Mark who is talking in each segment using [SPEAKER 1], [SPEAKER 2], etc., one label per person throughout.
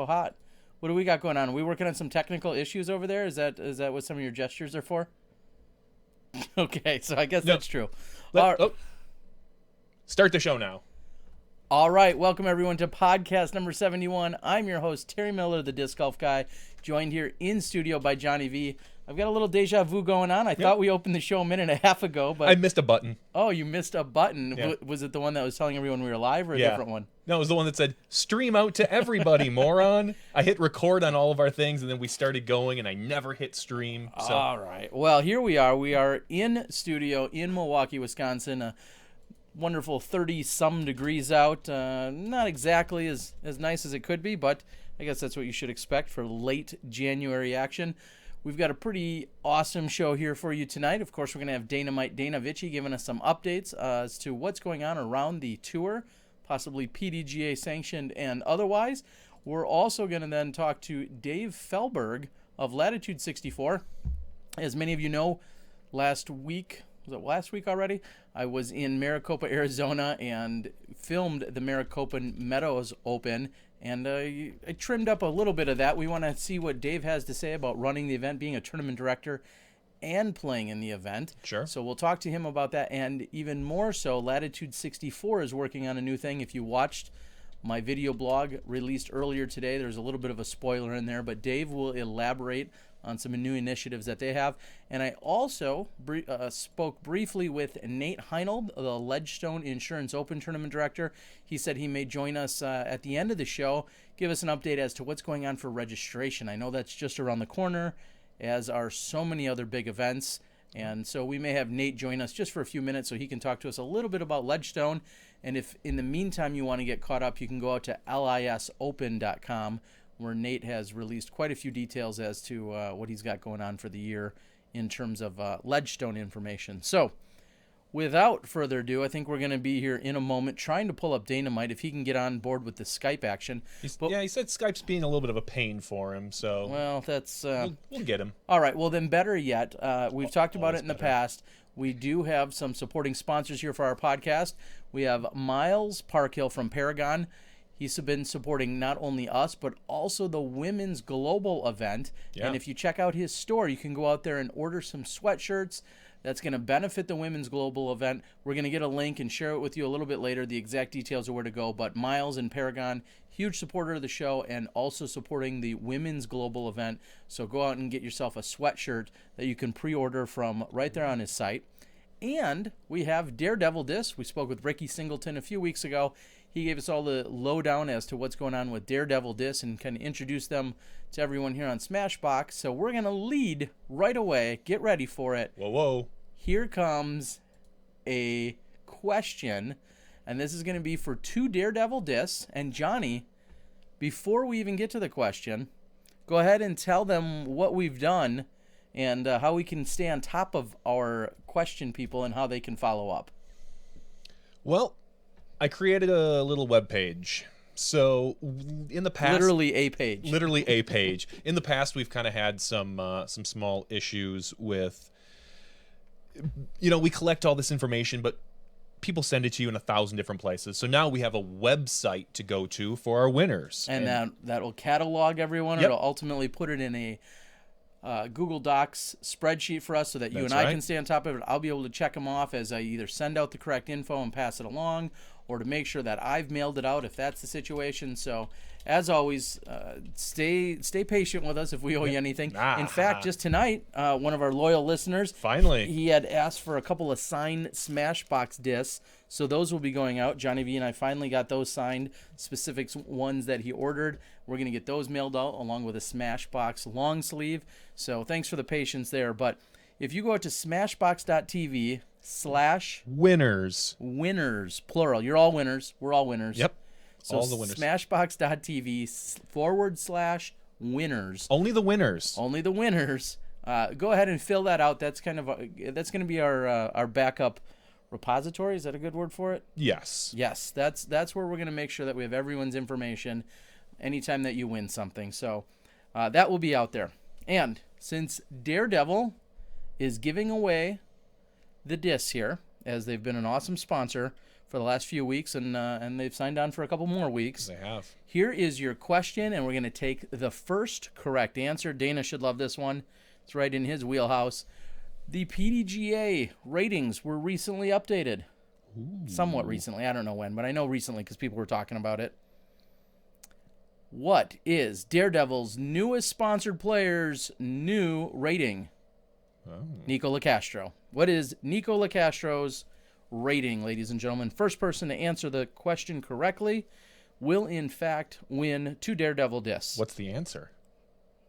[SPEAKER 1] hot. What do we got going on? Are we working on some technical issues over there? Is that what some of your gestures are for? Okay, so I guess
[SPEAKER 2] No.
[SPEAKER 1] that's true.
[SPEAKER 2] Start the show now.
[SPEAKER 1] All right, welcome everyone to podcast number 71. I'm your host, Terry Miller, the Disc Golf Guy, joined here in studio by Johnny V. I've got a little deja vu going on. I thought we opened the show a minute and a half ago, but
[SPEAKER 2] I missed a button.
[SPEAKER 1] Oh, you missed a button.
[SPEAKER 2] Yeah.
[SPEAKER 1] Was it the one that was telling everyone we were live or a different one?
[SPEAKER 2] No, it was the one that said, stream out to everybody, moron. I hit record on all of our things, and then we started going, and I never hit stream. So.
[SPEAKER 1] All right. Well, here we are. We are in studio in Milwaukee, Wisconsin. A wonderful 30-some degrees out. Not exactly as nice as it could be, but I guess that's what you should expect for late January action. We've got a pretty awesome show here for you tonight. Of course, we're going to have Dynamite Dana Vici giving us some updates as to what's going on around the tour, possibly PDGA sanctioned and otherwise. We're also going to then talk to Dave Feldberg of Latitude 64. As many of you know, last week already? I was in Maricopa, Arizona, and filmed the Maricopa Meadows Open, and I trimmed up a little bit of that. We want to see what Dave has to say about running the event, being a tournament director, and playing in the event.
[SPEAKER 2] Sure.
[SPEAKER 1] So we'll talk to him about that, and even more so, Latitude 64 is working on a new thing. If you watched my video blog released earlier today, there's a little bit of a spoiler in there, but Dave will elaborate on some new initiatives that they have. And I also spoke briefly with Nate Heinold, the Ledgestone Insurance Open Tournament Director. He said he may join us at the end of the show, give us an update as to what's going on for registration. I know that's just around the corner, as are so many other big events. And so we may have Nate join us just for a few minutes so he can talk to us a little bit about Ledgestone. And if in the meantime you want to get caught up, you can go out to lisopen.com, where Nate has released quite a few details as to what he's got going on for the year in terms of Ledgestone information. So, without further ado, I think we're going to be here in a moment trying to pull up Dynamite if he can get on board with the Skype action.
[SPEAKER 2] He said Skype's being a little bit of a pain for him, so...
[SPEAKER 1] Well, that's...
[SPEAKER 2] We'll get him.
[SPEAKER 1] All right, well then better yet, we've talked about it in the
[SPEAKER 2] better.
[SPEAKER 1] past. We do have some supporting sponsors here for our podcast. We have Miles Parkhill from Paragon. He's been supporting not only us, but also the Women's Global event.
[SPEAKER 2] Yeah.
[SPEAKER 1] And if you check out his store, you can go out there and order some sweatshirts. That's going to benefit the Women's Global event. We're going to get a link and share it with you a little bit later, the exact details of where to go. But Miles and Paragon, huge supporter of the show and also supporting the Women's Global event. So go out and get yourself a sweatshirt that you can pre-order from right there on his site. And we have Daredevil Disc. We spoke with Ricky Singleton a few weeks ago. He gave us all the lowdown as to what's going on with Daredevil Disc and kind of introduced them to everyone here on Smashbox. So we're going to lead right away. Get ready for it.
[SPEAKER 2] Whoa.
[SPEAKER 1] Here comes a question, and this is going to be for two Daredevil Discs. And Johnny, before we even get to the question, go ahead and tell them what we've done and how we can stay on top of our question people and how they can follow up.
[SPEAKER 2] Well, I created a little web page. So in the past,
[SPEAKER 1] Literally a page.
[SPEAKER 2] In the past, we've kind of had some small issues with, we collect all this information, but people send it to you in 1,000 different places. So now we have a website to go to for our winners,
[SPEAKER 1] and that will catalog everyone.
[SPEAKER 2] Yep.
[SPEAKER 1] It'll ultimately put it in a Google Docs spreadsheet for us so that you
[SPEAKER 2] That's
[SPEAKER 1] and I
[SPEAKER 2] right.
[SPEAKER 1] can stay on top of it. I'll be able to check them off as I either send out the correct info and pass it along, or to make sure that I've mailed it out if that's the situation. So, as always, stay patient with us if we owe you anything. In fact, just tonight, one of our loyal listeners,
[SPEAKER 2] Finally.
[SPEAKER 1] he had asked for a couple of signed Smashbox discs, so those will be going out. Johnny V and I finally got those signed, specific ones that he ordered. We're going to get those mailed out along with a Smashbox long sleeve. So thanks for the patience there. But if you go out to smashbox.tv/winners, plural, you're all winners. We're all winners.
[SPEAKER 2] Yep.
[SPEAKER 1] So
[SPEAKER 2] all the winners.
[SPEAKER 1] smashbox.tv/winners.
[SPEAKER 2] Only the winners.
[SPEAKER 1] Only the winners. Go ahead and fill that out. That's going to be our backup repository. Is that a good word for it?
[SPEAKER 2] Yes.
[SPEAKER 1] Yes. That's where we're going to make sure that we have everyone's information anytime that you win something. So that will be out there. And since Daredevil is giving away the discs here, as they've been an awesome sponsor for the last few weeks, and they've signed on for a couple more weeks.
[SPEAKER 2] They have.
[SPEAKER 1] Here is your question, and we're going to take the first correct answer. Dana should love this one. It's right in his wheelhouse. The PDGA ratings were recently updated. Ooh. Somewhat recently. I don't know when, but I know recently because people were talking about it. What is Daredevil's newest sponsored player's new rating? Oh. Nico LaCastro. What is Nico LaCastro's rating, ladies and gentlemen? First person to answer the question correctly will, in fact, win 2 Daredevil discs.
[SPEAKER 2] What's the answer?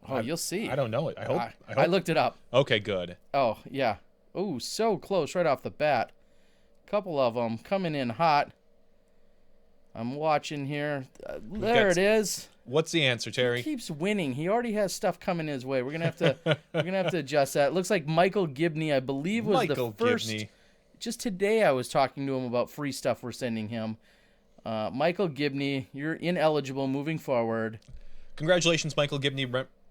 [SPEAKER 1] Oh, you'll see.
[SPEAKER 2] I don't know it. I hope.
[SPEAKER 1] I looked it up.
[SPEAKER 2] Okay, good.
[SPEAKER 1] Oh, yeah. Oh, so close right off the bat. Couple of them coming in hot. I'm watching here. There it is.
[SPEAKER 2] What's the answer, Terry?
[SPEAKER 1] He keeps winning. He already has stuff coming his way. We're gonna have to adjust that. It looks like Michael Gibney, I believe, was the first. Gibney. Just today, I was talking to him about free stuff we're sending him. Michael Gibney, you're ineligible moving forward.
[SPEAKER 2] Congratulations, Michael Gibney.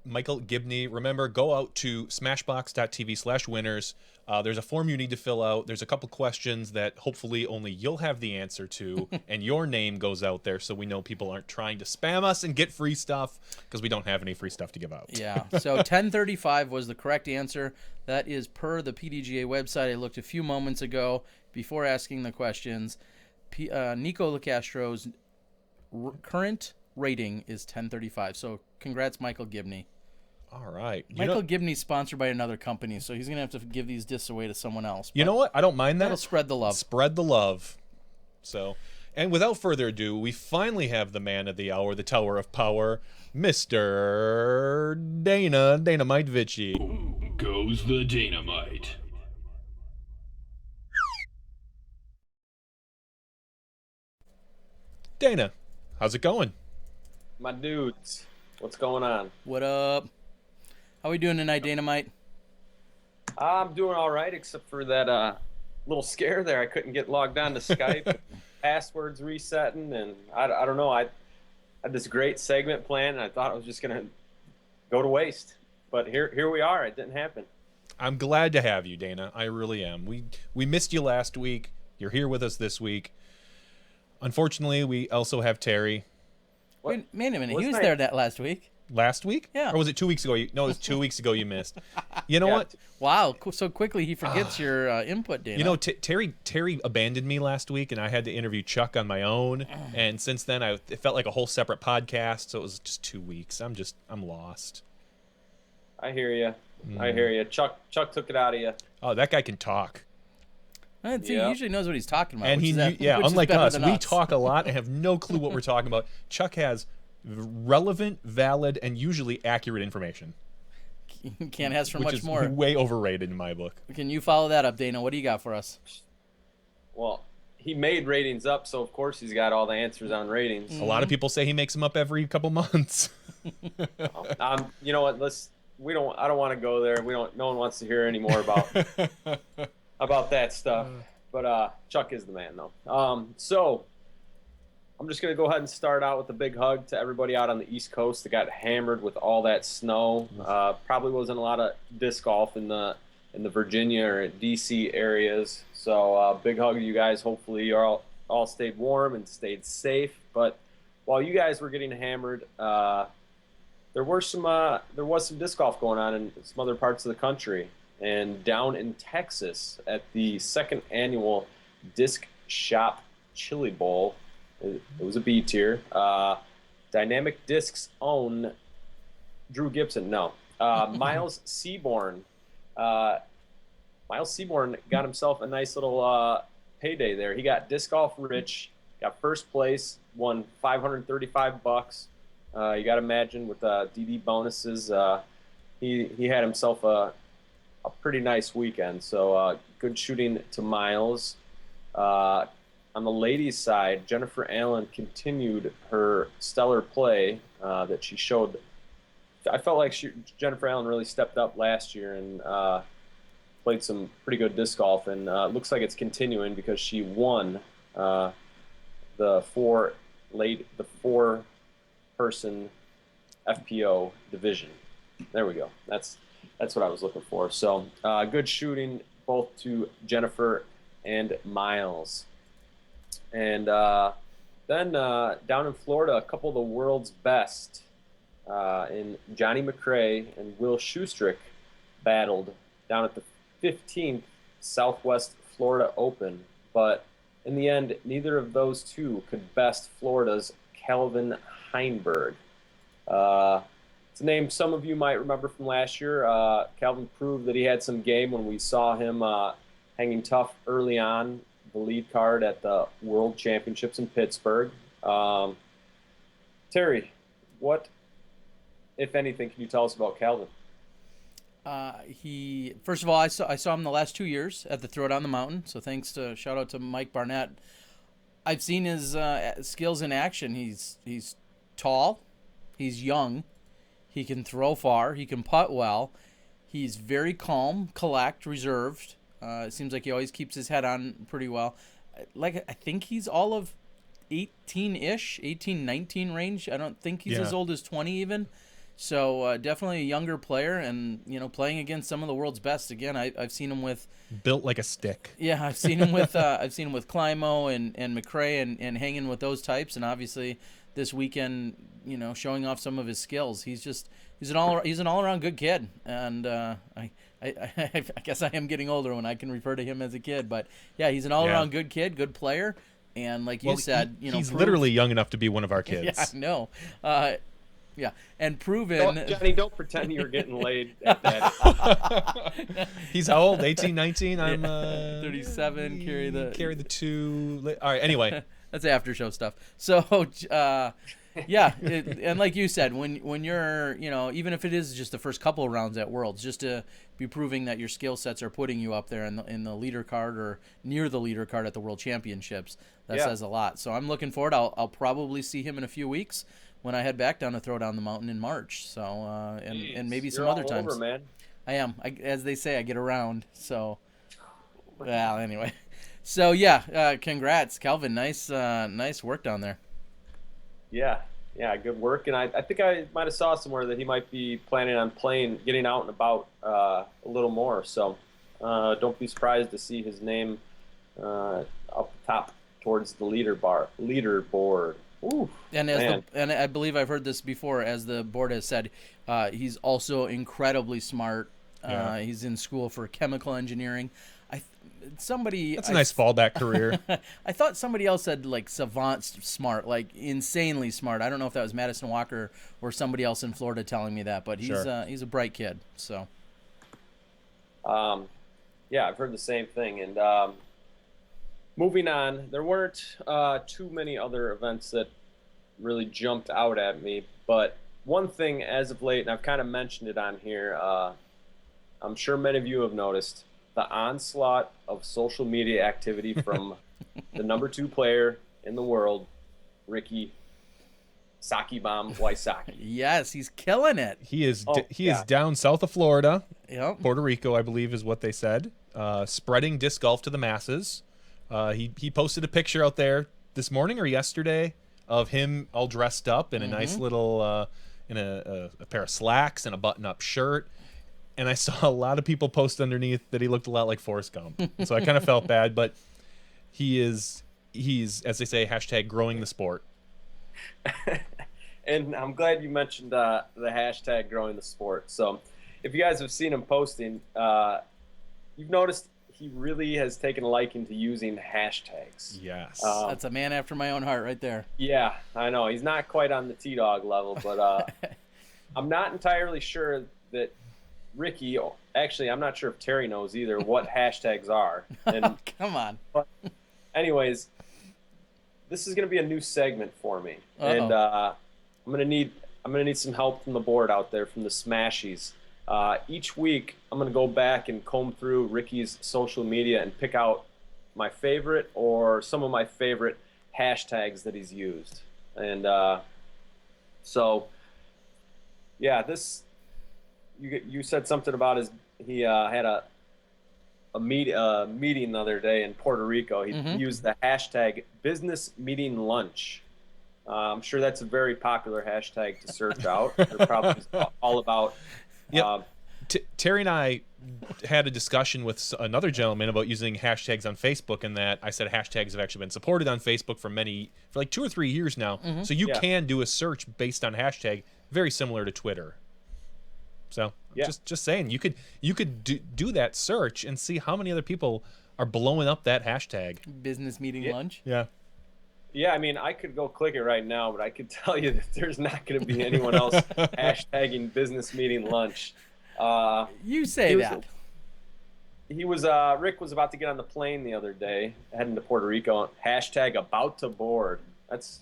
[SPEAKER 2] Michael Gibney. Remember, go out to smashbox.tv/winners. There's a form you need to fill out. There's a couple questions that hopefully only you'll have the answer to, and your name goes out there so we know people aren't trying to spam us and get free stuff, because we don't have any free stuff to give out.
[SPEAKER 1] Yeah, so 1035 was the correct answer. That is per the PDGA website. I looked a few moments ago before asking the questions. Nico LaCastro's current rating is 1035. So congrats, Michael Gibney.
[SPEAKER 2] All right.
[SPEAKER 1] Michael Gibney's sponsored by another company, so he's going to have to give these discs away to someone else.
[SPEAKER 2] You know what? I don't mind that.
[SPEAKER 1] That'll spread the love.
[SPEAKER 2] Spread the love. So, and without further ado, we finally have the man of the hour, the Tower of Power, Mr. Dynamite Vici.
[SPEAKER 3] Goes the dynamite.
[SPEAKER 2] Dana, how's it going?
[SPEAKER 4] My dudes, what's going on?
[SPEAKER 1] What up? How we doing tonight, Dynamite?
[SPEAKER 4] I'm doing all right, except for that little scare there. I couldn't get logged on to Skype. Passwords resetting, and I don't know. I had this great segment plan, and I thought it was just going to go to waste. But here we are. It didn't happen.
[SPEAKER 2] I'm glad to have you, Dana. I really am. We missed you last week. You're here with us this week. Unfortunately, we also have Terry.
[SPEAKER 1] Wait a minute. He was there that last week.
[SPEAKER 2] Last week?
[SPEAKER 1] Yeah.
[SPEAKER 2] Or was it 2 weeks ago? No, it was 2 weeks ago you missed. You know what?
[SPEAKER 1] Wow, so quickly he forgets your input, Dana.
[SPEAKER 2] You know, Terry abandoned me last week, and I had to interview Chuck on my own. And since then, it felt like a whole separate podcast, so it was just 2 weeks. I'm lost.
[SPEAKER 4] I hear you. I hear you. Chuck took it out of you.
[SPEAKER 2] Oh, that guy can talk.
[SPEAKER 1] He usually knows what he's talking about.
[SPEAKER 2] And unlike us, we talk a lot and have no clue what we're talking about. Chuck has relevant, valid, and usually accurate information.
[SPEAKER 1] Can't ask for
[SPEAKER 2] much
[SPEAKER 1] much more.
[SPEAKER 2] Way overrated in my book.
[SPEAKER 1] Can you follow that up, Dana? What do you got for us?
[SPEAKER 4] Well, he made ratings up, so of course he's got all the answers on ratings.
[SPEAKER 2] A lot of people say he makes them up every couple months.
[SPEAKER 4] You know what? I don't want to go there. No one wants to hear any more about that stuff. But Chuck is the man, though. So I'm just going to go ahead and start out with a big hug to everybody out on the East Coast that got hammered with all that snow. Probably wasn't a lot of disc golf in the Virginia or D.C. areas. So big hug to you guys. Hopefully you all stayed warm and stayed safe. But while you guys were getting hammered, there was some disc golf going on in some other parts of the country. And down in Texas at the second annual Disc Shop Chili Bowl, it was a B tier. Dynamic Discs own Drew Gibson. No, Miles Seaborn. Miles Seaborn got himself a nice little payday there. He got disc golf rich, got first place, won $535. You got to imagine with DD bonuses, he had himself a pretty nice weekend. So good shooting to Miles. On the ladies' side, Jennifer Allen continued her stellar play that she showed. I felt like Jennifer Allen really stepped up last year and played some pretty good disc golf, and it looks like it's continuing because she won the four-person FPO division. There we go. That's what I was looking for. So good shooting both to Jennifer and Miles. And then down in Florida, a couple of the world's best in Johnny McRae and Will Schustrick battled down at the 15th Southwest Florida Open. But in the end, neither of those two could best Florida's Calvin Heinberg. It's a name some of you might remember from last year. Calvin proved that he had some game when we saw him hanging tough early on the lead card at the World Championships in Pittsburgh. Terry, what, if anything, can you tell us about Calvin?
[SPEAKER 1] He first of all, I saw him the last 2 years at the Throwdown the Mountain. So shout out to Mike Barnett. I've seen his skills in action. He's tall, he's young, he can throw far, he can putt well. He's very calm, collect, reserved. It seems like he always keeps his head on pretty well. Like I think he's all of 18-ish, 18, 19 range. I don't think he's as old as 20 even. So definitely a younger player, and playing against some of the world's best. Again, I've seen him with
[SPEAKER 2] built like a stick.
[SPEAKER 1] Yeah, I've seen him with Climo and McRae and hanging with those types, and obviously this weekend, showing off some of his skills. He's an all around good kid, and I guess I am getting older when I can refer to him as a kid, but yeah, he's an all around good kid, good player, and like you said,
[SPEAKER 2] he's literally young enough to be one of our kids.
[SPEAKER 1] Yeah, I know. Yeah, and proven.
[SPEAKER 4] Johnny, don't pretend you're getting laid at that.
[SPEAKER 2] He's how old? 18, 19? I'm
[SPEAKER 1] 37. Carry the
[SPEAKER 2] 2. All right. Anyway,
[SPEAKER 1] that's after show stuff. So, yeah, and like you said, when you're, even if it is just the first couple of rounds at Worlds, just to be proving that your skill sets are putting you up there in the leader card or near the leader card at the World Championships, that says a lot. So I'm looking forward. I'll probably see him in a few weeks when I head back down to Throwdown the Mountain in March. So and maybe some other times.
[SPEAKER 4] Over, man.
[SPEAKER 1] I am. As they say, I get around. So, well, anyway. So yeah, congrats, Calvin. Nice work down there.
[SPEAKER 4] Yeah, good work. And I think I might have saw somewhere that he might be planning on getting out and about a little more. So don't be surprised to see his name up top towards the leaderboard. Ooh, and
[SPEAKER 1] I believe I've heard this before, as the board has said, he's also incredibly smart. He's in school for chemical engineering. That's a nice fallback career. I thought somebody else said like savant smart, like insanely smart. I don't know if that was Madison Walker or somebody else in Florida telling me that, but he's a bright kid. So,
[SPEAKER 4] yeah, I've heard the same thing. And moving on, there weren't too many other events that really jumped out at me, but one thing as of late, and I've kind of mentioned it on here, I'm sure many of you have noticed the onslaught of social media activity from the number 2 player in the world, Ricky Saki Bomb Wysocki.
[SPEAKER 1] Yes, he's killing it.
[SPEAKER 2] He is down south of Florida.
[SPEAKER 1] Yep.
[SPEAKER 2] Puerto Rico, I believe, is what they said. Spreading disc golf to the masses. He posted a picture out there this morning or yesterday of him all dressed up in a nice little in a pair of slacks and a button-up shirt. And I saw a lot of people post underneath that he looked a lot like Forrest Gump. So I kind of felt bad, but he's, as they say, hashtag growing the sport.
[SPEAKER 4] And I'm glad you mentioned the hashtag growing the sport. So if you guys have seen him posting, you've noticed he really has taken a liking to using hashtags.
[SPEAKER 2] Yes.
[SPEAKER 1] That's a man after my own heart right there.
[SPEAKER 4] Yeah, I know. He's not quite on the T-Dog level, but I'm not entirely sure that Ricky, actually, I'm not sure if Terry knows either what hashtags are. And,
[SPEAKER 1] come on.
[SPEAKER 4] But anyways, this is going to be a new segment for me.
[SPEAKER 1] Uh-oh.
[SPEAKER 4] And I'm going to need some help from the board out there, from the Smashies. Each week, I'm going to go back and comb through Ricky's social media and pick out my favorite or some of my favorite hashtags that he's used. And so, yeah, you said something about he had a meeting the other day in Puerto Rico. He used the hashtag business meeting lunch. I'm sure that's a very popular hashtag to search out. They're probably all about
[SPEAKER 2] Terry and I had a discussion with another gentleman about using hashtags on Facebook, and that I said hashtags have actually been supported on Facebook for like 2 or 3 years now. So you can do a search based on hashtag, very similar to Twitter. So just saying, you could do that search and see how many other people are blowing up that hashtag.
[SPEAKER 1] Business meeting lunch.
[SPEAKER 2] Yeah.
[SPEAKER 4] Yeah, I mean, I could go click it right now, but I could tell you that there's not going to be anyone else hashtagging business meeting lunch.
[SPEAKER 1] You say that.
[SPEAKER 4] Rick was about to get on the plane the other day, heading to Puerto Rico. Hashtag about to board. It's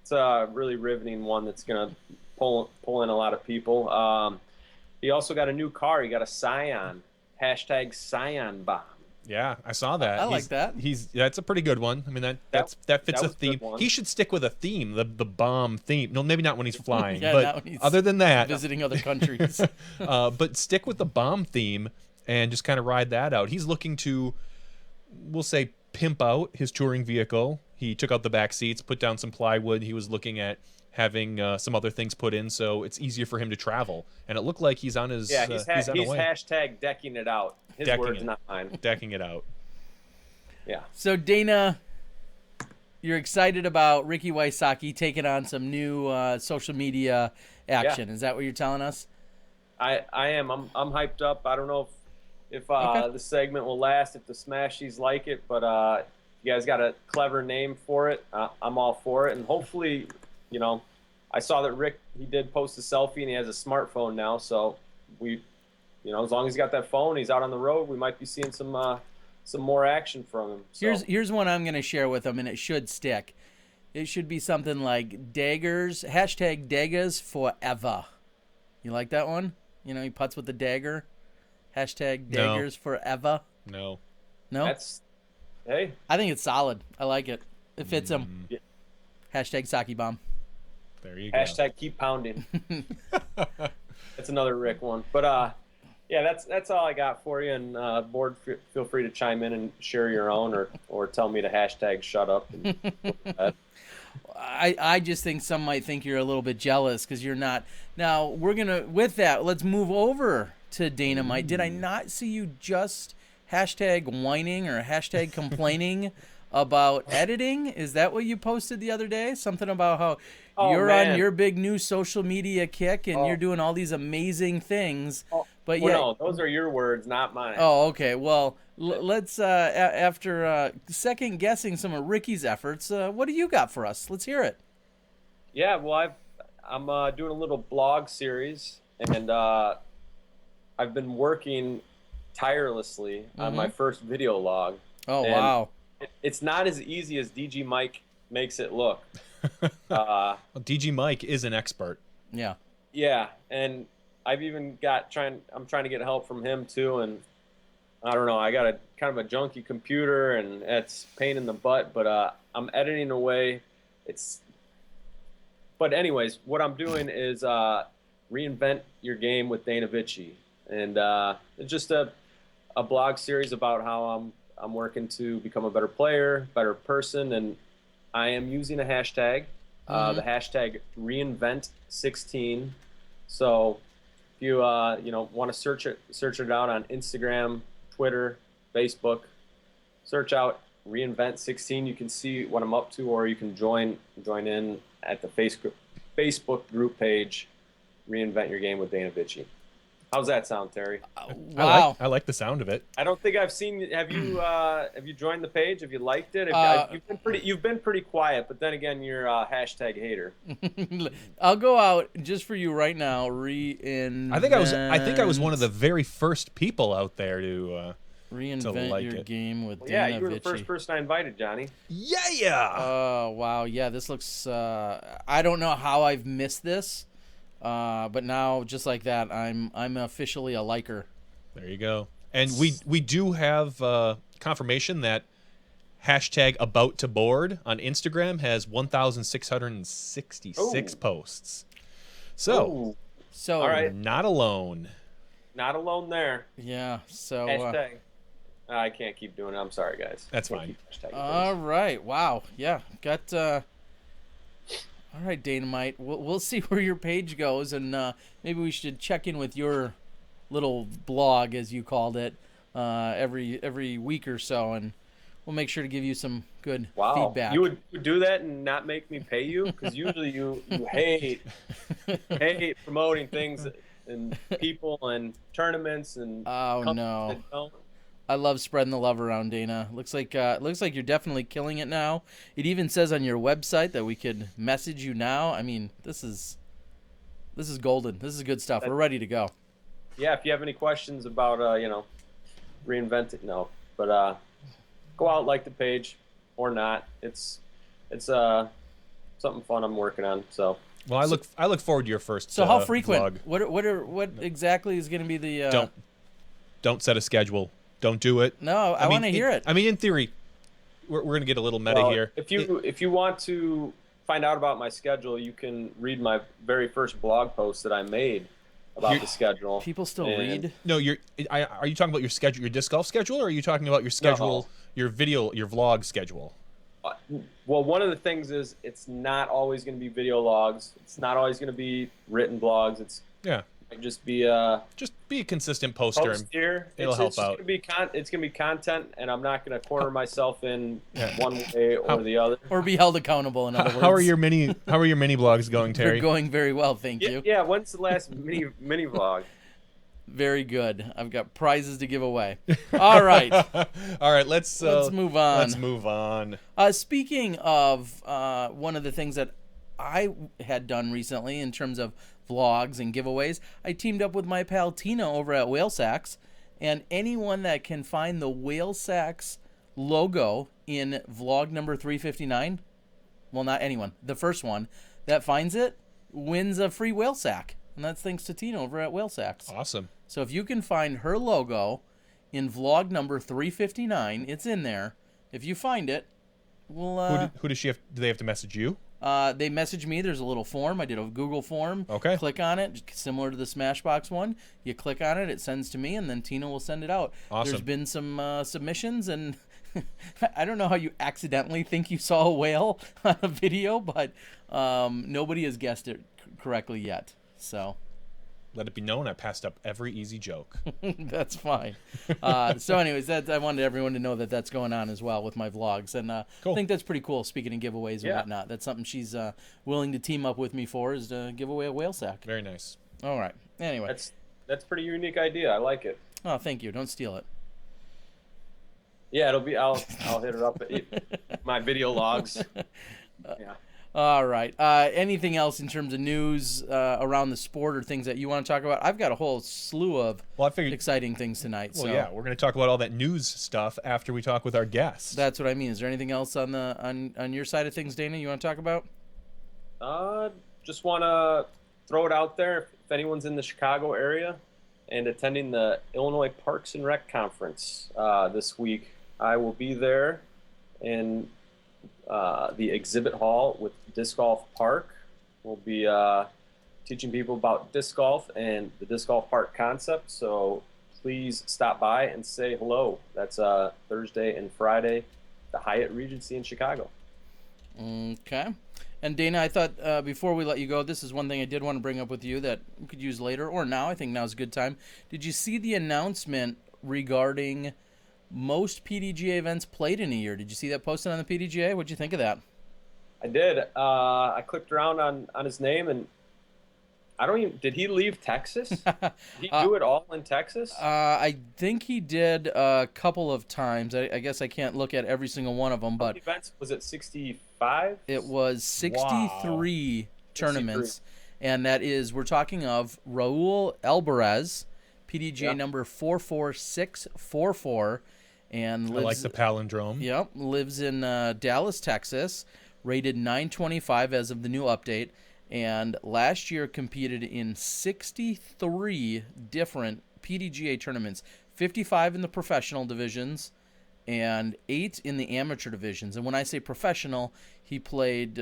[SPEAKER 4] a really riveting one that's going to pull in a lot of people. He also got a new car. He got a Scion. Hashtag Scion bomb.
[SPEAKER 2] Yeah, I saw that.
[SPEAKER 1] I like that.
[SPEAKER 2] That's a pretty good one. I mean, that fits a theme. He should stick with a theme, the bomb theme. No, maybe not when he's flying, but other than that,
[SPEAKER 1] visiting other countries.
[SPEAKER 2] But stick with the bomb theme and just kind of ride that out. He's looking to, we'll say, pimp out his touring vehicle. He took out the back seats, put down some plywood. He was looking at having some other things put in so it's easier for him to travel. And it looked like he's on his
[SPEAKER 4] he's hashtag decking it out. His words, not mine.
[SPEAKER 2] Decking it out.
[SPEAKER 4] Yeah.
[SPEAKER 1] So Dana, you're excited about Ricky Wysocki taking on some new social media action. Is that what you're telling us?
[SPEAKER 4] I am. I'm hyped up. I don't know if the segment will last, if the Smashies like it, but you guys got a clever name for it. I'm all for it, and hopefully, I saw that Rick, he did post a selfie, and he has a smartphone now, so as long as he's got that phone, he's out on the road, we might be seeing some more action from him. So.
[SPEAKER 1] Here's one I'm going to share with him, and it should stick. It should be something like daggers, hashtag daggers forever. You like that one? He putts with the dagger. Hashtag daggers forever.
[SPEAKER 2] No.
[SPEAKER 4] Hey.
[SPEAKER 1] I think it's solid. I like it. It fits him.
[SPEAKER 4] Yeah.
[SPEAKER 1] Hashtag Saki bomb.
[SPEAKER 2] There you go.
[SPEAKER 4] Hashtag keep pounding. That's another Rick one. But that's all I got for you. And board, feel free to chime in and share your own, or tell me to hashtag shut up.
[SPEAKER 1] I just think some might think you're a little bit jealous because you're not. Now with that, let's move over to Dynamite. Did I not see you just hashtag whining or hashtag complaining about editing? Is that what you posted the other day? Something about how you're on your big new social media kick and you're doing all these amazing things. But
[SPEAKER 4] no, those are your words, not mine.
[SPEAKER 1] Oh, okay. Well, let's after second guessing some of Ricky's efforts, what do you got for us? Let's hear it.
[SPEAKER 4] Yeah, well, I'm doing a little blog series, and I've been working tirelessly on my first video log.
[SPEAKER 1] Oh, wow.
[SPEAKER 4] It's not as easy as DG Mike makes it look.
[SPEAKER 2] Well, DG Mike is an expert.
[SPEAKER 1] Yeah.
[SPEAKER 4] Yeah, and I've even I'm trying to get help from him too, and I don't know, I got a kind of a junky computer, and it's a pain in the butt, but I'm editing away. But anyways, what I'm doing is reinvent your game with Dana Vici, and it's just a blog series about how I'm working to become a better player, better person, and I am using a hashtag, the hashtag reinvent16. So if you want to search it out on Instagram, Twitter, Facebook, search out reinvent16. You can see what I'm up to, or you can join in at the Facebook group page, Reinvent Your Game with Dana Vici. How's that sound, Terry?
[SPEAKER 1] Wow.
[SPEAKER 2] I like the sound of it.
[SPEAKER 4] I don't think I've seen. Have you joined the page? Have you liked it? You've been pretty quiet, but then again, you're a hashtag hater.
[SPEAKER 1] I'll go out just for you right now.
[SPEAKER 2] I think I was one of the very first people out there to
[SPEAKER 1] reinvent
[SPEAKER 2] like
[SPEAKER 1] your
[SPEAKER 2] it.
[SPEAKER 1] game with Dana
[SPEAKER 4] Yeah, you were the
[SPEAKER 1] Vici.
[SPEAKER 4] first person I invited, Johnny.
[SPEAKER 2] Yeah.
[SPEAKER 1] Oh wow, yeah. This looks. I don't know how I've missed this. But now, just like that, I'm officially a liker.
[SPEAKER 2] There you go. And we do have confirmation that hashtag about to board on Instagram has 1,666 posts. So
[SPEAKER 4] all right,
[SPEAKER 2] not alone.
[SPEAKER 4] Not alone there.
[SPEAKER 1] Yeah. So
[SPEAKER 4] hashtag. I can't keep doing it. I'm sorry, guys.
[SPEAKER 2] That's fine.
[SPEAKER 1] All right. Wow. Yeah. Got. All right, Dynamite. We'll see where your page goes, and maybe we should check in with your little blog, as you called it, every week or so, and we'll make sure to give you some good feedback.
[SPEAKER 4] You would do that and not make me pay you? Because usually you hate promoting things and people and tournaments and
[SPEAKER 1] no.
[SPEAKER 4] that don't.
[SPEAKER 1] I love spreading the love around, Dana. Looks like you're definitely killing it now. It even says on your website that we could message you now. I mean, this is golden. This is good stuff. We're ready to go.
[SPEAKER 4] Yeah, if you have any questions about reinventing, no, but go out, like the page or not. It's something fun I'm working on. So.
[SPEAKER 2] Well, I look forward to your first.
[SPEAKER 1] So how frequent?
[SPEAKER 2] Vlog.
[SPEAKER 1] What exactly is going to be the?
[SPEAKER 2] Don't set a schedule. Don't do it.
[SPEAKER 1] No, I want to hear it.
[SPEAKER 2] I mean, in theory, we're going to get a little meta here.
[SPEAKER 4] If you want to find out about my schedule, you can read my very first blog post that I made about the schedule.
[SPEAKER 1] People still read?
[SPEAKER 2] No, are you talking about your schedule, your disc golf schedule, or are you talking about your schedule, your vlog schedule?
[SPEAKER 4] Well, one of the things is it's not always going to be video logs. It's not always going to be written blogs. It's just be a
[SPEAKER 2] consistent poster.
[SPEAKER 4] Here.
[SPEAKER 2] It'll help out.
[SPEAKER 4] It's going to be content, and I'm not going to corner myself in one way or the other.
[SPEAKER 1] Or be held accountable. In other words.
[SPEAKER 2] How are your mini blogs going, Terry?
[SPEAKER 1] They're going very well, thank you.
[SPEAKER 4] Yeah. When's the last mini vlog?
[SPEAKER 1] Very good. I've got prizes to give away. All right.
[SPEAKER 2] All right. Let's
[SPEAKER 1] move on.
[SPEAKER 2] Let's move on.
[SPEAKER 1] Speaking of one of the things that I had done recently in terms of vlogs and giveaways, I teamed up with my pal Tina over at Whale Sacks, and anyone that can find the Whale Sacks logo in vlog number 359, well, not anyone, the first one that finds it wins a free whale sack. And that's thanks to Tina over at Whale Sacks.
[SPEAKER 2] Awesome.
[SPEAKER 1] So if you can find her logo in vlog number 359, it's in there. If you find it, we'll...
[SPEAKER 2] Who does she have? Do they have to message you?
[SPEAKER 1] They message me. There's a little form. I did a Google form.
[SPEAKER 2] Okay.
[SPEAKER 1] Click on it, similar to the Smashbox one. You click on it, it sends to me, and then Tina will send it out.
[SPEAKER 2] Awesome.
[SPEAKER 1] There's been some submissions, and I don't know how you accidentally think you saw a whale on a video, but nobody has guessed it correctly yet. So
[SPEAKER 2] let it be known I passed up every easy joke.
[SPEAKER 1] That's fine. So anyways, I wanted everyone to know that that's going on as well with my vlogs. And
[SPEAKER 2] cool.
[SPEAKER 1] I think that's pretty cool, speaking of giveaways and whatnot. That's something she's willing to team up with me for, is to give away a whale sack.
[SPEAKER 2] Very nice.
[SPEAKER 1] All right. Anyway.
[SPEAKER 4] That's a pretty unique idea. I like it.
[SPEAKER 1] Oh, thank you. Don't steal it.
[SPEAKER 4] Yeah, it'll be. I'll hit it up at my video logs. Yeah.
[SPEAKER 1] All right. Anything else in terms of news around the sport or things that you want to talk about? I've got a whole slew of exciting things tonight.
[SPEAKER 2] Well, yeah, we're going to talk about all that news stuff after we talk with our guests.
[SPEAKER 1] That's what I mean. Is there anything else on your side of things, Dana, you want to talk about?
[SPEAKER 4] Just want to throw it out there. If anyone's in the Chicago area and attending the Illinois Parks and Rec Conference this week, I will be there in the exhibit hall with Disc Golf Park. We'll be teaching people about disc golf and the disc golf park concept. So please stop by and say hello. That's Thursday and Friday, the Hyatt Regency in Chicago.
[SPEAKER 1] Okay. And Dana, I thought before we let you go, this is one thing I did want to bring up with you that we could use later or now. I think now's a good time. Did you see the announcement regarding most PDGA events played in a year? Did you see that posted on the PDGA? What'd you think of that?
[SPEAKER 4] I did. I clicked around on his name, and did he leave Texas? Did he do it all in Texas?
[SPEAKER 1] I think he did a couple of times. I guess I can't look at every single one of them, but...
[SPEAKER 4] How many events? Was it 65?
[SPEAKER 1] It was 63 tournaments. 63. And that is, we're talking of Raul Alvarez, PDGA number 44644. And lives,
[SPEAKER 2] I like the palindrome.
[SPEAKER 1] Yep, lives in Dallas, Texas, rated 925 as of the new update, and last year competed in 63 different PDGA tournaments, 55 in the professional divisions and 8 in the amateur divisions. And when I say professional, he played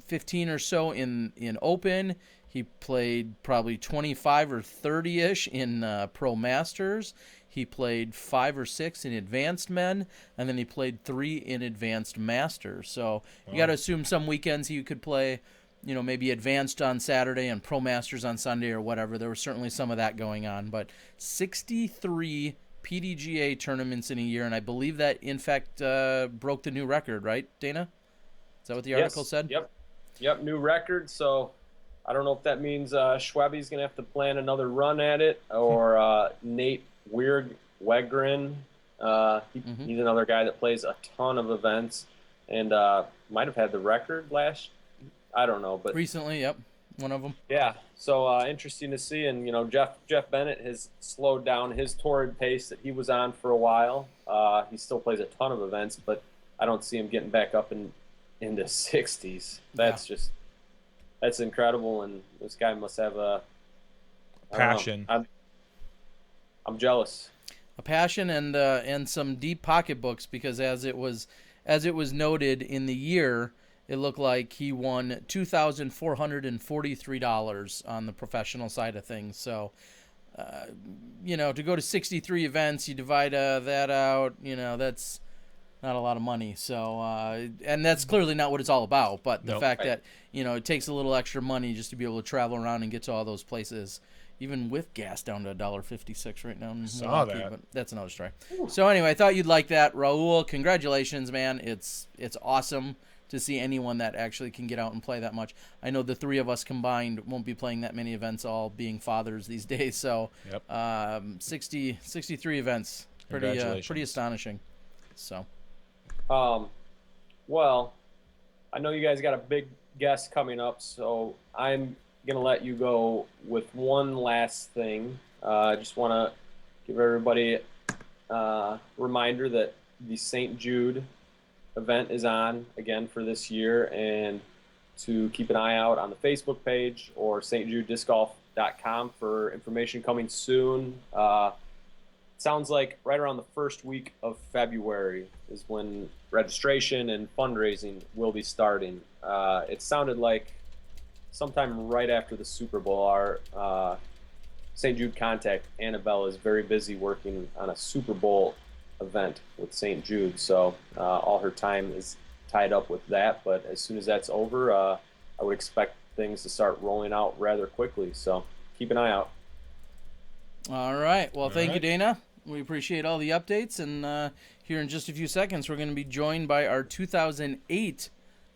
[SPEAKER 1] 15 or so in Open. He played probably 25 or 30-ish in Pro Masters. He played 5 or 6 in Advanced Men, and then he played 3 in Advanced Masters. So you got to assume some weekends he could play maybe advanced on Saturday and Pro Masters on Sunday or whatever. There was certainly some of that going on, but 63 PDGA tournaments in a year, and I believe that, in fact, broke the new record, right, Dana? Is that what the article said?
[SPEAKER 4] Yep, new record. So I don't know if that means Schwebe's going to have to plan another run at it, or Nate Wegrin. He's another guy that plays a ton of events and might have had the record last. I don't know, but
[SPEAKER 1] recently, yep, one of them.
[SPEAKER 4] Yeah, so interesting to see. And Jeff Bennett has slowed down his torrid pace that he was on for a while. He still plays a ton of events, but I don't see him getting back up into 60s. That's that's incredible. And this guy must have a
[SPEAKER 2] passion.
[SPEAKER 4] I'm jealous.
[SPEAKER 1] A passion and some deep pocketbooks, because as it was noted in the year, it looked like he won $2,443 on the professional side of things. So, to go to 63 events, you divide that out, that's not a lot of money. So, and that's clearly not what it's all about. But the fact that, it takes a little extra money just to be able to travel around and get to all those places, even with gas down to $1.56 right now in Milwaukee, but that's another story. So anyway, I thought you'd like that, Raul. Congratulations, man. It's awesome to see anyone that actually can get out and play that much. I know the three of us combined won't be playing that many events, all being fathers these days. So 63 events, pretty astonishing. So,
[SPEAKER 4] well, I know you guys got a big guest coming up, so I'm going to let you go with one last thing. I just want to give everybody a reminder that the St. Jude event is on again for this year, and to keep an eye out on the Facebook page or stjudediscgolf.com for information coming soon. Sounds like right around the first week of February is when registration and fundraising will be starting. It sounded like sometime right after the Super Bowl. Our St. Jude contact, Annabelle, is very busy working on a Super Bowl event with St. Jude, so all her time is tied up with that. But as soon as that's over, I would expect things to start rolling out rather quickly, so keep an eye out.
[SPEAKER 1] All right. Well, thank you, Dana. We appreciate all the updates, and here in just a few seconds, we're going to be joined by our 2008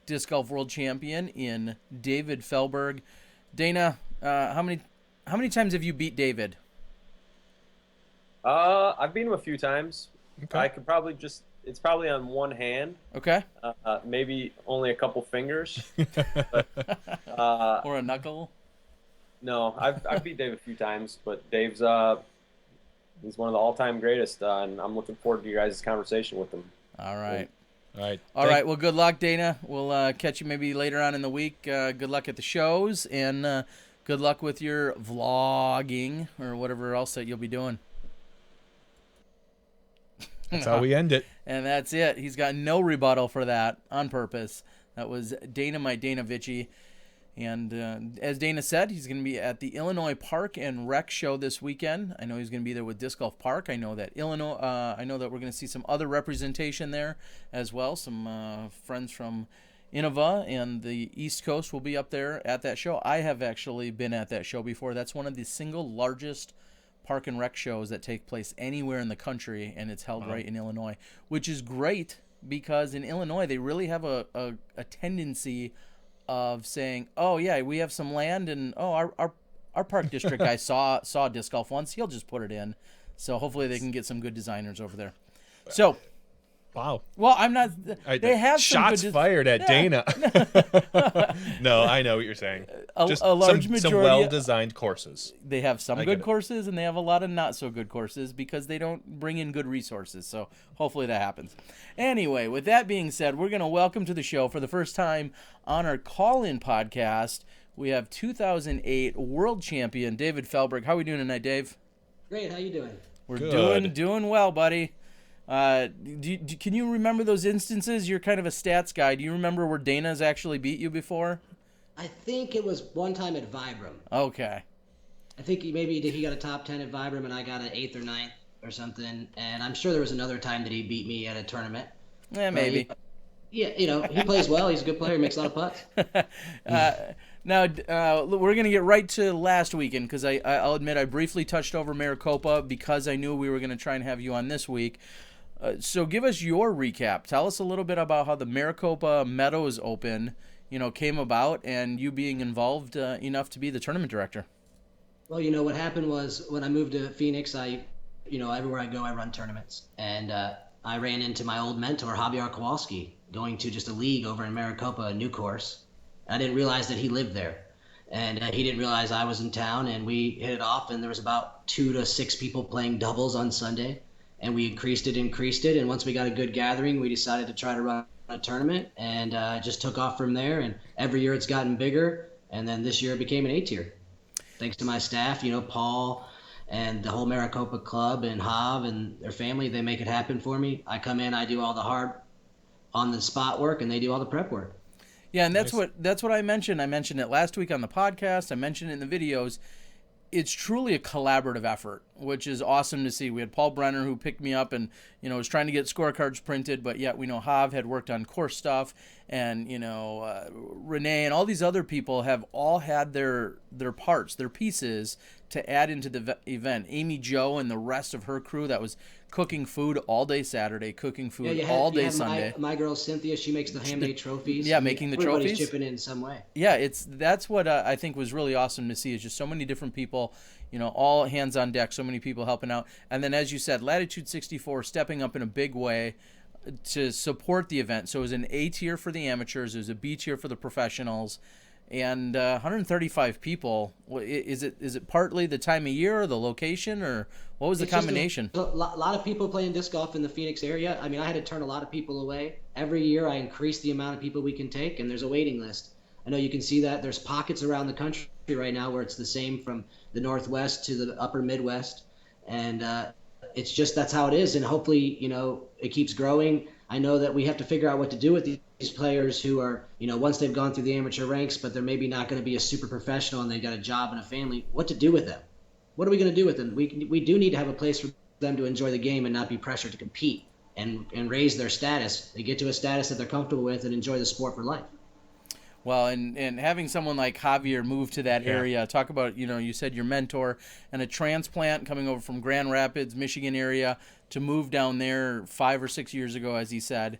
[SPEAKER 1] Disc Golf World Champion in David Feldberg. Dana, how many times have you beat David?
[SPEAKER 4] I've beaten him a few times. Okay. I could probably it's probably on one hand.
[SPEAKER 1] Okay.
[SPEAKER 4] Maybe only a couple fingers. But,
[SPEAKER 1] or a knuckle?
[SPEAKER 4] No, I've beat Dave a few times, but Dave's he's one of the all-time greatest, and I'm looking forward to your guys' conversation with him.
[SPEAKER 1] All right.
[SPEAKER 2] All
[SPEAKER 1] right. Well, good luck, Dana. We'll catch you maybe later on in the week. Good luck at the shows, and good luck with your vlogging or whatever else that you'll be doing.
[SPEAKER 2] That's how we end it.
[SPEAKER 1] And that's it. He's got no rebuttal for that on purpose. That was Dana Vici. And as Dana said, he's going to be at the Illinois Park and Rec Show this weekend. I know he's going to be there with Disc Golf Park. I know that I know that we're going to see some other representation there as well. Some friends from Innova and the East Coast will be up there at that show. I have actually been at that show before. That's one of the single largest park and rec shows that take place anywhere in the country, and it's held right in Illinois, which is great because in Illinois they really have a tendency of saying, oh yeah, we have some land, and our park district guy saw disc golf once, he'll just put it in. So hopefully they can get some good designers over there. So
[SPEAKER 2] wow.
[SPEAKER 1] Well, I'm not. They have
[SPEAKER 2] shots
[SPEAKER 1] some
[SPEAKER 2] fired at Dana. No, I know what you're saying. Just
[SPEAKER 1] a large majority.
[SPEAKER 2] Some well-designed courses.
[SPEAKER 1] They have some good courses, and they have a lot of not so good courses because they don't bring in good resources. So hopefully that happens. Anyway, with that being said, we're going to welcome to the show for the first time on our call-in podcast. We have 2008 world champion David Feldberg. How are we doing tonight, Dave?
[SPEAKER 5] Great. How you doing?
[SPEAKER 1] We're doing well, buddy. Can you remember those instances? You're kind of a stats guy. Do you remember where Dana's actually beat you before?
[SPEAKER 5] I think it was one time at Vibram.
[SPEAKER 1] Okay.
[SPEAKER 5] I think he got a top 10 at Vibram and I got an 8th or 9th or something. And I'm sure there was another time that he beat me at a tournament.
[SPEAKER 1] Yeah, maybe.
[SPEAKER 5] Yeah, he plays well. He's a good player. He makes a lot of putts.
[SPEAKER 1] Now, we're going to get right to last weekend because I'll admit I briefly touched over Maricopa because I knew we were going to try and have you on this week. So give us your recap. Tell us a little bit about how the Maricopa Meadows Open, came about and you being involved enough to be the tournament director.
[SPEAKER 5] Well, what happened was when I moved to Phoenix, everywhere I go, I run tournaments. And I ran into my old mentor, Javier Kowalski, going to just a league over in Maricopa, a new course. I didn't realize that he lived there. And he didn't realize I was in town, and we hit it off, and there was about 2 to 6 people playing doubles on Sunday. And we increased it. And once we got a good gathering, we decided to try to run a tournament, and just took off from there. And every year it's gotten bigger. And then this year it became an A-tier. Thanks to my staff, Paul and the whole Maricopa Club and Hav and their family, they make it happen for me. I come in, I do all the hard on-the-spot work, and they do all the prep work.
[SPEAKER 1] Yeah, and that's what I mentioned. I mentioned it last week on the podcast. I mentioned it in the videos. It's truly a collaborative effort, which is awesome to see. We had Paul Brenner who picked me up and, was trying to get scorecards printed, but yet we know Hav had worked on course stuff, and, Renee and all these other people have all had their parts, their pieces to add into the event. Amy Jo and the rest of her crew that was cooking food all day Saturday, cooking food all day Sunday.
[SPEAKER 5] My girl Cynthia, she makes the handmade trophies.
[SPEAKER 1] Yeah, making the
[SPEAKER 5] everybody's
[SPEAKER 1] trophies.
[SPEAKER 5] Chipping in some way.
[SPEAKER 1] Yeah, that's what I think was really awesome to see. Is just so many different people, all hands on deck, so many people helping out. And then, as you said, Latitude 64 stepping up in a big way to support the event. So it was an A tier for the amateurs, it was a B tier for the professionals, and 135 people. Is it partly the time of year or the location, or what was the combination?
[SPEAKER 5] A lot of people playing disc golf in the Phoenix area. I mean, I had to turn a lot of people away. Every year I increase the amount of people we can take, and there's a waiting list. I know you can see that there's pockets around the country right now where it's the same from the Northwest to the upper Midwest. And it's just, that's how it is. And hopefully, it keeps growing. I know that we have to figure out what to do with these players who are, once they've gone through the amateur ranks, but they're maybe not going to be a super professional and they've got a job and a family, what to do with them. What are we going to do with them? We do need to have a place for them to enjoy the game and not be pressured to compete and raise their status. They get to a status that they're comfortable with and enjoy the sport for life.
[SPEAKER 1] Well, and having someone like Javier move to that area, talk about, you said your mentor, and a transplant coming over from Grand Rapids, Michigan area, to move down there 5 or 6 years ago, as he said.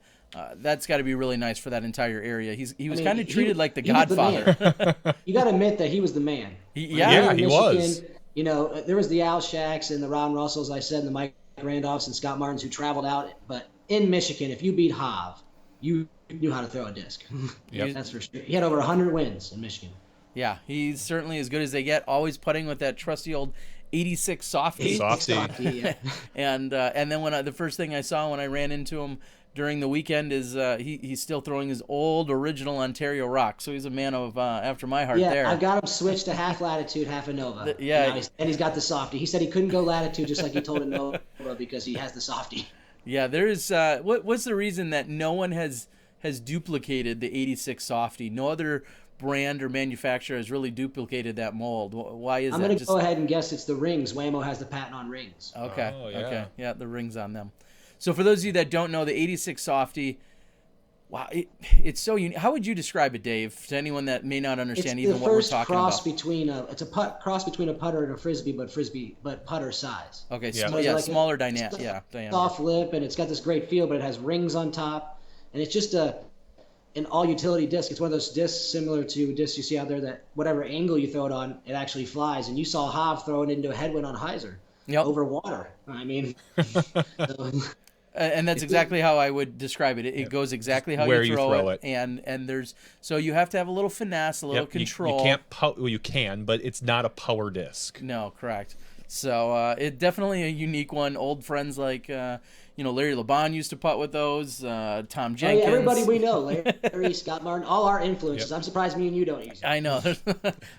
[SPEAKER 1] That's got to be really nice for that entire area. He was kind of treated like the Godfather.
[SPEAKER 5] You got to admit that he was the man.
[SPEAKER 2] He was.
[SPEAKER 5] There was the Al Shacks and the Ron Russells, I said, and the Mike Randolphs and Scott Martins who traveled out. But in Michigan, if you beat Hav, you knew how to throw a disc.
[SPEAKER 2] Yep.
[SPEAKER 5] That's for sure. He had over 100 wins in Michigan.
[SPEAKER 1] Yeah, he's certainly as good as they get, always putting with that trusty old 86 softy.
[SPEAKER 5] Yeah.
[SPEAKER 1] And then the first thing I saw when I ran into him during the weekend is he's still throwing his old original Ontario rock. So he's a man of after my heart there.
[SPEAKER 5] Yeah, I've got him switched to half latitude, half a Nova.
[SPEAKER 1] Yeah.
[SPEAKER 5] And he's got the softy. He said he couldn't go latitude just like he told him Nova because he has the softy.
[SPEAKER 1] Yeah, there's what's the reason that no one has duplicated the 86 softy? No other brand or manufacturer has really duplicated that mold. Why is that?
[SPEAKER 5] I'm going to go ahead and guess it's the rings. Whammo has the patent on rings.
[SPEAKER 1] Okay.
[SPEAKER 2] Oh, yeah.
[SPEAKER 1] Okay. Yeah, the rings on them. So for those of you that don't know, the 86 softy, wow, it's so unique. How would you describe it, Dave, to anyone that may not understand even what we're talking about?
[SPEAKER 5] It's a cross between a putter and a frisbee, but putter size.
[SPEAKER 1] Okay,
[SPEAKER 2] Yeah.
[SPEAKER 1] smaller diameter.
[SPEAKER 5] Soft lip, and it's got this great feel, but it has rings on top, and it's just an all utility disc. It's one of those discs similar to discs you see out there that whatever angle you throw it on, it actually flies. And you saw Hav throw it into a headwind on Heiser over water. I mean,
[SPEAKER 1] and that's exactly how I would describe it. It goes exactly how
[SPEAKER 2] Where
[SPEAKER 1] you throw
[SPEAKER 2] it.
[SPEAKER 1] And there's so you have to have a little finesse, a little control.
[SPEAKER 2] You can, but it's not a power disc. No,
[SPEAKER 1] correct. So it definitely a unique one. Old friends like Larry LeBon used to putt with those. Tom Jenkins.
[SPEAKER 5] Yeah, everybody we know, Larry, Scott Martin, all our influences. Yep. I'm surprised me and you don't use it.
[SPEAKER 1] I know.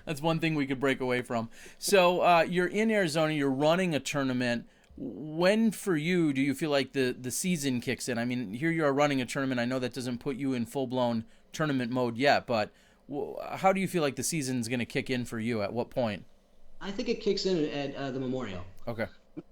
[SPEAKER 1] That's one thing we could break away from. So you're in Arizona. You're running a tournament. When for you do you feel like the season kicks in? I mean, here you are running a tournament. I know that doesn't put you in full-blown tournament mode yet, but how do you feel like the season's going to kick in for you? At what point?
[SPEAKER 5] I think it kicks in at the Memorial.
[SPEAKER 1] Okay.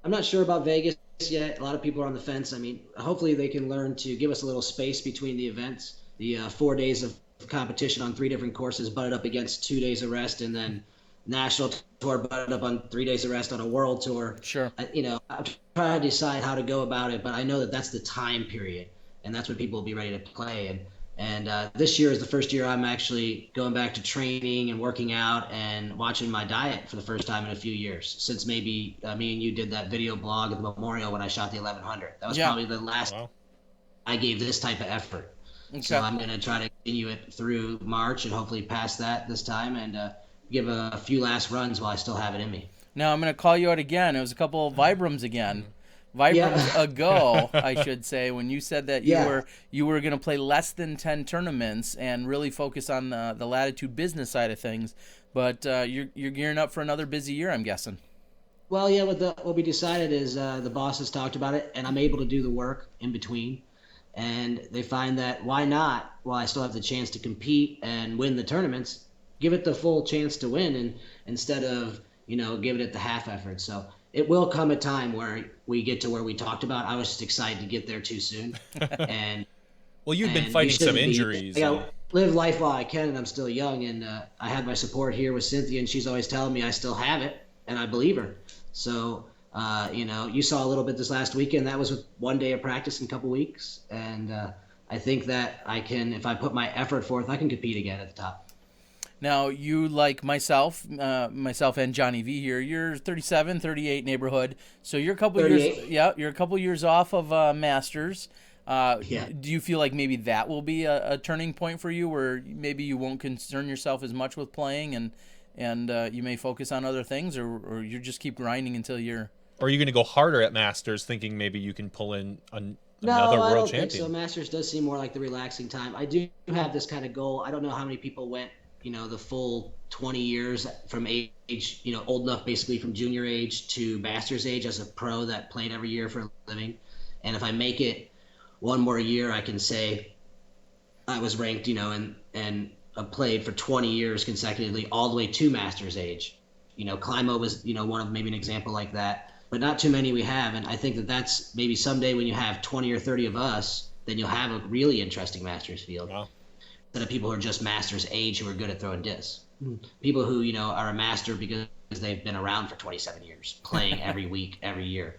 [SPEAKER 5] I'm not sure about Vegas yet. A lot of people are on the fence. I mean, hopefully they can learn to give us a little space between the events. The 4 days of competition on 3 different courses butted up against 2 days of rest, and then national tour butted up on 3 days of rest on a world tour.
[SPEAKER 1] Sure.
[SPEAKER 5] I'm trying to decide how to go about it, but I know that that's the time period, and that's when people will be ready to play. And this year is the first year I'm actually going back to training and working out and watching my diet for the first time in a few years, since maybe me and you did that video blog at the memorial when I shot the 1100. That was probably the last I gave this type of effort. Okay. So I'm going to try to continue it through March and hopefully pass that this time, and give a few last runs while I still have it in me.
[SPEAKER 1] Now I'm going to call you out again. It was a couple of Vibrams again. Ago, I should say, when you said that you were going to play less than 10 tournaments and really focus on the Latitude business side of things, but you're gearing up for another busy year, I'm guessing.
[SPEAKER 5] Well, yeah, what we decided is the bosses talked about it, and I'm able to do the work in between, and they find that why not, while I still have the chance to compete and win the tournaments, give it the full chance to win, and instead of giving it the half effort. So it will come a time where we get to where we talked about. I was just excited to get there too soon. And
[SPEAKER 2] well, you've been fighting some injuries.
[SPEAKER 5] Live life while I can, and I'm still young. And I had my support here with Cynthia, and she's always telling me I still have it, and I believe her. So, you saw a little bit this last weekend. That was with 1 day of practice in a couple weeks. And I think that I can, if I put my effort forth, I can compete again at the top.
[SPEAKER 1] Now, you, like myself and Johnny V here, you're 37, 38 neighborhood. So you're a couple 38. You're a couple years off of Masters. Do you feel like maybe that will be a turning point for you, where maybe you won't concern yourself as much with playing and you may focus on other things, or you just keep grinding until you're...
[SPEAKER 2] Or are you going to go harder at Masters, thinking maybe you can pull in another world champion?
[SPEAKER 5] Think so. Masters does seem more like the relaxing time. I do have this kind of goal. I don't know how many people went the full 20 years from age, old enough basically from junior age to master's age as a pro that played every year for a living. And if I make it one more year, I can say I was ranked, and played for 20 years consecutively all the way to master's age. Climo was, one of maybe an example like that, but not too many we have. And I think that that's maybe someday when you have 20 or 30 of us, then you'll have a really interesting masters field. Wow. Instead of people who are just masters age who are good at throwing discs. People who, are a master because they've been around for 27 years, playing every week, every year.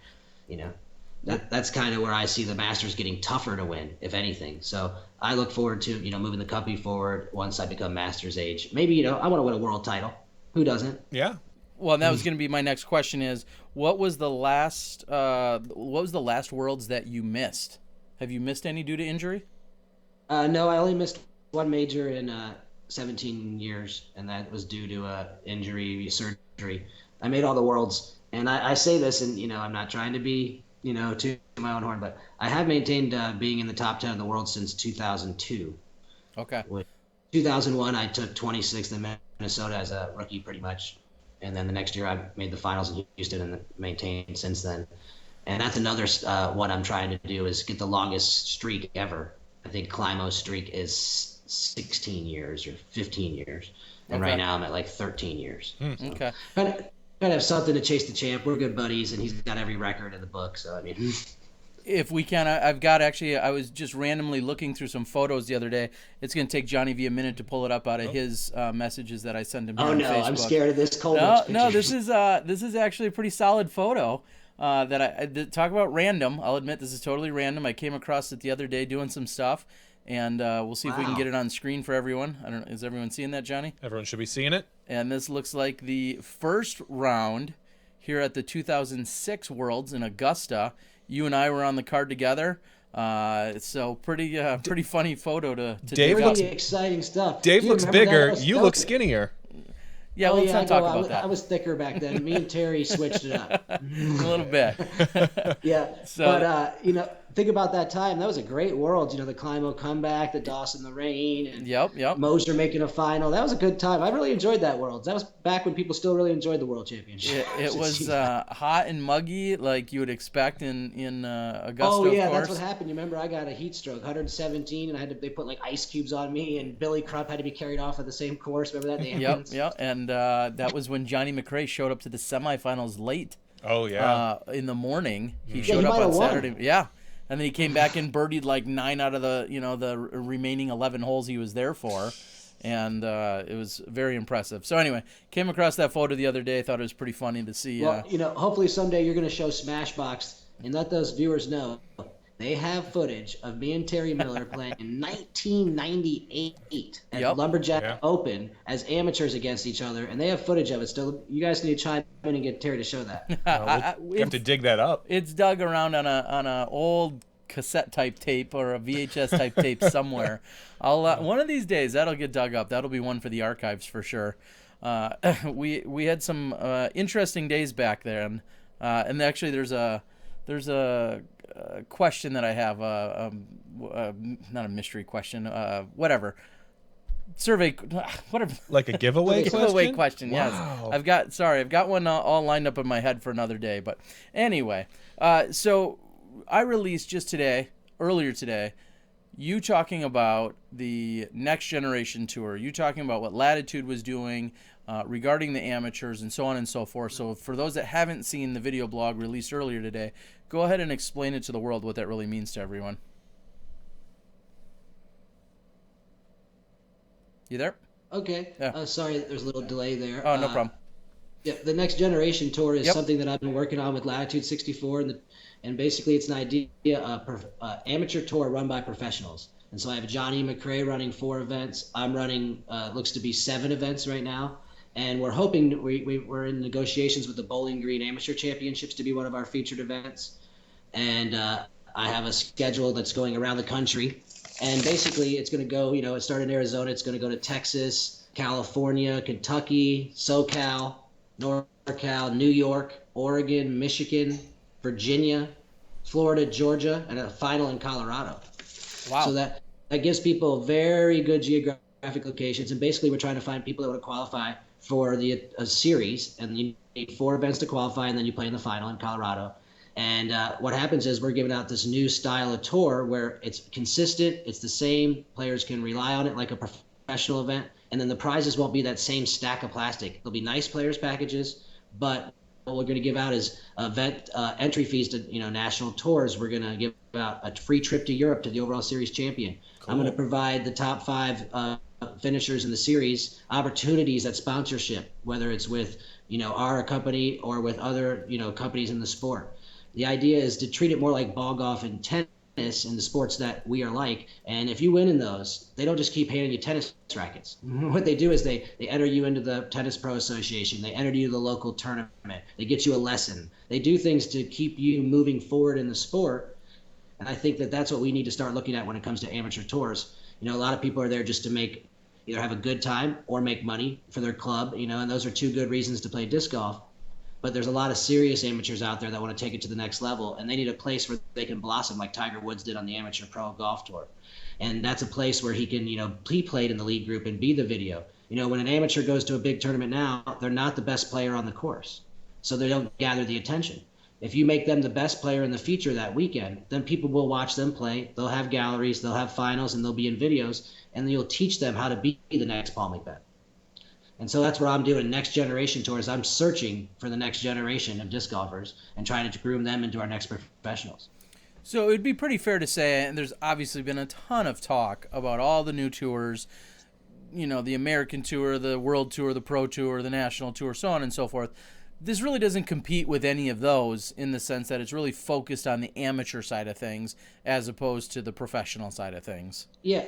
[SPEAKER 5] That's kind of where I see the masters getting tougher to win, if anything. So I look forward to, moving the company forward once I become masters age. Maybe, I want to win a world title. Who doesn't?
[SPEAKER 2] Yeah.
[SPEAKER 1] Well, that was going to be my next question is, what was the last worlds that you missed? Have you missed any due to injury?
[SPEAKER 5] No, I only missed one major in 17 years, and that was due to injury, surgery. I made all the worlds, and I say this, and I'm not trying to be to my own horn, but I have maintained being in the top 10 of the world since 2002.
[SPEAKER 1] Okay.
[SPEAKER 5] With 2001, I took 26th in Minnesota as a rookie, pretty much, and then the next year I made the finals in Houston and maintained since then. And that's another what I'm trying to do is get the longest streak ever. I think Climo's streak is 16 years or 15 years, and right now I'm at like 13 years. So
[SPEAKER 1] Okay.
[SPEAKER 5] Kind of have something to chase the champ. We're good buddies, and he's got every record in the book. So I mean,
[SPEAKER 1] if we can, I was just randomly looking through some photos the other day. It's going to take Johnny V a minute to pull it up out of his messages that I send him.
[SPEAKER 5] Oh no, Facebook. I'm scared of this cold.
[SPEAKER 1] No, this is actually a pretty solid photo. Talk about random. I'll admit this is totally random. I came across it the other day doing some stuff, and we'll see if we can get it on screen for everyone. I don't know. Is everyone seeing that, Johnny?
[SPEAKER 2] Everyone should be seeing it.
[SPEAKER 1] And this looks like the first round here at the 2006 Worlds in Augusta. You and I were on the card together. So pretty funny photo to
[SPEAKER 2] Dave
[SPEAKER 1] dig up.
[SPEAKER 5] Pretty exciting stuff.
[SPEAKER 2] Dave looks bigger. You look skinnier.
[SPEAKER 1] Yeah, let's not talk about that.
[SPEAKER 5] I was thicker back then. Me and Terry switched it up.
[SPEAKER 1] A little bit.
[SPEAKER 5] Yeah. But, think about that time. That was a great world. The Climo comeback, the Dawson the rain, and
[SPEAKER 1] Yep.
[SPEAKER 5] Moser making a final. That was a good time. I really enjoyed that world. That was back when people still really enjoyed the World Championship.
[SPEAKER 1] It was hot and muggy like you would expect in Augusta,
[SPEAKER 5] Oh, yeah,
[SPEAKER 1] of course.
[SPEAKER 5] that's what happened. You remember I got a heat stroke, 117, and they put like ice cubes on me, and Billy Krupp had to be carried off of the same course. Remember that?
[SPEAKER 1] Yep. And that was when Johnny McRae showed up to the semifinals late.
[SPEAKER 2] Oh yeah.
[SPEAKER 1] In the morning. He
[SPEAKER 5] Yeah,
[SPEAKER 1] showed
[SPEAKER 5] he
[SPEAKER 1] up
[SPEAKER 5] might
[SPEAKER 1] on
[SPEAKER 5] have won.
[SPEAKER 1] Saturday. Yeah. And then he came back and birdied like 9 out of the, the remaining 11 holes he was there for. And it was very impressive. So anyway, came across that photo the other day. Thought it was pretty funny to see.
[SPEAKER 5] Well, hopefully someday you're going to show Smashbox and let those viewers know they have footage of me and Terry Miller playing in 1998 at
[SPEAKER 1] Yep.
[SPEAKER 5] Lumberjack
[SPEAKER 2] Yeah.
[SPEAKER 5] Open as amateurs against each other, and they have footage of it still. You guys need to chime in and get Terry to show that.
[SPEAKER 2] We have to dig that up.
[SPEAKER 1] It's dug around on a old cassette type tape or a VHS type tape somewhere. I'll one of these days that'll get dug up. That'll be one for the archives for sure. We had some interesting days back there, and actually there's a question that I have, not a mystery question, whatever. Survey, whatever.
[SPEAKER 2] Like a giveaway question?
[SPEAKER 1] Giveaway question, yes.
[SPEAKER 2] Wow.
[SPEAKER 1] I've got one all lined up in my head for another day. But anyway, so I released earlier today, you talking about the Next Generation Tour, you talking about what Latitude was doing regarding the amateurs and so on and so forth. So for those that haven't seen the video blog released earlier today, go ahead and explain it to the world what that really means to everyone. You there?
[SPEAKER 5] Okay.
[SPEAKER 1] Yeah.
[SPEAKER 5] Sorry, there's a little delay there.
[SPEAKER 1] Oh, no problem.
[SPEAKER 5] Yeah, the Next Generation Tour is
[SPEAKER 1] Yep.
[SPEAKER 5] something that I've been working on with Latitude 64, and basically it's an idea amateur tour run by professionals. And so I have Johnny McRae running 4 events. I'm running looks to be 7 events right now, and we're hoping we're in negotiations with the Bowling Green Amateur Championships to be one of our featured events. And I have a schedule that's going around the country, and basically it's going to go. It started in Arizona. It's going to go to Texas, California, Kentucky, SoCal, NorCal, New York, Oregon, Michigan, Virginia, Florida, Georgia, and a final in Colorado.
[SPEAKER 1] Wow.
[SPEAKER 5] So that gives people very good geographic locations, and basically we're trying to find people that want to qualify for a series, and you need 4 events to qualify, and then you play in the final in Colorado. And what happens is we're giving out this new style of tour where it's consistent, it's the same, players can rely on it like a professional event, and then the prizes won't be that same stack of plastic. They'll be nice players packages, but what we're going to give out is event entry fees to national tours. We're going to give out a free trip to Europe to the overall series champion.
[SPEAKER 2] Cool.
[SPEAKER 5] I'm going to provide the top 5 finishers in the series opportunities at sponsorship, whether it's with our company or with other companies in the sport. The idea is to treat it more like ball golf and tennis in the sports that we are like. And if you win in those, they don't just keep handing you tennis rackets. What they do is they enter you into the Tennis Pro Association. They enter you to the local tournament. They get you a lesson. They do things to keep you moving forward in the sport. And I think that that's what we need to start looking at when it comes to amateur tours. A lot of people are there just to either have a good time or make money for their club, and those are 2 good reasons to play disc golf. But there's a lot of serious amateurs out there that want to take it to the next level, and they need a place where they can blossom like Tiger Woods did on the Amateur Pro Golf Tour. And that's a place where he can, he played in the lead group and be the video. When an amateur goes to a big tournament now, they're not the best player on the course, so they don't gather the attention. If you make them the best player in the feature that weekend, then people will watch them play. They'll have galleries, they'll have finals, and they'll be in videos, and you'll teach them how to be the next Paul McBeth. And so that's what I'm doing. Next Generation Tours. I'm searching for the next generation of disc golfers and trying to groom them into our next professionals.
[SPEAKER 1] So it would be pretty fair to say, and there's obviously been a ton of talk about all the new tours, the American Tour, the World Tour, the Pro Tour, the National Tour, so on and so forth. This really doesn't compete with any of those in the sense that it's really focused on the amateur side of things as opposed to the professional side of things.
[SPEAKER 5] Yeah.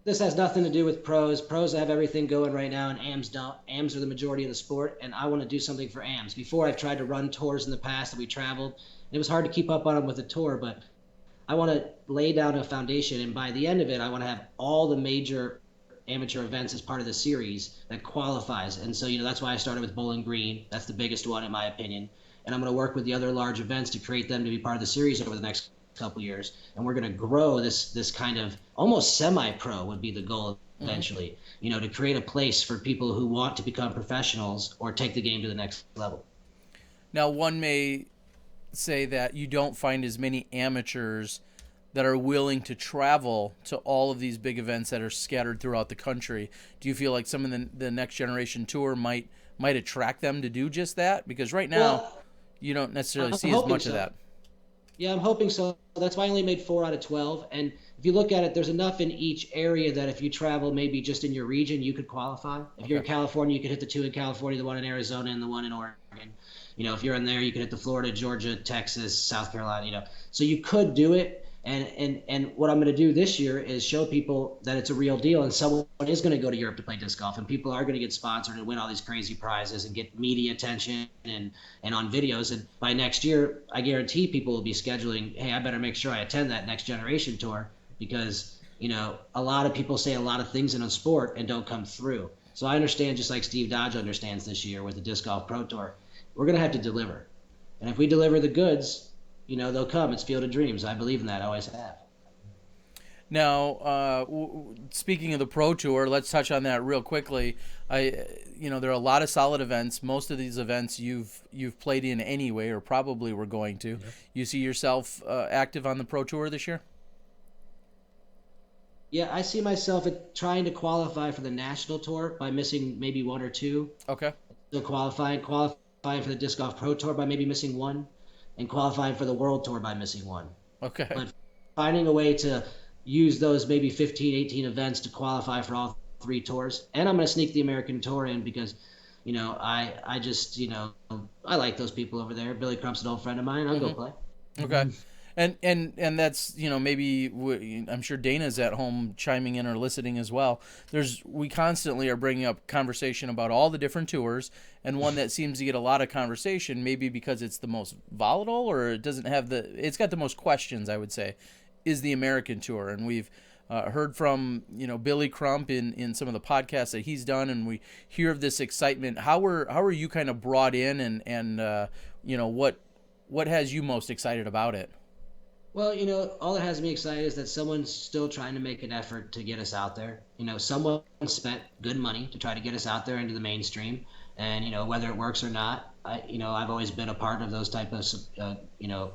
[SPEAKER 5] This has nothing to do with pros. Pros have everything going right now, and AMs don't. AMs are the majority of the sport, and I want to do something for AMs. Before, I've tried to run tours in the past that we traveled, and it was hard to keep up on them with a tour, but I want to lay down a foundation, and by the end of it, I want to have all the major amateur events as part of the series that qualifies. And so, that's why I started with Bowling Green. That's the biggest one, in my opinion. And I'm going to work with the other large events to create them to be part of the series over the next couple years, and we're going to grow this kind of almost semi-pro would be the goal eventually, to create a place for people who want to become professionals or take the game to the next level.
[SPEAKER 1] Now, one may say that you don't find as many amateurs that are willing to travel to all of these big events that are scattered throughout the country. Do you feel like some of the Next Generation Tour might might attract them to do just that? Because right now,
[SPEAKER 5] Well,
[SPEAKER 1] you don't necessarily
[SPEAKER 5] I'm
[SPEAKER 1] see as
[SPEAKER 5] hoping
[SPEAKER 1] much of
[SPEAKER 5] so.
[SPEAKER 1] that.
[SPEAKER 5] Yeah, I'm hoping so. That's why I only made 4 out of 12. And if you look at it, there's enough in each area that if you travel maybe just in your region, you could qualify. If you're in
[SPEAKER 1] Okay.
[SPEAKER 5] California, you could hit the 2 in California, the 1 in Arizona, and the 1 in Oregon. If you're in there, you could hit the Florida, Georgia, Texas, South Carolina. So you could do it. And what I'm going to do this year is show people that it's a real deal, and someone is going to go to Europe to play disc golf, and people are going to get sponsored and win all these crazy prizes and get media attention and on videos. And by next year, I guarantee people will be scheduling, hey, I better make sure I attend that next generation tour, because a lot of people say a lot of things in a sport and don't come through. So I understand, just like Steve Dodge understands this year with the Disc Golf Pro Tour, we're going to have to deliver. And if we deliver the goods, they'll come. It's Field of Dreams. I believe in that. I always have.
[SPEAKER 1] Now, speaking of the Pro Tour, let's touch on that real quickly. There are a lot of solid events. Most of these events you've played in anyway, or probably were going to.
[SPEAKER 2] Yeah.
[SPEAKER 1] You see yourself active on the Pro Tour this year?
[SPEAKER 5] Yeah, I see myself trying to qualify for the national tour by missing maybe 1 or 2.
[SPEAKER 1] Okay.
[SPEAKER 5] Still qualifying for the Disc Golf Pro Tour by maybe missing 1, and qualifying for the World Tour by missing 1.
[SPEAKER 1] Okay.
[SPEAKER 5] But finding a way to use those maybe 15, 18 events to qualify for all 3 tours. And I'm going to sneak the American Tour in because, I just, I like those people over there. Billy Crump's an old friend of mine. I'll go play.
[SPEAKER 1] Okay. And that's, maybe I'm sure Dana's at home chiming in or listening as well. We constantly are bringing up conversation about all the different tours, and one that seems to get a lot of conversation, maybe because it's the most volatile, or it's got the most questions, I would say, is the American Tour. And we've heard from Billy Crump in some of the podcasts that he's done, and we hear of this excitement. How are you kind of brought in, and what has you most excited about it?
[SPEAKER 5] Well, all that has me excited is that someone's still trying to make an effort to get us out there. Someone spent good money to try to get us out there into the mainstream, and whether it works or not, I've always been a part of those type of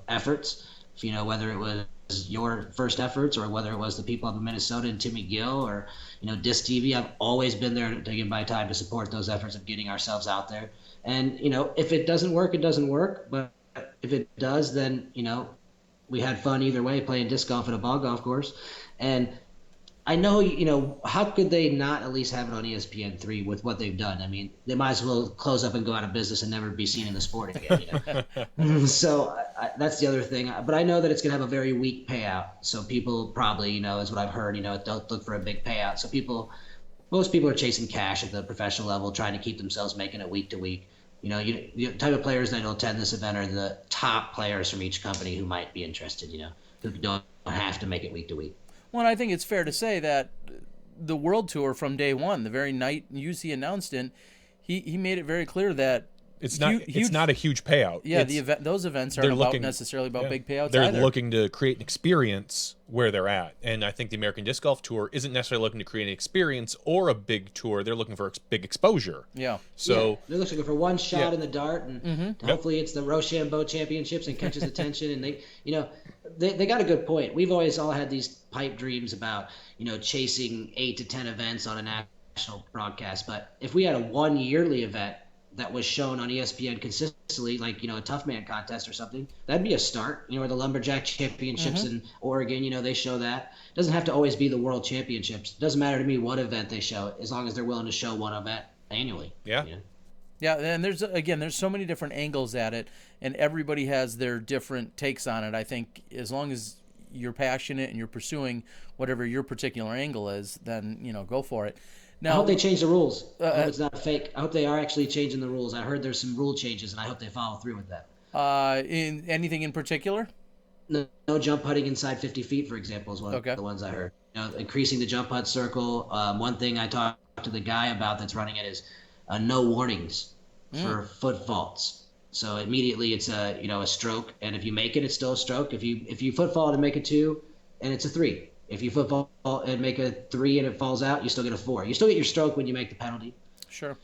[SPEAKER 5] efforts. Whether it was your first efforts or whether it was the people up in Minnesota and Timmy Gill or Disc TV, I've always been there to give my time to support those efforts of getting ourselves out there. And if it doesn't work, it doesn't work. But if it does, then we had fun either way playing disc golf at a ball golf course. And I know, how could they not at least have it on ESPN3 with what they've done? I mean, they might as well close up and go out of business and never be seen in the sport again. So that's the other thing. But I know that it's going to have a very weak payout. So people probably, is what I've heard, don't look for a big payout. So most people are chasing cash at the professional level, trying to keep themselves making it week to week. The type of players that will attend this event are the top players from each company who might be interested, who don't have to make it week to week.
[SPEAKER 1] Well, I think it's fair to say that the World Tour from day one, the very night UC announced it, he made it very clear that
[SPEAKER 2] it's not a huge payout.
[SPEAKER 1] Yeah, those events aren't necessarily about big payouts
[SPEAKER 2] They're
[SPEAKER 1] either.
[SPEAKER 2] looking to create an experience where they're at. And I think the American Disc Golf Tour isn't necessarily looking to create an experience or a big tour. They're looking for big exposure.
[SPEAKER 1] Yeah.
[SPEAKER 2] So
[SPEAKER 5] they're looking for one shot in the dart, and hopefully it's the Rochambeau Championships and catches attention. And they got a good point. We've always all had these pipe dreams about chasing 8 to 10 events on a national broadcast. But if we had a 1 yearly event that was shown on ESPN consistently, like a Tough Man contest or something, that'd be a start. Or the Lumberjack Championships in Oregon, they show that. It doesn't have to always be the World Championships. It doesn't matter to me what event they show, as long as they're willing to show one event annually.
[SPEAKER 2] Yeah.
[SPEAKER 1] Yeah, and there's so many different angles at it, and everybody has their different takes on it. I think as long as you're passionate and you're pursuing whatever your particular angle is, then go for it. Now,
[SPEAKER 5] I hope they change the rules. I hope it's not a fake. I hope they are actually changing the rules. I heard there's some rule changes, and I hope they follow through with that.
[SPEAKER 1] In anything in particular?
[SPEAKER 5] No jump putting inside 50 feet, for example, is one of the ones I heard. Increasing the jump putt circle. One thing I talked to the guy about that's running it is no warnings for foot faults. So immediately it's a stroke, and if you make it, it's still a stroke. If you foot fault and make a 2, and it's a 3. If you football and make a 3 and it falls out, you still get a 4. You still get your stroke when you make the penalty.
[SPEAKER 1] Sure.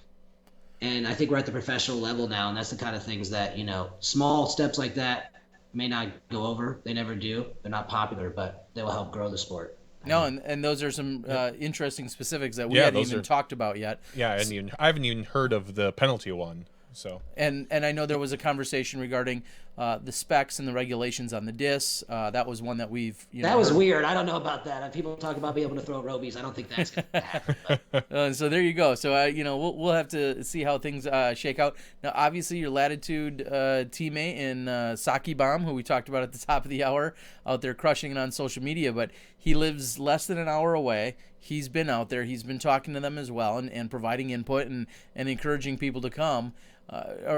[SPEAKER 5] And I think we're at the professional level now, and that's the kind of things that, small steps like that may not go over. They never do. They're not popular, but they will help grow the sport.
[SPEAKER 1] No, and those are some interesting specifics that we
[SPEAKER 2] Yeah,
[SPEAKER 1] hadn't
[SPEAKER 2] those
[SPEAKER 1] even
[SPEAKER 2] are-
[SPEAKER 1] talked about yet.
[SPEAKER 2] Yeah, I haven't even heard of the penalty one. So
[SPEAKER 1] And I know there was a conversation regarding the specs and the regulations on the discs. That was one that we've
[SPEAKER 5] That was
[SPEAKER 1] heard.
[SPEAKER 5] weird. I don't know about that. People talk about being able to throw robies. I don't think that's going to happen. But
[SPEAKER 1] So there you go. So we'll have to see how things shake out. Now, obviously, your Latitude teammate in Saki Bomb, who we talked about at the top of the hour, out there crushing it on social media, but he lives less than an hour away. He's been out there. He's been talking to them as well and providing input and encouraging people to come.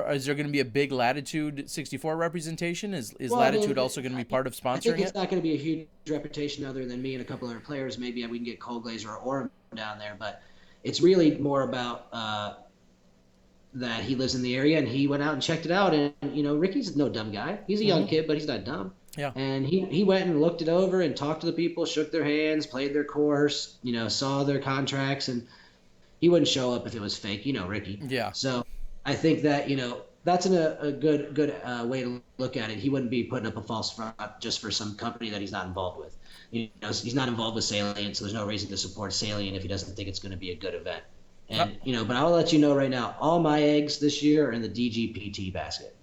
[SPEAKER 1] Is there going to be a big Latitude 64 representation? Is
[SPEAKER 5] Well, I mean,
[SPEAKER 1] Latitude also going to be part of
[SPEAKER 5] I think
[SPEAKER 1] sponsoring
[SPEAKER 5] it's
[SPEAKER 1] it?
[SPEAKER 5] not going to be a huge reputation other than me and a couple other players. Maybe we can get Cole Glazer or Orem down there, but it's really more about that he lives in the area and he went out and checked it out. And Ricky's no dumb guy. He's a young kid, but he's not dumb.
[SPEAKER 1] Yeah.
[SPEAKER 5] And he went and looked it over and talked to the people, shook their hands, played their course, saw their contracts, and he wouldn't show up if it was fake. Ricky.
[SPEAKER 1] Yeah.
[SPEAKER 5] So I think that that's a good way to look at it. He wouldn't be putting up a false front just for some company that he's not involved with. He's not involved with Salient, so there's no reason to support Salient if he doesn't think it's going to be a good event. And but I'll let you know right now, all my eggs this year are in the DGPT basket.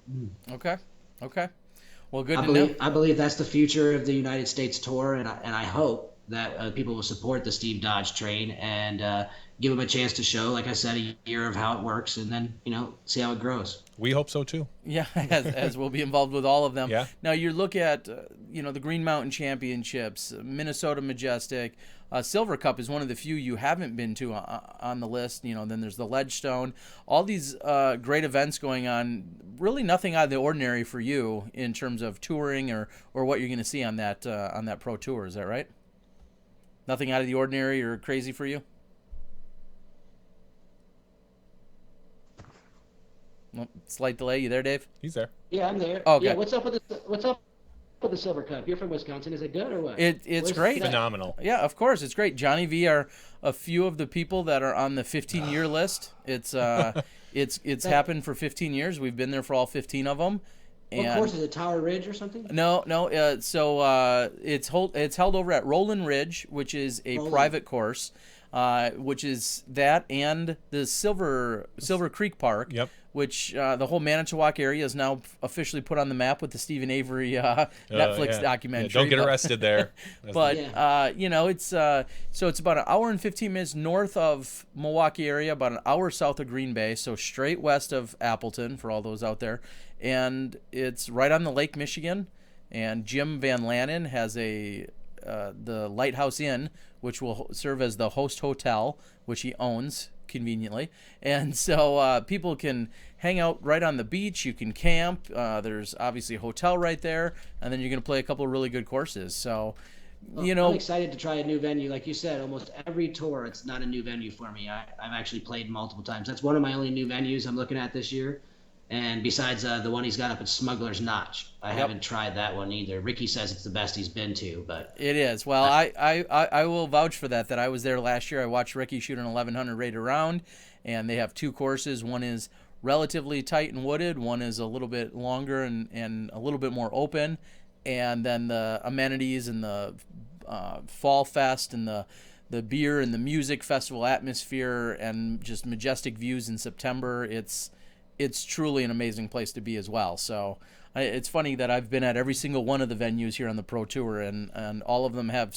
[SPEAKER 1] Okay. Well, good
[SPEAKER 5] I
[SPEAKER 1] to
[SPEAKER 5] believe
[SPEAKER 1] know.
[SPEAKER 5] I believe that's the future of the United States Tour, and I hope that people will support the Steve Dodge train and give him a chance to show, like I said, a year of how it works, and then see how it grows.
[SPEAKER 2] we hope so too.
[SPEAKER 1] Yeah, as we'll be involved with all of them.
[SPEAKER 2] Yeah.
[SPEAKER 1] Now you look at the Green Mountain Championships, Minnesota Majestic, Silver Cup is one of the few you haven't been to on the list. Then there's the Ledgestone, all these great events going on. Really nothing out of the ordinary for you in terms of touring or what you're going to see on that pro tour. Is that right? Nothing out of the ordinary or crazy for you? Well, slight delay. You there, Dave?
[SPEAKER 2] He's there.
[SPEAKER 5] Yeah, I'm there.
[SPEAKER 1] Okay.
[SPEAKER 5] Yeah, what's up with the Silver Cup? You're from Wisconsin. Is it good or what?
[SPEAKER 1] It's
[SPEAKER 5] Where's
[SPEAKER 1] great.
[SPEAKER 5] that?
[SPEAKER 2] Phenomenal.
[SPEAKER 1] Yeah, of course, it's great. Johnny V are a few of the people that are on the 15-year list. It's happened for 15 years. We've been there for all 15 of them.
[SPEAKER 5] What course is it? Tower Ridge or something?
[SPEAKER 1] No. So it's held over at Roland Ridge, which is a private course, which is that and the Silver Creek Park.
[SPEAKER 2] Yep.
[SPEAKER 1] Which the whole Manitowoc area is now officially put on the map with the Stephen Avery Netflix
[SPEAKER 2] Yeah.
[SPEAKER 1] documentary.
[SPEAKER 2] Yeah, don't get
[SPEAKER 1] But-
[SPEAKER 2] arrested there.
[SPEAKER 1] But
[SPEAKER 5] Yeah.
[SPEAKER 1] it's so it's about an hour and 15 minutes north of Milwaukee area, about an hour south of Green Bay, so straight west of Appleton for all those out there, and it's right on the Lake Michigan. And Jim Van Lannen has the Lighthouse Inn, which will serve as the host hotel, which he owns conveniently, and so people can hang out right on the beach. You can camp. There's obviously a hotel right there, and then you're going to play a couple of really good courses. So,
[SPEAKER 5] I'm excited to try a new venue. Like you said, almost every tour, it's not a new venue for me. I've actually played multiple times. That's one of my only new venues I'm looking at this year. And besides the one he's got up at Smuggler's Notch, I haven't tried that one either. Ricky says it's the best he's been to, but
[SPEAKER 1] it is. Well, I will vouch for that I was there last year. I watched Ricky shoot an 1100 rated round, and they have two courses. One is relatively tight and wooded. One is a little bit longer and a little bit more open. And then the amenities and the Fall Fest and the beer and the music festival atmosphere and just majestic views in September. It's truly an amazing place to be as well. So it's funny that I've been at every single one of the venues here on the Pro Tour, and all of them have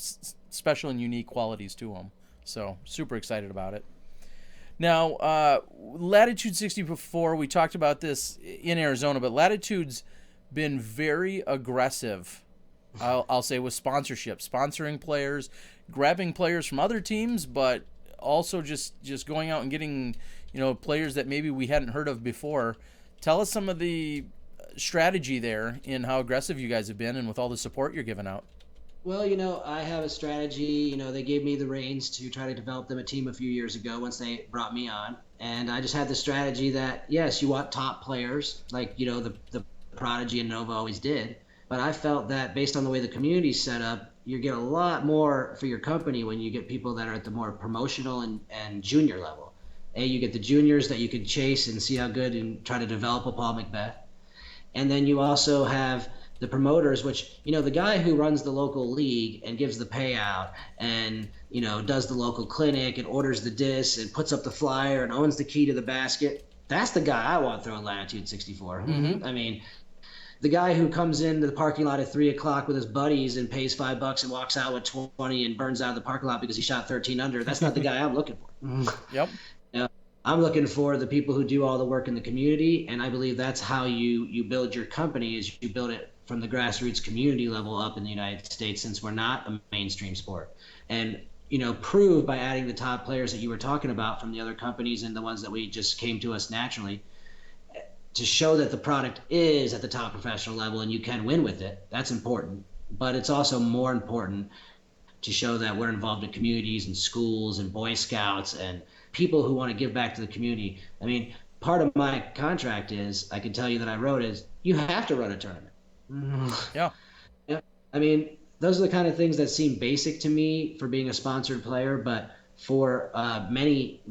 [SPEAKER 1] special and unique qualities to them. So super excited about it. Now, Latitude 64, we talked about this in Arizona, but Latitude's been very aggressive, I'll say, with sponsoring players, grabbing players from other teams, but also just going out and getting players that maybe we hadn't heard of before. Tell us some of the strategy there in how aggressive you guys have been and with all the support you're giving out.
[SPEAKER 5] Well, I have a strategy. They gave me the reins to try to develop them a team a few years ago once they brought me on. And I just had the strategy that, yes, you want top players, like, the Prodigy and Nova always did. But I felt that based on the way the community's set up, you get a lot more for your company when you get people that are at the more promotional and junior level. You get the juniors that you can chase and see how good and try to develop a Paul Macbeth. And then you also have the promoters, which, the guy who runs the local league and gives the payout and, does the local clinic and orders the discs and puts up the flyer and owns the key to the basket, that's the guy I want throwing Latitude 64. I mean, the guy who comes into the parking lot at 3 o'clock with his buddies and pays $5 and walks out with 20 and burns out of the parking lot because he shot 13 under, that's not the guy I'm looking for.
[SPEAKER 1] Yep.
[SPEAKER 5] I'm looking for the people who do all the work in the community, and I believe that's how you build your company, is you build it from the grassroots community level up in the United States, since we're not a mainstream sport. And, prove by adding the top players that you were talking about from the other companies and the ones that we just came to us naturally, to show that the product is at the top professional level and you can win with it. That's important. But it's also more important to show that we're involved in communities and schools and Boy Scouts and people who want to give back to the community. I mean, part of my contract is, I can tell you that I wrote, is you have to run a tournament.
[SPEAKER 1] Yeah.
[SPEAKER 5] I mean, those are the kind of things that seem basic to me for being a sponsored player, but for many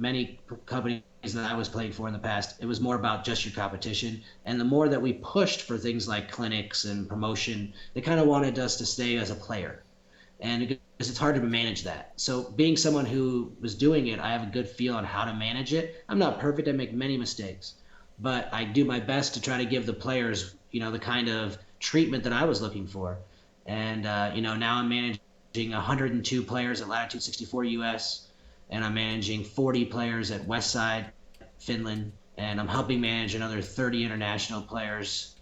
[SPEAKER 5] companies that I was playing for in the past, it was more about just your competition. And the more that we pushed for things like clinics and promotion, they kind of wanted us to stay as a player. And because it's hard to manage that. So being someone who was doing it, I have a good feel on how to manage it. I'm not perfect. I make many mistakes. But I do my best to try to give the players, the kind of treatment that I was looking for. And, now I'm managing 102 players at Latitude 64 US, and I'm managing 40 players at Westside, Finland, and I'm helping manage another 30 international players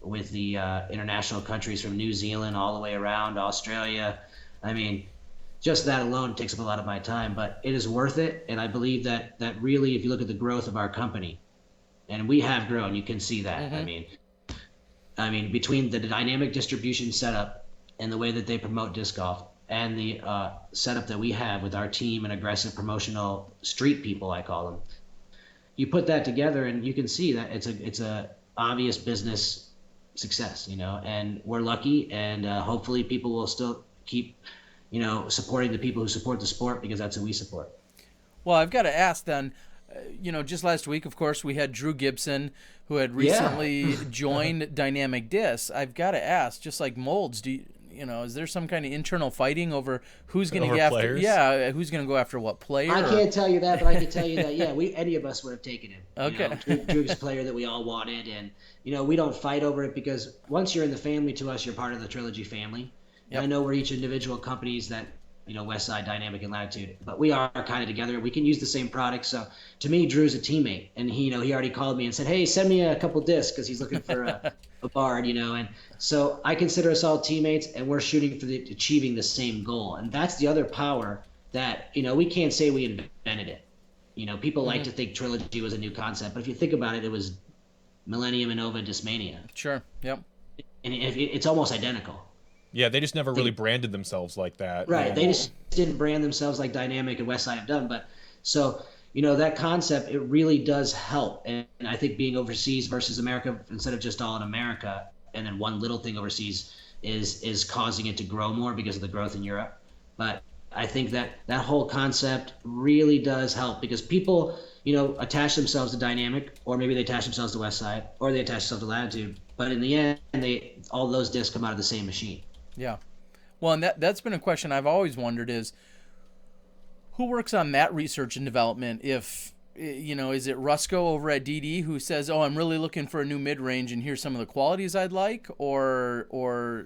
[SPEAKER 5] with the international countries from New Zealand all the way around Australia. I mean, just that alone takes up a lot of my time, but it is worth it. And I believe that really, if you look at the growth of our company, and we have grown, you can see that. I mean, between the dynamic distribution setup and the way that they promote disc golf and the setup that we have with our team and aggressive promotional street people, I call them, you put that together and you can see that it's a obvious business success, and we're lucky, and hopefully people will still keep, supporting the people who support the sport, because that's who we support.
[SPEAKER 1] Well, I've got to ask then, just last week, of course, we had Drew Gibson, who had recently joined Dynamic Disc. I've got to ask, just like molds, is there some kind of internal fighting over who's going to go after?
[SPEAKER 2] Players?
[SPEAKER 1] Yeah, who's going to go after what player?
[SPEAKER 5] I can't tell you that, but I can tell you that any of us would have taken him.
[SPEAKER 1] Okay.
[SPEAKER 5] Drew's a player that we all wanted, and we don't fight over it, because once you're in the family, to us, you're part of the Trilogy family.
[SPEAKER 1] Yep.
[SPEAKER 5] I know we're each individual companies that, Westside, Dynamic, and Latitude, but we are kind of together. We can use the same product. So to me, Drew's a teammate, and he already called me and said, "Hey, send me a couple discs," because he's looking for a bard, and so I consider us all teammates, and we're shooting for achieving the same goal. And that's the other power that, we can't say we invented it. People like to think Trilogy was a new concept, but if you think about it, it was Millennium and Nova Discmania.
[SPEAKER 1] Sure. Yep.
[SPEAKER 5] And it's almost identical.
[SPEAKER 2] Yeah, they just never really branded themselves like that.
[SPEAKER 5] Right. They just didn't brand themselves like Dynamic and Westside have done. But so, that concept, it really does help. And I think being overseas versus America, instead of just all in America and then one little thing overseas, is causing it to grow more because of the growth in Europe. But I think that whole concept really does help, because people, attach themselves to Dynamic, or maybe they attach themselves to Westside, or they attach themselves to Latitude. But in the end, all those discs come out of the same machine.
[SPEAKER 1] Yeah. Well, and that's been a question I've always wondered, is who works on that research and development? If, is it Rusco over at DD who says, "Oh, I'm really looking for a new mid-range and here's some of the qualities I'd like," or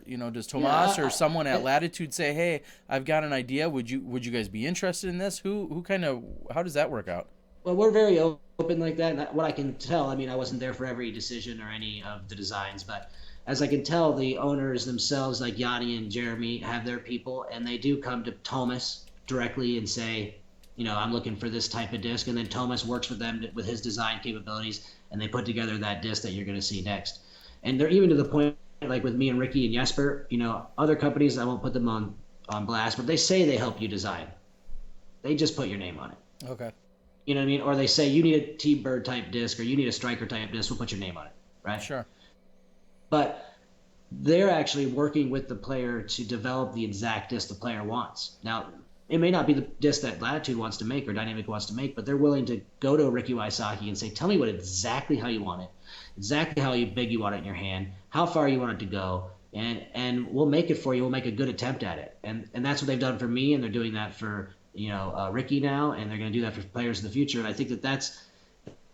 [SPEAKER 1] does Tomas or someone at Latitude say, "Hey, I've got an idea. Would you guys be interested in this?" How does that work out?
[SPEAKER 5] Well, we're very open like that. And what I can tell, I wasn't there for every decision or any of the designs, but as I can tell, the owners themselves, like Yanni and Jeremy, have their people, and they do come to Thomas directly and say, I'm looking for this type of disc. And then Thomas works with them with his design capabilities, and they put together that disc that you're going to see next. And they're even to the point, like with me and Ricky and Jesper, other companies, I won't put them on blast, but they say they help you design. They just put your name on it.
[SPEAKER 1] Okay.
[SPEAKER 5] You know what I mean? Or they say, you need a T-Bird type disc, or you need a Striker type disc, we'll put your name on it, right?
[SPEAKER 1] Sure.
[SPEAKER 5] But they're actually working with the player to develop the exact disc the player wants. Now, it may not be the disc that Latitude wants to make or Dynamic wants to make, but they're willing to go to Ricky Wysocki and say, "Tell me exactly how you want it." exactly how big you want it in your hand, how far you want it to go, and we'll make it for you. We'll make a good attempt at it. And that's what they've done for me, and they're doing that for Ricky now, and they're going to do that for players in the future. And I think that's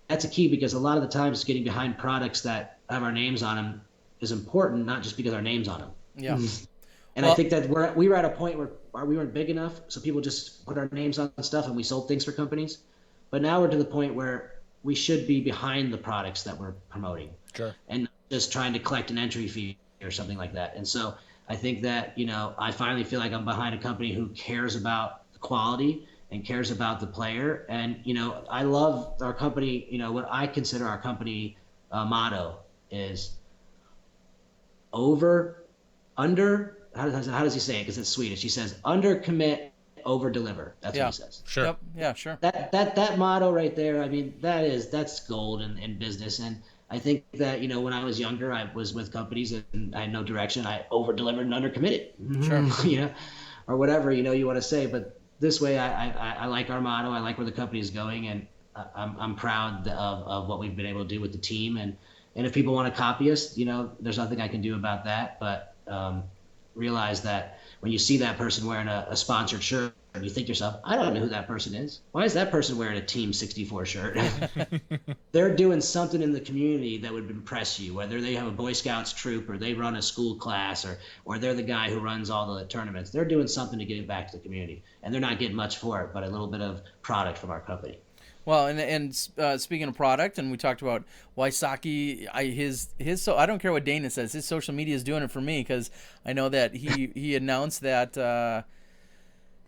[SPEAKER 5] a key, because a lot of the times getting behind products that have our names on them is important, not just because our name's on them.
[SPEAKER 1] Yeah.
[SPEAKER 5] And I think that we were at a point where we weren't big enough, so people just put our names on stuff and we sold things for companies. But now we're to the point where we should be behind the products that we're promoting.
[SPEAKER 2] Sure.
[SPEAKER 5] And not just trying to collect an entry fee or something like that. And so I think that, I finally feel like I'm behind a company who cares about the quality and cares about the player. And, I love our company. What I consider our company motto is under, how does he say it? Because it's Swedish. He says, under commit, over deliver. That's what he says.
[SPEAKER 2] Sure.
[SPEAKER 1] Yep. Yeah, sure.
[SPEAKER 5] That motto right there, I mean, that's gold in business. And I think that, when I was younger, I was with companies and I had no direction. I over delivered and under committed.
[SPEAKER 1] Sure.
[SPEAKER 5] Or whatever, you want to say. But this way, I like our motto. I like where the company is going, and I'm proud of what we've been able to do with the team. And if people want to copy us, there's nothing I can do about that. But realize that when you see that person wearing a sponsored shirt, you think to yourself, I don't know who that person is. Why is that person wearing a Team 64 shirt? They're doing something in the community that would impress you, whether they have a Boy Scouts troop or they run a school class or they're the guy who runs all the tournaments. They're doing something to give back to the community, and they're not getting much for it, but a little bit of product from our company.
[SPEAKER 1] Well, and speaking of product, and we talked about Wysocki, so I don't care what Dana says, his social media is doing it for me, because I know that he announced that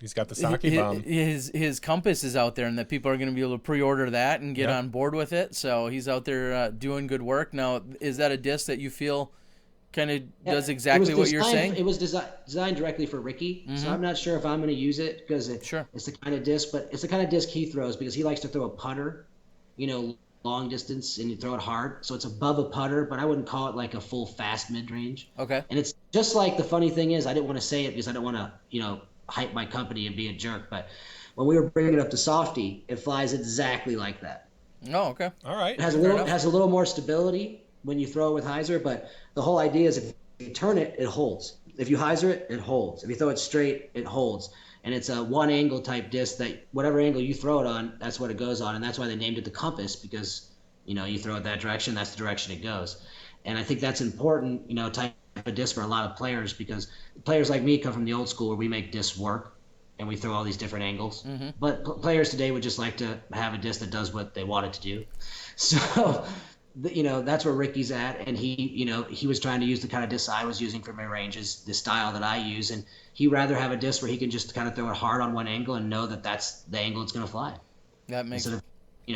[SPEAKER 2] he's got the sake bomb.
[SPEAKER 1] His compass is out there, and that people are going to be able to pre-order that and get on board with it. So he's out there doing good work. Now, is that a disc that you feel kind of does exactly what you're saying?
[SPEAKER 5] It was designed directly for Ricky, so I'm not sure if I'm going to use it, because it's the kind of disc, but it's the kind of disc he throws, because he likes to throw a putter, long distance, and you throw it hard. So it's above a putter, but I wouldn't call it like a full fast mid-range.
[SPEAKER 1] Okay.
[SPEAKER 5] And it's just like, the funny thing is, I didn't want to say it because I don't want to, hype my company and be a jerk, but when we were bringing it up to Softy, it flies exactly like that.
[SPEAKER 1] Oh, okay.
[SPEAKER 2] All right.
[SPEAKER 5] It has a little more stability when you throw it with hyzer, but the whole idea is if you turn it, it holds. If you hyzer it, it holds. If you throw it straight, it holds. And it's a one angle type disc that whatever angle you throw it on, that's what it goes on. And that's why they named it the compass, because, you throw it that direction, that's the direction it goes. And I think that's important, type of disc for a lot of players, because players like me come from the old school where we make discs work and we throw all these different angles. Mm-hmm. But players today would just like to have a disc that does what they want it to do. So that's where Ricky's at, and he was trying to use the kind of disc I was using for my ranges, the style that I use, and he'd rather have a disc where he can just kind of throw it hard on one angle and know that that's the angle it's going to fly.
[SPEAKER 1] That makes
[SPEAKER 5] instead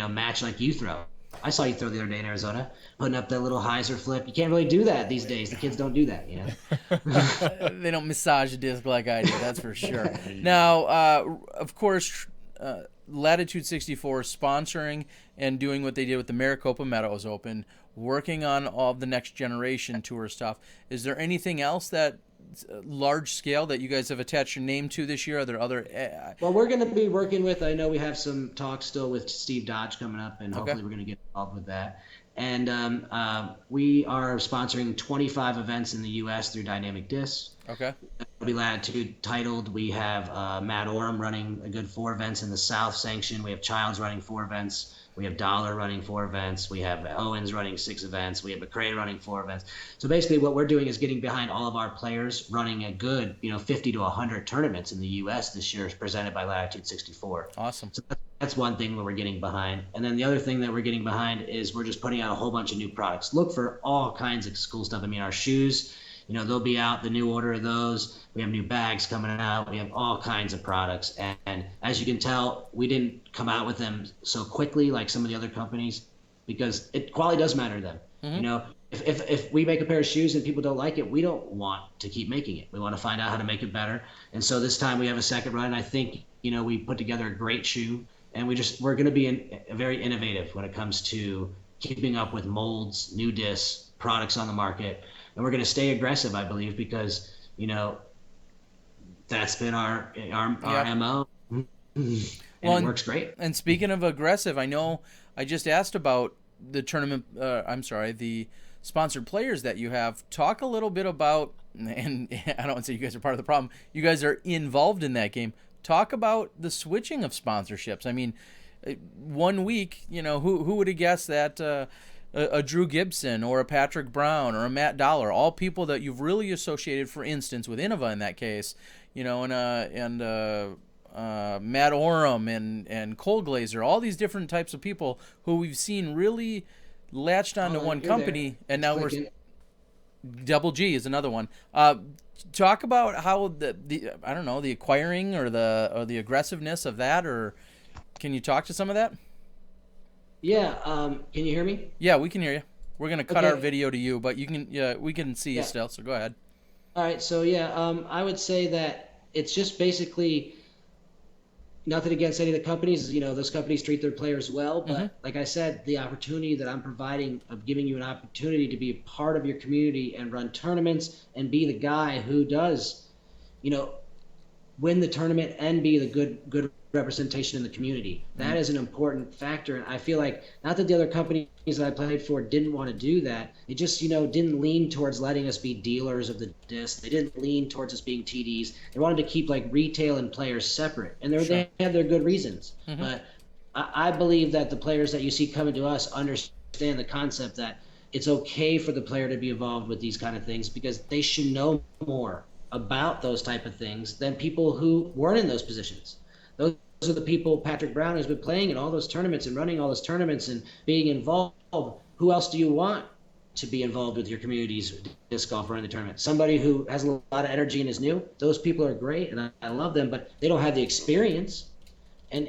[SPEAKER 5] of match like you throw. I saw you throw the other day in Arizona, putting up that little hyzer flip. You can't really do that these days. The kids don't do that,
[SPEAKER 1] They don't massage a disc like I do, that's for sure. Now, of course, Latitude 64 sponsoring and doing what they did with the Maricopa Meadows Open, working on all the next generation tour stuff. Is there anything else that large scale that you guys have attached your name to this year? Are there other
[SPEAKER 5] Well, we're going to be working with, I know we have some talks still with Steve Dodge coming up, and hopefully we're going to get involved with that. And we are sponsoring 25 events in the U.S. through Dynamic Discs.
[SPEAKER 1] Okay.
[SPEAKER 5] It'll be Latitude titled. We have Matt Oram running a good 4 events in the South sanctioned. We have Childs running 4 events. We have Dollar running 4 events. We have Owens running 6 events. We have McRae running 4 events. So basically what we're doing is getting behind all of our players running a good, 50 to 100 tournaments in the U.S. this year, presented by Latitude 64.
[SPEAKER 1] Awesome.
[SPEAKER 5] So that's one thing that we're getting behind. And then the other thing that we're getting behind is we're just putting out a whole bunch of new products. Look for all kinds of cool stuff. I mean, our shoes, they'll be out, the new order of those. We have new bags coming out. We have all kinds of products. And as you can tell, we didn't come out with them so quickly like some of the other companies, because quality does matter to them. Mm-hmm. If we make a pair of shoes and people don't like it, we don't want to keep making it. We want to find out how to make it better. And so this time we have a second run. I think, we put together a great shoe, and we're going to be very innovative when it comes to keeping up with molds, new discs, products on the market. And we're going to stay aggressive, I believe, because, that's been our MO. And it works great.
[SPEAKER 1] And speaking of aggressive, I know I just asked about the tournament. I'm sorry, the sponsored players that you have. Talk a little bit about, and I don't want to say you guys are part of the problem. You guys are involved in that game. Talk about the switching of sponsorships. I mean, 1 week, who would have guessed that a Drew Gibson or a Patrick Brown or a Matt Dollar, all people that you've really associated, for instance, with Innova in that case, and Matt Oram and Cole Glazer, all these different types of people who we've seen really latched onto one company, and now we're Double G is another one. Talk about how the I don't know, the acquiring or the aggressiveness of that, or can you talk to some of that?
[SPEAKER 5] Yeah. Can you hear me?
[SPEAKER 1] Yeah, we can hear you. We're gonna cut
[SPEAKER 5] Okay.
[SPEAKER 1] our video to you, but you can. Yeah, we can see you
[SPEAKER 5] Yeah.
[SPEAKER 1] still. So go ahead.
[SPEAKER 5] All right. So yeah, I would say that it's just basically nothing against any of the companies. Those companies treat their players well, but like I said, the opportunity that I'm providing of giving you an opportunity to be a part of your community and run tournaments and be the guy who does, win the tournament and be the good representation in the community. That is an important factor. And I feel like, not that the other companies that I played for didn't want to do that, they just didn't lean towards letting us be dealers of the disc. They didn't lean towards us being TDs. They wanted to keep like retail and players separate, and they had their good reasons. But I believe that the players that you see coming to us understand the concept that it's okay for the player to be involved with these kind of things, because they should know more about those type of things than people who weren't in those positions. Those are the people, Patrick Brown, who's been playing in all those tournaments and running all those tournaments and being involved. Who else do you want to be involved with your community's disc golf running the tournament? Somebody who has a lot of energy and is new. Those people are great, and I love them, but they don't have the experience. And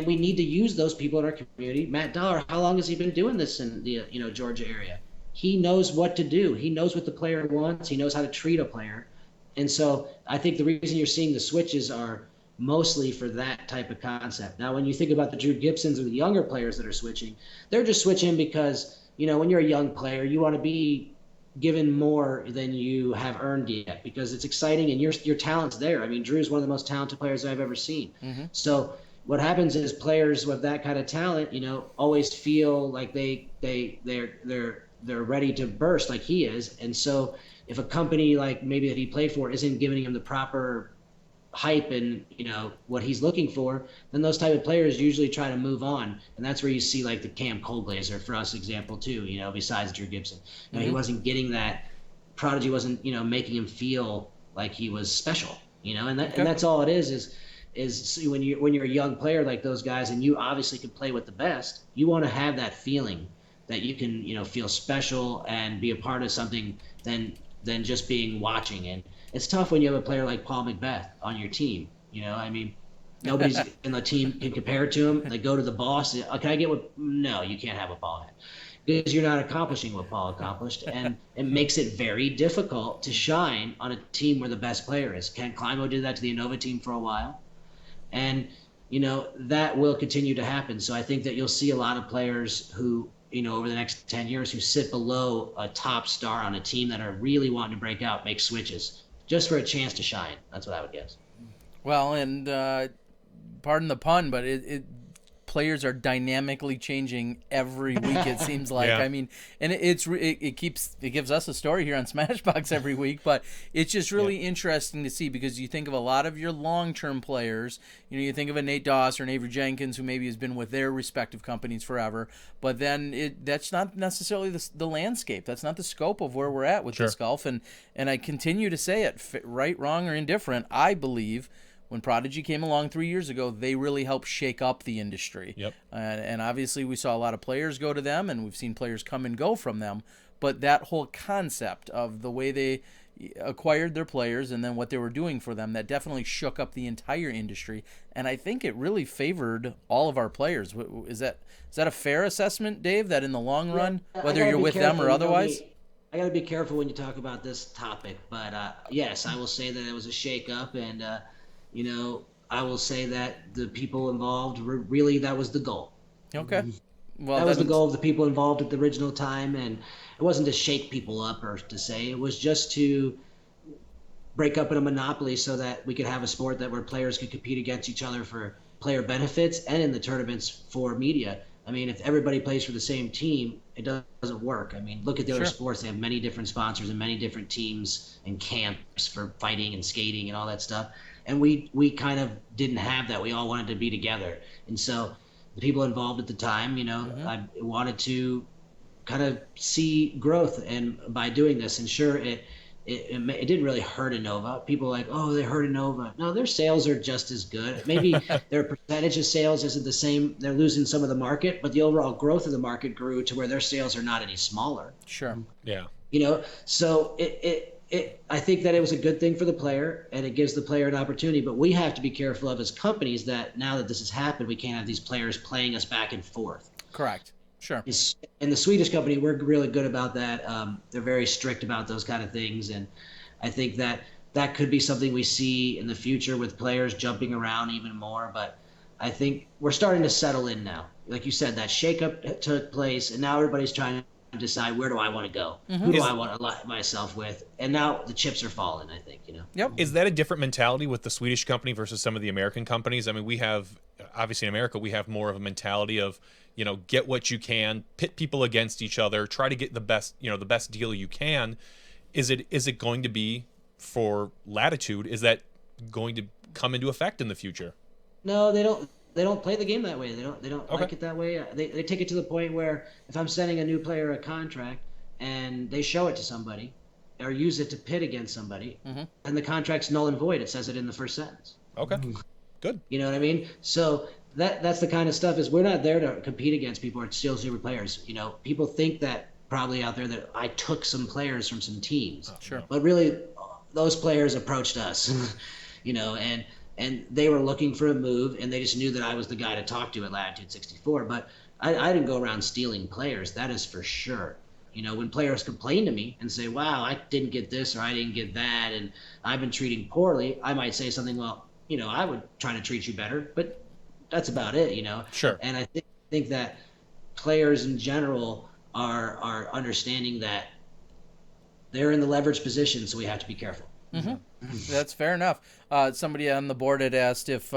[SPEAKER 5] we need to use those people in our community. Matt Dollar, how long has he been doing this in the Georgia area? He knows what to do. He knows what the player wants. He knows how to treat a player. And so I think the reason you're seeing the switches are mostly for that type of concept. Now, when you think about the Drew Gibsons or the younger players that are switching, they're just switching because, when you're a young player, you want to be given more than you have earned yet, because it's exciting and your talent's there. I mean, Drew's one of the most talented players I've ever seen. So what happens is players with that kind of talent, always feel like they're ready to burst like he is. And so if a company like maybe that he played for isn't giving him the proper hype and what he's looking for, then those type of players usually try to move on. And that's where you see like the Cam Colglazer for us example too, besides Drew Gibson. He wasn't getting that. Prodigy wasn't making him feel like he was special, and that's all it is when you're a young player like those guys, and you obviously can play with the best, you want to have that feeling that you can feel special and be a part of something than just being watching. And it's tough when you have a player like Paul Macbeth on your team. Nobody's in the team can compare to him. They go to the boss. Can I get what? No, you can't have what Paul had, because you're not accomplishing what Paul accomplished, and it makes it very difficult to shine on a team where the best player is. Ken Climo did that to the Innova team for a while, and that will continue to happen. So I think that you'll see a lot of players who over the next 10 years who sit below a top star on a team that are really wanting to break out, make switches just for a chance to shine. That's what I would guess.
[SPEAKER 1] Well, and pardon the pun, but players are dynamically changing every week. It seems like.
[SPEAKER 2] Yeah.
[SPEAKER 1] I mean, and it gives us a story here on Smashbox every week, but it's just really interesting to see, because you think of a lot of your long-term players. You think of a Nate Doss or an Avery Jenkins, who maybe has been with their respective companies forever, but then that's not necessarily the landscape. That's not the scope of where we're at with disc golf. And I continue to say it, right, wrong, or indifferent, I believe when Prodigy came along 3 years ago, they really helped shake up the industry.
[SPEAKER 2] Yep.
[SPEAKER 1] And obviously we saw a lot of players go to them, and we've seen players come and go from them. But that whole concept of the way they acquired their players and then what they were doing for them, that definitely shook up the entire industry. And I think it really favored all of our players. Is that a fair assessment, Dave, that in the long run, whether you're with them or otherwise?
[SPEAKER 5] I got to be careful when you talk about this topic. But yes, I will say that it was a shake-up, and I will say that the people involved really, that was the goal.
[SPEAKER 1] Okay. Well,
[SPEAKER 5] that was the goal of the people involved at the original time, and it wasn't to shake people up or to say, it was just to break up in a monopoly so that we could have a sport where players could compete against each other for player benefits and in the tournaments for media. I mean, if everybody plays for the same team, it doesn't work. I mean, look at the other
[SPEAKER 1] Sure.
[SPEAKER 5] sports. They have many different sponsors and many different teams and camps for fighting and skating and all that stuff. And we kind of didn't have that. We all wanted to be together. And so the people involved at the time, I wanted to kind of see growth and by doing this. And sure, it didn't really hurt Innova. People are like, oh, they hurt Innova. No, their sales are just as good. Maybe their percentage of sales isn't the same. They're losing some of the market, but the overall growth of the market grew to where their sales are not any smaller.
[SPEAKER 1] Sure.
[SPEAKER 2] Yeah.
[SPEAKER 5] So I think that it was a good thing for the player, and it gives the player an opportunity. But we have to be careful of as companies that now that this has happened, we can't have these players playing us back and forth.
[SPEAKER 1] Correct. Sure.
[SPEAKER 5] And the Swedish company, we're really good about that. They're very strict about those kind of things, and I think that could be something we see in the future with players jumping around even more. But I think we're starting to settle in now. Like you said, that shakeup took place, and now everybody's trying to decide, where do I want to go? Who do I want to align myself with? And now the chips are falling, I think.
[SPEAKER 1] Yep.
[SPEAKER 2] Is that a different mentality with the Swedish company versus some of the American companies? I mean, we have, obviously in America, we have more of a mentality of, get what you can, pit people against each other, try to get the best deal you can. Is it going to be for Latitude? Is that going to come into effect in the future?
[SPEAKER 5] No, they don't. They don't play the game that way. They don't
[SPEAKER 2] Okay.
[SPEAKER 5] like it that way. They take it to the point where if I'm sending a new player a contract and they show it to somebody or use it to pit against somebody, and the contract's null and void. It says it in the first sentence.
[SPEAKER 2] Okay. Good.
[SPEAKER 5] You know what I mean? So that's the kind of stuff is we're not there to compete against people or steal super players. People think that probably out there that I took some players from some teams.
[SPEAKER 1] Sure.
[SPEAKER 5] But really, those players approached us, and they were looking for a move, and they just knew that I was the guy to talk to at Latitude 64. But I didn't go around stealing players. That is for sure. When players complain to me and say, wow, I didn't get this or I didn't get that, and I've been treating poorly, I might say something, well, I would try to treat you better, but that's about it,
[SPEAKER 2] Sure.
[SPEAKER 5] And I think that players in general are understanding that they're in the leverage position, so we have to be careful.
[SPEAKER 1] That's fair enough. Somebody on the board had asked if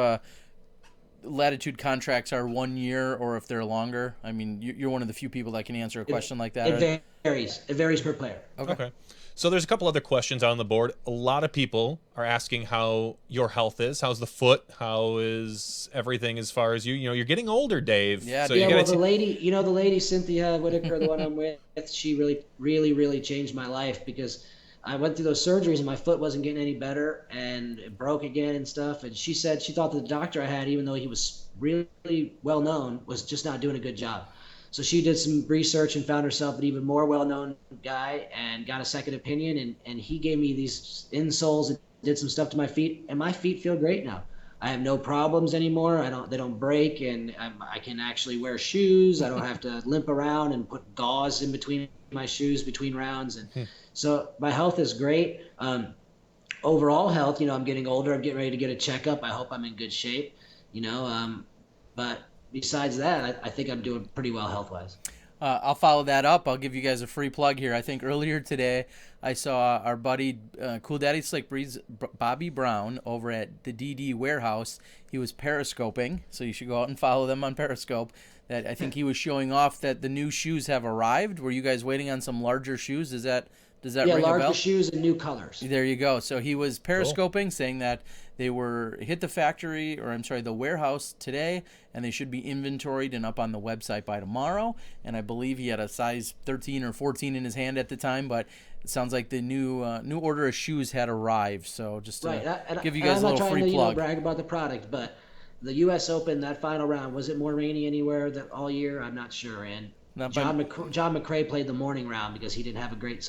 [SPEAKER 1] Latitude contracts are 1 year or if they're longer. I mean, you're one of the few people that can answer a question like that.
[SPEAKER 5] It varies. It varies per player.
[SPEAKER 2] Okay. So there's a couple other questions on the board. A lot of people are asking how your health is. How's the foot? How is everything as far as you're getting older, Dave.
[SPEAKER 1] Yeah,
[SPEAKER 2] So
[SPEAKER 5] Yeah,
[SPEAKER 2] you
[SPEAKER 5] well,
[SPEAKER 2] gotta
[SPEAKER 5] the lady Cynthia Whitaker, the one I'm with, she really, really, really changed my life because I went through those surgeries and my foot wasn't getting any better and it broke again and stuff. And she said she thought that the doctor I had, even though he was really well known, was just not doing a good job. So she did some research and found herself an even more well-known guy and got a second opinion. And he gave me these insoles and did some stuff to my feet, and my feet feel great now. I have no problems anymore. They don't break, and I can actually wear shoes. I don't have to limp around and put gauze in between my shoes between rounds. And so my health is great. Overall health, I'm getting older. I'm getting ready to get a checkup. I hope I'm in good shape, but besides that, I think I'm doing pretty well health-wise.
[SPEAKER 1] I'll follow that up. I'll give you guys a free plug here. I think earlier today I saw our buddy Cool Daddy Slick Breeze Bobby Brown over at the DD Warehouse. He was periscoping, so you should go out and follow them on Periscope. That I think he was showing off that the new shoes have arrived. Were you guys waiting on some larger shoes? Does that ring a bell?
[SPEAKER 5] Yeah, larger shoes and new colors.
[SPEAKER 1] There you go. So he was periscoping, saying that they were hit the warehouse today, and they should be inventoried and up on the website by tomorrow. And I believe he had a size 13 or 14 in his hand at the time, but it sounds like the new order of shoes had arrived. So just to give you guys a little free plug.
[SPEAKER 5] I'm not trying to brag about the product, but the U.S. Open, that final round, was it more rainy anywhere all year? I'm not sure. And John McRae played the morning round because he didn't have a great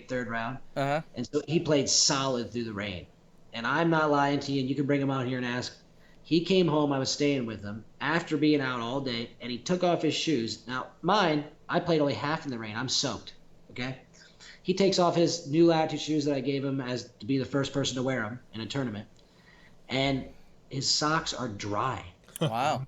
[SPEAKER 5] third round.
[SPEAKER 1] Uh-huh.
[SPEAKER 5] And so he played solid through the rain. And I'm not lying to you, and you can bring him out here and ask. He came home, I was staying with him, after being out all day, and he took off his shoes. Now, mine, I played only half in the rain. I'm soaked, okay? He takes off his new Latitude shoes that I gave him as to be the first person to wear them in a tournament. And his socks are dry.
[SPEAKER 1] Wow.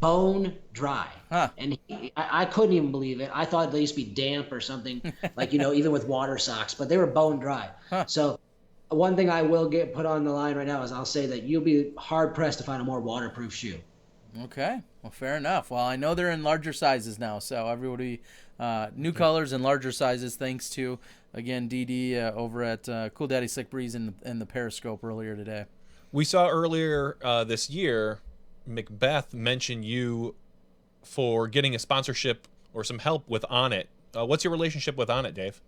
[SPEAKER 5] Bone dry.
[SPEAKER 1] Huh.
[SPEAKER 5] And I couldn't even believe it. I thought they used to be damp or something, like, even with water socks, but they were bone dry.
[SPEAKER 1] Huh.
[SPEAKER 5] So one thing I will get put on the line right now is I'll say that you'll be hard-pressed to find a more waterproof shoe.
[SPEAKER 1] Okay. Well, fair enough. Well, I know they're in larger sizes now, so everybody, new colors and larger sizes. Thanks to again DD over at Cool Daddy Slick Breeze and the Periscope earlier today.
[SPEAKER 2] We saw earlier this year, Macbeth mentioned you for getting a sponsorship or some help with On It. What's your relationship with On It, Dave?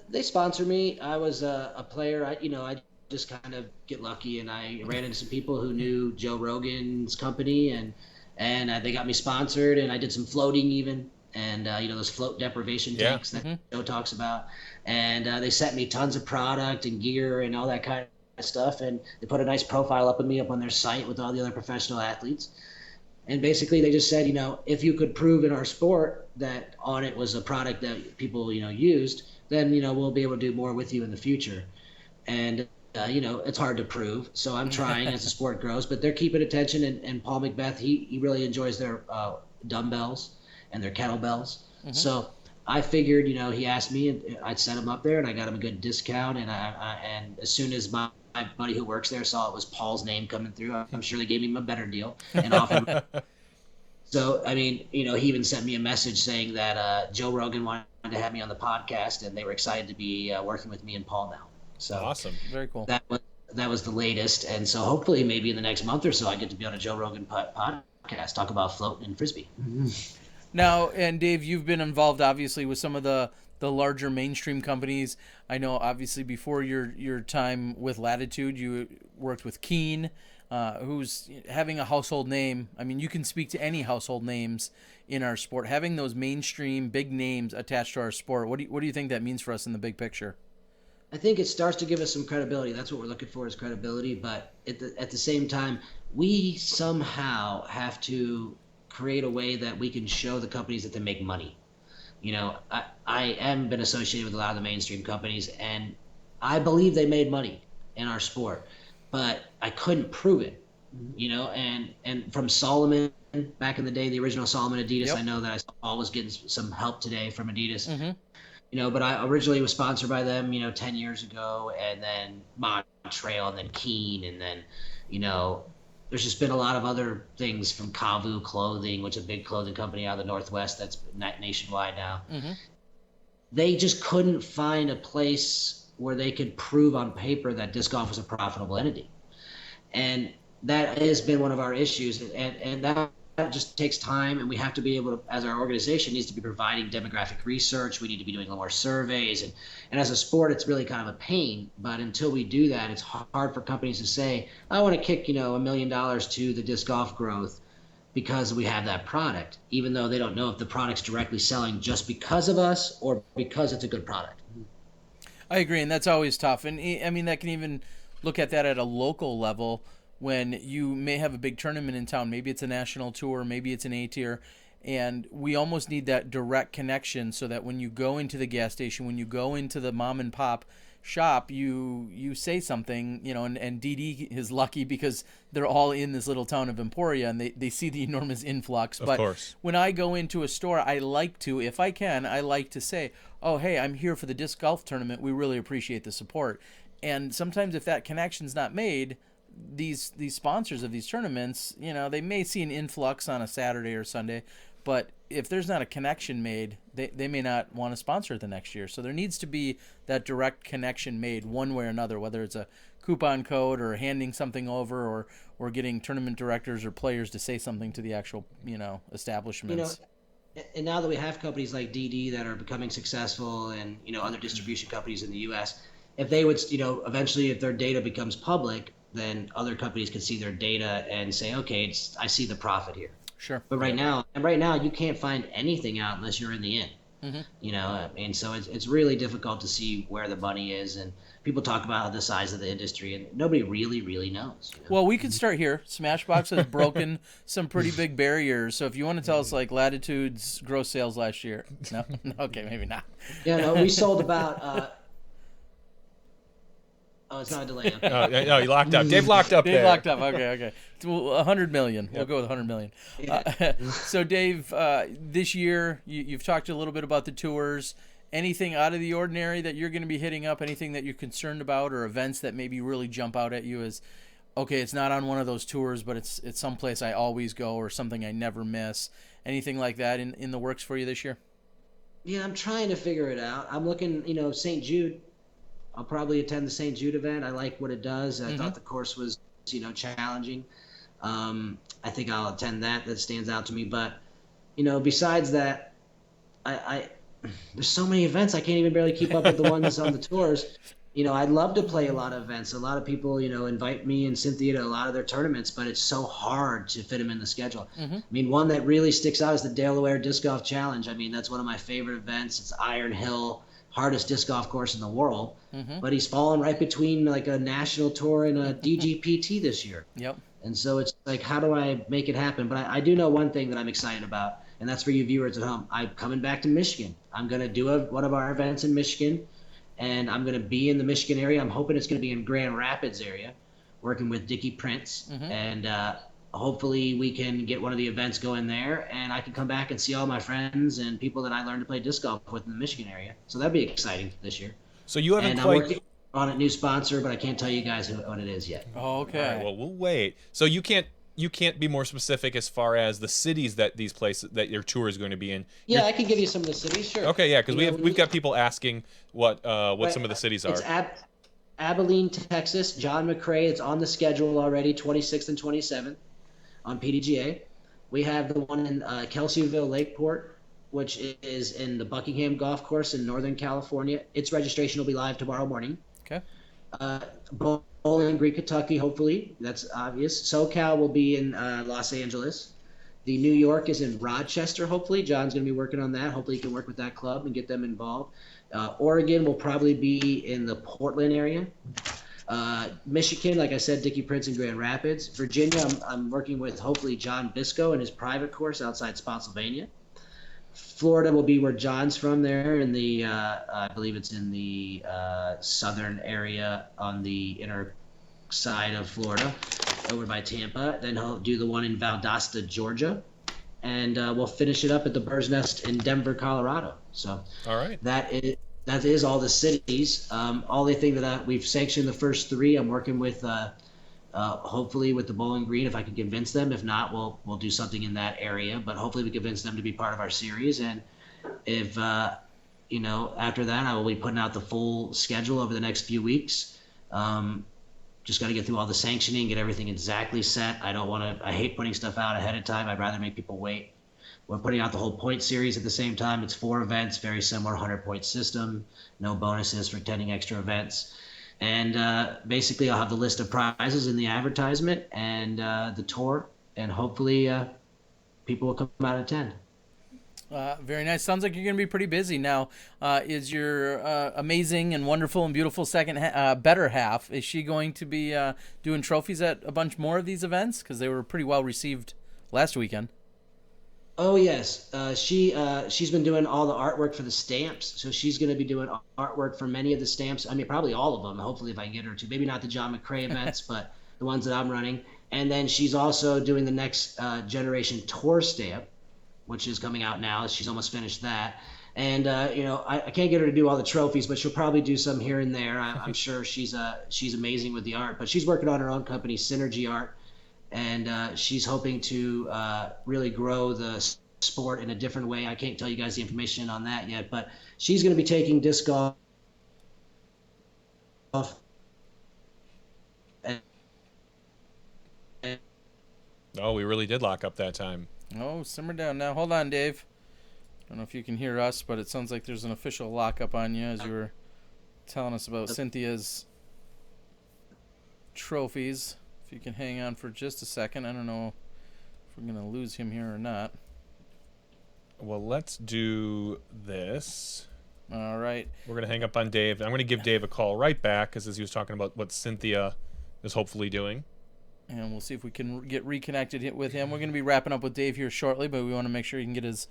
[SPEAKER 5] They sponsor me. I was a player. I just kind of get lucky, and I ran into some people who knew Joe Rogan's company, and they got me sponsored, and I did some floating even, and those float deprivation tanks that Joe talks about, and they sent me tons of product and gear and all that kind of stuff, and they put a nice profile up of me up on their site with all the other professional athletes. And basically, they just said, if you could prove in our sport that On It was a product that people, used, then, we'll be able to do more with you in the future. And, it's hard to prove. So I'm trying as the sport grows. But they're keeping attention. And Paul Macbeth, he really enjoys their dumbbells and their kettlebells. Mm-hmm. So I figured, he asked me, and I'd set him up there, and I got him a good discount. And and as soon as my buddy who works there saw it was Paul's name coming through, I'm sure they gave him a better deal and offered. So, he even sent me a message saying that Joe Rogan wanted to have me on the podcast, and they were excited to be working with me and Paul now. So
[SPEAKER 2] awesome.
[SPEAKER 1] Very cool.
[SPEAKER 5] That was the latest. And so hopefully maybe in the next month or so I get to be on a Joe Rogan podcast, talk about floating and Frisbee. Mm-hmm.
[SPEAKER 1] Now, and Dave, you've been involved obviously with some of the larger mainstream companies. I know obviously before your time with Latitude, you worked with Keen, who's having a household name. I mean, you can speak to any household names in our sport. Having those mainstream big names attached to our sport, what do you think that means for us in the big picture?
[SPEAKER 5] I think it starts to give us some credibility. That's what we're looking for, is credibility. But at the same time, we somehow have to create a way that we can show the companies that they make money. I am been associated with a lot of the mainstream companies, and I believe they made money in our sport, but I couldn't prove it. And from Solomon back in the day, the original Solomon Adidas, yep. I know that I was getting some help today from Adidas. Mm-hmm. But I originally was sponsored by them, 10 years ago, and then Montreal, and then Keen, and then, there's just been a lot of other things from Kavu Clothing, which is a big clothing company out of the Northwest that's nationwide now. Mm-hmm. They just couldn't find a place where they could prove on paper that disc golf was a profitable entity. And that has been one of our issues, and that just takes time, and we have to be able to, as our organization needs to be providing demographic research, we need to be doing more surveys, and as a sport it's really kind of a pain, but until we do that, it's hard for companies to say, I want to kick $1 million to the disc golf growth because we have that product, even though they don't know if the product's directly selling just because of us or because it's a good product.
[SPEAKER 1] I agree, and that's always tough. And I mean, that can even look at that at a local level. When you may have a big tournament in town, maybe it's a national tour, maybe it's an A-tier, and we almost need that direct connection so that when you go into the gas station, when you go into the mom and pop shop, you say something, and DD is lucky because they're all in this little town of Emporia, and they see the enormous influx. But of course, when I go into a store, I like to, if I can, say, oh, hey, I'm here for the disc golf tournament. We really appreciate the support. And sometimes if that connection's not made, these sponsors of these tournaments, they may see an influx on a Saturday or Sunday, but if there's not a connection made, they may not want to sponsor it the next year. So there needs to be that direct connection made one way or another, whether it's a coupon code or handing something over or getting tournament directors or players to say something to the actual, establishments.
[SPEAKER 5] And now that we have companies like DD that are becoming successful and, other distribution companies in the U.S., if they would, eventually if their data becomes public, then other companies can see their data and say, okay, I see the profit here.
[SPEAKER 1] Sure.
[SPEAKER 5] But right now you can't find anything out unless you're in the in. Mm-hmm. And so it's really difficult to see where the money is, and people talk about the size of the industry, and nobody really knows.
[SPEAKER 1] Well, we could start here. Smashbox has broken some pretty big barriers. So if you want to tell us like Latitude's gross sales last year, no, okay, maybe not.
[SPEAKER 5] Yeah, no, we sold about. Oh, it's not a delay. Okay.
[SPEAKER 2] No, you locked up. Dave locked up there.
[SPEAKER 1] Dave locked up. Okay. 100 million. Yep. We'll go with 100 million. Yeah. So, Dave, this year, you've talked a little bit about the tours. Anything out of the ordinary that you're going to be hitting up? Anything that you're concerned about, or events that maybe really jump out at you as, okay, it's not on one of those tours, but it's someplace I always go or something I never miss. Anything like that in the works for you this year?
[SPEAKER 5] Yeah, I'm trying to figure it out. I'm looking, St. Jude. I'll probably attend the St. Jude event. I like what it does. I thought the course was, challenging. I think I'll attend that. That stands out to me. But, besides that, I there's so many events I can't even barely keep up with the ones on the tours. I'd love to play a lot of events. A lot of people, invite me and Cynthia to a lot of their tournaments, but it's so hard to fit them in the schedule. I mean, one that really sticks out is the Delaware Disc Golf Challenge. I mean, that's one of my favorite events. It's Iron Hill, hardest disc golf course in the world. But he's fallen right between like a national tour and a DGPT this year.
[SPEAKER 1] Yep.
[SPEAKER 5] And so it's like, how do I make it happen? But I do know one thing that I'm excited about, and that's for you viewers at home. I'm coming back to Michigan. I'm going to do one of our events in Michigan, and I'm going to be in the Michigan area. I'm hoping it's going to be in Grand Rapids area, working with Dickie Prince. And hopefully we can get one of the events going there, and I can come back and see all my friends and people that I learned to play disc golf with in the Michigan area. So that'd be exciting this year.
[SPEAKER 2] So you haven't
[SPEAKER 5] And I'm
[SPEAKER 2] quite.
[SPEAKER 5] working on a new sponsor, but I can't tell you guys what it is yet.
[SPEAKER 1] Oh, okay.
[SPEAKER 2] All right, well, we'll wait. So you can't be more specific as far as the cities that these places that your tour is going to be in.
[SPEAKER 5] Yeah, I can give you some of the cities, sure.
[SPEAKER 2] Okay, yeah, because
[SPEAKER 5] You know,
[SPEAKER 2] we've got people asking what some of the cities are.
[SPEAKER 5] It's Abilene, Texas. John McRae. It's on the schedule already, 26th and 27th on PDGA. We have the one in Kelseyville, Lakeport, which is in the Buckingham Golf Course in Northern California. Its registration will be live tomorrow morning.
[SPEAKER 1] Okay.
[SPEAKER 5] Bowling Green, Kentucky, hopefully. That's obvious. SoCal will be in Los Angeles. The New York is in Rochester, hopefully. John's going to be working on that. Hopefully he can work with that club and get them involved. Oregon will probably be in the Portland area. Michigan, like I said, Dickie Prince and Grand Rapids. Virginia, I'm working with hopefully John Bisco and his private course outside Spotsylvania. Florida will be where John's from there in the, I believe it's in the southern area on the inner side of Florida over by Tampa. Then he'll do the one in Valdosta, Georgia. And we'll finish it up at the Bird's Nest in Denver, Colorado. So
[SPEAKER 2] All right.
[SPEAKER 5] that is all the cities. Only thing that we've sanctioned the first three. I'm working with hopefully with the Bowling Green if I can convince them. If not, we'll do something in that area. But hopefully we convince them to be part of our series. And if after that, I will be putting out the full schedule over the next few weeks. Just got to get through all the sanctioning, get everything exactly set. I hate putting stuff out ahead of time. I'd rather make people wait. We're putting out the whole point series at the same time. It's 4 events, very similar 100-point system, no bonuses for attending extra events. And basically I'll have the list of prizes in the advertisement and the tour, and hopefully people will come out and attend.
[SPEAKER 1] Very nice. Sounds like you're going to be pretty busy now. Is your amazing and wonderful and beautiful better half, is she going to be doing trophies at a bunch more of these events? Because they were pretty well received last weekend.
[SPEAKER 5] Oh, yes. She's been doing all the artwork for the stamps. So she's going to be doing artwork for many of the stamps. I mean, probably all of them, hopefully, if I can get her to. Maybe not the John McRae events, but the ones that I'm running. And then she's also doing the next generation tour stamp, which is coming out now. She's almost finished that. And, I can't get her to do all the trophies, but she'll probably do some here and there. I'm sure she's amazing with the art. But she's working on her own company, Synergy Art. And she's hoping to really grow the sport in a different way. I can't tell you guys the information on that yet, but she's going to be taking disc golf.
[SPEAKER 2] Oh, we really did lock up that time.
[SPEAKER 1] Oh, simmer down now. Hold on, Dave. I don't know if you can hear us, but it sounds like there's an official lockup on you as you were telling us about Cynthia's trophies. If you can hang on for just a second. I don't know if we're going to lose him here or not.
[SPEAKER 2] Well, let's do this.
[SPEAKER 1] All right.
[SPEAKER 2] We're going to hang up on Dave. I'm going to give Dave a call right back because as he was talking about what Cynthia is hopefully doing.
[SPEAKER 1] And we'll see if we can get reconnected with him. We're going to be wrapping up with Dave here shortly, but we want to make sure he can get his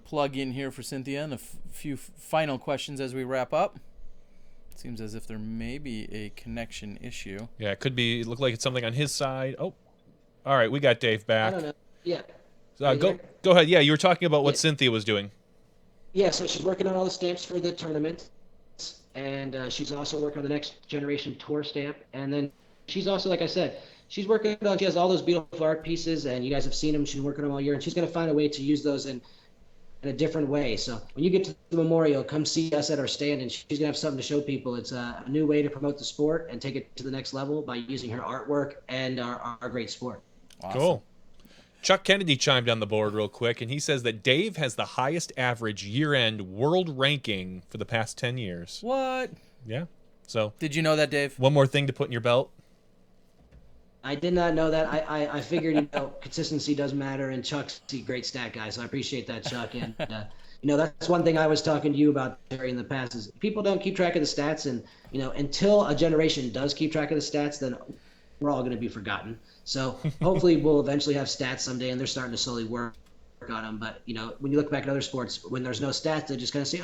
[SPEAKER 1] plug in here for Cynthia and a few final questions as we wrap up. It seems as if there may be a connection issue.
[SPEAKER 2] Yeah, it could be. It looked like it's something on his side. Oh, all right. We got Dave back.
[SPEAKER 5] I don't know. Yeah.
[SPEAKER 2] Go ahead. Yeah, you were talking about what Cynthia was doing.
[SPEAKER 5] Yeah, so she's working on all the stamps for the tournament, and she's also working on the next generation tour stamp, and then she's also, like I said, she's working on, she has all those beautiful art pieces, and you guys have seen them. She's working on them all year, and she's going to find a way to use those in a different way. So when you get to the memorial, come see us at our stand, and she's going to have something to show people. It's a new way to promote the sport and take it to the next level by using her artwork and our great sport.
[SPEAKER 1] Awesome.
[SPEAKER 2] Cool. Chuck Kennedy chimed on the board real quick, and he says that Dave has the highest average year-end world ranking for the past 10 years.
[SPEAKER 1] What?
[SPEAKER 2] Yeah. So
[SPEAKER 1] Did you know that, Dave?
[SPEAKER 2] one more thing to put in your belt.
[SPEAKER 5] I did not know that. I figured, consistency does matter, and Chuck's a great stat guy, so I appreciate that, Chuck. And, that's one thing I was talking to you about, Terry, in the past is people don't keep track of the stats, and, until a generation does keep track of the stats, then we're all going to be forgotten. So hopefully we'll eventually have stats someday, and they're starting to slowly work on them. But, when you look back at other sports, when there's no stats, they're just going to say,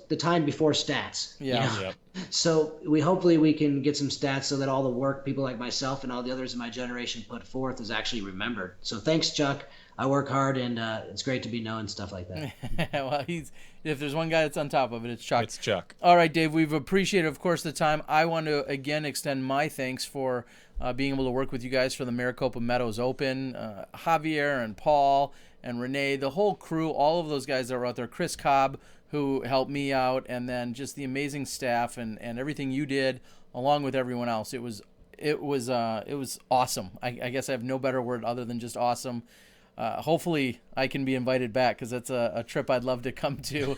[SPEAKER 5] the time before stats.
[SPEAKER 1] Yeah.
[SPEAKER 2] Yep.
[SPEAKER 5] So hopefully we can get some stats so that all the work people like myself and all the others in my generation put forth is actually remembered. So thanks, Chuck. I work hard, and it's great to be known, stuff like that.
[SPEAKER 1] Well, if there's one guy that's on top of it, it's Chuck.
[SPEAKER 2] It's Chuck.
[SPEAKER 1] All right, Dave, we've appreciated, of course, the time. I want to, again, extend my thanks for being able to work with you guys for the Maricopa Meadows Open. Javier and Paul and Renee, the whole crew, all of those guys that were out there, Chris Cobb, who helped me out, and then just the amazing staff and everything you did, along with everyone else. It was awesome. I guess I have no better word other than just awesome. Hopefully I can be invited back, because that's a trip I'd love to come to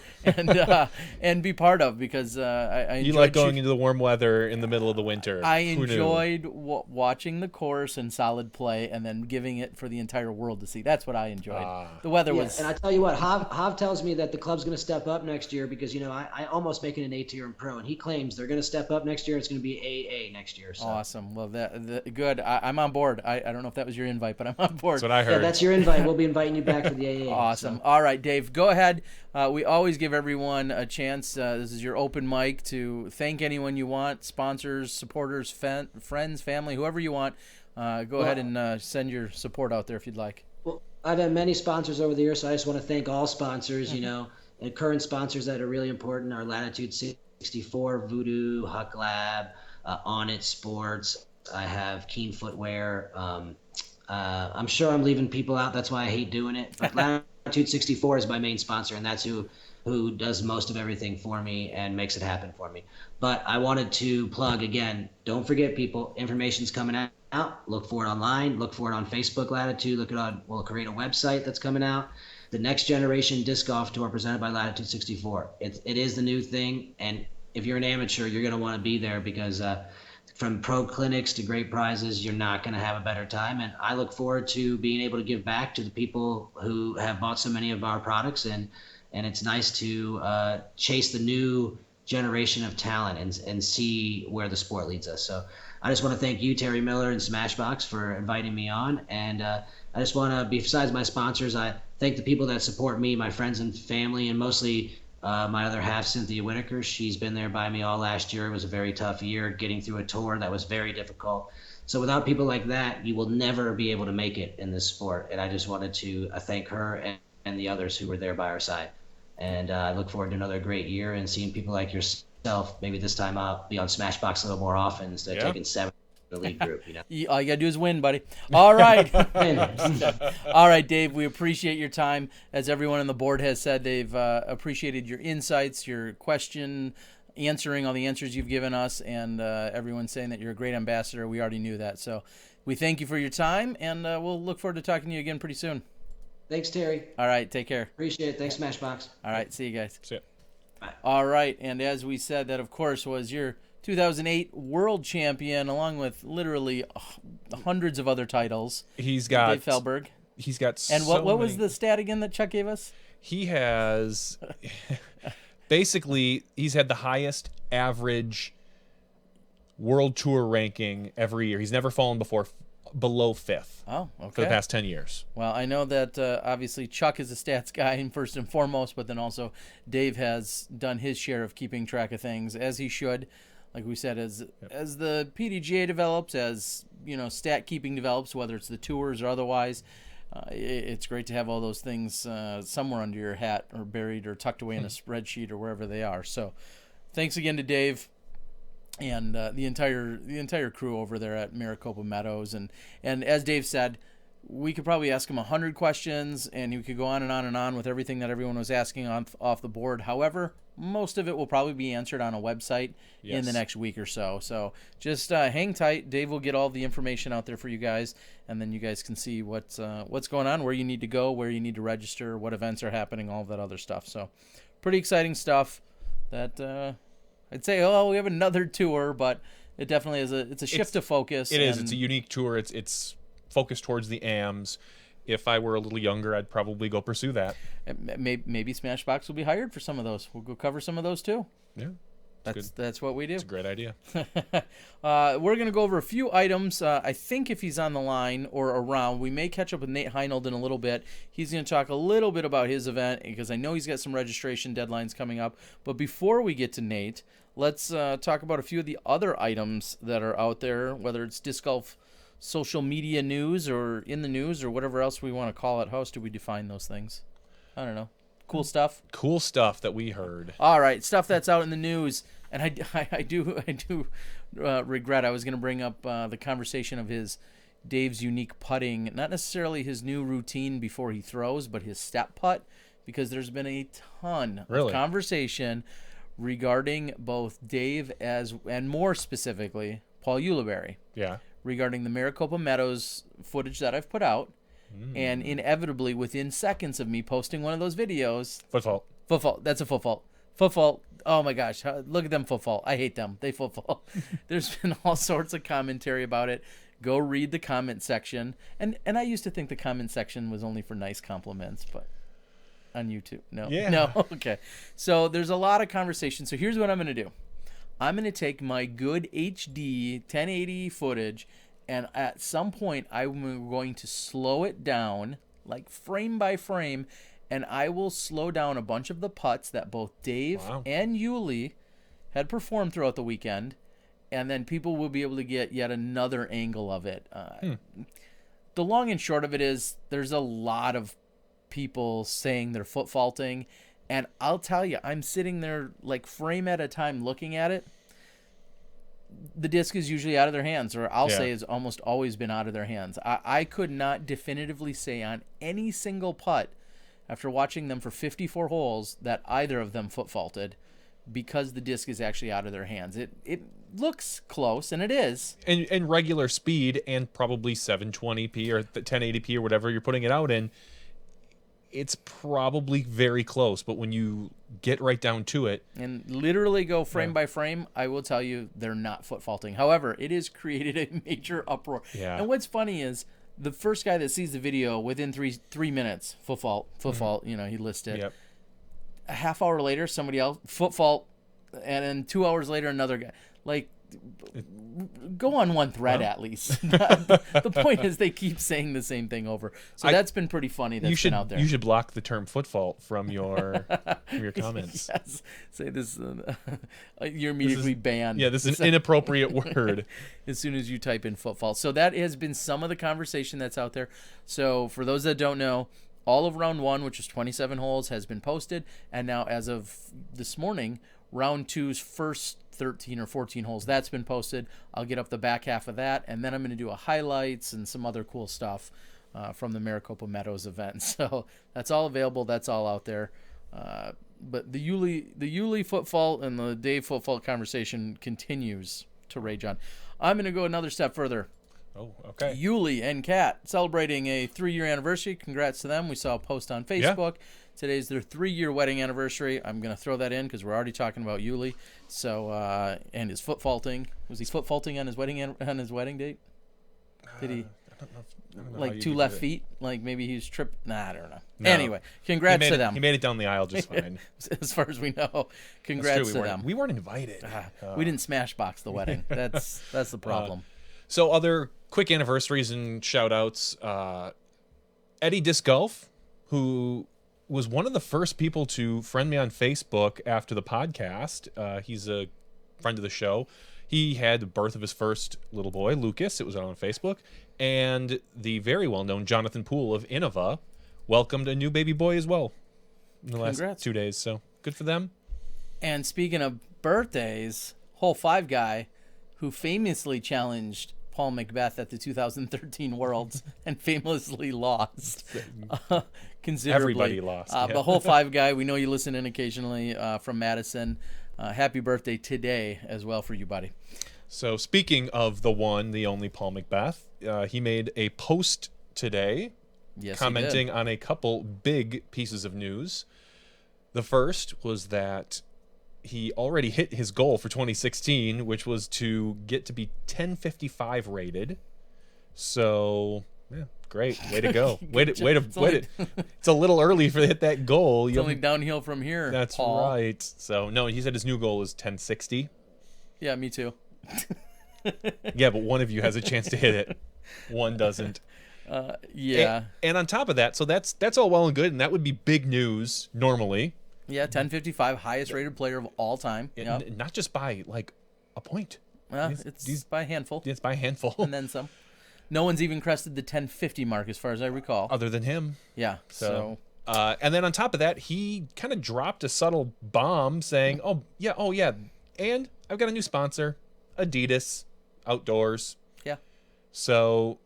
[SPEAKER 1] and be part of, because I enjoyed
[SPEAKER 2] You like going into the warm weather in the middle of the winter.
[SPEAKER 1] I
[SPEAKER 2] Who knew?
[SPEAKER 1] enjoyed watching the course and solid play, and then giving it for the entire world to see. That's what I enjoyed. The weather was...
[SPEAKER 5] And I tell you what, Hav tells me that the club's going to step up next year, because, I almost make it an A tier and pro, and he claims they're going to step up next year. It's going to be AA next year. So.
[SPEAKER 1] Awesome. Well, good. I'm on board. I don't know if that was your invite, but I'm on board.
[SPEAKER 2] That's what I heard.
[SPEAKER 5] Yeah, that's your invite. We'll be inviting you back for the AA.
[SPEAKER 1] Awesome.
[SPEAKER 5] So.
[SPEAKER 1] All right, Dave, go ahead. We always give everyone a chance. This is your open mic to thank anyone you want, sponsors, supporters, friends, family, whoever you want. Go ahead and send your support out there if you'd like.
[SPEAKER 5] Well, I've had many sponsors over the years, so I just want to thank all sponsors, and current sponsors that are really important are Latitude 64, Voodoo, Huck Lab, On It Sports. I have Keen Footwear. I'm sure I'm leaving people out. That's why I hate doing it. But Latitude 64 is my main sponsor, and that's who does most of everything for me and makes it happen for me. But I wanted to plug again. Don't forget, people. Information's coming out. Look for it online. Look for it on Facebook. Latitude. We'll create a website that's coming out. The Next Generation Disc Golf Tour presented by Latitude 64. It is the new thing, and if you're an amateur, you're going to want to be there, because from pro clinics to great prizes, you're not going to have a better time. And I look forward to being able to give back to the people who have bought so many of our products. And it's nice to chase the new generation of talent and see where the sport leads us. So I just want to thank you, Terry Miller and Smashbox, for inviting me on. And I just want to, besides my sponsors, I thank the people that support me, my friends and family, and mostly my other half, Cynthia Whitaker. She's been there by me all last year. It was a very tough year getting through a tour that was very difficult. So without people like that, you will never be able to make it in this sport. And I just wanted to thank her and the others who were there by our side. And I look forward to another great year and seeing people like yourself. Maybe this time I'll be on Smashbox a little more often instead of taking 7 in the lead group.
[SPEAKER 1] All you got to do is win, buddy. All right. All right, Dave, we appreciate your time. As everyone on the board has said, they've appreciated your insights, your question answering, all the answers you've given us, and everyone saying that you're a great ambassador. We already knew that. So we thank you for your time, and we'll look forward to talking to you again pretty soon.
[SPEAKER 5] Thanks, Terry.
[SPEAKER 1] All right, take care.
[SPEAKER 5] Appreciate it. Thanks, Smashbox.
[SPEAKER 1] All right, see you guys.
[SPEAKER 2] See ya.
[SPEAKER 5] Bye.
[SPEAKER 1] All right, and as we said, that of course was your 2008 world champion, along with literally hundreds of other titles.
[SPEAKER 2] He's got
[SPEAKER 1] Dave Feldberg.
[SPEAKER 2] He's got
[SPEAKER 1] And what
[SPEAKER 2] so
[SPEAKER 1] was
[SPEAKER 2] many-
[SPEAKER 1] the stat again that Chuck gave us?
[SPEAKER 2] He has basically he's had the highest average world tour ranking every year. He's never fallen below 5th
[SPEAKER 1] Oh, okay.
[SPEAKER 2] for the past 10 years.
[SPEAKER 1] Well, I know that obviously Chuck is a stats guy first and foremost, but then also Dave has done his share of keeping track of things, as he should. Like we said, as the PDGA develops, as stat keeping develops, whether it's the tours or otherwise, it's great to have all those things somewhere under your hat or buried or tucked away in a spreadsheet or wherever they are. So, thanks again to Dave. and the entire crew over there at Maricopa Meadows. And as Dave said, we could probably ask him 100 questions, and he could go on and on and on with everything that everyone was asking off the board. However, most of it will probably be answered on a website in the next week or so. So just hang tight. Dave will get all the information out there for you guys, and then you guys can see what's going on, where you need to go, where you need to register, what events are happening, all of that other stuff. So pretty exciting stuff. That I'd say, we have another tour, but it definitely is it's a shift of focus.
[SPEAKER 2] It's a unique tour. It's focused towards the AMs. If I were a little younger, I'd probably go pursue that.
[SPEAKER 1] Maybe Smashbox will be hired for some of those. We'll go cover some of those too.
[SPEAKER 2] Yeah,
[SPEAKER 1] that's what we do.
[SPEAKER 2] It's a great idea.
[SPEAKER 1] We're going to go over a few items. I think if he's on the line or around, we may catch up with Nate Heinold in a little bit. He's going to talk a little bit about his event because I know he's got some registration deadlines coming up. But before we get to Nate, let's talk about a few of the other items that are out there, whether it's disc golf social media news or in the news or whatever else we want to call it. How else do we define those things? I don't know. Cool stuff.
[SPEAKER 2] Cool stuff that we heard.
[SPEAKER 1] All right, stuff that's out in the news, and I do regret I was going to bring up the conversation of Dave's unique putting, not necessarily his new routine before he throws, but his step putt, because there's been a ton of conversation regarding both Dave and more specifically Paul Ulibarri.
[SPEAKER 2] Yeah.
[SPEAKER 1] Regarding the Maricopa Meadows footage that I've put out, and inevitably within seconds of me posting one of those videos,
[SPEAKER 2] Foot fault.
[SPEAKER 1] That's a foot fault. Foot fault. Oh my gosh, look at them foot fault. I hate them. They foot fault. There's been all sorts of commentary about it. Go read the comment section. And I used to think the comment section was only for nice compliments, but on YouTube, no.
[SPEAKER 2] Yeah.
[SPEAKER 1] No. Okay. So there's a lot of conversation. So here's what I'm going to do. I'm going to take my good HD 1080 footage, and at some point I'm going to slow it down, like frame by frame, and I will slow down a bunch of the putts that both Dave and Yuli had performed throughout the weekend, and then people will be able to get yet another angle of it. The long and short of it is there's a lot of people saying they're foot faulting, and I'll tell you, I'm sitting there like frame at a time looking at it. The disc is usually out of their hands, or I'll say it's almost always been out of their hands. I could not definitively say on any single putt after watching them for 54 holes that either of them foot faulted because the disc is actually out of their hands. It looks close, and it is.
[SPEAKER 2] And regular speed and probably 720p or 1080p or whatever you're putting it out in, it's probably very close, but when you get right down to it
[SPEAKER 1] and literally go frame by frame, I will tell you they're not foot faulting. However, it has created a major uproar.
[SPEAKER 2] Yeah.
[SPEAKER 1] And what's funny is the first guy that sees the video within three minutes, foot fault, he listed.
[SPEAKER 2] Yep.
[SPEAKER 1] A half hour later, somebody else, foot fault, and then 2 hours later, another guy. Like, go on one thread at least. The point is they keep saying the same thing over. So that's been pretty funny. That's been out there.
[SPEAKER 2] You should block the term foot fault from your comments.
[SPEAKER 1] Yes. Say this. You're immediately banned.
[SPEAKER 2] Yeah, this is an inappropriate word.
[SPEAKER 1] As soon as you type in foot fault. So that has been some of the conversation that's out there. So for those that don't know, all of round one, which is 27 holes, has been posted. And now as of this morning, round two's first 13 or 14 holes, that's been posted. I'll get up the back half of that, and then I'm going to do a highlights and some other cool stuff from the Maricopa Meadows event. So that's all available. That's all out there. But the Yuli foot fault and the Dave foot fault conversation continues to rage on. I'm going to go another step further.
[SPEAKER 2] Oh, okay.
[SPEAKER 1] Yuli and Kat celebrating a 3-year anniversary. Congrats to them. We saw a post on Facebook. Yeah. Today's their 3-year wedding anniversary. I'm going to throw that in because we're already talking about Yuli. So, and his foot faulting. Was he foot faulting on his wedding date? Did he?
[SPEAKER 2] I don't know
[SPEAKER 1] like two left feet? Like maybe he was tripped? Nah, I don't know. No. Anyway, congrats to them.
[SPEAKER 2] He made it down the aisle just fine.
[SPEAKER 1] As far as we know. Congrats to them.
[SPEAKER 2] We weren't invited.
[SPEAKER 1] We didn't smash box the wedding. That's the problem.
[SPEAKER 2] So other quick anniversaries and shout-outs. Eddie Disc Golf, who was one of the first people to friend me on Facebook after the podcast. He's a friend of the show. He had the birth of his first little boy, Lucas. It was on Facebook. And the very well-known Jonathan Poole of Innova welcomed a new baby boy as well in the last 2 days. So good for them.
[SPEAKER 1] And speaking of birthdays, hole 5 guy who famously challenged Paul Macbeth at the 2013 Worlds and famously lost considerably.
[SPEAKER 2] Everybody lost. Yeah.
[SPEAKER 1] But hole 5 guy, we know you listen in occasionally from Madison. Happy birthday today as well for you, buddy.
[SPEAKER 2] So speaking of the one, the only Paul Macbeth, he made a post today commenting on a couple big pieces of news. The first was that he already hit his goal for 2016, which was to get to be 1055 rated. So, yeah, great. Way to go. It's a little early for to hit that goal.
[SPEAKER 1] It's only downhill from here.
[SPEAKER 2] That's
[SPEAKER 1] Paul.
[SPEAKER 2] right. So, no, he said his new goal is 1060.
[SPEAKER 1] Yeah, me too.
[SPEAKER 2] Yeah, but one of you has a chance to hit it. One doesn't.
[SPEAKER 1] Yeah.
[SPEAKER 2] And on top of that, so that's all well and good, and that would be big news normally.
[SPEAKER 1] Yeah, 1055, highest rated player of all time. Yep.
[SPEAKER 2] Not just by like a point.
[SPEAKER 1] It's by a handful.
[SPEAKER 2] It's by a handful.
[SPEAKER 1] And then some. No one's even crested the 1050 mark as far as I recall.
[SPEAKER 2] Other than him.
[SPEAKER 1] Yeah. So.
[SPEAKER 2] And then on top of that, he kind of dropped a subtle bomb saying, oh yeah, and I've got a new sponsor, Adidas Outdoors.
[SPEAKER 1] Yeah.
[SPEAKER 2] So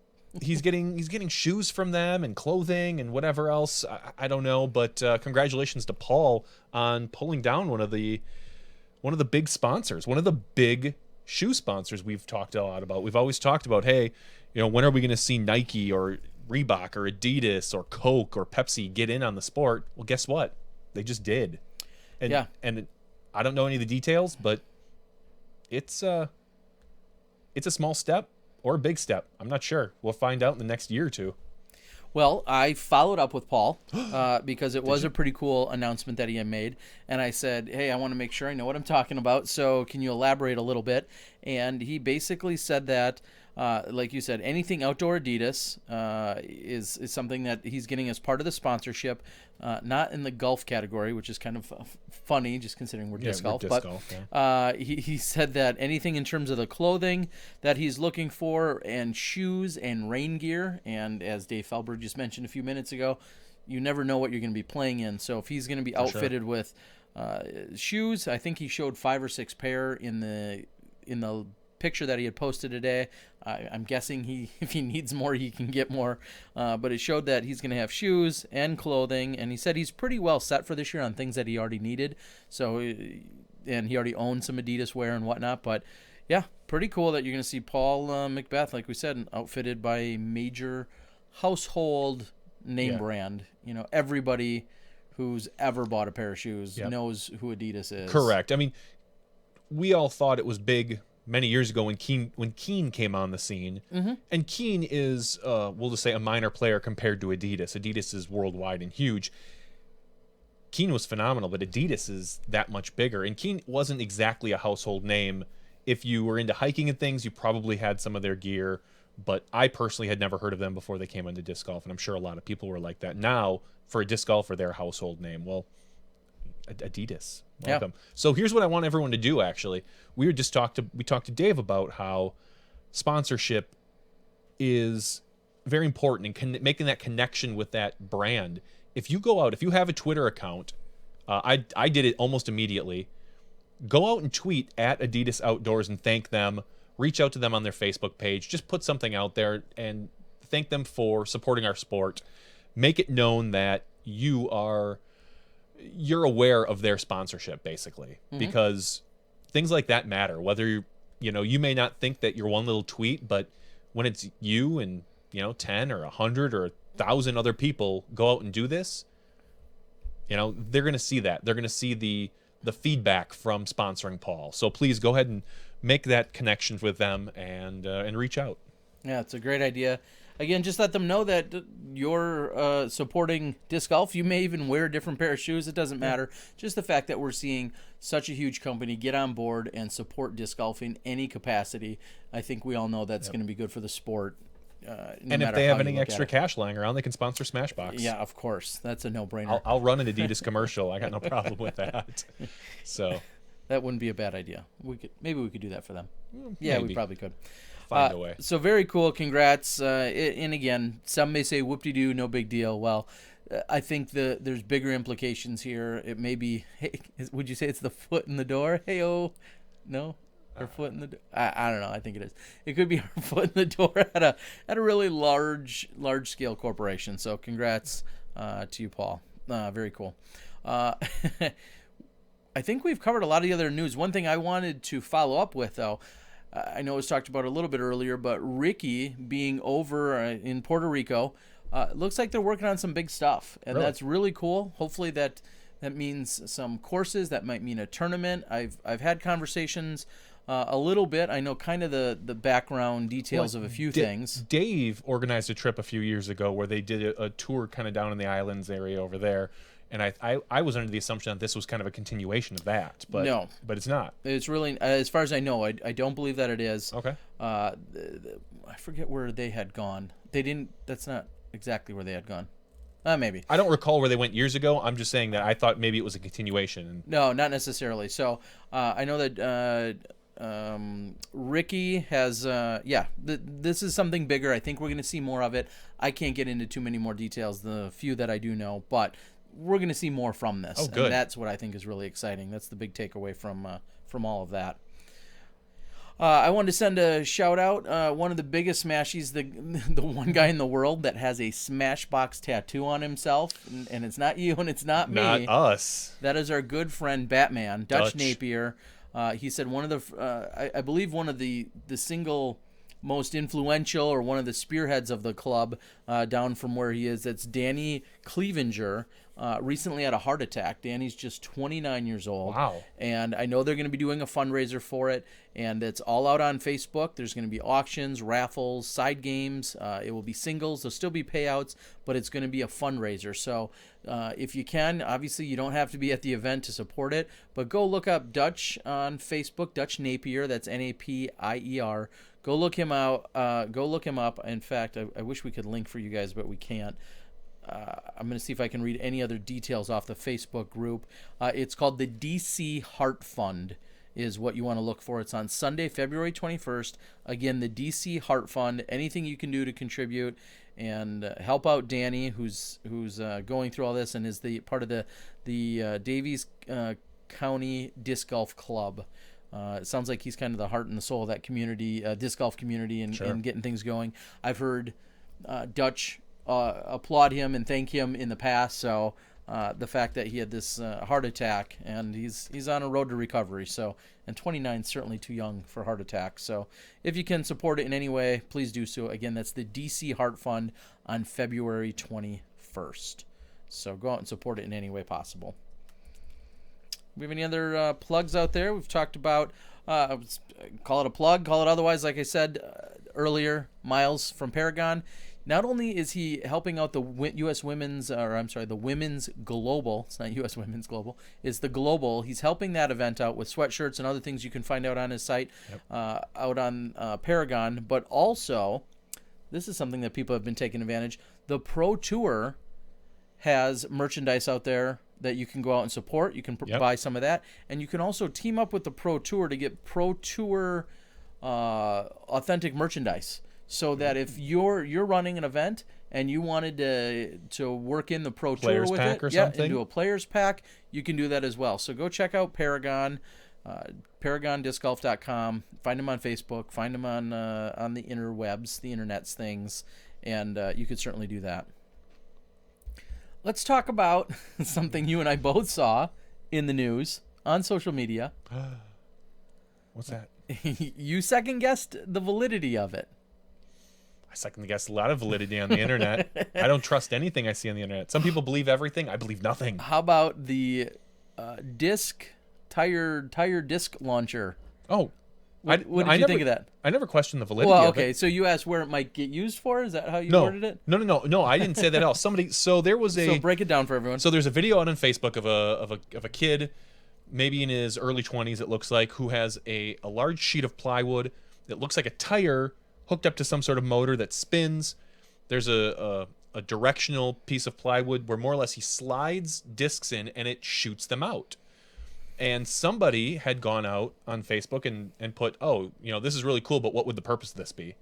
[SPEAKER 2] he's getting shoes from them and clothing and whatever else. I don't know, but congratulations to Paul on pulling down one of the big sponsors, one of the big shoe sponsors we've talked a lot about. We've always talked about, hey, when are we going to see Nike or Reebok or Adidas or Coke or Pepsi get in on the sport? Well, guess what? They just did. And I don't know any of the details, but it's a small step or a big step. I'm not sure. We'll find out in the next year or two.
[SPEAKER 1] Well, I followed up with Paul because it was a pretty cool announcement that he had made. And I said, hey, I want to make sure I know what I'm talking about. So can you elaborate a little bit? And he basically said that, like you said, anything outdoor Adidas is something that he's getting as part of the sponsorship, not in the golf category, which is kind of funny just considering we're disc golf. He said that anything in terms of the clothing that he's looking for and shoes and rain gear, and as Dave Feldberg just mentioned a few minutes ago, you never know what you're going to be playing in. So if he's going to be outfitted with shoes, I think he showed 5 or 6 pair in the picture that he had posted today. I'm guessing if he needs more, he can get more. But it showed that he's going to have shoes and clothing, and he said he's pretty well set for this year on things that he already needed. So, and he already owned some Adidas wear and whatnot. But yeah, pretty cool that you're going to see Paul Macbeth, like we said, outfitted by a major household name brand. Everybody who's ever bought a pair of shoes knows who Adidas is.
[SPEAKER 2] Correct. I mean, we all thought it was big many years ago when Keen came on the scene. Mm-hmm. And Keen is, we'll just say, a minor player compared to Adidas. Adidas is worldwide and huge. Keen was phenomenal, but Adidas is that much bigger. And Keen wasn't exactly a household name. If you were into hiking and things, you probably had some of their gear. But I personally had never heard of them before they came into disc golf, and I'm sure a lot of people were like that. Now, for a disc golfer, their household name, well, Adidas. Welcome. Yeah. So here's what I want everyone to do, actually. We talked to Dave about how sponsorship is very important and making that connection with that brand. If you go out, if you have a Twitter account, I did it almost immediately. Go out and tweet at Adidas Outdoors and thank them. Reach out to them on their Facebook page. Just put something out there and thank them for supporting our sport. Make it known that you're aware of their sponsorship, basically, because things like that matter. Whether you may not think that your one little tweet, but when it's you and 10 or 100 or 1,000 other people go out and do this, they're going to see that. They're going to see the feedback from sponsoring Paul. So please go ahead and make that connection with them and reach out.
[SPEAKER 1] Yeah, it's a great idea. Again, just let them know that you're supporting disc golf. You may even wear a different pair of shoes. It doesn't matter. Just the fact that we're seeing such a huge company get on board and support disc golf in any capacity, I think we all know that's going to be good for the sport.
[SPEAKER 2] And if they have any extra cash lying around, they can sponsor Smashbox.
[SPEAKER 1] Yeah, of course. That's a no-brainer.
[SPEAKER 2] I'll run an Adidas commercial. I got no problem with that. So
[SPEAKER 1] that wouldn't be a bad idea. Maybe we could do that for them. Yeah,
[SPEAKER 2] maybe.
[SPEAKER 1] We probably could.
[SPEAKER 2] Find a way.
[SPEAKER 1] So very cool. Congrats. And again, some may say whoop-de-doo, no big deal. Well, I think there's bigger implications here. It may be, hey, would you say it's the foot in the door? Hey-oh. No? Her foot in the door. I don't know. I think it is. It could be her foot in the door at a really large scale corporation. So congrats to you, Paul. Very cool. I think we've covered a lot of the other news. One thing I wanted to follow up with, though, I know it was talked about a little bit earlier, but Ricky being over in Puerto Rico, looks like they're working on some big stuff, and that's really cool. Hopefully that means some courses. That might mean a tournament. I've had conversations a little bit. I know kind of the background details of a few things.
[SPEAKER 2] Dave organized a trip a few years ago where they did a tour kind of down in the islands area over there. And I was under the assumption that this was kind of a continuation of that, but
[SPEAKER 1] no,
[SPEAKER 2] but it's not.
[SPEAKER 1] It's really, as far as I know, I don't believe that it is.
[SPEAKER 2] Okay.
[SPEAKER 1] I forget where they had gone. They didn't. That's not exactly where they had gone. Maybe.
[SPEAKER 2] I don't recall where they went years ago. I'm just saying that I thought maybe it was a continuation.
[SPEAKER 1] No, not necessarily. So I know that Ricky has. This is something bigger. I think we're going to see more of it. I can't get into too many more details. The few that I do know, but we're going to see more from this.
[SPEAKER 2] Oh, good.
[SPEAKER 1] And that's what I think is really exciting. That's the big takeaway from all of that. I wanted to send a shout out. One of the biggest Smashies, the one guy in the world that has a Smashbox tattoo on himself, and it's not you and it's not me.
[SPEAKER 2] Not us.
[SPEAKER 1] That is our good friend Batman, Dutch Napier. He said one of the, I believe one of the single most influential or one of the spearheads of the club down from where he is. That's Danny Clevenger. Recently had a heart attack. Danny's just 29 years old.
[SPEAKER 2] Wow.
[SPEAKER 1] And I know they're going to be doing a fundraiser for it, and it's all out on Facebook. There's going to be auctions, raffles, side games. It will be singles. There'll still be payouts, but it's going to be a fundraiser. So if you can, obviously you don't have to be at the event to support it, but go look up Dutch on Facebook, Dutch Napier. That's Napier. Go look him out. Go look him up. In fact, I wish we could link for you guys, but we can't. I'm going to see if I can read any other details off the Facebook group. It's called the DC Heart Fund is what you want to look for. It's on Sunday, February 21st. Again, the DC Heart Fund. Anything you can do to contribute and help out Danny, who's going through all this and is the part of the Davies County Disc Golf Club. It sounds like he's kind of the heart and the soul of that community, disc golf community, and getting things going. I've heard Dutch applaud him and thank him in the past. So the fact that he had this heart attack and he's on a road to recovery. So, and 29 is certainly too young for heart attack. So if you can support it in any way, please do so. Again, that's the DC Heart Fund on February 21st. So go out and support it in any way possible. We have any other plugs out there? We've talked about, call it a plug, call it otherwise. Like I said earlier, Miles from Paragon. Not only is he helping out the U.S. Women's, the Women's Global, it's not U.S. Women's Global, it's the Global. He's helping that event out with sweatshirts and other things you can find out on his site, out on Paragon. But also, this is something that people have been taking advantage. The Pro Tour has merchandise out there that you can go out and support. You can buy some of that. And you can also team up with the Pro Tour to get Pro Tour authentic merchandise. So that if you're running an event and you wanted to work in the Pro Tour with it, and do a players pack, you can do that as well. So go check out Paragon, ParagonDiscGolf.com. Find them on Facebook. Find them on the interwebs, the internet's things, and you could certainly do that. Let's talk about something you and I both saw in the news on social media.
[SPEAKER 2] What's that?
[SPEAKER 1] You second guessed the validity of it.
[SPEAKER 2] I second guess a lot of validity on the internet. I don't trust anything I see on the internet. Some people believe everything. I believe nothing.
[SPEAKER 1] How about the tire disc launcher?
[SPEAKER 2] Oh,
[SPEAKER 1] what did you think of that?
[SPEAKER 2] I never questioned the validity.
[SPEAKER 1] Well,
[SPEAKER 2] of
[SPEAKER 1] okay,
[SPEAKER 2] it.
[SPEAKER 1] so you asked where it might get used for. Is that how you worded it?
[SPEAKER 2] No. I didn't say that at all. So there was
[SPEAKER 1] So break it down for everyone.
[SPEAKER 2] So there's a video out on Facebook of a kid, maybe in his early 20s, it looks like, who has a large sheet of plywood that looks like a tire hooked up to some sort of motor that spins. There's a directional piece of plywood where more or less he slides discs in and it shoots them out. And somebody had gone out on Facebook and put, this is really cool, but what would the purpose of this be?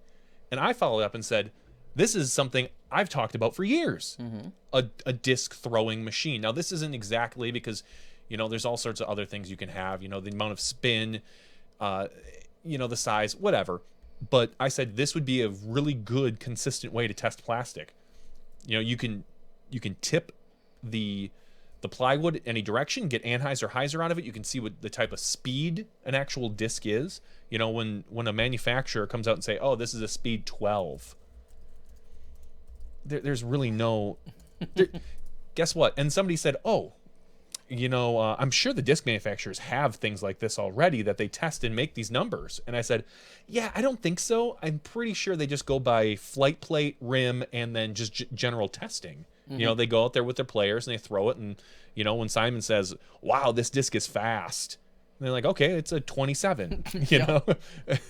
[SPEAKER 2] And I followed up and said, this is something I've talked about for years. Mm-hmm. A disc throwing machine. Now, this isn't exactly because, there's all sorts of other things you can have, the amount of spin. the size, whatever. But I said this would be a really good, consistent way to test plastic. You can tip the plywood any direction, get Anheuser-Heiser out of it. You can see what the type of speed an actual disc is. When a manufacturer comes out and say, oh, this is a speed 12. There's really no... Guess what? And somebody said, oh, I'm sure the disc manufacturers have things like this already that they test and make these numbers. And I said, yeah, I don't think so. I'm pretty sure they just go by flight plate, rim, and then just general testing. They go out there with their players and they throw it. And, when Simon says, wow, this disc is fast, and they're like, okay, it's a 27, know?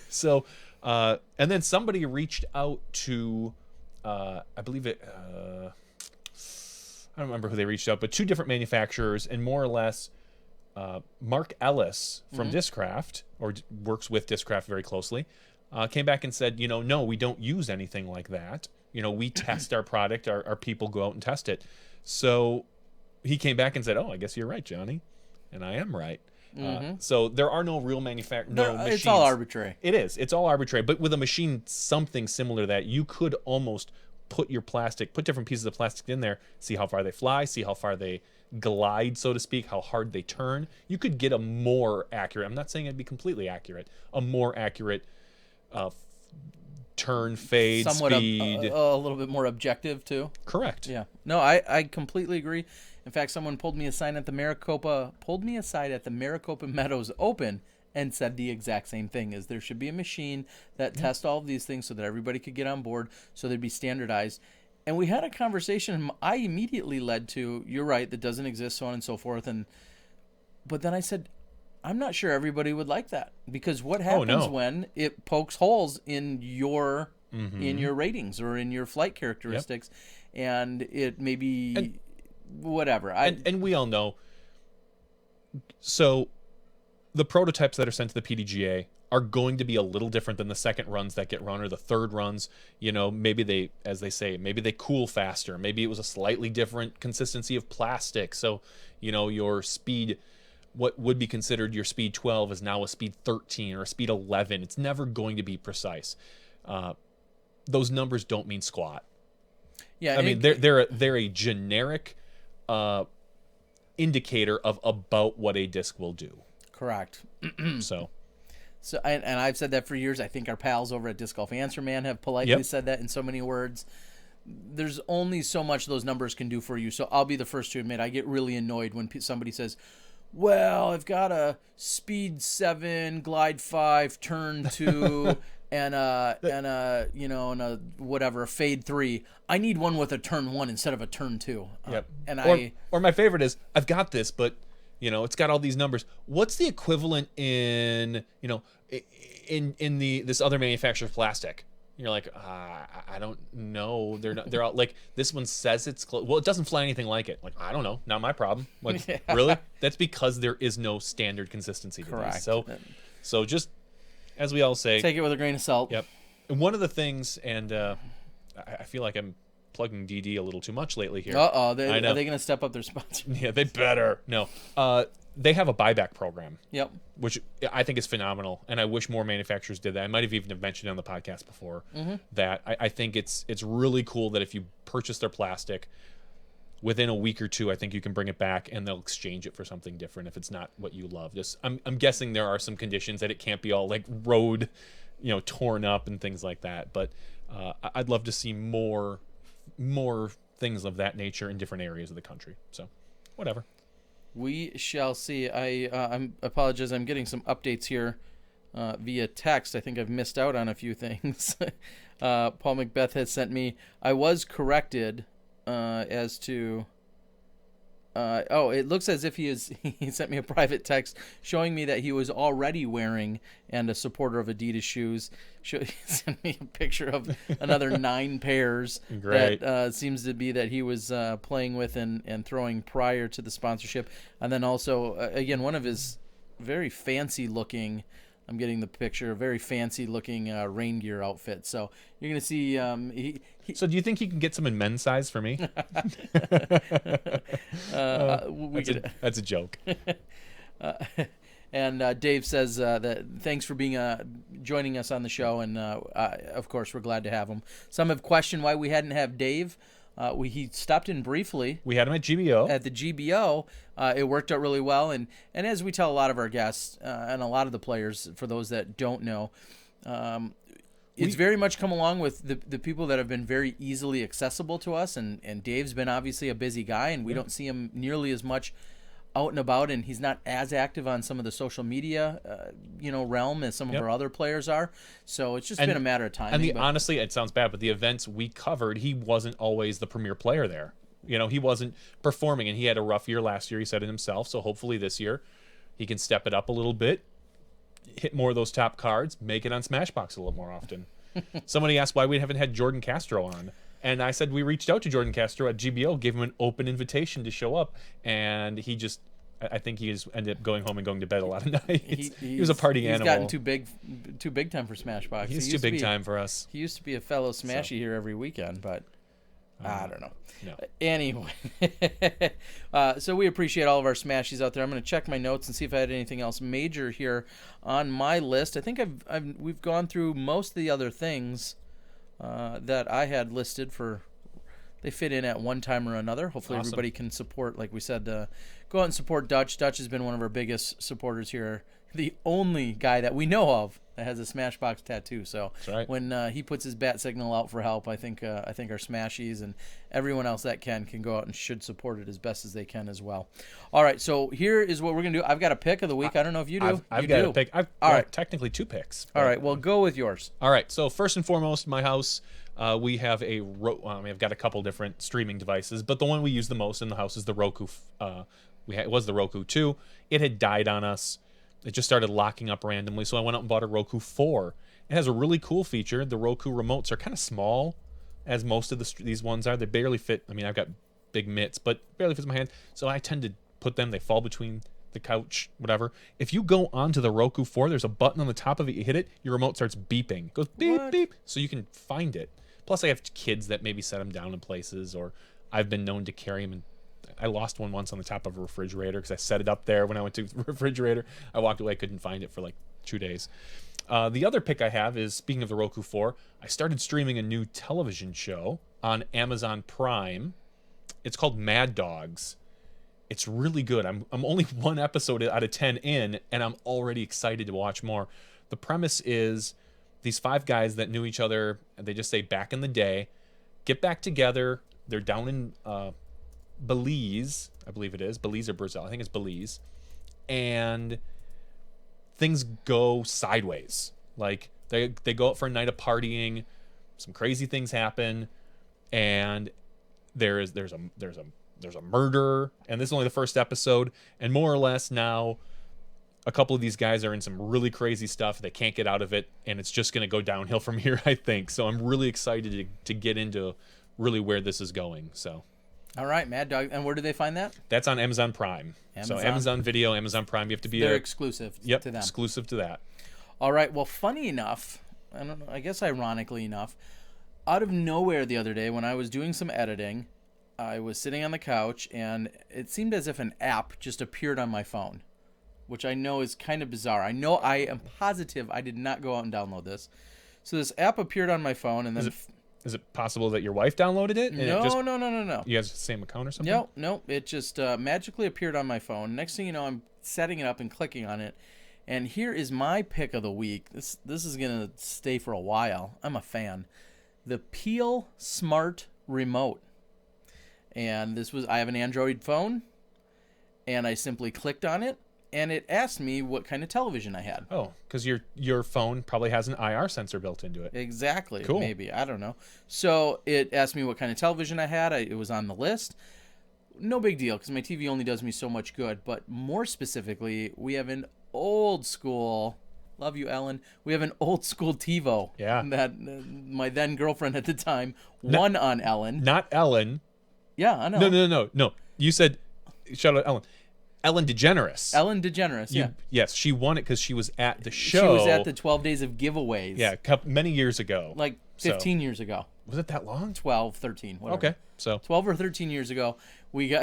[SPEAKER 2] So, and then somebody reached out to, I believe it, I don't remember who they reached out, but 2 different manufacturers, and more or less, Mark Ellis from Discraft, or works with Discraft very closely, came back and said, no, we don't use anything like that. We test our product, our people go out and test it. So he came back and said, oh, I guess you're right, Johnny. And I am right. So there are no real machines.
[SPEAKER 1] It's all arbitrary.
[SPEAKER 2] It is. It's all arbitrary. But with a machine, something similar to that, you could almost put different pieces of plastic in there, see how far they fly, see how far they glide, so to speak, how hard they turn. You could get a more accurate, I'm not saying it'd be completely accurate, a more accurate turn, fade,
[SPEAKER 1] somewhat
[SPEAKER 2] speed.
[SPEAKER 1] A little bit more objective too.
[SPEAKER 2] Correct.
[SPEAKER 1] Yeah. No, I completely agree. In fact, someone pulled me aside at the Maricopa Meadows Open and said the exact same thing, is there should be a machine that tests all of these things so that everybody could get on board, so they'd be standardized. And we had a conversation, and I immediately led to, you're right, that doesn't exist, so on and so forth. But then I said, I'm not sure everybody would like that, because what happens when it pokes holes in your ratings or in your flight characteristics, and it maybe whatever.
[SPEAKER 2] And we all know. So the prototypes that are sent to the PDGA are going to be a little different than the second runs that get run, or the third runs. Maybe they, as they say, maybe they cool faster. Maybe it was a slightly different consistency of plastic. So, your speed, what would be considered your speed 12 is now a speed 13 or a speed 11. It's never going to be precise. Those numbers don't mean squat.
[SPEAKER 1] Yeah,
[SPEAKER 2] I mean, they're a generic indicator of about what a disc will do.
[SPEAKER 1] Correct.
[SPEAKER 2] So,
[SPEAKER 1] and I've said that for years. I think our pals over at Disc Golf Answer Man have politely said that in so many words. There's only so much those numbers can do for you. So I'll be the first to admit I get really annoyed when somebody says, well, I've got a speed 7, glide 5, turn 2, and a whatever, a fade 3. I need one with a turn 1 instead of a turn 2.
[SPEAKER 2] Or my favorite is, I've got this, but it's got all these numbers. What's the equivalent in this other manufacturer's plastic? You're like, I don't know. They're all like, this one says it's close. Well, it doesn't fly anything like it. Like, I don't know. Not my problem. Like, really? That's because there is no standard consistency to
[SPEAKER 1] Correct.
[SPEAKER 2] these. So just as we all say,
[SPEAKER 1] take it with a grain of salt.
[SPEAKER 2] Yep. And one of the things, and I feel like I'm plugging DD a little too much lately here.
[SPEAKER 1] Are they going to step up their sponsor?
[SPEAKER 2] Yeah, they better. No. They have a buyback program.
[SPEAKER 1] Yep.
[SPEAKER 2] Which I think is phenomenal, and I wish more manufacturers did that. I might have even mentioned it on the podcast before that I think it's really cool that if you purchase their plastic, within a week or two, I think you can bring it back and they'll exchange it for something different if it's not what you love. I'm guessing there are some conditions that it can't be all like road, torn up and things like that. But I'd love to see more things of that nature in different areas of the country. So, whatever.
[SPEAKER 1] We shall see. I apologize. I'm getting some updates here via text. I think I've missed out on a few things. Paul Macbeth has sent me. I was corrected as to. It looks as if he sent me a private text showing me that he was already wearing and a supporter of Adidas shoes. He sent me a picture of another 9 pairs.
[SPEAKER 2] Great.
[SPEAKER 1] That seems to be that he was playing with and throwing prior to the sponsorship. And then also, again, one of his very fancy looking, I'm getting the picture, very fancy looking rain gear outfit. So you're going to see.
[SPEAKER 2] So do you think he can get some in men's size for me?
[SPEAKER 1] That's
[SPEAKER 2] a joke.
[SPEAKER 1] And Dave says that thanks for being joining us on the show, and of course we're glad to have him. Some have questioned why we hadn't have Dave. He stopped in briefly.
[SPEAKER 2] We had him at GBO.
[SPEAKER 1] At the GBO, it worked out really well, and as we tell a lot of our guests and a lot of the players, for those that don't know, it's very much come along with the people that have been very easily accessible to us, and Dave's been obviously a busy guy, and we don't see him nearly as much out and about, and he's not as active on some of the social media, realm as some of our other players are. So it's just been a matter of time.
[SPEAKER 2] And honestly, it sounds bad, but the events we covered, he wasn't always the premier player there. He wasn't performing, and he had a rough year last year. He said it himself. So hopefully this year he can step it up a little bit, hit more of those top cards, make it on Smashbox a little more often. Somebody asked why we haven't had Jordan Castro on. And I said we reached out to Jordan Castro at GBO, gave him an open invitation to show up, and I think he just ended up going home and going to bed a lot of nights. He was a party animal.
[SPEAKER 1] He's gotten too big time for Smashbox.
[SPEAKER 2] He's too big time for us.
[SPEAKER 1] He used to be a fellow Smashy here every weekend, but I don't know.
[SPEAKER 2] No.
[SPEAKER 1] Anyway, so we appreciate all of our Smashies out there. I'm going to check my notes and see if I had anything else major here on my list. I think we've gone through most of the other things that I had listed for. They fit in at one time or another. Hopefully everybody can support, like we said, go out and support Dutch. Dutch has been one of our biggest supporters here. The only guy that we know of that has a Smashbox tattoo. So when he puts his bat signal out for help, I think our Smashies and everyone else that can go out and should support it as best as they can as well. All right, so here is what we're going to do. I've got a pick of the week. I don't know if you do.
[SPEAKER 2] I've got a pick. I've got technically two picks.
[SPEAKER 1] All right, well, go with yours.
[SPEAKER 2] All right, so first and foremost, my house, we have I've got a couple different streaming devices, but the one we use the most in the house is the Roku. It was the Roku 2. It had died on us. It just started locking up randomly, so I went out and bought a Roku 4. It has a really cool feature. The Roku remotes are kind of small, as most of these ones are. They barely fit. I mean, I've got big mitts, but barely fits my hand, so I tend to put them. They fall between the couch, whatever. If you go onto the Roku 4, there's a button on the top of it. You hit it, your remote starts beeping. It goes beep, beep, so you can find it. Plus, I have kids that maybe set them down in places, or I've been known to carry them. And I lost one once on the top of a refrigerator because I set it up there when I went to the refrigerator. I walked away, couldn't find it for like 2 days. The other pick I have is, speaking of the Roku 4, I started streaming a new television show on Amazon Prime. It's called Mad Dogs. It's really good. I'm only one episode out of 10 in, and I'm already excited to watch more. The premise is these 5 guys that knew each other, they just say back in the day, get back together. They're down in Belize, I believe it is. Belize or Brazil. I think it's Belize. And things go sideways. Like they go out for a night of partying, some crazy things happen, and there's a murder, and this is only the first episode, and more or less now a couple of these guys are in some really crazy stuff. They can't get out of it, and it's just going to go downhill from here, I think. So I'm really excited to get into really where this is going. So
[SPEAKER 1] all right, Mad Dog. And where do they find that?
[SPEAKER 2] That's on Amazon Prime. So Amazon Video, Amazon Prime. You have to be
[SPEAKER 1] They're exclusive to them.
[SPEAKER 2] Exclusive to that.
[SPEAKER 1] All right. Well, funny enough, I don't know, I guess ironically enough, out of nowhere the other day when I was doing some editing, I was sitting on the couch, and it seemed as if an app just appeared on my phone, which I know is kind of bizarre. I am positive I did not go out and download this. So this app appeared on my phone, and then
[SPEAKER 2] Is it possible that your wife downloaded it?
[SPEAKER 1] No.
[SPEAKER 2] You guys the same account or something?
[SPEAKER 1] No. It just magically appeared on my phone. Next thing you know, I'm setting it up and clicking on it. And here is my pick of the week. This is going to stay for a while. I'm a fan. The Peel Smart Remote. And I have an Android phone, and I simply clicked on it, and it asked me what kind of television I had.
[SPEAKER 2] Oh, because your phone probably has an IR sensor built into it.
[SPEAKER 1] Exactly.
[SPEAKER 2] Cool.
[SPEAKER 1] Maybe. I don't know. So it asked me what kind of television I had. It was on the list. No big deal, because my TV only does me so much good. But more specifically, we have an old school... Love you, Ellen. We have an old school TiVo.
[SPEAKER 2] Yeah.
[SPEAKER 1] That my then girlfriend at the time won on Ellen.
[SPEAKER 2] Not Ellen.
[SPEAKER 1] Yeah, I know.
[SPEAKER 2] No. You said... Shout out Ellen. Ellen DeGeneres.
[SPEAKER 1] Ellen DeGeneres, yeah.
[SPEAKER 2] Yes, she won it because she was at the show.
[SPEAKER 1] She was at the 12 Days of Giveaways.
[SPEAKER 2] Yeah, many years ago.
[SPEAKER 1] Like 15 years ago.
[SPEAKER 2] Was it that long?
[SPEAKER 1] 12, 13, whatever.
[SPEAKER 2] Okay, so
[SPEAKER 1] 12 or 13 years ago,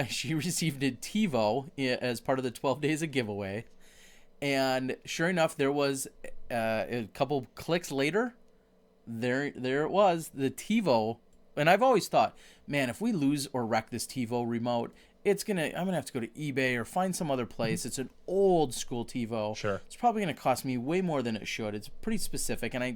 [SPEAKER 1] she received a TiVo as part of the 12 Days of Giveaway, And sure enough, there was a couple clicks later, there it was, the TiVo. And I've always thought, man, if we lose or wreck this TiVo remote, I'm gonna have to go to eBay or find some other place. It's an old school TiVo.
[SPEAKER 2] Sure.
[SPEAKER 1] It's probably gonna cost me way more than it should. It's pretty specific, and I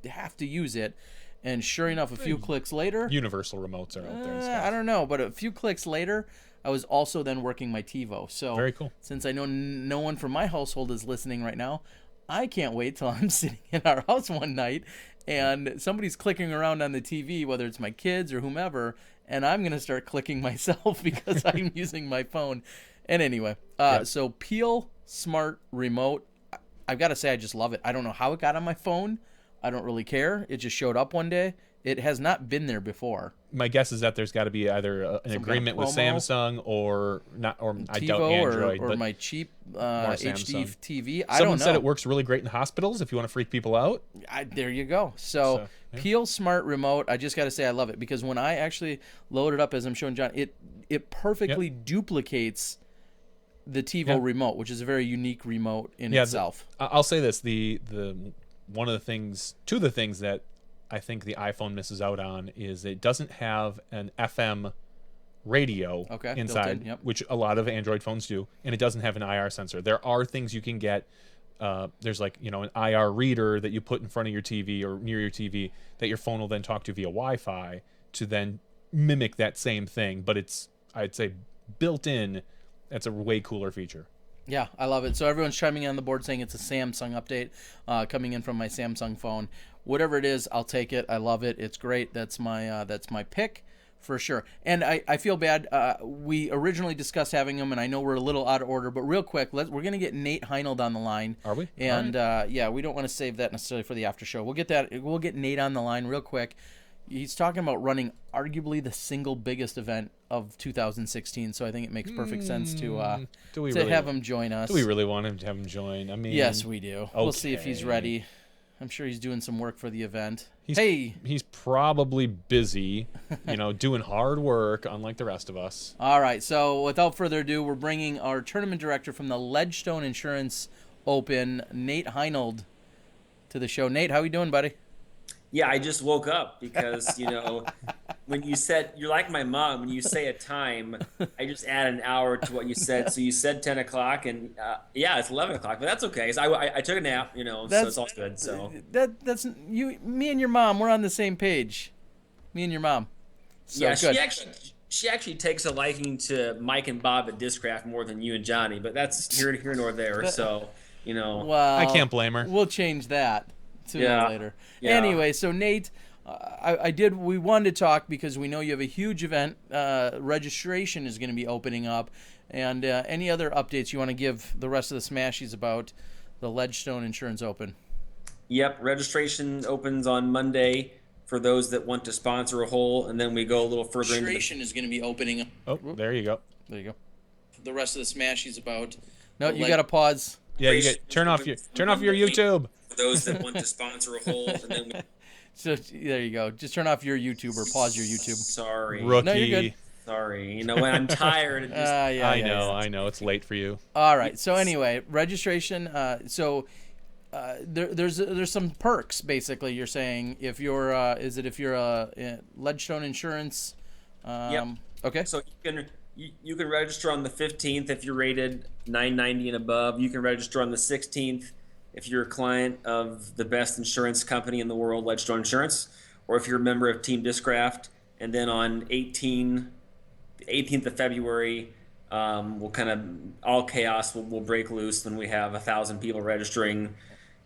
[SPEAKER 1] have to use it. And sure enough, a few clicks later,
[SPEAKER 2] Universal remotes are out there and stuff.
[SPEAKER 1] I don't know, but a few clicks later, I was also then working my TiVo. So
[SPEAKER 2] Very cool.
[SPEAKER 1] Since I know no one from my household is listening right now, I can't wait till I'm sitting in our house one night and somebody's clicking around on the TV, whether it's my kids or whomever, and I'm going to start clicking myself because I'm using my phone. And anyway, so Peel Smart Remote, I've got to say I just love it. I don't know how it got on my phone. I don't really care. It just showed up one day. It has not been there before.
[SPEAKER 2] My guess is that there's got to be either an agreement with
[SPEAKER 1] promo,
[SPEAKER 2] Samsung or not, or I
[SPEAKER 1] TiVo
[SPEAKER 2] doubt Android,
[SPEAKER 1] or
[SPEAKER 2] but
[SPEAKER 1] my cheap
[SPEAKER 2] Samsung.
[SPEAKER 1] HD TV. I
[SPEAKER 2] someone
[SPEAKER 1] don't know.
[SPEAKER 2] said it works really great in hospitals if you want to freak people out.
[SPEAKER 1] There you go. So
[SPEAKER 2] yeah.
[SPEAKER 1] Peel Smart Remote, I just got to say I love it because when I actually load it up, as I'm showing John, it perfectly duplicates the TiVo remote, which is a very unique remote in itself.
[SPEAKER 2] I'll say this: the one of the things, two of the things that I think the iPhone misses out on is it doesn't have an FM radio inside,
[SPEAKER 1] built-in,
[SPEAKER 2] which a lot of Android phones do, and it doesn't have an IR sensor. There are things you can get. There's like, an IR reader that you put in front of your TV or near your TV that your phone will then talk to via Wi-Fi to then mimic that same thing. But it's, I'd say, built in. That's a way cooler feature.
[SPEAKER 1] Yeah, I love it. So everyone's chiming in on the board saying it's a Samsung update coming in from my Samsung phone. Whatever it is, I'll take it. I love it. It's great. That's my pick for sure. And I feel bad. We originally discussed having him, and I know we're a little out of order. But real quick, we're going to get Nate Heinold on the line.
[SPEAKER 2] Are we?
[SPEAKER 1] And we don't want to save that necessarily for the after show. We'll get Nate on the line real quick. He's talking about running arguably the single biggest event of 2016, so I think it makes perfect sense to have him join us.
[SPEAKER 2] Do we really want him to have him join? I mean,
[SPEAKER 1] yes, we do.
[SPEAKER 2] Okay.
[SPEAKER 1] We'll see if he's ready. I'm sure he's doing some work for the event.
[SPEAKER 2] He's probably busy, doing hard work, unlike the rest of us.
[SPEAKER 1] All right, so without further ado, we're bringing our tournament director from the Ledgestone Insurance Open, Nate Heinold, to the show. Nate, how you doing, buddy?
[SPEAKER 6] Yeah, I just woke up because, when you said, you're like my mom, when you say a time, I just add an hour to what you said. So you said 10 o'clock, and it's 11 o'clock, but that's okay. So I took a nap, so it's all good. So
[SPEAKER 1] that's you, me and your mom, we're on the same page. Me and your mom. So
[SPEAKER 6] yeah,
[SPEAKER 1] good.
[SPEAKER 6] she actually takes a liking to Mike and Bob at Discraft more than you and Johnny, but that's here nor there. So,
[SPEAKER 1] Well,
[SPEAKER 2] I can't blame her.
[SPEAKER 1] We'll change that sooner or later.
[SPEAKER 6] Yeah.
[SPEAKER 1] Anyway, so Nate, we wanted to talk because we know you have a huge event. Registration is going to be opening up. And any other updates you want to give the rest of the Smashies about the Ledgestone Insurance Open?
[SPEAKER 6] Yep, registration opens on Monday for those that want to sponsor a hole, and then we go a little further into
[SPEAKER 1] Registration is going to be opening up.
[SPEAKER 2] Oh, there you go.
[SPEAKER 1] There you go. The rest of the Smashies about... No, you got to pause.
[SPEAKER 2] Yeah, you turn off your YouTube.
[SPEAKER 6] For those that want to sponsor a hole, and then we...
[SPEAKER 1] So there you go. Just turn off your YouTube or pause your YouTube.
[SPEAKER 6] Sorry.
[SPEAKER 2] Rookie.
[SPEAKER 1] No, you're good.
[SPEAKER 6] Sorry. When I'm tired.
[SPEAKER 2] I know. It's late for you.
[SPEAKER 1] All right. So anyway, registration. There's some perks basically. You're saying if you're if you're a Ledgestone Insurance.
[SPEAKER 6] Yep.
[SPEAKER 1] Okay.
[SPEAKER 6] So you can register on the 15th if you're rated 990 and above. You can register on the 16th if you're a client of the best insurance company in the world, Ledgestone Insurance, or if you're a member of Team Discraft. And then on the 18th of February, we'll kind of all chaos will break loose when we have 1,000 people registering,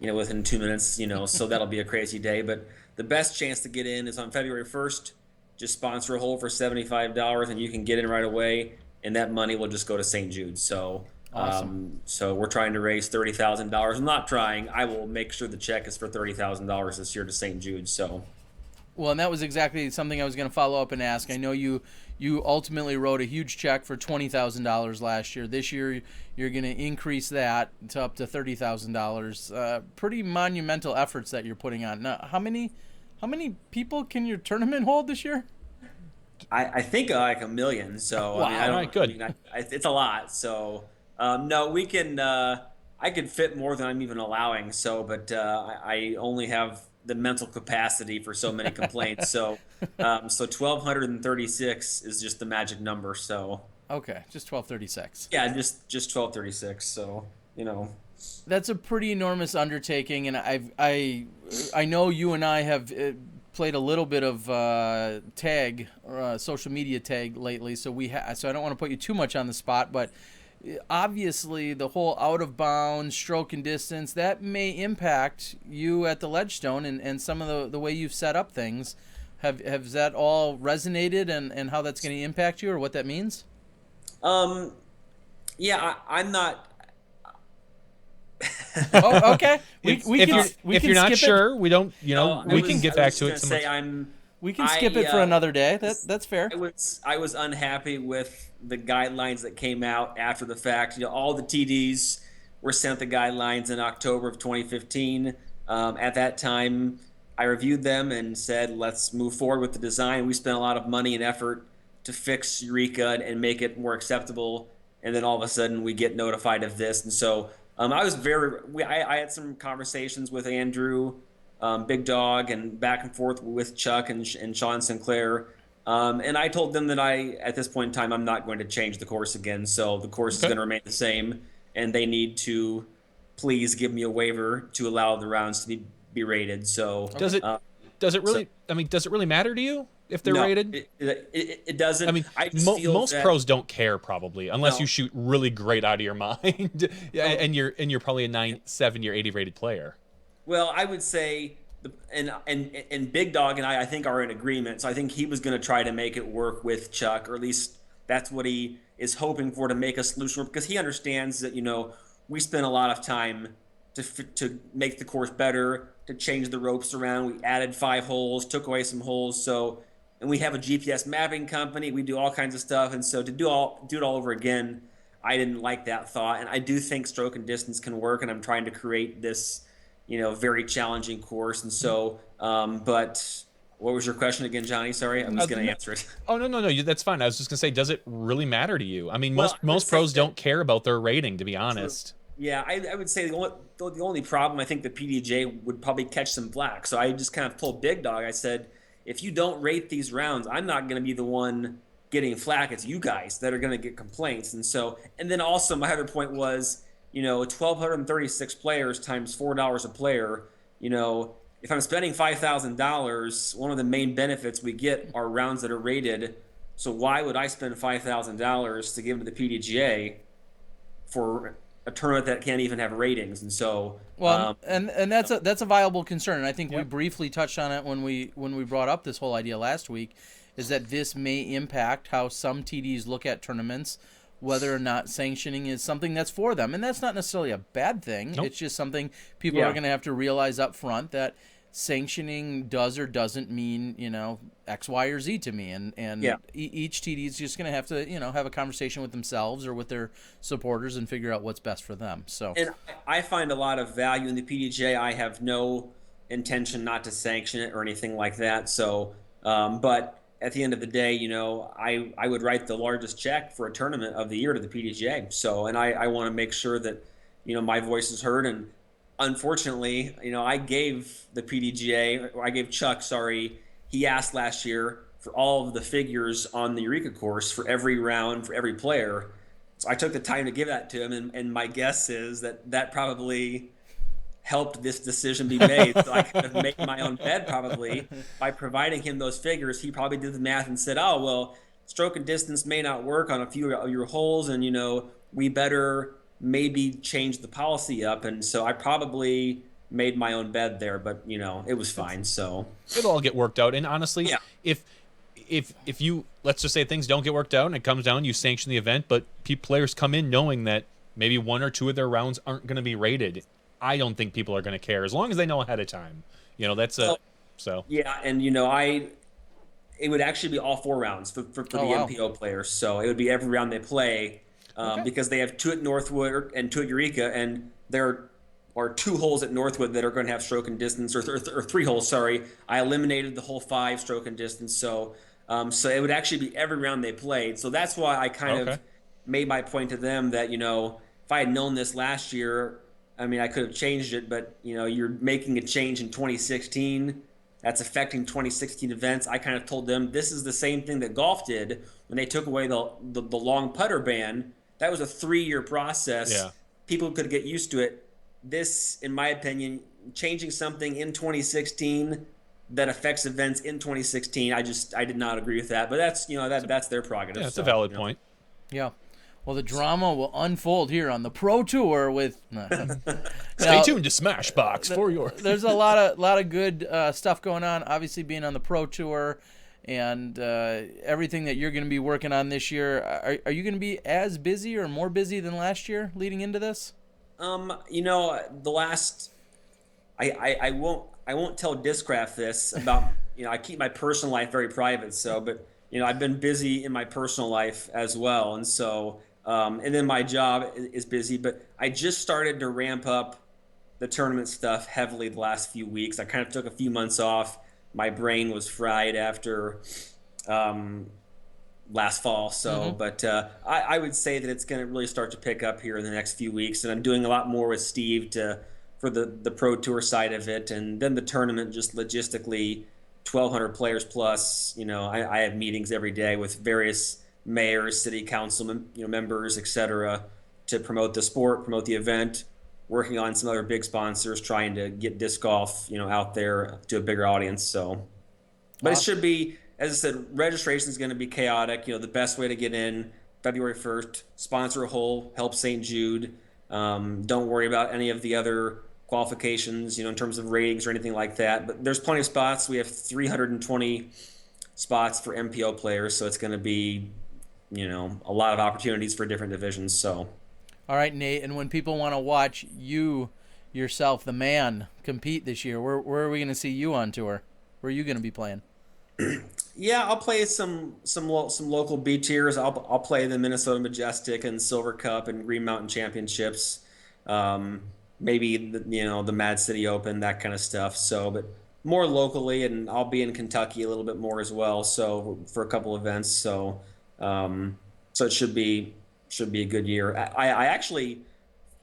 [SPEAKER 6] within 2 minutes, so that'll be a crazy day. But the best chance to get in is on February 1st. Just sponsor a hole for $75 and you can get in right away, and that money will just go to St. Jude's. So
[SPEAKER 1] awesome.
[SPEAKER 6] So we're trying to raise $30,000. I'm not trying. I will make sure the check is for $30,000 this year to St. Jude's. So.
[SPEAKER 1] Well, and that was exactly something I was going to follow up and ask. I know you ultimately wrote a huge check for $20,000 last year. This year, you're going to increase that to up to $30,000. Pretty monumental efforts that you're putting on. Now, how many people can your tournament hold this year?
[SPEAKER 6] I think like 1 million. So
[SPEAKER 1] wow.
[SPEAKER 6] I don't.
[SPEAKER 2] All right, good.
[SPEAKER 6] It's a lot. So no, we can. I could fit more than I'm even allowing. So, but I only have the mental capacity for so many complaints. So, so 1,236 is just the magic number. So,
[SPEAKER 1] Okay, just 1236.
[SPEAKER 6] yeah, just 1236. So, you know,
[SPEAKER 1] That's a pretty enormous undertaking, and I know you and I have played a little bit of tag, social media tag lately. So so I don't want to put you too much on the spot, but obviously the whole out of bounds, stroke and distance, that may impact you at the Ledgestone and some of the way you've set up things. Have that all resonated and how that's going to impact you or what that means?
[SPEAKER 6] yeah, I'm not.
[SPEAKER 1] Oh, okay.
[SPEAKER 2] If you're not sure, we don't. We can get back to it.
[SPEAKER 1] We can skip it for another day. That's fair.
[SPEAKER 6] I was unhappy with the guidelines that came out after the fact. All the TDs were sent the guidelines in October of 2015. At that time, I reviewed them and said, let's move forward with the design. We spent a lot of money and effort to fix Eureka and make it more acceptable. And then all of a sudden, we get notified of this. And so I had some conversations with Andrew, Big Dog, and back and forth with Chuck and Sean Sinclair. And I told them that at this point in time, I'm not going to change the course again. So the course is going to remain the same, and they need to please give me a waiver to allow the rounds to be rated. So
[SPEAKER 2] does it really matter to you if they're rated?
[SPEAKER 6] It doesn't.
[SPEAKER 2] I mean, most pros don't care probably, unless you shoot really great out of your mind, and you're probably a 970 or 80 rated player.
[SPEAKER 6] Well, I would say, and Big Dog and I think are in agreement. So I think he was going to try to make it work with Chuck, or at least that's what he is hoping for, to make a solution work, because he understands that we spent a lot of time to make the course better, to change the ropes around. We added 5 holes, took away some holes. So, and we have a GPS mapping company. We do all kinds of stuff, and so to do it all over again, I didn't like that thought. And I do think stroke and distance can work, and I'm trying to create this very challenging course. And so, but what was your question again, Johnny? Sorry, I'm just going to answer it.
[SPEAKER 2] Oh, no, that's fine. I was just going to say, does it really matter to you? I mean, most pros don't care about their rating, to be honest.
[SPEAKER 6] Yeah, I would say the only problem, I think the PDJ would probably catch some flack. So I just kind of told Big Dog, I said, if you don't rate these rounds, I'm not going to be the one getting flack. It's you guys that are going to get complaints. And then also my other point was, 1,236 players times $4 a player. If I'm spending $5,000, one of the main benefits we get are rounds that are rated. So why would I spend $5,000 to give to the PDGA for a tournament that can't even have ratings? And so,
[SPEAKER 1] and that's a viable concern. And I think we briefly touched on it when we brought up this whole idea last week, is that this may impact how some TDs look at tournaments, whether or not sanctioning is something that's for them. And that's not necessarily a bad thing. Nope. It's just something people are going to have to realize up front, that sanctioning does or doesn't mean, X, Y, or Z to me. And each TD is just going to have to, have a conversation with themselves or with their supporters and figure out what's best for them. So,
[SPEAKER 6] and I find a lot of value in the PDJ. I have no intention not to sanction it or anything like that. So, but at the end of the day, I would write the largest check for a tournament of the year to the PDGA. So, and I want to make sure that, my voice is heard. And unfortunately, I gave the PDGA, or I gave Chuck, he asked last year for all of the figures on the Eureka course for every round, for every player. So I took the time to give that to him. And my guess is that probably helped this decision be made. So I could have made my own bed probably by providing him those figures. He probably did the math and said, oh, well, stroke and distance may not work on a few of your holes, and, we better maybe change the policy up. And so I probably made my own bed there, but, it was fine. So
[SPEAKER 2] it'll all get worked out. And honestly, if you, let's just say things don't get worked out and it comes down, you sanction the event, but players come in knowing that maybe 1 or 2 of their rounds aren't going to be rated, I don't think people are going to care, as long as they know ahead of time.
[SPEAKER 6] That's so. Yeah, and it would actually be all 4 rounds for the MPO players. So it would be every round they play, because they have 2 at Northwood and 2 at Eureka, and there are 2 holes at Northwood that are going to have stroke and distance, or 3 holes. Sorry, I eliminated the whole 5 stroke and distance. So it would actually be every round they played. So that's why I kind of made my point to them that if I had known this last year, I mean, I could have changed it, but you're making a change in 2016. That's affecting 2016 events. I kind of told them this is the same thing that golf did when they took away the long putter ban. That was a 3-year process.
[SPEAKER 2] Yeah.
[SPEAKER 6] People could get used to it. This, in my opinion, changing something in 2016 that affects events in 2016, I did not agree with that. But that's that's their prerogative.
[SPEAKER 2] Yeah, it's a valid point.
[SPEAKER 1] Yeah. Well, the drama will unfold here on the Pro Tour with.
[SPEAKER 2] Stay tuned to Smashbox for your.
[SPEAKER 1] There's a lot of good stuff going on. Obviously, being on the Pro Tour and everything that you're going to be working on this year. Are you going to be as busy or more busy than last year leading into this?
[SPEAKER 6] The last. I won't tell Discraft this about. I keep my personal life very private. So, but I've been busy in my personal life as well, and so. And then my job is busy, but I just started to ramp up the tournament stuff heavily the last few weeks. I kind of took a few months off. My brain was fried after last fall. So, but I would say that it's going to really start to pick up here in the next few weeks. And I'm doing a lot more with Steve for the Pro Tour side of it. And then the tournament, just logistically, 1,200 players plus. I have meetings every day with various mayors, city council members, etc., to promote the sport, promote the event, working on some other big sponsors, trying to get disc golf, out there to a bigger audience. So, but it should be, as I said, registration is going to be chaotic. The best way to get in, February 1st, sponsor a hole, help St. Jude. Don't worry about any of the other qualifications, in terms of ratings or anything like that. But there's plenty of spots. We have 320 spots for MPO players, so it's going to be a lot of opportunities for different divisions. So,
[SPEAKER 1] all right, Nate. And when people want to watch you yourself, the man, compete this year, where are we going to see you on tour? Where are you going to be playing?
[SPEAKER 6] Yeah, I'll play some local B tiers. I'll play the Minnesota Majestic and Silver Cup and Green Mountain Championships. Maybe the Mad City Open, that kind of stuff. So, but more locally, and I'll be in Kentucky a little bit more as well. So for a couple events. So. So it should be a good year. I actually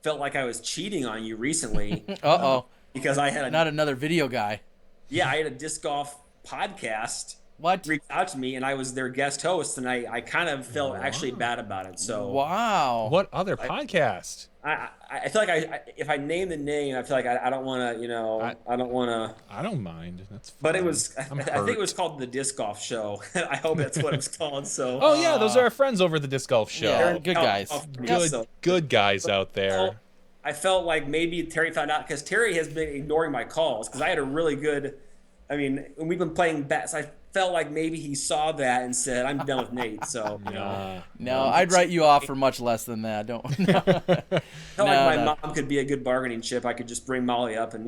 [SPEAKER 6] felt like I was cheating on you recently. Because I had
[SPEAKER 1] not another video guy.
[SPEAKER 6] Yeah, I had a disc golf podcast.
[SPEAKER 1] What?
[SPEAKER 6] Reached out to me, and I was their guest host, and I kind of felt actually bad about it. So
[SPEAKER 1] wow.
[SPEAKER 2] What other podcast?
[SPEAKER 6] I feel like if I name the name, I feel like I don't want to, I don't want to.
[SPEAKER 2] I don't mind. That's fine.
[SPEAKER 6] But it was, I think it was called the Disc Golf Show. I hope that's what it was called. So.
[SPEAKER 2] Oh yeah, those are our friends over at the Disc Golf Show.
[SPEAKER 1] Yeah, good guys.
[SPEAKER 2] Good guys out there.
[SPEAKER 6] I felt like maybe Terry found out, because Terry has been ignoring my calls, because I had a really good. I mean, we've been playing bets. I felt like maybe he saw that and said, "I'm done with Nate." So
[SPEAKER 1] no, I'd write you off for much less than that. Don't.
[SPEAKER 6] Felt like my mom could be a good bargaining chip. I could just bring Molly up, and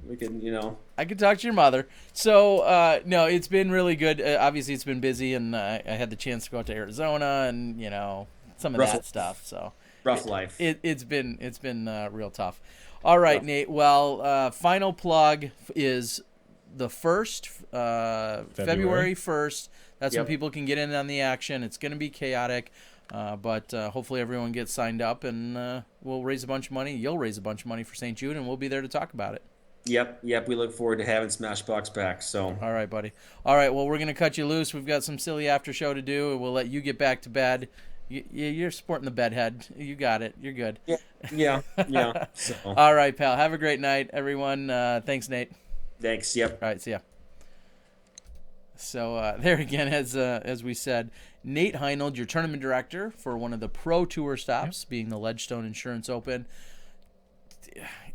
[SPEAKER 6] we could,
[SPEAKER 1] I could talk to your mother. So no, it's been really good. Obviously, it's been busy, and I had the chance to go out to Arizona and some of that stuff. So
[SPEAKER 6] rough life.
[SPEAKER 1] It's been real tough. All right, Nate. Well, final plug is the 1st, February 1st. That's when people can get in on the action. It's going to be chaotic, but hopefully everyone gets signed up, and we'll raise a bunch of money. You'll raise a bunch of money for St. Jude, and we'll be there to talk about it.
[SPEAKER 6] Yep. We look forward to having Smashbox back. So.
[SPEAKER 1] All right, buddy. All right, well, we're going to cut you loose. We've got some silly after show to do, and we'll let you get back to bed. You're sporting the bedhead. You got it. You're good.
[SPEAKER 6] Yeah. So.
[SPEAKER 1] All right, pal. Have a great night, everyone. Thanks, Nate.
[SPEAKER 6] Thanks. Yep.
[SPEAKER 1] All right. See ya. So there again, as we said, Nate Heinold, your tournament director for one of the Pro Tour stops, being the Ledgestone Insurance Open.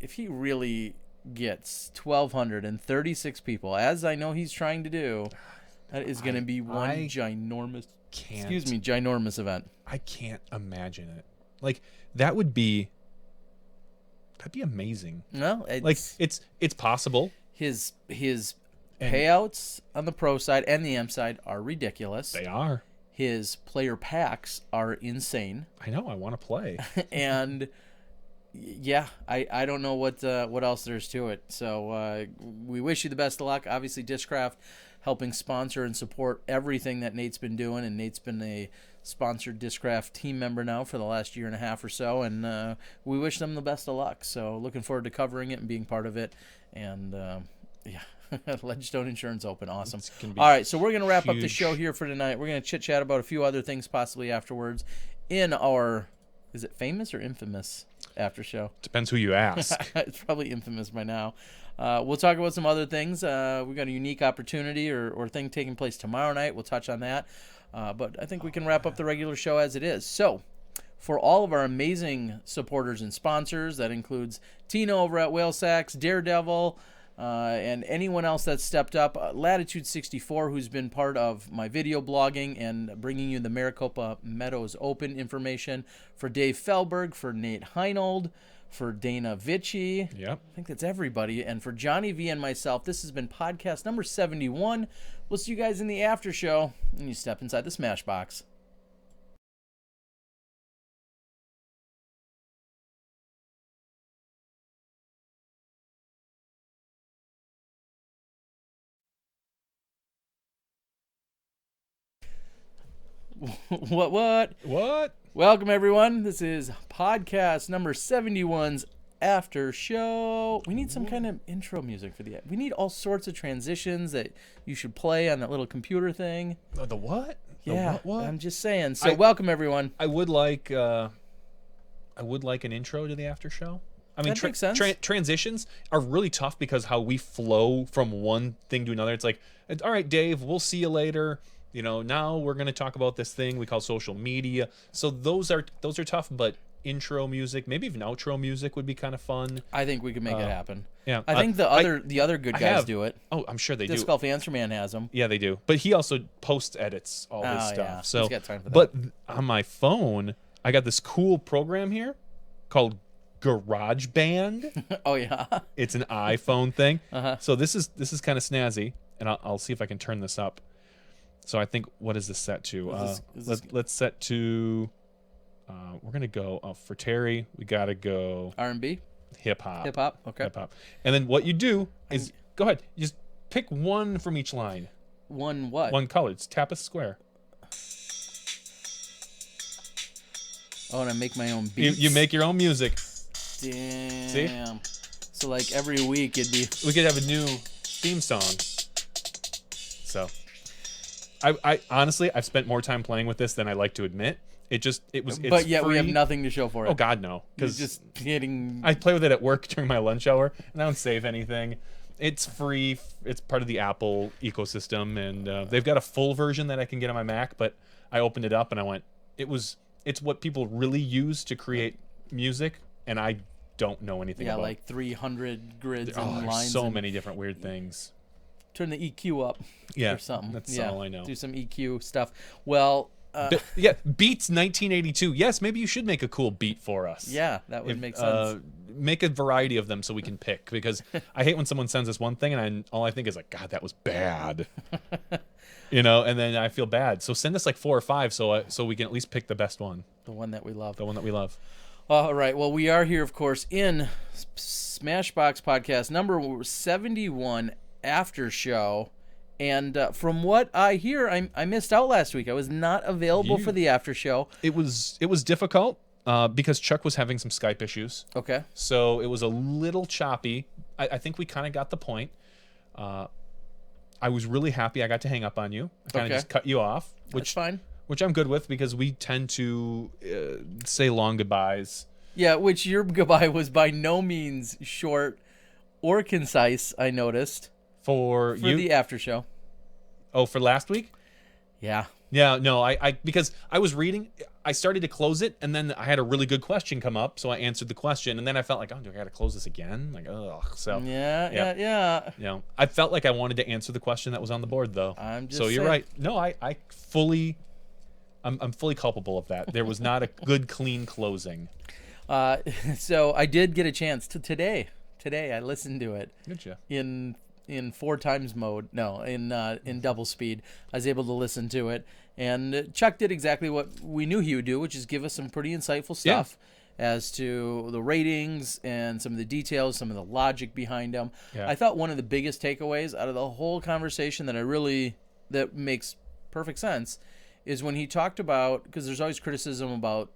[SPEAKER 1] If he really gets 1,236 people, as I know he's trying to do, that is going to be one ginormous event.
[SPEAKER 2] I can't imagine it. Like that'd be amazing.
[SPEAKER 1] No,
[SPEAKER 2] it's possible.
[SPEAKER 1] His payouts on the pro side and the M side are ridiculous.
[SPEAKER 2] They are.
[SPEAKER 1] His player packs are insane.
[SPEAKER 2] I know. I want to play.
[SPEAKER 1] And Yeah, I don't know what else there's to it. So we wish you the best of luck. Obviously, Discraft helping sponsor and support everything that Nate's been doing, and Nate's been a sponsored Discraft team member now for the last year and a half or so, and we wish them the best of luck. So looking forward to covering it and being part of it, and yeah. Ledgestone Insurance Open, awesome. All right, so we're going to wrap up the show here for tonight. We're going to chit-chat about a few other things possibly afterwards in our, is it famous or infamous after show?
[SPEAKER 2] Depends who you ask.
[SPEAKER 1] It's probably infamous by now. We'll talk about some other things. We've got a unique opportunity or thing taking place tomorrow night. We'll touch on that. But I think we can wrap up the regular show as it is. So, for all of our amazing supporters and sponsors, that includes Tina over at Whale Sacks, Daredevil, and anyone else that's stepped up, Latitude 64, who's been part of my video blogging and bringing you the Maricopa Meadows Open information, for Dave Feldberg, for Nate Heinold, for Dana Vici.
[SPEAKER 2] Yep.
[SPEAKER 1] I think that's everybody. And for Johnny V and myself, this has been podcast number 71. We'll see you guys in the after show, and you step inside the Smash Box. What? Welcome, everyone. This is podcast number 71's after show. We need some kind of intro music for the... We need all sorts of transitions that you should play on that little computer thing.
[SPEAKER 2] The what?
[SPEAKER 1] Yeah,
[SPEAKER 2] what?
[SPEAKER 1] I'm just saying. So welcome, everyone.
[SPEAKER 2] I would like an intro to the after show. I mean,
[SPEAKER 1] that makes sense.
[SPEAKER 2] Transitions are really tough because how we flow from one thing to another. It's like, all right, Dave, we'll see you later. You know, now we're going to talk about this thing we call social media. So those are tough, but intro music, maybe even outro music would be kind of fun.
[SPEAKER 1] I think we could make it happen.
[SPEAKER 2] Yeah.
[SPEAKER 1] I think the other good guys do it.
[SPEAKER 2] Oh, I'm sure they do.
[SPEAKER 1] Disc Golf Answer Man has them.
[SPEAKER 2] Yeah, they do. But he also post edits all his stuff.
[SPEAKER 1] Yeah.
[SPEAKER 2] So
[SPEAKER 1] He's got time for that.
[SPEAKER 2] But on my phone, I got this cool program here called GarageBand.
[SPEAKER 1] Oh yeah.
[SPEAKER 2] It's an iPhone thing.
[SPEAKER 1] Uh-huh.
[SPEAKER 2] So this is kind of snazzy, and I'll see if I can turn this up. So I think, what is this set to? Let's set to. We're gonna go for Terry. We gotta go
[SPEAKER 1] R&B,
[SPEAKER 2] hip hop.
[SPEAKER 1] hip hop. Okay.
[SPEAKER 2] Hip hop. And then what you do is go ahead. You just pick one from each line.
[SPEAKER 1] One what?
[SPEAKER 2] One color. Just tap a square.
[SPEAKER 1] Oh, and I make my own beats.
[SPEAKER 2] You make your own music.
[SPEAKER 1] Damn.
[SPEAKER 2] See?
[SPEAKER 1] So like every week it'd be.
[SPEAKER 2] We could have a new theme song. So, I honestly, I've spent more time playing with this than I like to admit. It's
[SPEAKER 1] But yet
[SPEAKER 2] free.
[SPEAKER 1] we have nothing to show for it.
[SPEAKER 2] Oh God, no!
[SPEAKER 1] Because just hitting.
[SPEAKER 2] I play with it at work during my lunch hour, and I don't save anything. It's free. It's part of the Apple ecosystem, and they've got a full version that I can get on my Mac. But I opened it up and I went, it's what people really use to create music, and I don't know anything about.
[SPEAKER 1] Yeah, like 300 grids
[SPEAKER 2] there's
[SPEAKER 1] and lines.
[SPEAKER 2] so many different weird things.
[SPEAKER 1] Turn the EQ up.
[SPEAKER 2] Yeah,
[SPEAKER 1] or something.
[SPEAKER 2] that's all I know.
[SPEAKER 1] Do some EQ stuff. Well.
[SPEAKER 2] Yeah, Beats 1982. Yes, maybe you should make a cool beat for us.
[SPEAKER 1] Yeah, that would make sense.
[SPEAKER 2] Make a variety of them so we can pick, because I hate when someone sends us one thing and all I think is like, God, that was bad. And then I feel bad. So send us like 4 or 5 so we can at least pick the best one.
[SPEAKER 1] The one that we love.
[SPEAKER 2] The one that we love.
[SPEAKER 1] All right. Well, we are here, of course, in Smashbox Podcast number 71 after show. And from what I hear, I missed out last week. I was not available for the after show.
[SPEAKER 2] It was difficult because Chuck was having some Skype issues.
[SPEAKER 1] Okay.
[SPEAKER 2] So it was a little choppy. I think we kind of got the point. I was really happy I got to hang up on you. I kind of just cut you off.
[SPEAKER 1] That's fine.
[SPEAKER 2] Which I'm good with because we tend to say long goodbyes.
[SPEAKER 1] Yeah, which your goodbye was by no means short or concise, I noticed.
[SPEAKER 2] For you?
[SPEAKER 1] The after show.
[SPEAKER 2] Oh, for last week?
[SPEAKER 1] Yeah.
[SPEAKER 2] Yeah, no, I because I was reading, I started to close it, and then I had a really good question come up, so I answered the question, and then I felt like, oh, do I got to close this again? Like, ugh. So
[SPEAKER 1] Yeah.
[SPEAKER 2] You know, I felt like I wanted to answer the question that was on the board, though.
[SPEAKER 1] I'm just
[SPEAKER 2] so you're
[SPEAKER 1] saying.
[SPEAKER 2] right. No, I'm fully culpable of that. There was not a good, clean closing.
[SPEAKER 1] So I did get a chance to today. I listened to it.
[SPEAKER 2] Did you?
[SPEAKER 1] In 4 times mode. No, in double speed. I was able to listen to it, and Chuck did exactly what we knew he would do, which is give us some pretty insightful stuff. as to the ratings and some of the details, some of the logic behind them.
[SPEAKER 2] Yeah.
[SPEAKER 1] I thought one of the biggest takeaways out of the whole conversation that makes perfect sense is when he talked about, because there's always criticism about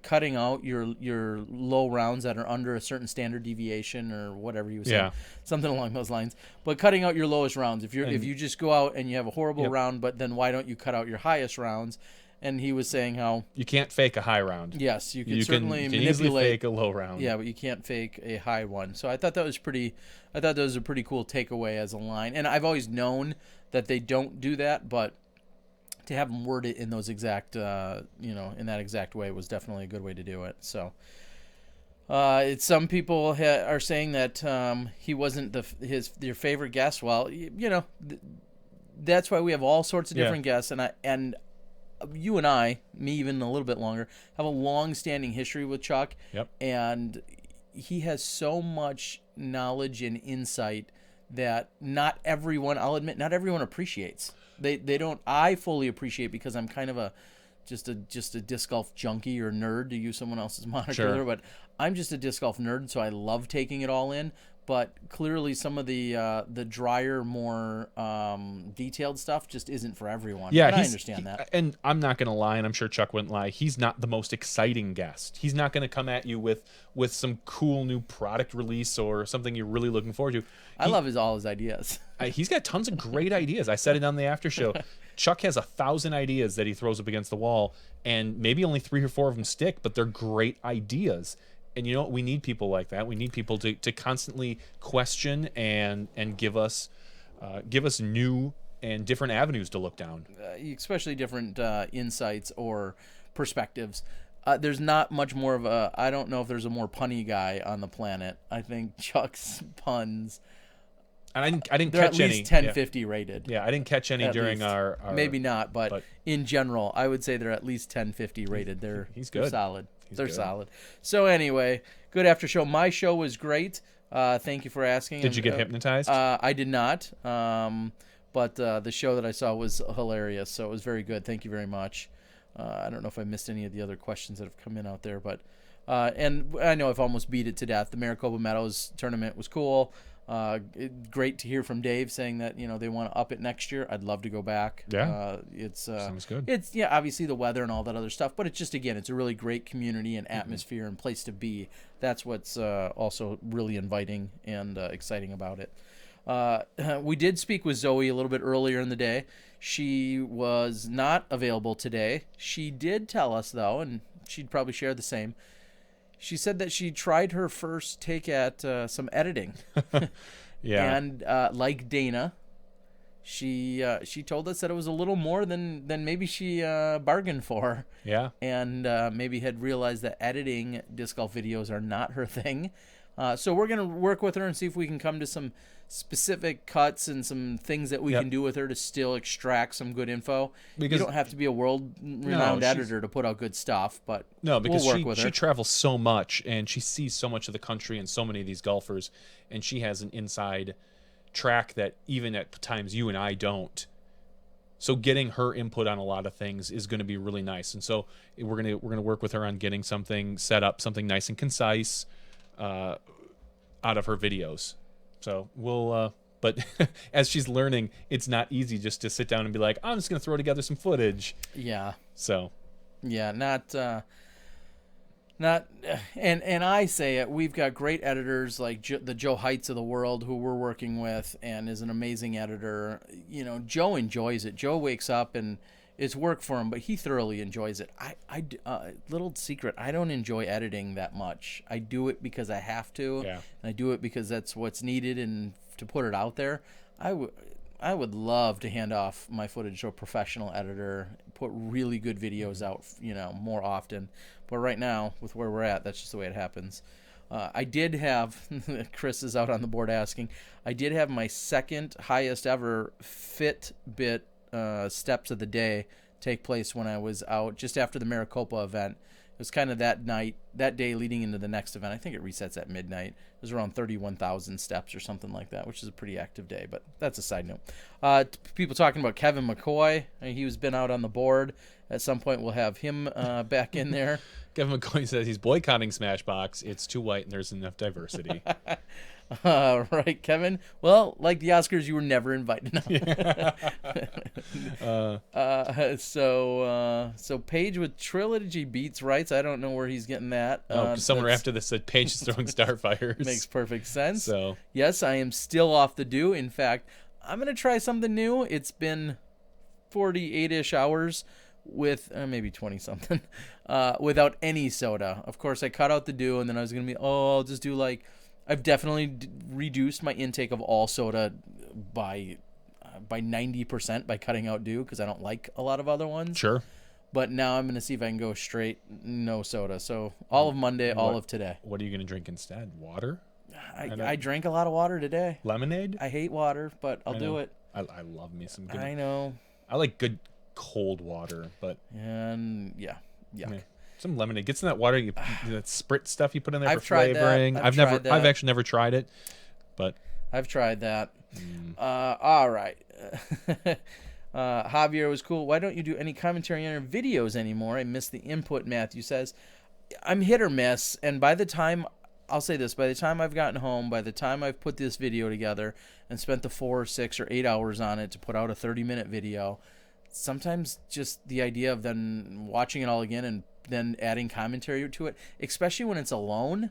[SPEAKER 1] cutting out your low rounds that are under a certain standard deviation or whatever he was saying, something along those lines. But cutting out your lowest rounds, if you just go out and you have a horrible round, but then why don't you cut out your highest rounds? And he was saying how
[SPEAKER 2] you can't fake a high round.
[SPEAKER 1] Yes, you can certainly
[SPEAKER 2] you can
[SPEAKER 1] manipulate.
[SPEAKER 2] easily fake a low round.
[SPEAKER 1] Yeah, but you can't fake a high one. So I thought that was a pretty cool takeaway as a line. And I've always known that they don't do that, but to have them word it in those exact, in that exact way was definitely a good way to do it. So, some people are saying that he wasn't your favorite guest. Well, that's why we have all sorts of different guests, and you and I, me even a little bit longer, have a long-standing history with Chuck.
[SPEAKER 2] Yep.
[SPEAKER 1] And he has so much knowledge and insight that not everyone appreciates. They don't. I fully appreciate, because I'm kind of just a disc golf junkie or nerd, to use someone else's moniker.
[SPEAKER 2] Sure.
[SPEAKER 1] But I'm just a disc golf nerd, so I love taking it all in. But clearly, some of the drier, more detailed stuff just isn't for everyone.
[SPEAKER 2] Yeah,
[SPEAKER 1] and I understand that.
[SPEAKER 2] And I'm not going to lie, and I'm sure Chuck wouldn't lie. He's not the most exciting guest. He's not going to come at you with some cool new product release or something you're really looking forward to.
[SPEAKER 1] I love all his ideas.
[SPEAKER 2] He's got tons of great ideas. I said it on the after show. Chuck has 1,000 ideas that he throws up against the wall, and maybe only 3 or 4 of them stick, but they're great ideas. And you know what? We need people like that. We need people to constantly question and give us new and different avenues to look down.
[SPEAKER 1] Especially different insights or perspectives. There's not much more of a. I don't know if there's a more punny guy on the planet. I think Chuck's puns.
[SPEAKER 2] And I didn't
[SPEAKER 1] they're
[SPEAKER 2] catch
[SPEAKER 1] at least
[SPEAKER 2] any.
[SPEAKER 1] 1050 rated.
[SPEAKER 2] Yeah, I didn't catch any during our
[SPEAKER 1] maybe not, but in general, I would say they're at least 1050 rated. They're
[SPEAKER 2] good.
[SPEAKER 1] Solid. They're
[SPEAKER 2] good.
[SPEAKER 1] Solid. So anyway, good after show. My show was great. Thank you for asking.
[SPEAKER 2] Did you get hypnotized?
[SPEAKER 1] I did not. But the show that I saw was hilarious, so it was very good. Thank you very much. I don't know if I missed any of the other questions that have come in out there, but and I know I've almost beat it to death. The Maricopa Meadows tournament was cool. Great to hear from Dave saying that they want to up it next year. I'd love to go back.
[SPEAKER 2] Yeah,
[SPEAKER 1] sounds
[SPEAKER 2] good.
[SPEAKER 1] It's obviously the weather and all that other stuff, but it's just it's a really great community and atmosphere and place to be. That's what's also really inviting and exciting about it. We did speak with Zoe a little bit earlier in the day. She was not available today. She did tell us though, and she'd probably share the same. She said that she tried her first take at some editing.
[SPEAKER 2] Yeah.
[SPEAKER 1] And like Dana, she told us that it was a little more than maybe she bargained for.
[SPEAKER 2] Yeah.
[SPEAKER 1] And maybe had realized that editing disc golf videos are not her thing. So we're going to work with her and see if we can come to some specific cuts and some things that we can do with her to still extract some good info. Because you don't have to be a world-renowned editor to put out good stuff, but
[SPEAKER 2] because
[SPEAKER 1] we'll work with her.
[SPEAKER 2] She travels so much, and she sees so much of the country and so many of these golfers, and she has an inside track that even at times you and I don't. So getting her input on a lot of things is going to be really nice. And so we're going to work with her on getting something set up, something nice and concise out of her videos. So we'll, but as she's learning, it's not easy just to sit down and be like, I'm just going to throw together some footage.
[SPEAKER 1] Yeah.
[SPEAKER 2] So.
[SPEAKER 1] Yeah, not, and I say it, we've got great editors like the Joe Heights of the world who we're working with and is an amazing editor. Joe enjoys it. Joe wakes up and it's work for him, but he thoroughly enjoys it. Little secret, I don't enjoy editing that much. I do it because I have to, and I do it because that's what's needed and to put it out there. I would love to hand off my footage to a professional editor, put really good videos out, more often. But right now, with where we're at, that's just the way it happens. I did have, Chris is out on the board asking, I did have my second highest ever Fitbit steps of the day take place when I was out just after the Maricopa event. It was kind of that day leading into the next event. I think it resets at midnight. It was around 31,000 steps or something like that, which is a pretty active day, but that's a side note. People talking about Kevin McCoy. He's been out on the board. At some point, we'll have him back in there.
[SPEAKER 2] Kevin McCoy says he's boycotting Smashbox. It's too white and there's enough diversity.
[SPEAKER 1] Right, Kevin. Well, like the Oscars, you were never invited. So Paige with Trilogy beats rights. I don't know where he's getting that.
[SPEAKER 2] Somewhere after this said Paige is throwing Starfires.
[SPEAKER 1] Makes perfect sense.
[SPEAKER 2] So
[SPEAKER 1] yes, I am still off the dew. In fact, I'm gonna try something new. It's been 48-ish hours with maybe 20 something without any soda. Of course, I cut out the dew, and then I was gonna be I'll just do like. I've definitely reduced my intake of all soda by 90% by cutting out dew because I don't like a lot of other ones.
[SPEAKER 2] Sure.
[SPEAKER 1] But now I'm going to see if I can go straight no soda. So all of Monday, all of today.
[SPEAKER 2] What are you going to drink instead? Water?
[SPEAKER 1] I drank a lot of water today.
[SPEAKER 2] Lemonade?
[SPEAKER 1] I hate water, but I'll do it.
[SPEAKER 2] I love me some good.
[SPEAKER 1] I know.
[SPEAKER 2] I like good cold water, but.
[SPEAKER 1] And yeah, yuck.
[SPEAKER 2] Yeah. Some lemonade. Get some of that water, that sprit stuff you put in there
[SPEAKER 1] I've
[SPEAKER 2] for
[SPEAKER 1] tried
[SPEAKER 2] flavoring.
[SPEAKER 1] that.
[SPEAKER 2] I've actually never tried it, but
[SPEAKER 1] I've tried that. All right. Javier was cool. Why don't you do any commentary on your videos anymore? I miss the input, Matthew says. I'm hit or miss, and by the time, I'll say this, by the time I've gotten home, by the time I've put this video together and spent the 4 or 6 or 8 hours on it to put out a 30-minute video, sometimes just the idea of then watching it all again and then adding commentary to it, especially when it's alone,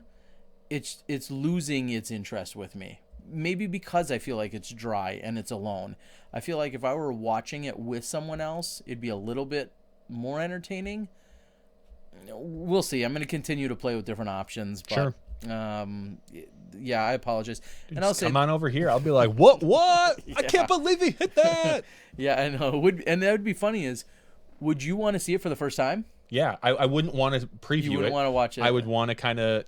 [SPEAKER 1] it's losing its interest with me. Maybe because I feel like it's dry and it's alone. I feel like if I were watching it with someone else, it'd be a little bit more entertaining. We'll see. I'm going to continue to play with different options. But,
[SPEAKER 2] sure.
[SPEAKER 1] Yeah, I apologize.
[SPEAKER 2] Dude,
[SPEAKER 1] and I'll say,
[SPEAKER 2] come on over here. I'll be like, what?
[SPEAKER 1] Yeah.
[SPEAKER 2] I can't believe he hit that.
[SPEAKER 1] Yeah, I know. And that would be funny. Would you want to see it for the first time?
[SPEAKER 2] Yeah, I wouldn't want to preview it.
[SPEAKER 1] You wouldn't want to watch it.
[SPEAKER 2] I would want to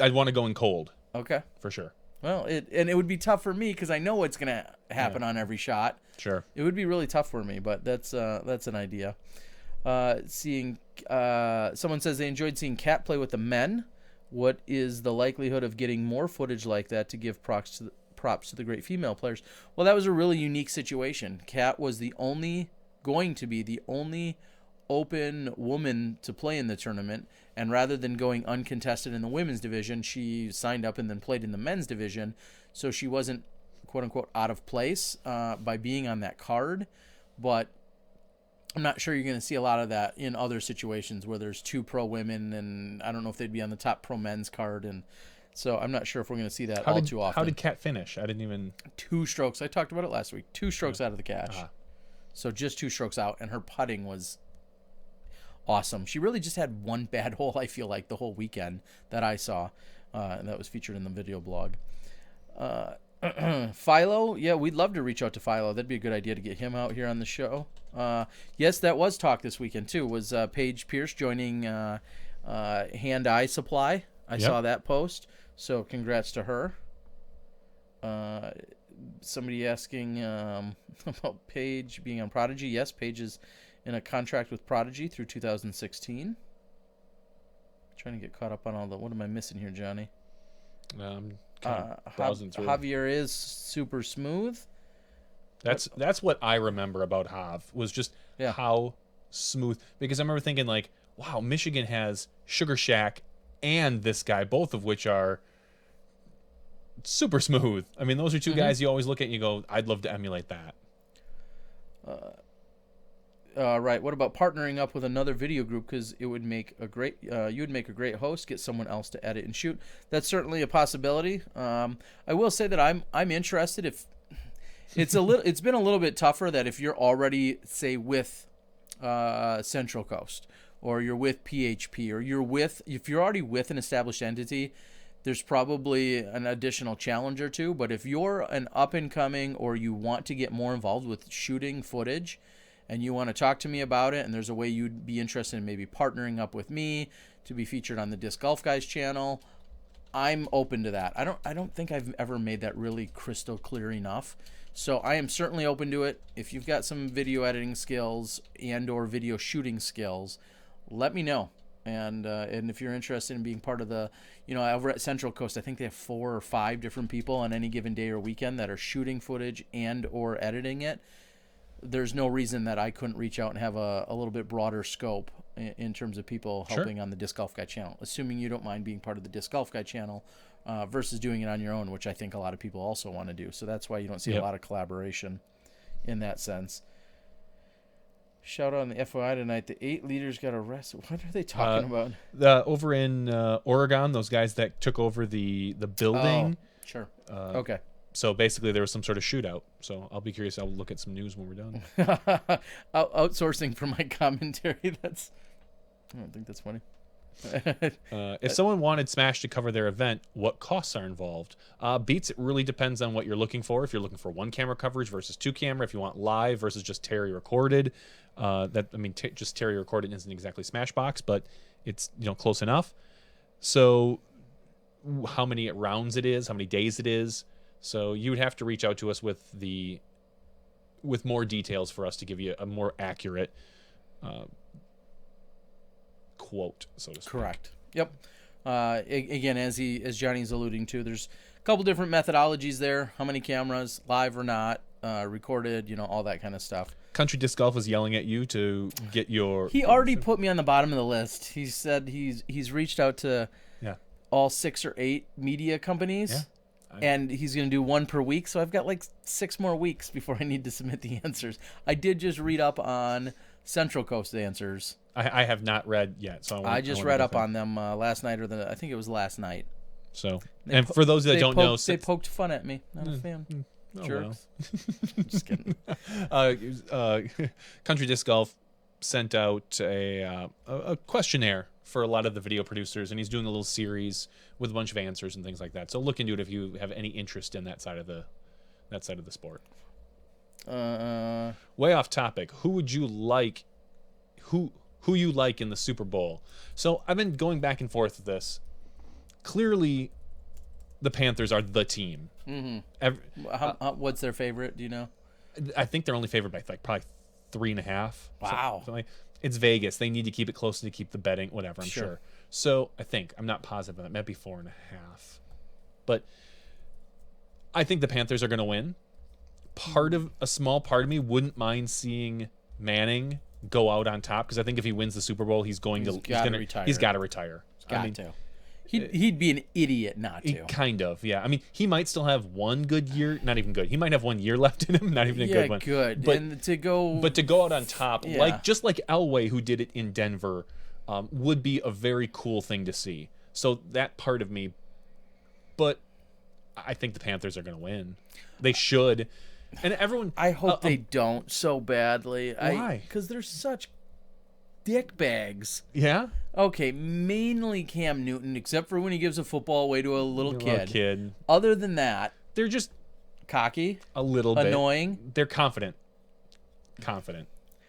[SPEAKER 2] I'd want to go in cold.
[SPEAKER 1] Okay.
[SPEAKER 2] For sure.
[SPEAKER 1] Well, it would be tough for me because I know what's going to happen on every shot.
[SPEAKER 2] Sure.
[SPEAKER 1] It would be really tough for me, but that's an idea. Seeing someone says they enjoyed seeing Kat play with the men. What is the likelihood of getting more footage like that to give props to the great female players? Well, that was a really unique situation. Kat was going to be the only open woman to play in the tournament, and rather than going uncontested in the women's division, she signed up and then played in the men's division, so she wasn't quote-unquote out of place by being on that card. But I'm not sure you're going to see a lot of that in other situations where there's 2 pro women, and I don't know if they'd be on the top pro men's card, and so I'm not sure if we're going to see that too often.
[SPEAKER 2] How did Kat finish? I didn't even...
[SPEAKER 1] 2 strokes. I talked about it last week. 2 strokes out of the cash. So just 2 strokes out, and her putting was awesome. She really just had one bad hole, I feel like, the whole weekend that I saw, and that was featured in the video blog. Philo, yeah, we'd love to reach out to Philo. That'd be a good idea to get him out here on the show. Yes, that was talk this weekend too. Was Paige Pierce joining Hand Eye Supply? I saw that post. So congrats to her. Somebody asking about Paige being on Prodigy. Yes, Paige is in a contract with Prodigy through 2016. Trying to get caught up on all the... What am I missing here, Johnny?
[SPEAKER 2] Browsing through.
[SPEAKER 1] Javier is super smooth.
[SPEAKER 2] That's what I remember about Jav, was just how smooth. Because I remember thinking like, wow, Michigan has Sugar Shack and this guy, both of which are super smooth. I mean, those are 2 guys you always look at and you go, I'd love to emulate that.
[SPEAKER 1] Right. What about partnering up with another video group? Because it would make a great. You would make a great host. Get someone else to edit and shoot. That's certainly a possibility. I will say that I'm interested. If it's it's been a little bit tougher that if you're already, say, with Central Coast, or you're with PHP, or if you're already with an established entity, there's probably an additional challenge or 2. But if you're an up and coming, or you want to get more involved with shooting footage, and you want to talk to me about it, and there's a way you'd be interested in maybe partnering up with me to be featured on the Disc Golf Guys channel, I'm open to that. I don't think I've ever made that really crystal clear enough. So I am certainly open to it. If you've got some video editing skills and or video shooting skills, let me know. And if you're interested in being part of the, over at Central Coast, I think they have 4 or 5 different people on any given day or weekend that are shooting footage and or editing it. There's no reason that I couldn't reach out and have a little bit broader scope in terms of people helping on the Disc Golf Guy channel, assuming you don't mind being part of the Disc Golf Guy channel versus doing it on your own, which I think a lot of people also want to do. So that's why you don't see a lot of collaboration in that sense. Shout out on the FYI tonight. The 8 leaders got arrested. What are they talking about?
[SPEAKER 2] Over in Oregon, those guys that took over the building.
[SPEAKER 1] Oh, sure. Okay.
[SPEAKER 2] So basically, there was some sort of shootout. So I'll be curious. I'll look at some news when we're done.
[SPEAKER 1] Outsourcing for my commentary. I don't think that's funny.
[SPEAKER 2] If someone wanted Smash to cover their event, what costs are involved? Beats, it really depends on what you're looking for. If you're looking for 1 camera coverage versus 2 camera, if you want live versus just Terry recorded, just Terry recorded isn't exactly Smashbox, but it's close enough. So how many rounds it is, how many days it is. So you would have to reach out to us with more details for us to give you a more accurate quote, so to speak.
[SPEAKER 1] Correct. Yep. Again, as Johnny's alluding to, there's a couple different methodologies there. How many cameras, live or not, recorded, all that kind of stuff.
[SPEAKER 2] Country Disc Golf was yelling at you to get your...
[SPEAKER 1] He already put me on the bottom of the list. He said he's reached out to all 6 or 8 media companies.
[SPEAKER 2] Yeah.
[SPEAKER 1] And he's going to do 1 per week. So I've got like 6 more weeks before I need to submit the answers. I did just read up on Central Coast answers.
[SPEAKER 2] I have not read yet. So
[SPEAKER 1] I just read up on them last night, I think it was last night.
[SPEAKER 2] So, and for those that don't know...
[SPEAKER 1] They poked fun at me. Not a fan. Jerks. Well. Just kidding.
[SPEAKER 2] Country Disc Golf sent out a questionnaire for a lot of the video producers, and he's doing a little series with a bunch of answers and things like that. So look into it if you have any interest in that side of the sport. Way off topic. Who you like in the Super Bowl? So I've been going back and forth with this. Clearly, the Panthers are the team.
[SPEAKER 1] Mm-hmm. What's their favorite? Do you know?
[SPEAKER 2] I think they're only favored by probably 3.5.
[SPEAKER 1] Wow.
[SPEAKER 2] So it's Vegas. They need to keep it close to keep the betting, whatever, I'm sure. So I'm not positive on that. It might be 4.5. But I think the Panthers are going to win. A small part of me wouldn't mind seeing Manning go out on top, because I think if he wins the Super Bowl, he's got to retire.
[SPEAKER 1] He'd be an idiot not to.
[SPEAKER 2] Kind of, yeah. I mean, he might still have 1 good year, not even good. He might have 1 year left in him, not even a good one.
[SPEAKER 1] Good.
[SPEAKER 2] But to go out on top, just like Elway, who did it in Denver, would be a very cool thing to see. So that part of me, but I think the Panthers are going to win. They should. And everyone...
[SPEAKER 1] I hope they don't so badly.
[SPEAKER 2] Why?
[SPEAKER 1] Because they're such dick bags.
[SPEAKER 2] Yeah?
[SPEAKER 1] Okay, mainly Cam Newton, except for when he gives a football away to a little kid.
[SPEAKER 2] Other
[SPEAKER 1] Other than that,
[SPEAKER 2] they're just
[SPEAKER 1] cocky,
[SPEAKER 2] a little bit
[SPEAKER 1] annoying.
[SPEAKER 2] They're confident.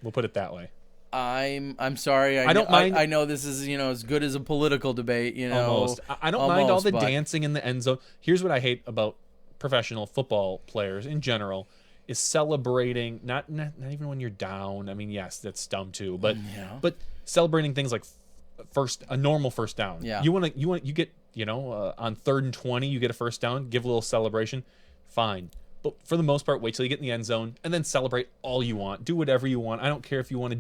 [SPEAKER 2] We'll put it that way.
[SPEAKER 1] I'm sorry.
[SPEAKER 2] I don't mind.
[SPEAKER 1] I know this is as good as a political debate.
[SPEAKER 2] Almost. I don't mind all the dancing in the end zone. Here's what I hate about professional football players in general is celebrating not even when you're down. I mean, yes, that's dumb too, but celebrating things like a normal first down.
[SPEAKER 1] Yeah.
[SPEAKER 2] You get on 3rd and 20, you get a first down, give a little celebration, fine. But for the most part, wait till you get in the end zone and then celebrate all you want. Do whatever you want. I don't care if you want to,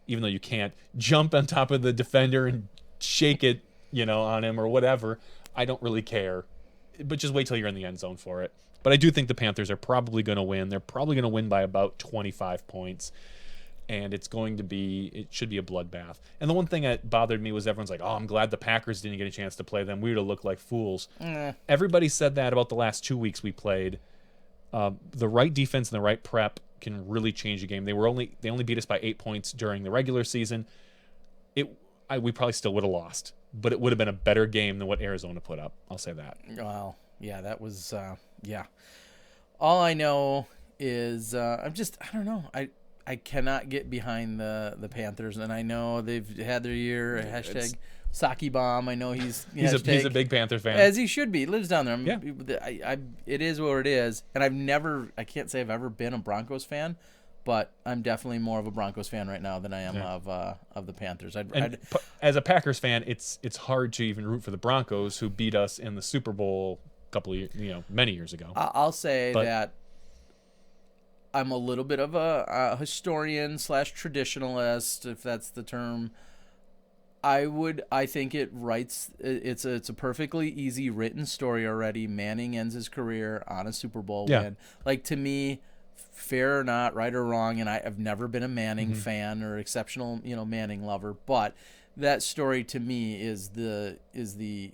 [SPEAKER 2] even though you can't, jump on top of the defender and shake it, on him or whatever. I don't really care. But just wait till you're in the end zone for it. But I do think the Panthers are probably going to win. They're probably going to win by about 25 points. And it should be a bloodbath. And the one thing that bothered me was everyone's like, oh, I'm glad the Packers didn't get a chance to play them. We would have looked like fools. Everybody said that about the last 2 weeks we played. The right defense and the right prep can really change a game. They only beat us by 8 points during the regular season. We probably still would have lost, but it would have been a better game than what Arizona put up. I'll say that.
[SPEAKER 1] Well, yeah, that was All I know is I don't know. I cannot get behind the Panthers, and I know they've had their year. Hashtag Saki Bomb. I know he's
[SPEAKER 2] a big Panthers fan,
[SPEAKER 1] as he should be. He lives down there. It is what it is, and I can't say I've ever been a Broncos fan, but I'm definitely more of a Broncos fan right now than I am of the Panthers.
[SPEAKER 2] As a Packers fan, it's hard to even root for the Broncos, who beat us in the Super Bowl many years ago.
[SPEAKER 1] I'll say that I'm a little bit of a historian / traditionalist, if that's the term. I think it's a perfectly easy written story already. Manning ends his career on a Super Bowl win. Like, to me, fair or not, right or wrong, and I've never been a Manning fan or exceptional, Manning lover, but that story to me is the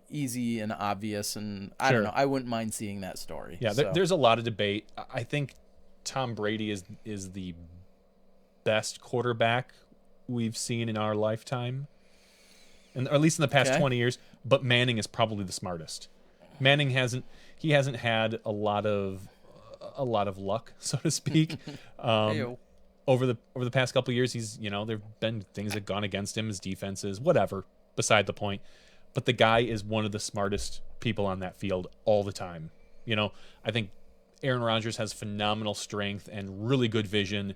[SPEAKER 1] easy and obvious, and I don't know, I wouldn't mind seeing that story.
[SPEAKER 2] Yeah, there's a lot of debate. I think Tom Brady is the best quarterback we've seen in our lifetime. Or at least in the past 20 years, but Manning is probably the smartest. Manning hasn't had a lot of luck, so to speak. Over the past couple of years, he's there've been things that have gone against him, his defenses, whatever. Beside the point, but the guy is one of the smartest people on that field all the time. I think Aaron Rodgers has phenomenal strength and really good vision.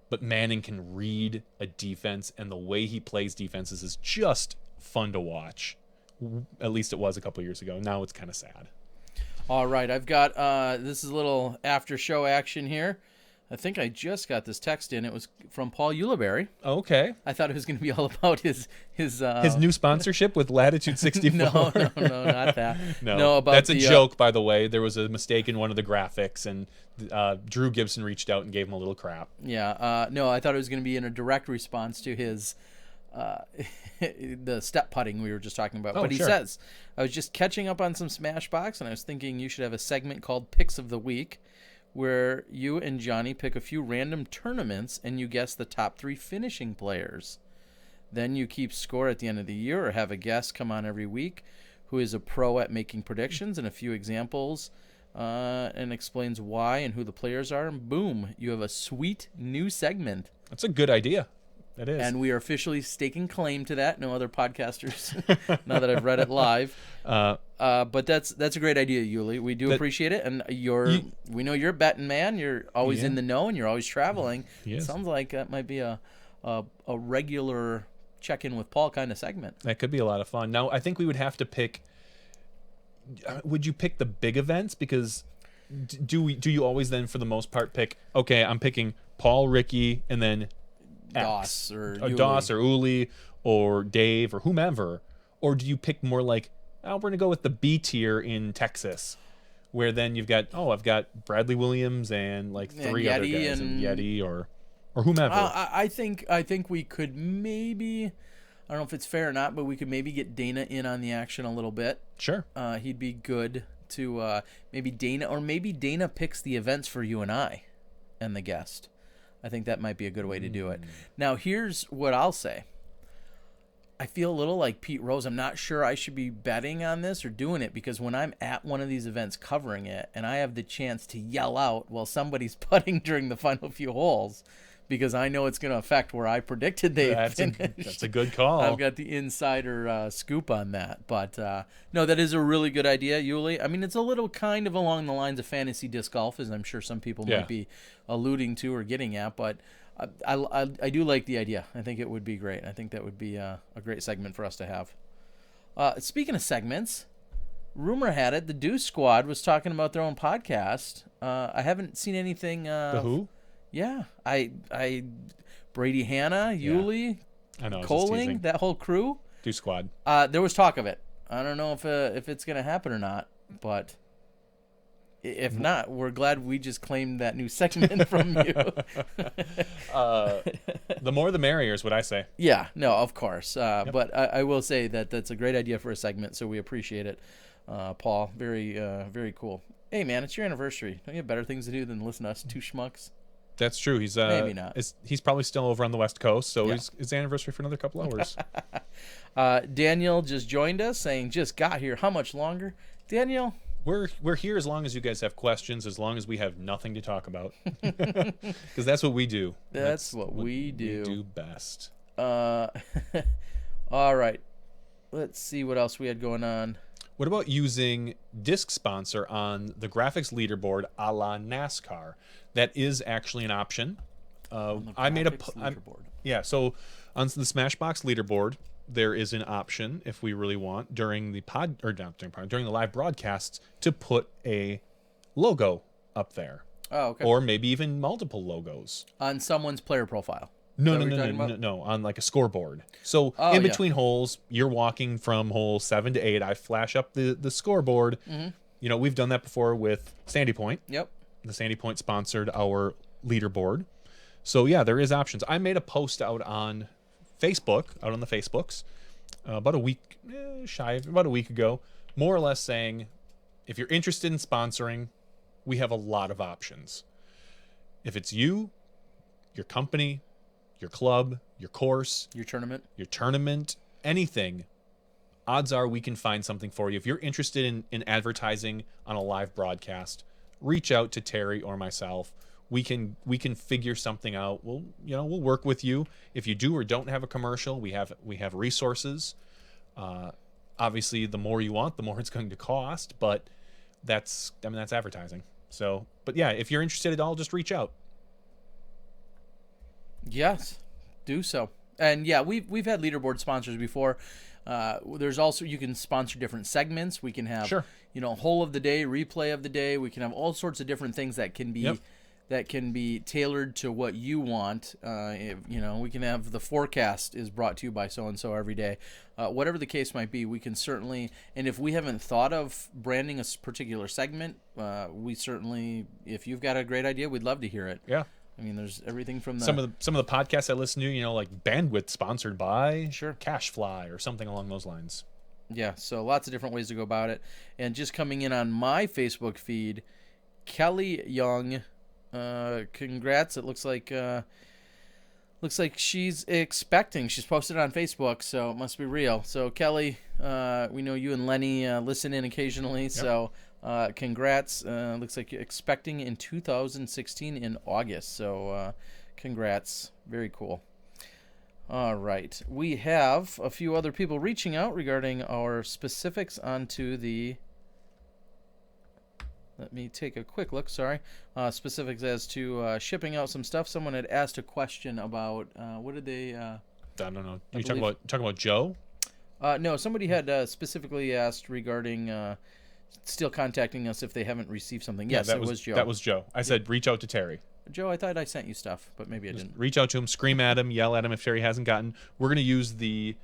[SPEAKER 2] But Manning can read a defense, and the way he plays defenses is just fun to watch. At least it was a couple of years ago. Now it's kind of sad.
[SPEAKER 1] All right, I've got this is a little after show action here. I think I just got this text in. It was from Paul Ulibarri.
[SPEAKER 2] Okay.
[SPEAKER 1] I thought it was going to be all about his
[SPEAKER 2] new sponsorship with Latitude 64.
[SPEAKER 1] No, not that.
[SPEAKER 2] No, that's a joke, by the way. There was a mistake in one of the graphics, and Drew Gibson reached out and gave him a little crap.
[SPEAKER 1] Yeah. No, I thought it was going to be in a direct response to his the step putting we were just talking about. But he says, I was just catching up on some Smashbox, and I was thinking you should have a segment called Picks of the Week, where you and Johnny pick a few random tournaments and you guess the top 3 finishing players. Then you keep score at the end of the year, or have a guest come on every week who is a pro at making predictions and a few examples and explains why and who the players are. And boom, you have a sweet new segment.
[SPEAKER 2] That's a good idea. That is.
[SPEAKER 1] And we are officially staking claim to that. No other podcasters, now that I've read it live. But that's a great idea, Yuli. We do appreciate it. And we know you're a betting man. You're always in the know, and you're always traveling.
[SPEAKER 2] Yes.
[SPEAKER 1] Sounds like that might be a regular check-in with Paul kind of segment.
[SPEAKER 2] That could be a lot of fun. Now, I think we would have to pick. Would you pick the big events? Because do you always then, for the most part, pick? Okay, I'm picking Paul, Ricky, and then
[SPEAKER 1] Doss or
[SPEAKER 2] Uli or Dave or whomever, or do you pick more like, we're gonna go with the B tier in Texas, where then you've got I've got Bradley Williams and like 3 other guys and Yeti or whomever.
[SPEAKER 1] I think we could maybe, I don't know if it's fair or not, but we could maybe get Dana in on the action a little bit.
[SPEAKER 2] Sure.
[SPEAKER 1] He'd be good to maybe Dana picks the events for you and I and the guest. I think that might be a good way to do it. Now, here's what I'll say. I feel a little like Pete Rose. I'm not sure I should be betting on this or doing it, because when I'm at one of these events covering it and I have the chance to yell out while somebody's putting during the final few holes, because I know it's going to affect where I predicted they finish.
[SPEAKER 2] That's a good call.
[SPEAKER 1] I've got the insider scoop on that. But no, that is a really good idea, Yuli. I mean, it's a little kind of along the lines of fantasy disc golf, as I'm sure some people might be alluding to or getting at. But I do like the idea. I think it would be great. I think that would be a great segment for us to have. Speaking of segments, rumor had it the Deuce Squad was talking about their own podcast. I haven't seen anything.
[SPEAKER 2] The who?
[SPEAKER 1] Yeah, I Brady Hanna, Yuli,
[SPEAKER 2] I know,
[SPEAKER 1] Coling, that whole crew.
[SPEAKER 2] Deuce Squad.
[SPEAKER 1] There was talk of it. I don't know if it's gonna happen or not, but if not, we're glad we just claimed that new segment from you.
[SPEAKER 2] The more the merrier is what I say.
[SPEAKER 1] Yeah, no, of course. But I will say that that's a great idea for a segment, so we appreciate it, Paul. Very, very cool. Hey, man, it's your anniversary. Don't you have better things to do than listen to us two schmucks?
[SPEAKER 2] That's true. He's
[SPEAKER 1] maybe not.
[SPEAKER 2] He's probably still over on the West Coast, so it's anniversary for another couple hours.
[SPEAKER 1] Daniel just joined us, saying just got here. How much longer, Daniel?
[SPEAKER 2] We're here as long as you guys have questions, as long as we have nothing to talk about, because that's what we do.
[SPEAKER 1] That's what we do.
[SPEAKER 2] We do best.
[SPEAKER 1] All right. Let's see what else we had going on.
[SPEAKER 2] What about using Disc Sponsor on the graphics leaderboard a la NASCAR? That is actually an option. I made a
[SPEAKER 1] graphics leaderboard.
[SPEAKER 2] yeah. So on the Smashbox leaderboard, there is an option if we really want during the during the live broadcasts to put a logo up there,
[SPEAKER 1] Oh, okay.
[SPEAKER 2] or maybe even multiple logos.
[SPEAKER 1] On someone's player profile.
[SPEAKER 2] No,
[SPEAKER 1] Is
[SPEAKER 2] no,
[SPEAKER 1] that
[SPEAKER 2] no,
[SPEAKER 1] what
[SPEAKER 2] no,
[SPEAKER 1] you're talking
[SPEAKER 2] no,
[SPEAKER 1] about?
[SPEAKER 2] no, on like a scoreboard. So
[SPEAKER 1] Oh,
[SPEAKER 2] in
[SPEAKER 1] yeah.
[SPEAKER 2] between holes, you're walking from hole 7 to 8. I flash up the scoreboard.
[SPEAKER 1] Mm-hmm.
[SPEAKER 2] You know, we've done that before with Sandy Point.
[SPEAKER 1] Yep.
[SPEAKER 2] The Sandy Point sponsored our leaderboard. So yeah, there is options. I made a post out on Facebook, out on the Facebooks, about a week about a week ago, more or less saying, if you're interested in sponsoring, we have a lot of options. If it's you, your company, your club, your course,
[SPEAKER 1] Your
[SPEAKER 2] tournament, anything, odds are we can find something for you. If you're interested in advertising on a live broadcast, reach out to Terry or myself. We can figure something out. We'll work with you. If you do or don't have a commercial, we have resources. Obviously, the more you want, the more it's going to cost. But that's advertising. So, but yeah, if you're interested at all, just reach out.
[SPEAKER 1] Yes, do so. And yeah, we've had leaderboard sponsors before. There's also, you can sponsor different segments. We can have
[SPEAKER 2] Sure.
[SPEAKER 1] whole of the day, replay of the day. We can have all sorts of different things that can be
[SPEAKER 2] Yep.
[SPEAKER 1] tailored to what you want. We can have the forecast is brought to you by so and so every day. Whatever the case might be, we can certainly. And if we haven't thought of branding a particular segment, we certainly, if you've got a great idea, we'd love to hear it.
[SPEAKER 2] Yeah.
[SPEAKER 1] I mean, there's everything from
[SPEAKER 2] Some of the podcasts I listen to, like Bandwidth sponsored by
[SPEAKER 1] Sure.
[SPEAKER 2] Cashfly or something along those lines.
[SPEAKER 1] Yeah, so lots of different ways to go about it. And just coming in on my Facebook feed, Kelly Young, congrats. It looks like she's expecting. She's posted it on Facebook, so it must be real. So Kelly, we know you and Lenny listen in occasionally, so congrats. Looks like you're expecting in 2016 in August. So congrats. Very cool. All right. We have a few other people reaching out regarding our specifics onto the... Let me take a quick look. Sorry. Specifics as to shipping out some stuff. Someone had asked a question about... what did they...
[SPEAKER 2] I don't know. Are you
[SPEAKER 1] believe-
[SPEAKER 2] talking about Joe?
[SPEAKER 1] No, somebody had specifically asked regarding still contacting us if they haven't received something. Yes,
[SPEAKER 2] that
[SPEAKER 1] it was Joe.
[SPEAKER 2] That was Joe. I said reach out to Terry.
[SPEAKER 1] Joe, I thought I sent you stuff, but maybe I didn't.
[SPEAKER 2] Reach out to him, scream at him, yell at him if Terry hasn't gotten. We're going to use the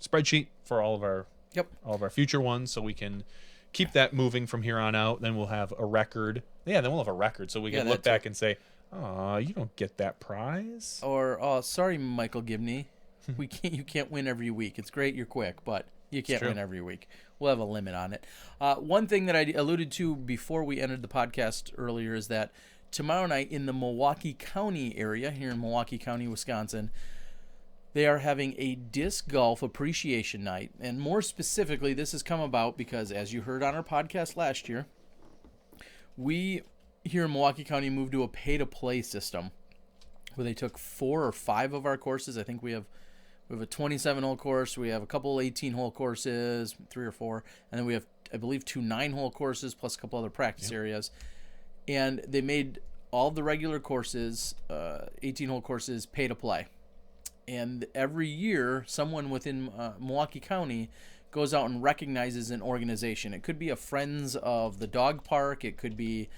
[SPEAKER 2] spreadsheet for all of our future ones, so we can keep that moving from here on out. Then we'll have a record. Yeah, then we'll have a record, so we can look back and say, "Oh, you don't get that prize."
[SPEAKER 1] Or, "Oh, sorry, Michael Gibney, you can't win every week. It's great you're quick, but you can't win every week. We'll have a limit on it." One thing that I alluded to before we ended the podcast earlier is that tomorrow night in the Milwaukee County area, here in Milwaukee County, Wisconsin, they are having a disc golf appreciation night. And more specifically, this has come about because, as you heard on our podcast last year, we here in Milwaukee County moved to a pay-to-play system where they took 4 or 5 of our courses. I think we have a 27-hole course. We have a couple 18-hole courses, 3 or 4. And then we have, I believe, 2 9-hole courses plus a couple other practice areas. And they made all the regular courses, 18-hole courses, pay-to-play. And every year, someone within Milwaukee County goes out and recognizes an organization. It could be a Friends of the Dog Park. It could be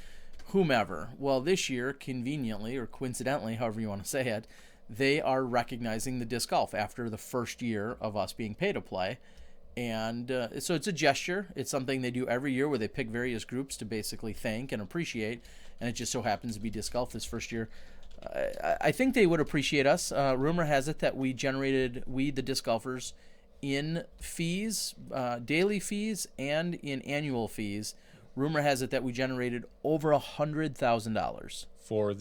[SPEAKER 1] whomever. Well, this year, conveniently or coincidentally, however you want to say it, they are recognizing the disc golf after the first year of us being pay to play. And so it's a gesture. It's something they do every year where they pick various groups to basically thank and appreciate. And it just so happens to be disc golf this first year. I think they would appreciate us. Rumor has it that we, the disc golfers, in fees, daily fees, and in annual fees. Rumor has it that we generated over $100,000
[SPEAKER 2] for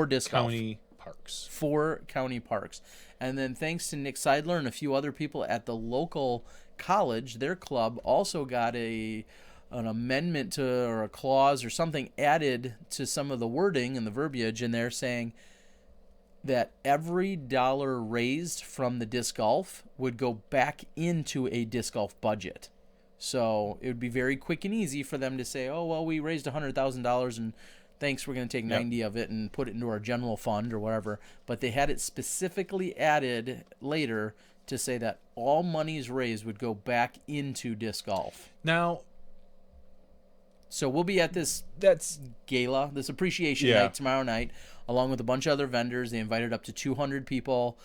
[SPEAKER 1] disc
[SPEAKER 2] county parks.
[SPEAKER 1] 4 county parks. And then thanks to Nick Seidler and a few other people at the local college, their club also got an amendment to, or a clause or something added to some of the wording and the verbiage in there saying that every dollar raised from the disc golf would go back into a disc golf budget. So it would be very quick and easy for them to say, "Oh, well, we raised $100,000 and thanks, we're going to take 90 of it and put it into our general fund or whatever. But they had it specifically added later to say that all monies raised would go back into disc golf.
[SPEAKER 2] Now,
[SPEAKER 1] so we'll be at this gala, this appreciation night tomorrow night, along with a bunch of other vendors. They invited up to 200 people,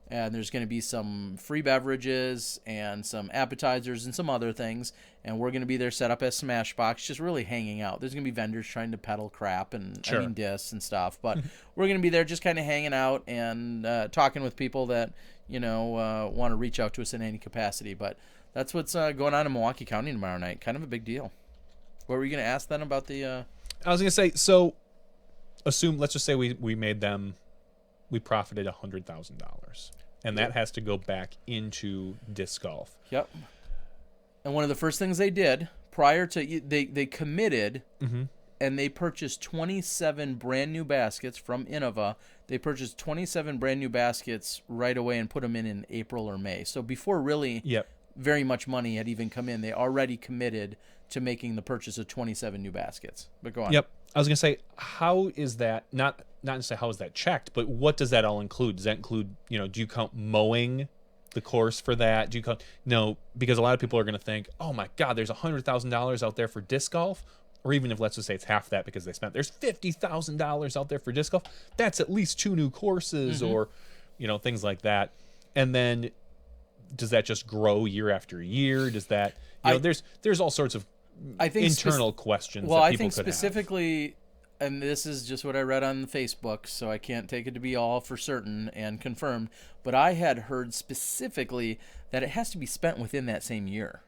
[SPEAKER 1] and there's going to be some free beverages and some appetizers and some other things. And we're going to be there set up as Smashbox, just really hanging out. There's going to be vendors trying to peddle crap and discs and stuff. But we're going to be there just kind of hanging out and talking with people that, want to reach out to us in any capacity. But that's what's going on in Milwaukee County tomorrow night. Kind of a big deal. What were you going to ask then about the...
[SPEAKER 2] I was going to say, so let's just say we profited $100,000. And that has to go back into disc golf.
[SPEAKER 1] Yep. And one of the first things they did prior to... They committed and they purchased 27 brand new baskets from Innova. They purchased 27 brand new baskets right away and put them in April or May. So before really very much money had even come in, they already committed to making the purchase of 27 new baskets. But go on.
[SPEAKER 2] Yep. I was going to say, how is that, not necessarily how is that checked, but what does that all include? Does that include, do you count mowing the course for that? Do you count, no, because a lot of people are going to think, oh my God, there's $100,000 out there for disc golf. Or even if, let's just say it's half that because there's $50,000 out there for disc golf. That's at least 2 new courses or, things like that. And then does that just grow year after year? Does that, there's all sorts of internal questions that people could
[SPEAKER 1] specifically, and this is just what I read on Facebook, so I can't take it to be all for certain and confirmed, but I had heard specifically that it has to be spent within that same year,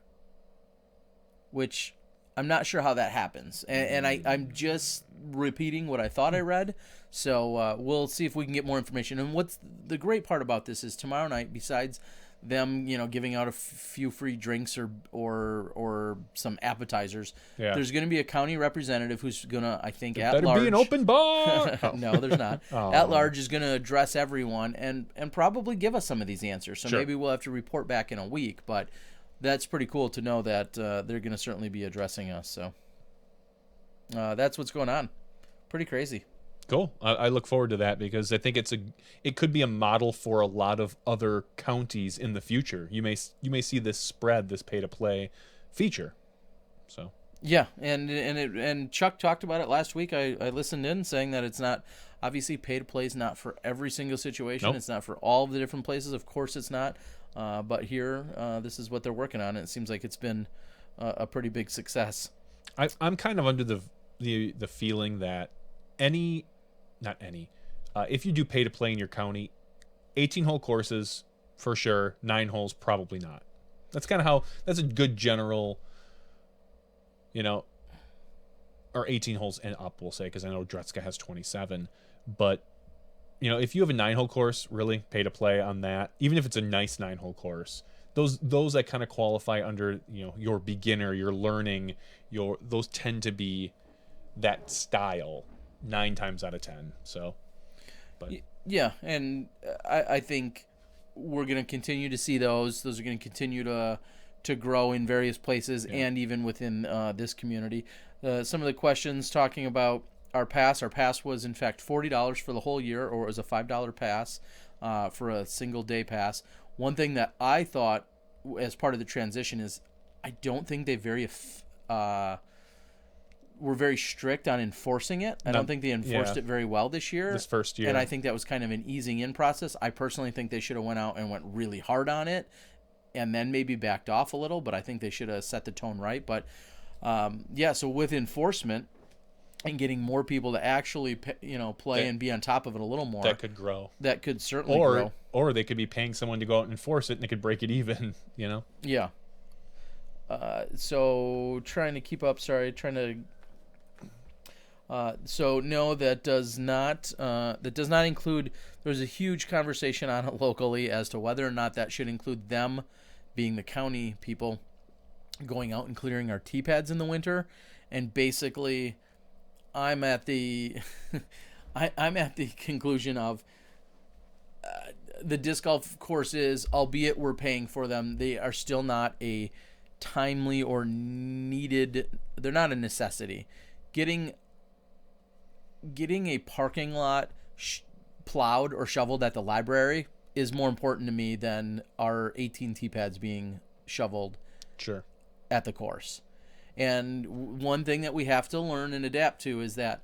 [SPEAKER 1] which I'm not sure how that happens. And I'm just repeating what I thought I read, so we'll see if we can get more information. And what's the great part about this is tomorrow night, besides them, giving out a few free drinks or some appetizers. Yeah. There's going to be a county representative who's going to, I think, at large.
[SPEAKER 2] Better be an open bar.
[SPEAKER 1] No, there's not. At large is going to address everyone and probably give us some of these answers. So maybe we'll have to report back in a week, but that's pretty cool to know that they're going to certainly be addressing us. So that's what's going on. Pretty crazy.
[SPEAKER 2] Cool. I look forward to that because I think it could be a model for a lot of other counties in the future. You may see this spread, this pay to play feature. So
[SPEAKER 1] yeah, and Chuck talked about it last week. I listened in saying that it's not, obviously pay to play is not for every single situation. Nope. It's not for all of the different places. Of course it's not. But here, this is what they're working on. And it seems like it's been a pretty big success.
[SPEAKER 2] I'm kind of under the feeling that if you do pay to play in your county, 18-hole courses for sure, 9 holes probably not. That's kind of that's a good general, or 18 holes and up, we'll say, because I know Dretzka has 27. But, if you have a 9-hole course, really pay to play on that, even if it's a nice 9-hole course, those that kind of qualify under, your beginner, your learning, those tend to be that style 9 times out of 10. So, but
[SPEAKER 1] yeah, and I think we're going to continue to see those. Those are going to continue to grow in various places and even within this community. Some of the questions talking about our pass. Our pass was in fact $40 for the whole year, or it was a $5 pass for a single day pass. One thing that I thought as part of the transition is I don't think they were very strict on enforcing it. I don't think they enforced it very well this first year. And I think that was kind of an easing in process. I personally think they should have went out and went really hard on it and then maybe backed off a little, but I think they should have set the tone right. But so with enforcement and getting more people to actually play and be on top of it a little more,
[SPEAKER 2] that could grow.
[SPEAKER 1] That could certainly grow.
[SPEAKER 2] Or they could be paying someone to go out and enforce it and they could break it even,
[SPEAKER 1] Yeah. So trying to keep up, so no, that does not include. There's a huge conversation on it locally as to whether or not that should include them, being the county people, going out and clearing our tee pads in the winter, and basically, I'm at the conclusion of the disc golf courses, albeit we're paying for them, they are still not a timely or needed. They're not a necessity. Getting getting a parking lot plowed or shoveled at the library is more important to me than our 18 tee pads being shoveled
[SPEAKER 2] Sure.
[SPEAKER 1] at the course. And one thing that we have to learn and adapt to is that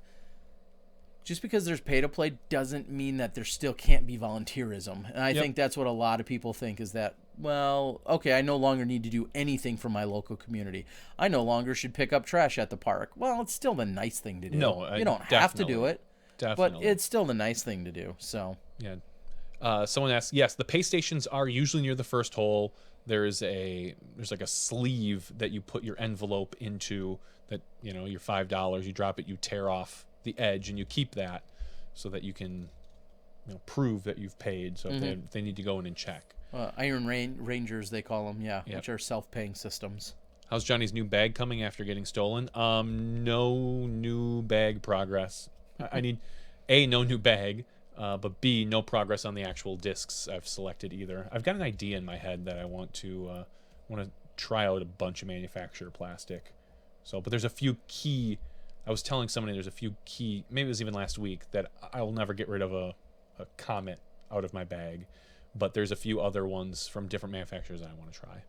[SPEAKER 1] just because there's pay to play doesn't mean that there still can't be volunteerism. And I think that's what a lot of people think is that, well, okay, I no longer need to do anything for my local community. I no longer should pick up trash at the park. Well, it's still the nice thing to do.
[SPEAKER 2] No,
[SPEAKER 1] you don't have to do it,
[SPEAKER 2] Definitely.
[SPEAKER 1] but it's still the nice thing to do. So
[SPEAKER 2] yeah. Someone asks, yes, the pay stations are usually near the first hole. There's like a sleeve that you put your envelope into that, you know, your $5, you drop it, you tear off the edge and you keep that so that you can, you know, prove that you've paid. So if they need to go in and check.
[SPEAKER 1] Iron Rangers, they call them, which are self-paying systems.
[SPEAKER 2] How's Johnny's new bag coming after getting stolen? No new bag progress. I need no new bag, but B, no progress on the actual discs I've selected either. I've got an idea in my head that I want to try out a bunch of manufacturer plastic. So, but there's a few key. I was telling somebody there's a few key. Maybe it was even last week that I will never get rid of a Comet out of my bag, but there's a few other ones from different manufacturers that I want to try.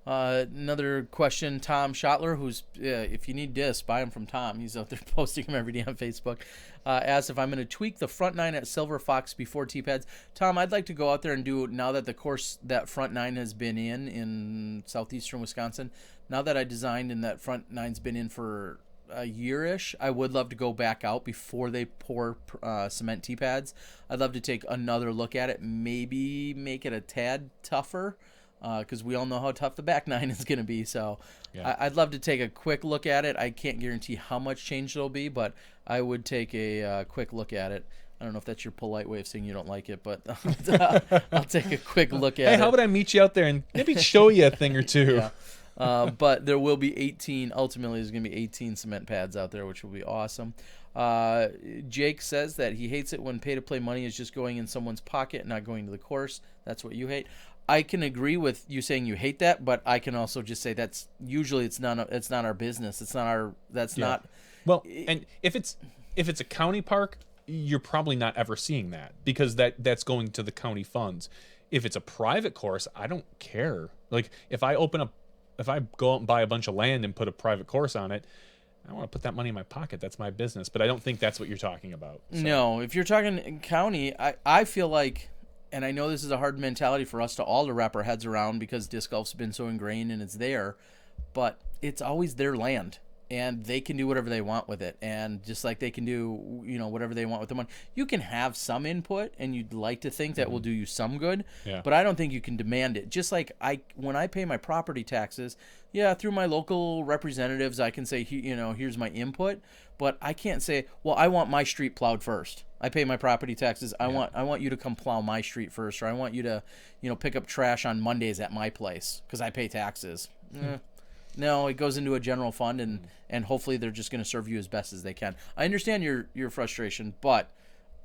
[SPEAKER 1] Another question, Tom Schottler, who's, if you need discs, buy them from Tom. He's out there posting them every day on Facebook. Asks if I'm going to tweak the front nine at Silver Fox before T-pads. Tom, I'd like to go out there and do, now that the course that front nine has been in southeastern Wisconsin, now that I designed and that front nine's been in for a year-ish, I would love to go back out before they pour cement T-pads. I'd love to take another look at it, maybe make it a tad tougher, because we all know how tough the back nine is going to be. So I'd love to take a quick look at it. I can't guarantee how much change it'll be, but I would take a quick look at it. I don't know if that's your polite way of saying you don't like it, but I'll take a quick look at it.
[SPEAKER 2] Hey, how about I meet you out there and maybe show you a thing or two?
[SPEAKER 1] But there will be 18. Ultimately, there's going to be 18 cement pads out there, which will be awesome. Jake says that he hates it when pay-to-play money is just going in someone's pocket and not going to the course. That's what you hate. I can agree with you saying you hate that, but I can also just say that's usually it's not our business. It's not our. That's not.
[SPEAKER 2] Well, and if it's a county park, you're probably not ever seeing that because that's going to the county funds. If it's a private course, I don't care. Like if I go out and buy a bunch of land and put a private course on it, I want to put that money in my pocket. That's my business. But I don't think that's what you're talking about. So.
[SPEAKER 1] No, if you're talking county, I feel like, and I know this is a hard mentality for us to all to wrap our heads around because disc golf's been so ingrained and it's there, but it's always their land. And they can do whatever they want with it. And just like they can do, you know, whatever they want with the money. You can have some input, and you'd like to think that will do you some good.
[SPEAKER 2] Yeah.
[SPEAKER 1] But I don't think you can demand it. Just like when I pay my property taxes, through my local representatives, I can say, you know, here's my input. But I can't say, well, I want my street plowed first. I pay my property taxes. I want you to come plow my street first, or I want you to, you know, pick up trash on Mondays at my place because I pay taxes. No, it goes into a general fund, and hopefully they're just going to serve you as best as they can. I understand your frustration, but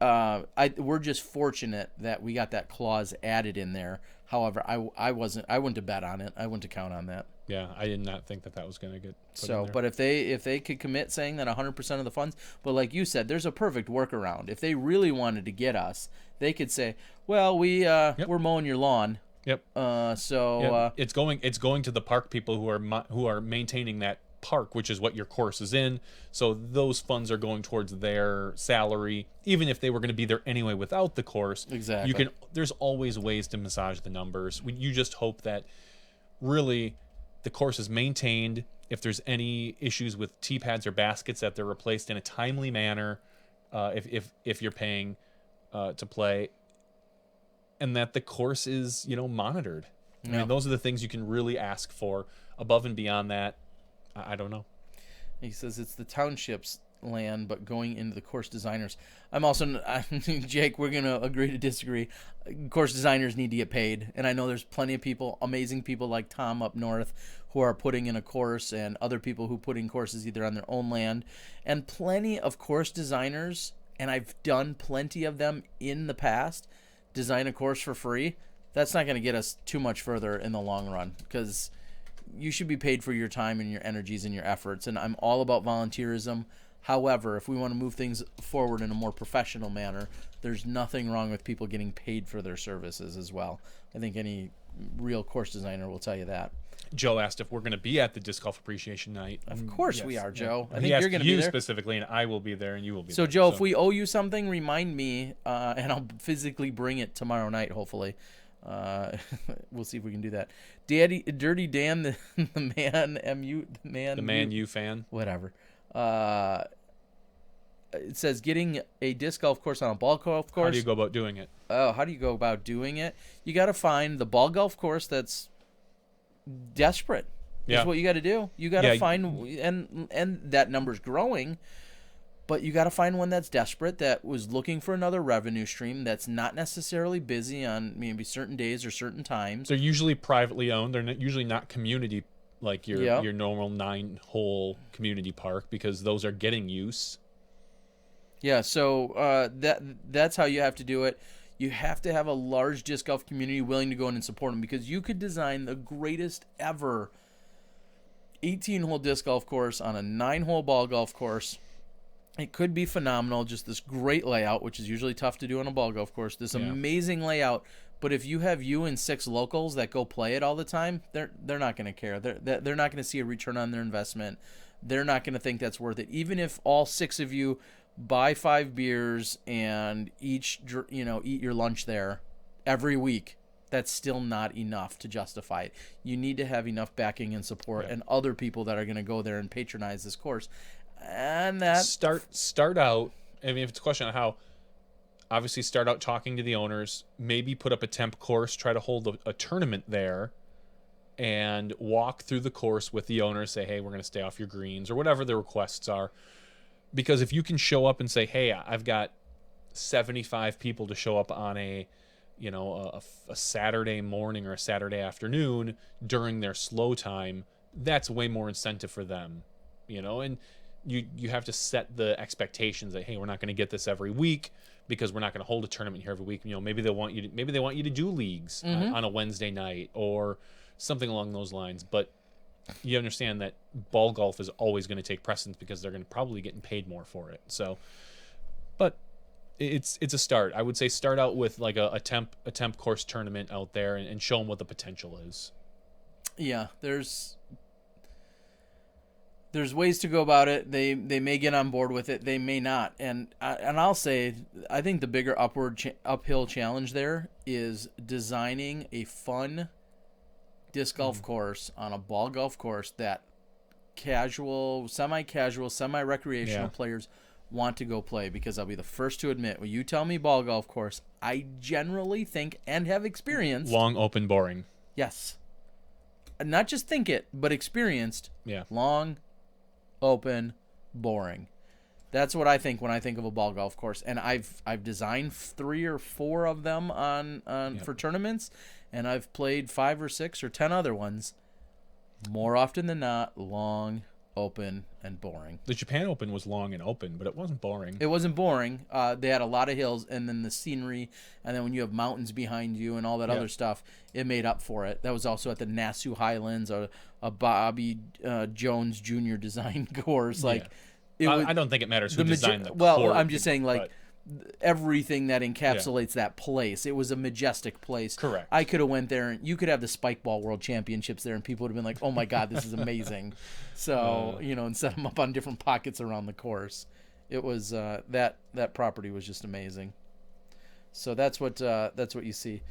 [SPEAKER 1] we're just fortunate that we got that clause added in there. However, I wouldn't have bet on it. I wouldn't have count on that.
[SPEAKER 2] Yeah, I did not think that was going to get put in there.
[SPEAKER 1] But if they could commit saying that 100% of the funds, but like you said, there's a perfect workaround. If they really wanted to get us, they could say, well, we're mowing your lawn.
[SPEAKER 2] Yep. It's going to the park people who are maintaining that park, which is what your course is in. So those funds are going towards their salary, even if they were going to be there anyway without the course.
[SPEAKER 1] Exactly.
[SPEAKER 2] There's always ways to massage the numbers. You just hope that really the course is maintained. If there's any issues with tee pads or baskets, that they're replaced in a timely manner. If you're paying to play. And that the course is, you know, monitored. I mean, those are the things you can really ask for. Above and beyond that, I don't know.
[SPEAKER 1] He says it's the township's land, but going into the course designers. Jake, we're going to agree to disagree. Course designers need to get paid. And I know there's plenty of people, amazing people like Tom up north, who are putting in a course, and other people who put in courses either on their own land. And plenty of course designers, and I've done plenty of them in the past, design a course for free. That's not going to get us too much further in the long run, because you should be paid for your time and your energies and your efforts. And I'm all about volunteerism. However, if we want to move things forward in a more professional manner, there's nothing wrong with people getting paid for their services as well. I think any real course designer will tell you that.
[SPEAKER 2] Joe asked if we're going to be at the Disc Golf Appreciation Night.
[SPEAKER 1] Of course we are, Joe. I think
[SPEAKER 2] He asked
[SPEAKER 1] you're going to be there.
[SPEAKER 2] specifically, and I will be there, and you will be
[SPEAKER 1] So,
[SPEAKER 2] there.
[SPEAKER 1] Joe, if we owe you something, remind me, and I'll physically bring it tomorrow night, hopefully. We'll see if we can do that. Dirty Dan, the Man
[SPEAKER 2] U fan.
[SPEAKER 1] Whatever. It says getting a disc golf course on a ball golf course.
[SPEAKER 2] How do you go about doing it?
[SPEAKER 1] Oh, how do you go about doing it? You got to find the ball golf course that's desperate.
[SPEAKER 2] Yeah.
[SPEAKER 1] That's what you got to do. You got to find, and that number's growing, but you got to find one that's desperate, that was looking for another revenue stream, that's not necessarily busy on maybe certain days or certain times.
[SPEAKER 2] They're usually privately owned. They're usually not community like your normal 9-hole community park, because those are getting use.
[SPEAKER 1] Yeah, so that's how you have to do it. You have to have a large disc golf community willing to go in and support them, because you could design the greatest ever 18-hole disc golf course on a 9-hole ball golf course. It could be phenomenal, just this great layout, which is usually tough to do on a ball golf course, this amazing layout. But if you have you and 6 locals that go play it all the time, they're not going to care. They're not going to see a return on their investment. They're not going to think that's worth it. Even if all 6 of you buy 5 beers and each eat your lunch there every week, that's still not enough to justify it. You need to have enough backing and support and other people that are going to go there and patronize this course. And that
[SPEAKER 2] start out. I mean, if it's a question on how, obviously start out talking to the owners, maybe put up a temp course, try to hold a tournament there, and walk through the course with the owners. Say, hey, we're going to stay off your greens, or whatever the requests are. Because if you can show up and say, hey, I've got 75 people to show up on a Saturday morning or a Saturday afternoon during their slow time, that's way more incentive for them, and you have to set the expectations that, hey, we're not going to get this every week, because we're not going to hold a tournament here every week. Maybe they want you to do leagues on a Wednesday night or something along those lines. But you understand that ball golf is always going to take precedence, because they're going to probably getting paid more for it. So, but it's a start. I would say start out with like a temp course tournament out there, and show them what the potential is.
[SPEAKER 1] Yeah, there's ways to go about it. They may get on board with it. They may not. And I'll say, I think the bigger uphill challenge there is designing a fun disc golf course on a ball golf course that casual, semi-casual, semi-recreational players want to go play. Because I'll be the first to admit, when you tell me ball golf course, I generally think and have experienced
[SPEAKER 2] long, open, boring.
[SPEAKER 1] Yes. Not just think it, but experienced.
[SPEAKER 2] Yeah.
[SPEAKER 1] Long, open, boring. That's what I think when I think of a ball golf course. And I've designed 3 or 4 of them for tournaments, and I've played 5 or 6 or 10 other ones. More often than not, long, open, and boring.
[SPEAKER 2] The Japan Open was long and open, but it wasn't boring.
[SPEAKER 1] It wasn't boring. They had a lot of hills, and then the scenery, and then when you have mountains behind you and all that other stuff, it made up for it. That was also at the Nassau Highlands, a Bobby Jones Jr. design course. Like,
[SPEAKER 2] I don't think it matters who designed the court.
[SPEAKER 1] I'm just saying, like, everything that encapsulates that place. It was a majestic place.
[SPEAKER 2] Correct.
[SPEAKER 1] I could have went there, and you could have the Spike Ball World Championships there, and people would have been like, "Oh my God, this is amazing!" So and set them up on different pockets around the course. It was that property was just amazing. So that's what you see.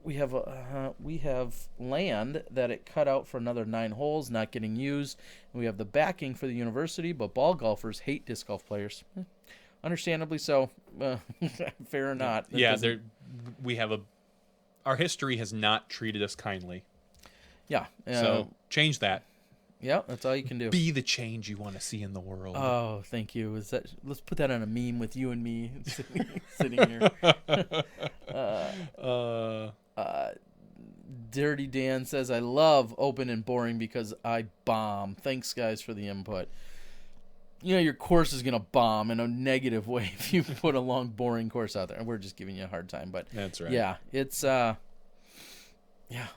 [SPEAKER 1] We have land that it cut out for another 9 holes, not getting used. And we have the backing for the university, but ball golfers hate disc golf players. Understandably so. Fair or not.
[SPEAKER 2] Our history has not treated us kindly.
[SPEAKER 1] Yeah.
[SPEAKER 2] So change that.
[SPEAKER 1] Yeah, that's all you can do.
[SPEAKER 2] Be the change you want to see in the world.
[SPEAKER 1] Oh, thank you. Let's put that on a meme with you and me sitting here. Dirty Dan says, I love open and boring because I bomb. Thanks, guys, for the input. Your course is going to bomb in a negative way if you put a long, boring course out there. And we're just giving you a hard time. But
[SPEAKER 2] that's right.
[SPEAKER 1] Yeah, it's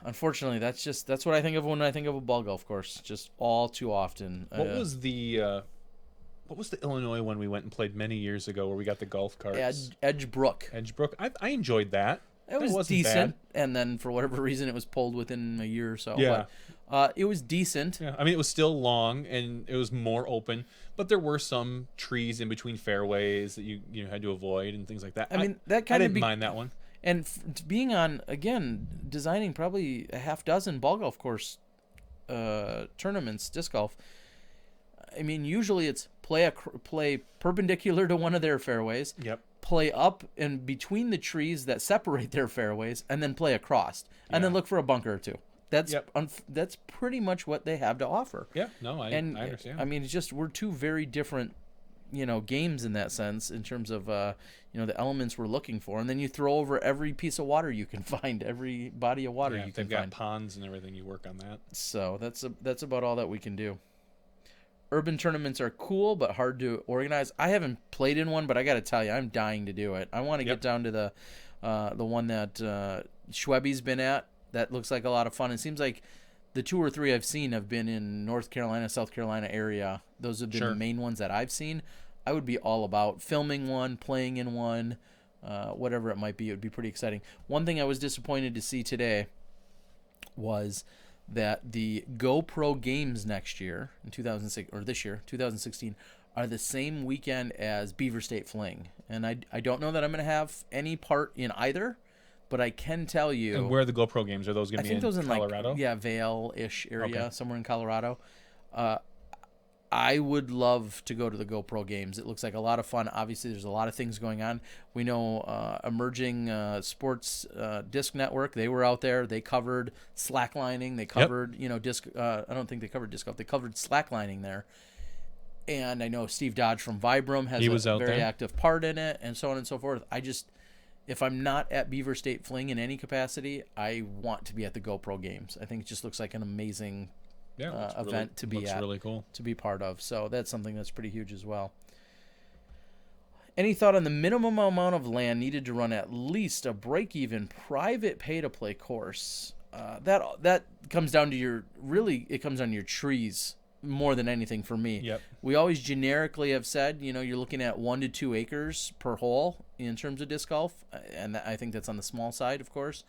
[SPEAKER 1] unfortunately, that's what I think of when I think of a ball golf course. Just all too often.
[SPEAKER 2] What What was the Illinois one we went and played many years ago where we got the golf carts?
[SPEAKER 1] Edgebrook.
[SPEAKER 2] Edgebrook. I enjoyed that.
[SPEAKER 1] It was
[SPEAKER 2] wasn't
[SPEAKER 1] decent,
[SPEAKER 2] bad.
[SPEAKER 1] and then for whatever reason, it was pulled within a year or so.
[SPEAKER 2] Yeah.
[SPEAKER 1] But, it was decent.
[SPEAKER 2] Yeah, I mean, it was still long and it was more open, but there were some trees in between fairways that you had to avoid and things like that.
[SPEAKER 1] I mean, that kind
[SPEAKER 2] I
[SPEAKER 1] of
[SPEAKER 2] didn't mind that one.
[SPEAKER 1] And being on, again, designing probably a half dozen ball golf course tournaments, disc golf. I mean, usually it's play perpendicular to one of their fairways.
[SPEAKER 2] Yep.
[SPEAKER 1] Play up and between the trees that separate their fairways, and then play across, and then look for a bunker or two. That's that's pretty much what they have to offer.
[SPEAKER 2] Yeah, no, I understand.
[SPEAKER 1] I mean, it's just we're two very different, games in that sense in terms of the elements we're looking for, and then you throw over every piece of water you can find, every body of water you can
[SPEAKER 2] they've got
[SPEAKER 1] find.
[SPEAKER 2] ponds and everything. You work on that.
[SPEAKER 1] So that's about all that we can do. Urban tournaments are cool, but hard to organize. I haven't played in one, but I got to tell you, I'm dying to do it. I want to get down to the one that Schwebe's been at. That looks like a lot of fun. It seems like the 2 or 3 I've seen have been in North Carolina, South Carolina area. Those have been the main ones that I've seen. I would be all about filming one, playing in one, whatever it might be. It would be pretty exciting. One thing I was disappointed to see today was that the GoPro games next year in 2006 or this year 2016 are the same weekend as Beaver State Fling, and I don't know that I'm going to have any part in either, but I can tell you.
[SPEAKER 2] And where are the GoPro games? Are those going to be in Colorado?
[SPEAKER 1] Vail-ish area, somewhere in Colorado. I would love to go to the GoPro games. It looks like a lot of fun. Obviously, there's a lot of things going on. We know Emerging Sports Disc Network. They were out there. They covered slacklining. They covered, disc. I don't think they covered disc golf. They covered slacklining there. And I know Steve Dodge from Vibram has a very active part in it, and so on and so forth. If I'm not at Beaver State Fling in any capacity, I want to be at the GoPro games. I think it just looks like an amazing event to be at,
[SPEAKER 2] really cool,
[SPEAKER 1] to be part of. So that's something that's pretty huge as well. Any thought on the minimum amount of land needed to run at least a break-even private pay-to-play course? That comes down to it comes down to your trees more than anything for me.
[SPEAKER 2] Yep.
[SPEAKER 1] We always generically have said, you're looking at 1 to 2 acres per hole in terms of disc golf, and I think that's on the small side, of course.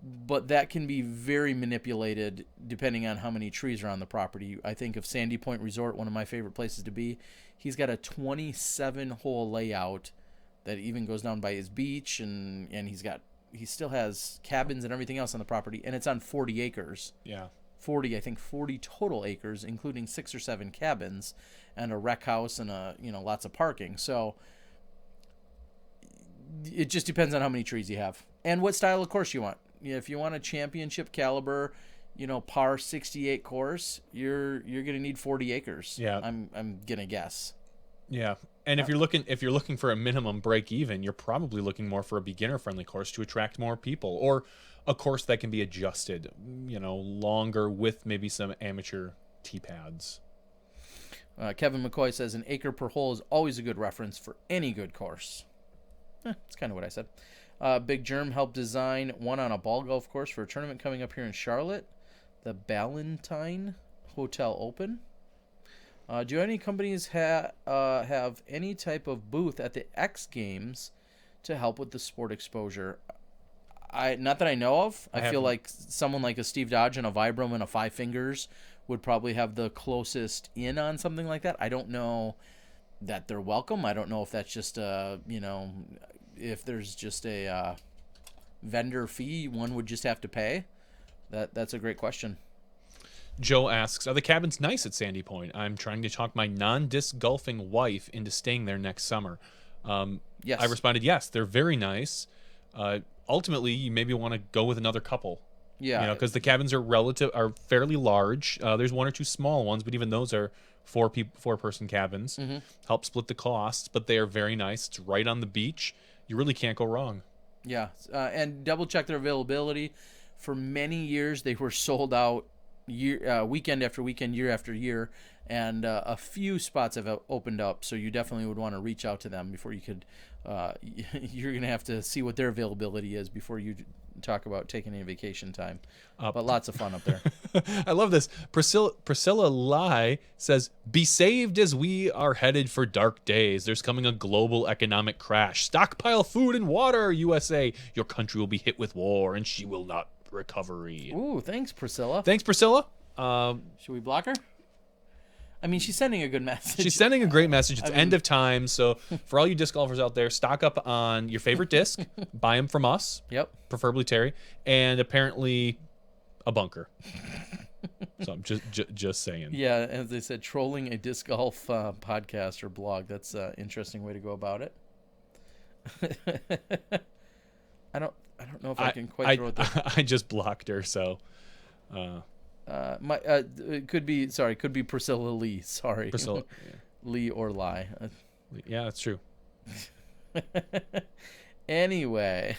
[SPEAKER 1] But that can be very manipulated depending on how many trees are on the property. I think of Sandy Point Resort, one of my favorite places to be. He's got a 27-hole layout that even goes down by his beach, and he still has cabins and everything else on the property, and it's on 40 acres.
[SPEAKER 2] Yeah.
[SPEAKER 1] 40 total acres, including 6 or 7 cabins and a rec house and lots of parking. So it just depends on how many trees you have and what style of course you want. If you want a championship caliber, par 68 course, you're going to need 40 acres.
[SPEAKER 2] Yeah.
[SPEAKER 1] I'm going to guess.
[SPEAKER 2] Yeah. And if you're looking for a minimum break even, you're probably looking more for a beginner friendly course to attract more people, or a course that can be adjusted, longer with maybe some amateur tee pads.
[SPEAKER 1] Kevin McCoy says an acre per hole is always a good reference for any good course. That's kind of what I said. Big Germ helped design one on a ball golf course for a tournament coming up here in Charlotte, the Ballantine Hotel Open. Do any companies have any type of booth at the X Games to help with the sport exposure? Not that I know of. I feel like someone like a Steve Dodge and a Vibram and a Five Fingers would probably have the closest in on something like that. I don't know that they're welcome. I don't know if that's just if there's just a vendor fee one would just have to pay. That's a great question.
[SPEAKER 2] Joe asks, are the cabins nice at Sandy Point? I'm trying to talk my non-disc golfing wife into staying there next summer.
[SPEAKER 1] Yes.
[SPEAKER 2] I responded, yes, they're very nice. Ultimately, you maybe want to go with another couple.
[SPEAKER 1] Yeah.
[SPEAKER 2] Because the cabins are fairly large. There's 1 or 2 small ones, but even those are 4-person cabins.
[SPEAKER 1] Mm-hmm.
[SPEAKER 2] Help split the costs, but they are very nice. It's right on the beach. You really can't go wrong.
[SPEAKER 1] Yeah, and double check their availability. For many years, they were sold out weekend after weekend, year after year, and a few spots have opened up. So you definitely would want to reach out to them before you could. You're gonna have to see what their availability is before you talk about taking any vacation time. But lots of fun up there.
[SPEAKER 2] I love this. Priscilla Lai says, "Be saved as we are headed for dark days. There's coming a global economic crash. Stockpile food and water, USA. Your country will be hit with war, and she will not recovery."
[SPEAKER 1] Ooh, thanks, Priscilla.
[SPEAKER 2] Thanks, Priscilla.
[SPEAKER 1] Should we block her? I mean, she's sending a good message.
[SPEAKER 2] She's sending a great message. It's end of time. So for all you disc golfers out there, stock up on your favorite disc. Buy them from us.
[SPEAKER 1] Yep.
[SPEAKER 2] Preferably Terry. And apparently a bunker. So I'm just saying.
[SPEAKER 1] Yeah, as they said, trolling a disc golf podcast or blog. That's an interesting way to go about it. I don't know if I can quite throw it there.
[SPEAKER 2] I just blocked her, so
[SPEAKER 1] it could be Priscilla Lee. Sorry,
[SPEAKER 2] Priscilla
[SPEAKER 1] Lee or Lie.
[SPEAKER 2] Yeah, that's true.
[SPEAKER 1] Anyway,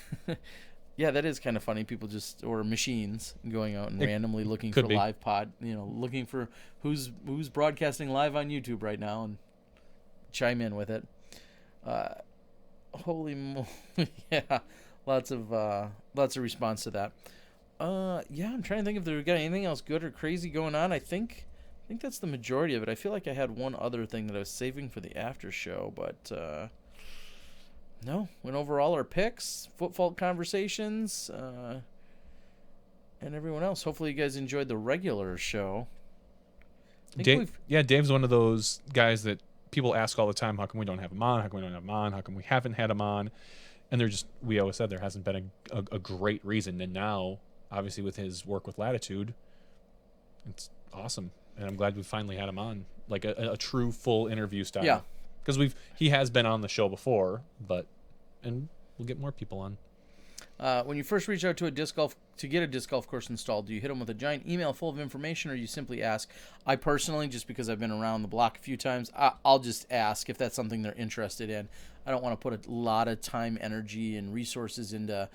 [SPEAKER 1] yeah, that is kind of funny. People or machines going out and randomly looking for live pod. Looking for who's broadcasting live on YouTube right now and chime in with it. Holy moly! Yeah, lots of response to that. Yeah, I'm trying to think if we've got anything else good or crazy going on. I think that's the majority of it. I feel like I had one other thing that I was saving for the after show, but no. Went over all our picks, foot fault conversations, and everyone else. Hopefully you guys enjoyed the regular show.
[SPEAKER 2] Dave's one of those guys that people ask all the time, how come we don't have him on? How come we don't have him on? How come we haven't had him on? And we always said there hasn't been a great reason. And now, obviously, with his work with Latitude, it's awesome. And I'm glad we finally had him on, like a true full interview style.
[SPEAKER 1] Yeah.
[SPEAKER 2] Because he has been on the show before, and we'll get more people on.
[SPEAKER 1] When you first reach out to get a disc golf course installed, do you hit them with a giant email full of information, or you simply ask? I personally, just because I've been around the block a few times, I'll just ask if that's something they're interested in. I don't want to put a lot of time, energy, and resources into,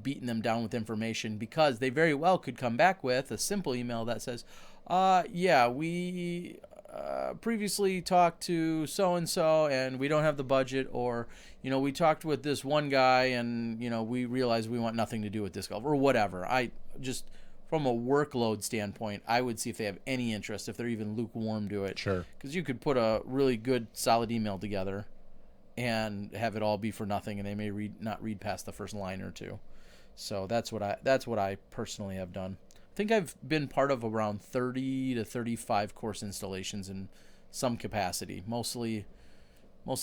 [SPEAKER 1] beating them down with information, because they very well could come back with a simple email that says, yeah, we previously talked to so-and-so and we don't have the budget, or, we talked with this one guy and, we realized we want nothing to do with disc golf, or whatever. I just, from a workload standpoint, I would see if they have any interest, if they're even lukewarm to it.
[SPEAKER 2] Sure. Because
[SPEAKER 1] you could put a really good, solid email together and have it all be for nothing, and they may not read past the first line or two. So that's what I personally have done. I think I've been part of around 30 to 35 course installations in some capacity, mostly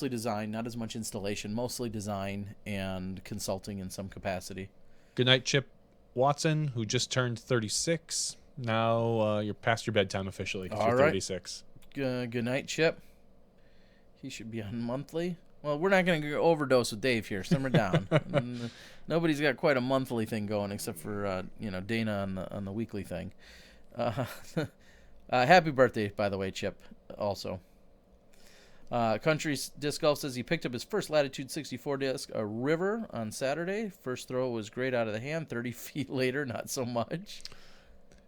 [SPEAKER 1] design, not as much installation, mostly design and consulting in some capacity.
[SPEAKER 2] Good night, Chip Watson, who just turned 36. Now you're past your bedtime officially because you're 36.
[SPEAKER 1] Good night, Chip. He should be on monthly. Well, we're not going to overdose with Dave here. Simmer down. Nobody's got quite a monthly thing going except for Dana on the weekly thing. Happy birthday, by the way, Chip. Also, Country Disc Golf says he picked up his first Latitude 64 disc, a River, on Saturday. First throw was great out of the hand. 30 feet later, not so much.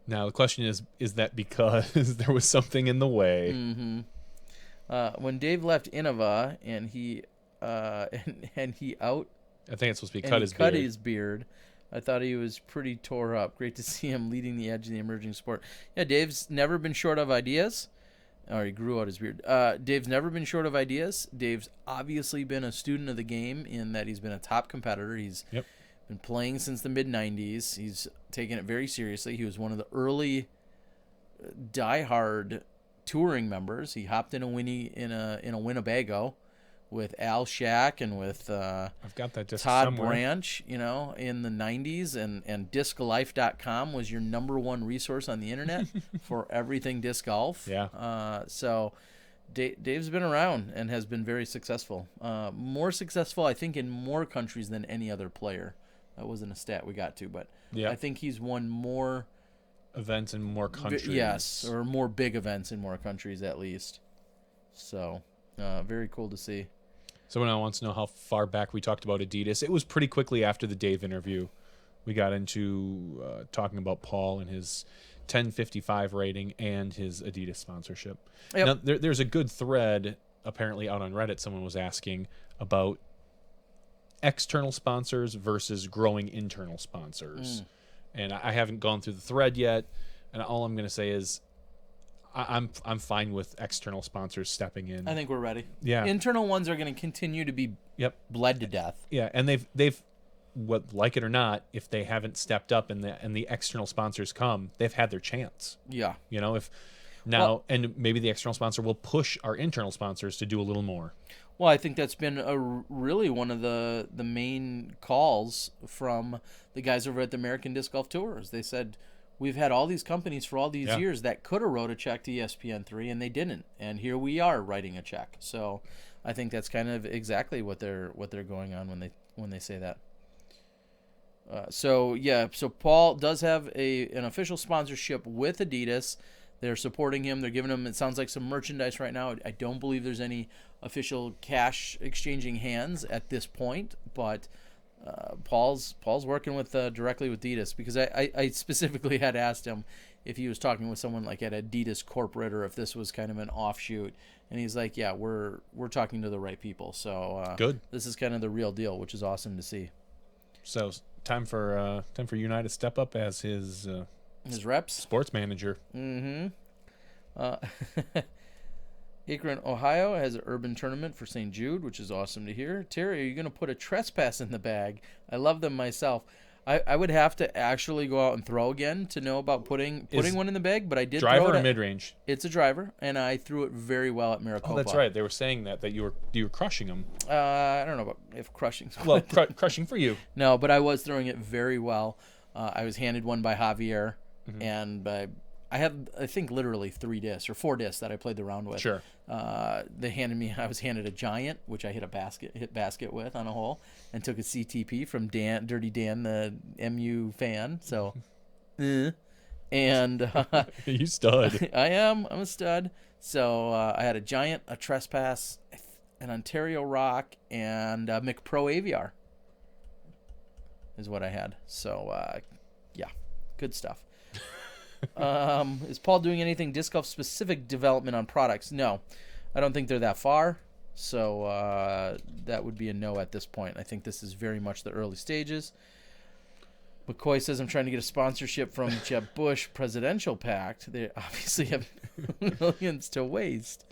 [SPEAKER 2] Now the question is that because there was something in the way?
[SPEAKER 1] Mm-hmm. When Dave left Innova and he out,
[SPEAKER 2] I think it's supposed to be
[SPEAKER 1] cut his beard. I thought he was pretty tore up. Great to see him leading the edge of the emerging sport. Yeah, Dave's never been short of ideas. Or he grew out his beard. Dave's never been short of ideas. Dave's obviously been a student of the game in that he's been a top competitor. He's been playing since the mid-'90s. He's taken it very seriously. He was one of the early diehard touring members. He hopped in a Winnebago with Al Shack and with
[SPEAKER 2] I've got that disc
[SPEAKER 1] Todd
[SPEAKER 2] somewhere.
[SPEAKER 1] Branch, in the 90s, and disclife.com was your number one resource on the internet for everything disc golf.
[SPEAKER 2] Yeah.
[SPEAKER 1] So Dave's been around and has been very successful. More successful, I think, in more countries than any other player. That wasn't a stat we got to, but I think he's won more
[SPEAKER 2] events in more countries.
[SPEAKER 1] Yes, or more big events in more countries at least. So, very cool to see.
[SPEAKER 2] Someone else wants to know how far back we talked about Adidas. It was pretty quickly after the Dave interview. We got into talking about Paul and his 1055 rating and his Adidas sponsorship.
[SPEAKER 1] Yep.
[SPEAKER 2] Now, there's a good thread apparently out on Reddit. Someone was asking about external sponsors versus growing internal sponsors. And I haven't gone through the thread yet. And all I'm going to say is I'm fine with external sponsors stepping in.
[SPEAKER 1] I think we're ready.
[SPEAKER 2] Yeah.
[SPEAKER 1] Internal ones are going to continue to be bled to death.
[SPEAKER 2] Yeah, and they've what, like it or not, if they haven't stepped up and the external sponsors come, they've had their chance.
[SPEAKER 1] Yeah.
[SPEAKER 2] You know, if now and maybe the external sponsor will push our internal sponsors to do a little more.
[SPEAKER 1] Well, I think that's been really one of the main calls from the guys over at the American Disc Golf Tours. They said, we've had all these companies for all these years that could have wrote a check to ESPN3 and they didn't. And here we are writing a check. So I think that's kind of exactly what they're going on when they say that. So Paul does have an official sponsorship with Adidas. They're supporting him. They're giving him, it sounds like, some merchandise right now. I don't believe there's any official cash exchanging hands at this point, but Paul's working with directly with Adidas, because I specifically had asked him if he was talking with someone like at Adidas corporate or if this was kind of an offshoot, and he's like, yeah, we're talking to the right people. So
[SPEAKER 2] good.
[SPEAKER 1] This is kind of the real deal, which is awesome to see.
[SPEAKER 2] So time for United to step up as his
[SPEAKER 1] reps,
[SPEAKER 2] sports manager.
[SPEAKER 1] Akron, Ohio has an urban tournament for St. Jude, which is awesome to hear. Terry, are you going to put a trespass in the bag? I love them myself. I would have to actually go out and throw again to know about putting one in the bag, but I did
[SPEAKER 2] driver
[SPEAKER 1] throw it
[SPEAKER 2] or mid-range?
[SPEAKER 1] It's a driver, and I threw it very well at Maricopa.
[SPEAKER 2] Oh, that's right. They were saying that you were crushing them.
[SPEAKER 1] I don't know about if crushing.
[SPEAKER 2] Well, crushing for you.
[SPEAKER 1] No, but I was throwing it very well. I was handed one by Javier, and I had, I think, literally 3 discs or 4 discs that I played the round with.
[SPEAKER 2] Sure.
[SPEAKER 1] I was handed a giant, which I hit basket with on a hole, and took a CTP from Dirty Dan, the MU fan. So, and
[SPEAKER 2] you stud.
[SPEAKER 1] I'm a stud. So I had a giant, a trespass, an Ontario Rock, and a McPro Aviar is what I had. So yeah, good stuff. Is Paul doing anything disc golf specific development on products? No, I don't think they're that far. So that would be a no at this point. I think this is very much the early stages. McCoy says, I'm trying to get a sponsorship from Jeb Bush Presidential Pact. They obviously have millions to waste.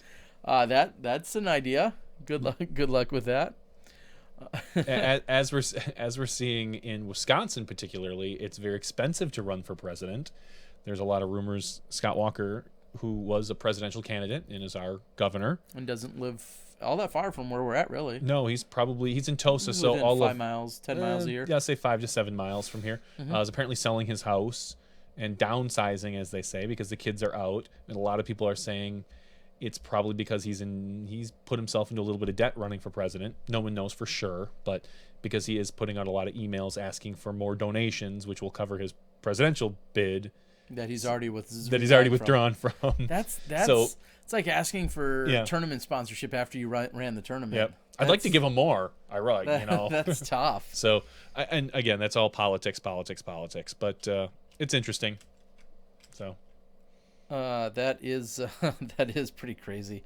[SPEAKER 1] That's an idea. Good luck with that.
[SPEAKER 2] As we're seeing in Wisconsin particularly, it's very expensive to run for president. There's a lot of rumors Scott Walker, who was a presidential candidate and is our governor,
[SPEAKER 1] and doesn't live all that far from where we're at, really.
[SPEAKER 2] No, he's in Tosa,
[SPEAKER 1] He's
[SPEAKER 2] so
[SPEAKER 1] within
[SPEAKER 2] all
[SPEAKER 1] 5 miles, 10 miles a year.
[SPEAKER 2] Yeah, say 5 to 7 miles from here. Is apparently selling his house and downsizing, as they say, because the kids are out, and a lot of people are saying it's probably because he's put himself into a little bit of debt running for president. No one knows for sure, but because he is putting out a lot of emails asking for more donations, which will cover his presidential bid.
[SPEAKER 1] That he's already
[SPEAKER 2] withdrawn from.
[SPEAKER 1] That's
[SPEAKER 2] so,
[SPEAKER 1] it's like asking for tournament sponsorship after you ran the tournament.
[SPEAKER 2] Yep. I'd like to give him more.
[SPEAKER 1] That's tough.
[SPEAKER 2] So, and again, that's all politics. But it's interesting. So,
[SPEAKER 1] that is pretty crazy.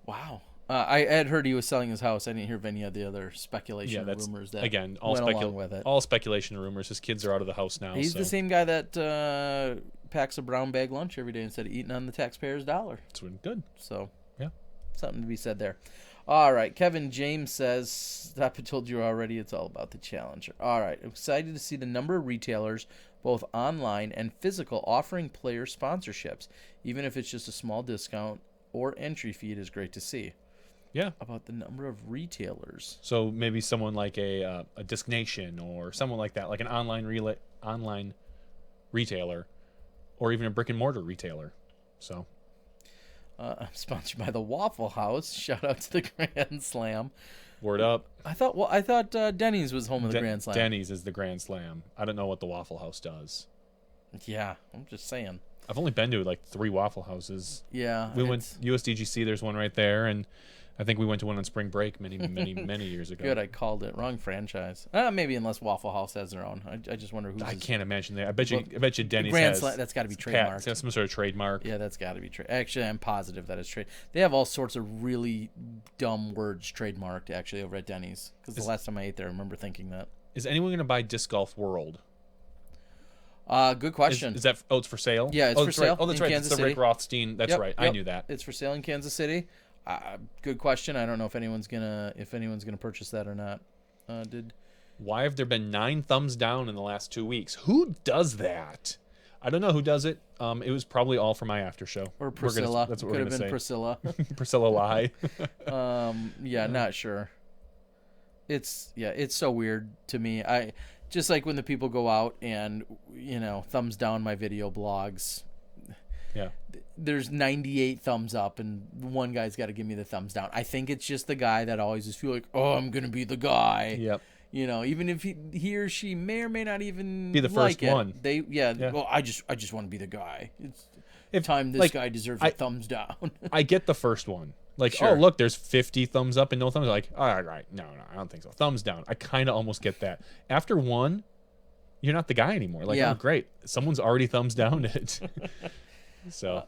[SPEAKER 1] Wow. I had heard he was selling his house. I didn't hear of any of the other speculation or rumors that
[SPEAKER 2] again
[SPEAKER 1] went along with it.
[SPEAKER 2] All speculation and rumors. His kids are out of the house now.
[SPEAKER 1] He's the same guy that packs a brown bag lunch every day instead of eating on the taxpayer's dollar.
[SPEAKER 2] It's good.
[SPEAKER 1] So
[SPEAKER 2] yeah,
[SPEAKER 1] something to be said there. All right, Kevin James says, I told you already, it's all about the Challenger. All right, I'm excited to see the number of retailers, both online and physical, offering player sponsorships. Even if it's just a small discount or entry fee, it is great to see.
[SPEAKER 2] Yeah.
[SPEAKER 1] About the number of retailers.
[SPEAKER 2] So maybe someone like a Disc Nation or someone like that, like an online retailer, or even a brick and mortar retailer. So.
[SPEAKER 1] I'm sponsored by the Waffle House. Shout out to the Grand Slam.
[SPEAKER 2] Word up.
[SPEAKER 1] I thought Denny's was home of the Grand Slam.
[SPEAKER 2] Denny's is the Grand Slam. I don't know what the Waffle House does.
[SPEAKER 1] Yeah, I'm just saying.
[SPEAKER 2] I've only been to like 3 Waffle Houses.
[SPEAKER 1] Yeah.
[SPEAKER 2] We went USDGC. There's one right there, and I think we went to one on spring break many years ago.
[SPEAKER 1] Good, I called it. Wrong franchise. Maybe unless Waffle House has their own. I just wonder who's.
[SPEAKER 2] I can't imagine that. I bet you Denny's
[SPEAKER 1] Grand
[SPEAKER 2] has.
[SPEAKER 1] Slam. That's got to be
[SPEAKER 2] It's
[SPEAKER 1] trademarked.
[SPEAKER 2] got some sort of trademark.
[SPEAKER 1] Yeah, that's got to be Actually, I'm positive that it's trade. They have all sorts of really dumb words trademarked actually over at Denny's. Because the last time I ate there, I remember thinking that.
[SPEAKER 2] Is anyone going to buy Disc Golf World?
[SPEAKER 1] Good question.
[SPEAKER 2] Is that? Oh, it's for sale.
[SPEAKER 1] Yeah, it's for
[SPEAKER 2] that's
[SPEAKER 1] sale
[SPEAKER 2] Right. Oh, that's
[SPEAKER 1] in
[SPEAKER 2] right.
[SPEAKER 1] Kansas
[SPEAKER 2] It's the Rick
[SPEAKER 1] City.
[SPEAKER 2] Rothstein. That's right. I knew that.
[SPEAKER 1] It's for sale in Kansas City. Good question. I don't know if anyone's gonna purchase that or not.
[SPEAKER 2] Why have there been 9 thumbs down in the last 2 weeks? Who does that? I don't know who does it. It was probably all for my after show.
[SPEAKER 1] Or Priscilla.
[SPEAKER 2] That's what
[SPEAKER 1] Could
[SPEAKER 2] we're
[SPEAKER 1] have
[SPEAKER 2] gonna
[SPEAKER 1] been
[SPEAKER 2] say.
[SPEAKER 1] Priscilla.
[SPEAKER 2] Priscilla Lie.
[SPEAKER 1] Yeah, not sure. It's so weird to me. I just like when the people go out and thumbs down my video blogs.
[SPEAKER 2] Yeah.
[SPEAKER 1] There's 98 thumbs up and one guy's got to give me the thumbs down. I think it's just the guy that always just feel like, oh, I'm gonna be the guy.
[SPEAKER 2] Yep.
[SPEAKER 1] Even if he or she may or may not even
[SPEAKER 2] Be the first one.
[SPEAKER 1] Well, I just want to be the guy. It's time this guy deserves a thumbs down.
[SPEAKER 2] I get the first one. Like,
[SPEAKER 1] Sure.
[SPEAKER 2] oh, look, there's 50 thumbs up and no thumbs. Like, all right, no, I don't think so. Thumbs down. I kind of almost get that. After one, you're not the guy anymore. Like,
[SPEAKER 1] Yeah.
[SPEAKER 2] oh, great. Someone's already thumbs down it. So.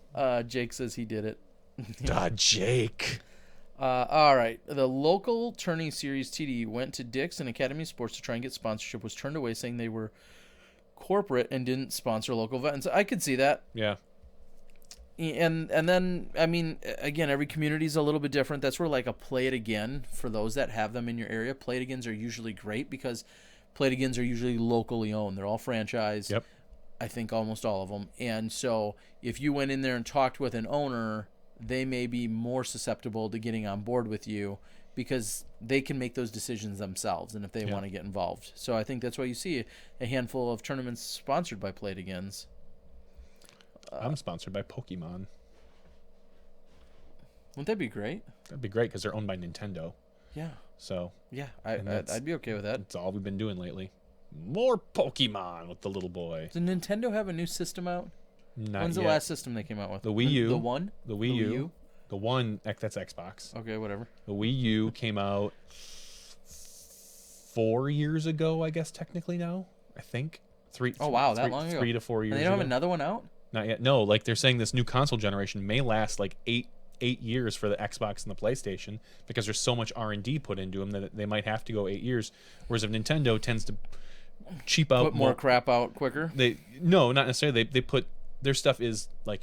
[SPEAKER 1] Jake says he did it.
[SPEAKER 2] Jake.
[SPEAKER 1] All right. The local tourney series TD went to Dick's and Academy Sports to try and get sponsorship, was turned away saying they were corporate and didn't sponsor local events. I could see that.
[SPEAKER 2] Yeah.
[SPEAKER 1] And then, I mean, again, every community is a little bit different. That's where like a Play It Again, for those that have them in your area, Play It Agains are usually great because Play It Agains are usually locally owned. They're all franchised.
[SPEAKER 2] Yep.
[SPEAKER 1] I think almost all of them. And so if you went in there and talked with an owner, they may be more susceptible to getting on board with you because they can make those decisions themselves and if they want to get involved. So I think that's why you see a handful of tournaments sponsored by Play It Agains.
[SPEAKER 2] I'm sponsored by Pokemon.
[SPEAKER 1] Wouldn't that be great?
[SPEAKER 2] That'd be great because they're owned by Nintendo.
[SPEAKER 1] Yeah.
[SPEAKER 2] So.
[SPEAKER 1] Yeah,
[SPEAKER 2] that's-
[SPEAKER 1] I'd be okay with that.
[SPEAKER 2] That's all we've been doing lately. More Pokemon with the little boy.
[SPEAKER 1] Does Nintendo have a new system out?
[SPEAKER 2] Not
[SPEAKER 1] When's
[SPEAKER 2] yet.
[SPEAKER 1] the last system they came out with?
[SPEAKER 2] The Wii U.
[SPEAKER 1] The one?
[SPEAKER 2] The Wii U. The one, that's Xbox.
[SPEAKER 1] Okay, whatever.
[SPEAKER 2] The Wii U came out 4 years ago, I guess, technically now. I think.
[SPEAKER 1] Oh, wow, that long ago.
[SPEAKER 2] 3 to 4 years
[SPEAKER 1] And they don't
[SPEAKER 2] ago.
[SPEAKER 1] have another one out?
[SPEAKER 2] Not yet. No, like they're saying this new console generation may last like eight years for the Xbox and the PlayStation because there's so much R&D put into them that they might have to go 8 years. Whereas if Nintendo tends to cheap out
[SPEAKER 1] Put more crap out quicker?
[SPEAKER 2] Not necessarily. They put their stuff is like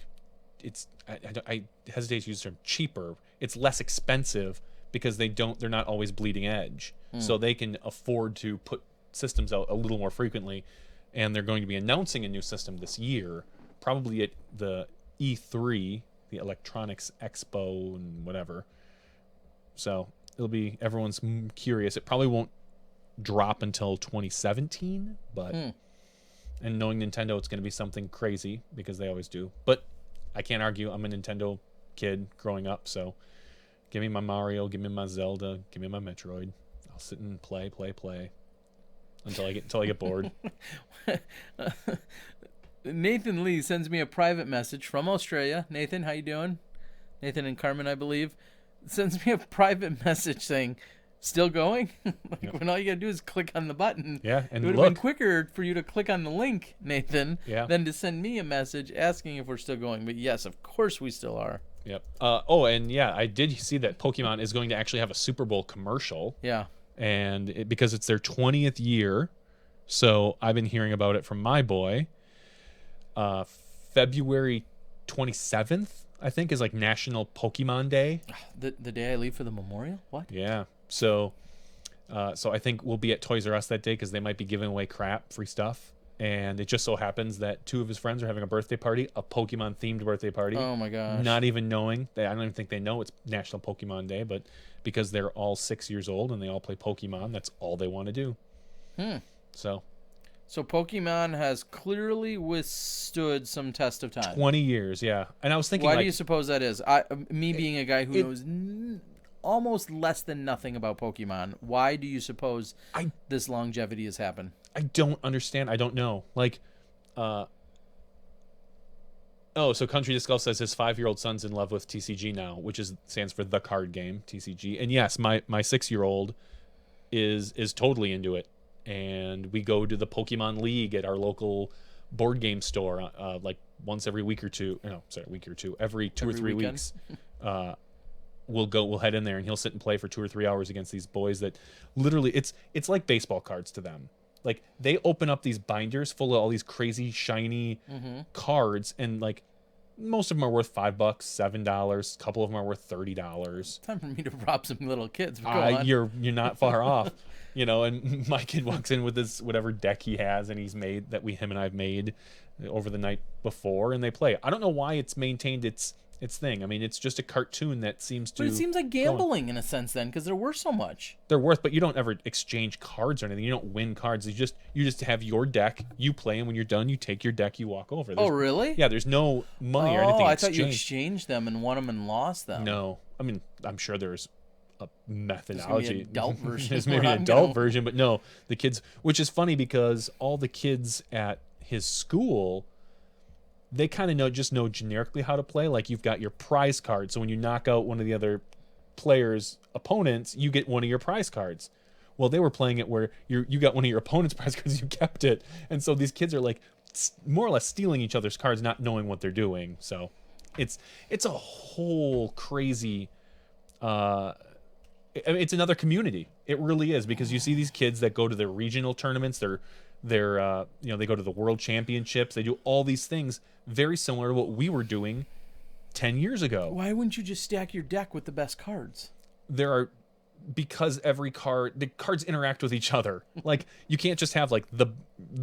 [SPEAKER 2] it's I hesitate to use the term cheaper. It's less expensive because they're not always bleeding edge. So they can afford to put systems out a little more frequently, and they're going to be announcing a new system this year, probably at the E3, the Electronics Expo and whatever. So everyone's curious. It probably won't drop until 2017, but and knowing Nintendo, it's going to be something crazy because they always do. But I can't argue. I'm a Nintendo kid growing up, so give me my Mario, give me my Zelda, give me my Metroid. I'll sit and play until I get bored.
[SPEAKER 1] Nathan Lee sends me a private message from Australia. Nathan, how you doing? Nathan and Carmen, I believe, sends me a private message saying, "Still going?" When all you gotta do is click on the button.
[SPEAKER 2] Yeah, and
[SPEAKER 1] it would have been quicker for you to click on the link, Nathan, than to send me a message asking if we're still going. But yes, of course we still are.
[SPEAKER 2] Yep. I did see that Pokemon is going to actually have a Super Bowl commercial.
[SPEAKER 1] Yeah.
[SPEAKER 2] And because it's their 20th year, so I've been hearing about it from my boy. February 27th, I think, is like National Pokemon Day.
[SPEAKER 1] The day I leave for the memorial? What?
[SPEAKER 2] Yeah. So I think we'll be at Toys R Us that day because they might be giving away free stuff. And it just so happens that 2 of his friends are having a birthday party, a Pokemon-themed birthday party.
[SPEAKER 1] Oh, my gosh.
[SPEAKER 2] Not even knowing. I don't even think they know it's National Pokemon Day, but because they're all 6 years old and they all play Pokemon, that's all they want to do. So
[SPEAKER 1] Pokemon has clearly withstood some test of time.
[SPEAKER 2] 20 years, yeah. And I was thinking,
[SPEAKER 1] why do you suppose that is? Me being a guy who knows almost less than nothing about Pokemon, why do you suppose this longevity has happened?
[SPEAKER 2] I don't understand. I don't know. Like, Oh, so Country Disc Golf says his 5-year-old son's in love with TCG now, which stands for the card game, TCG. And yes, my 6-year-old is totally into it. And we go to the Pokemon League at our local board game store like once every week or two. No, sorry, week or two. Every 2 or 3
[SPEAKER 1] weekend?
[SPEAKER 2] weeks. We'll head in there and he'll sit and play for 2 or 3 hours against these boys that literally it's like baseball cards to them. Like they open up these binders full of all these crazy shiny cards, and like most of them are worth $5, $7. A couple of them are worth $30.
[SPEAKER 1] Time for me to rob some little kids. But go on.
[SPEAKER 2] You're not far off, And my kid walks in with this whatever deck he has, and him and I've made over the night before, and they play. I don't know why it's maintained its thing. I mean, it's just a cartoon that seems to.
[SPEAKER 1] But it seems like gambling in a sense, then, because they're worth so much.
[SPEAKER 2] They're worth, but you don't ever exchange cards or anything. You don't win cards. You just have your deck. You play, and when you're done, you take your deck. You walk over.
[SPEAKER 1] Oh, really?
[SPEAKER 2] Yeah. There's no money or anything.
[SPEAKER 1] Oh, I thought you exchanged them and won them and lost them.
[SPEAKER 2] No, I mean, I'm sure there's a methodology.
[SPEAKER 1] Adult version.
[SPEAKER 2] There's maybe an adult version, but no, the kids. Which is funny because all the kids at his school, they kind of know generically how to play. Like you've got your prize card, so when you knock out one of the other players' opponents, you get one of your prize cards. Well, they were playing it where you got one of your opponent's prize cards, you kept it, and so these kids are like more or less stealing each other's cards, not knowing what they're doing. So it's a whole crazy. It's another community. It really is, because you see these kids that go to their regional tournaments. They go to the world championships. They do all these things very similar to what we were doing 10 years ago.
[SPEAKER 1] Why wouldn't you just stack your deck with the best cards?
[SPEAKER 2] Because the cards interact with each other. Like you can't just have like the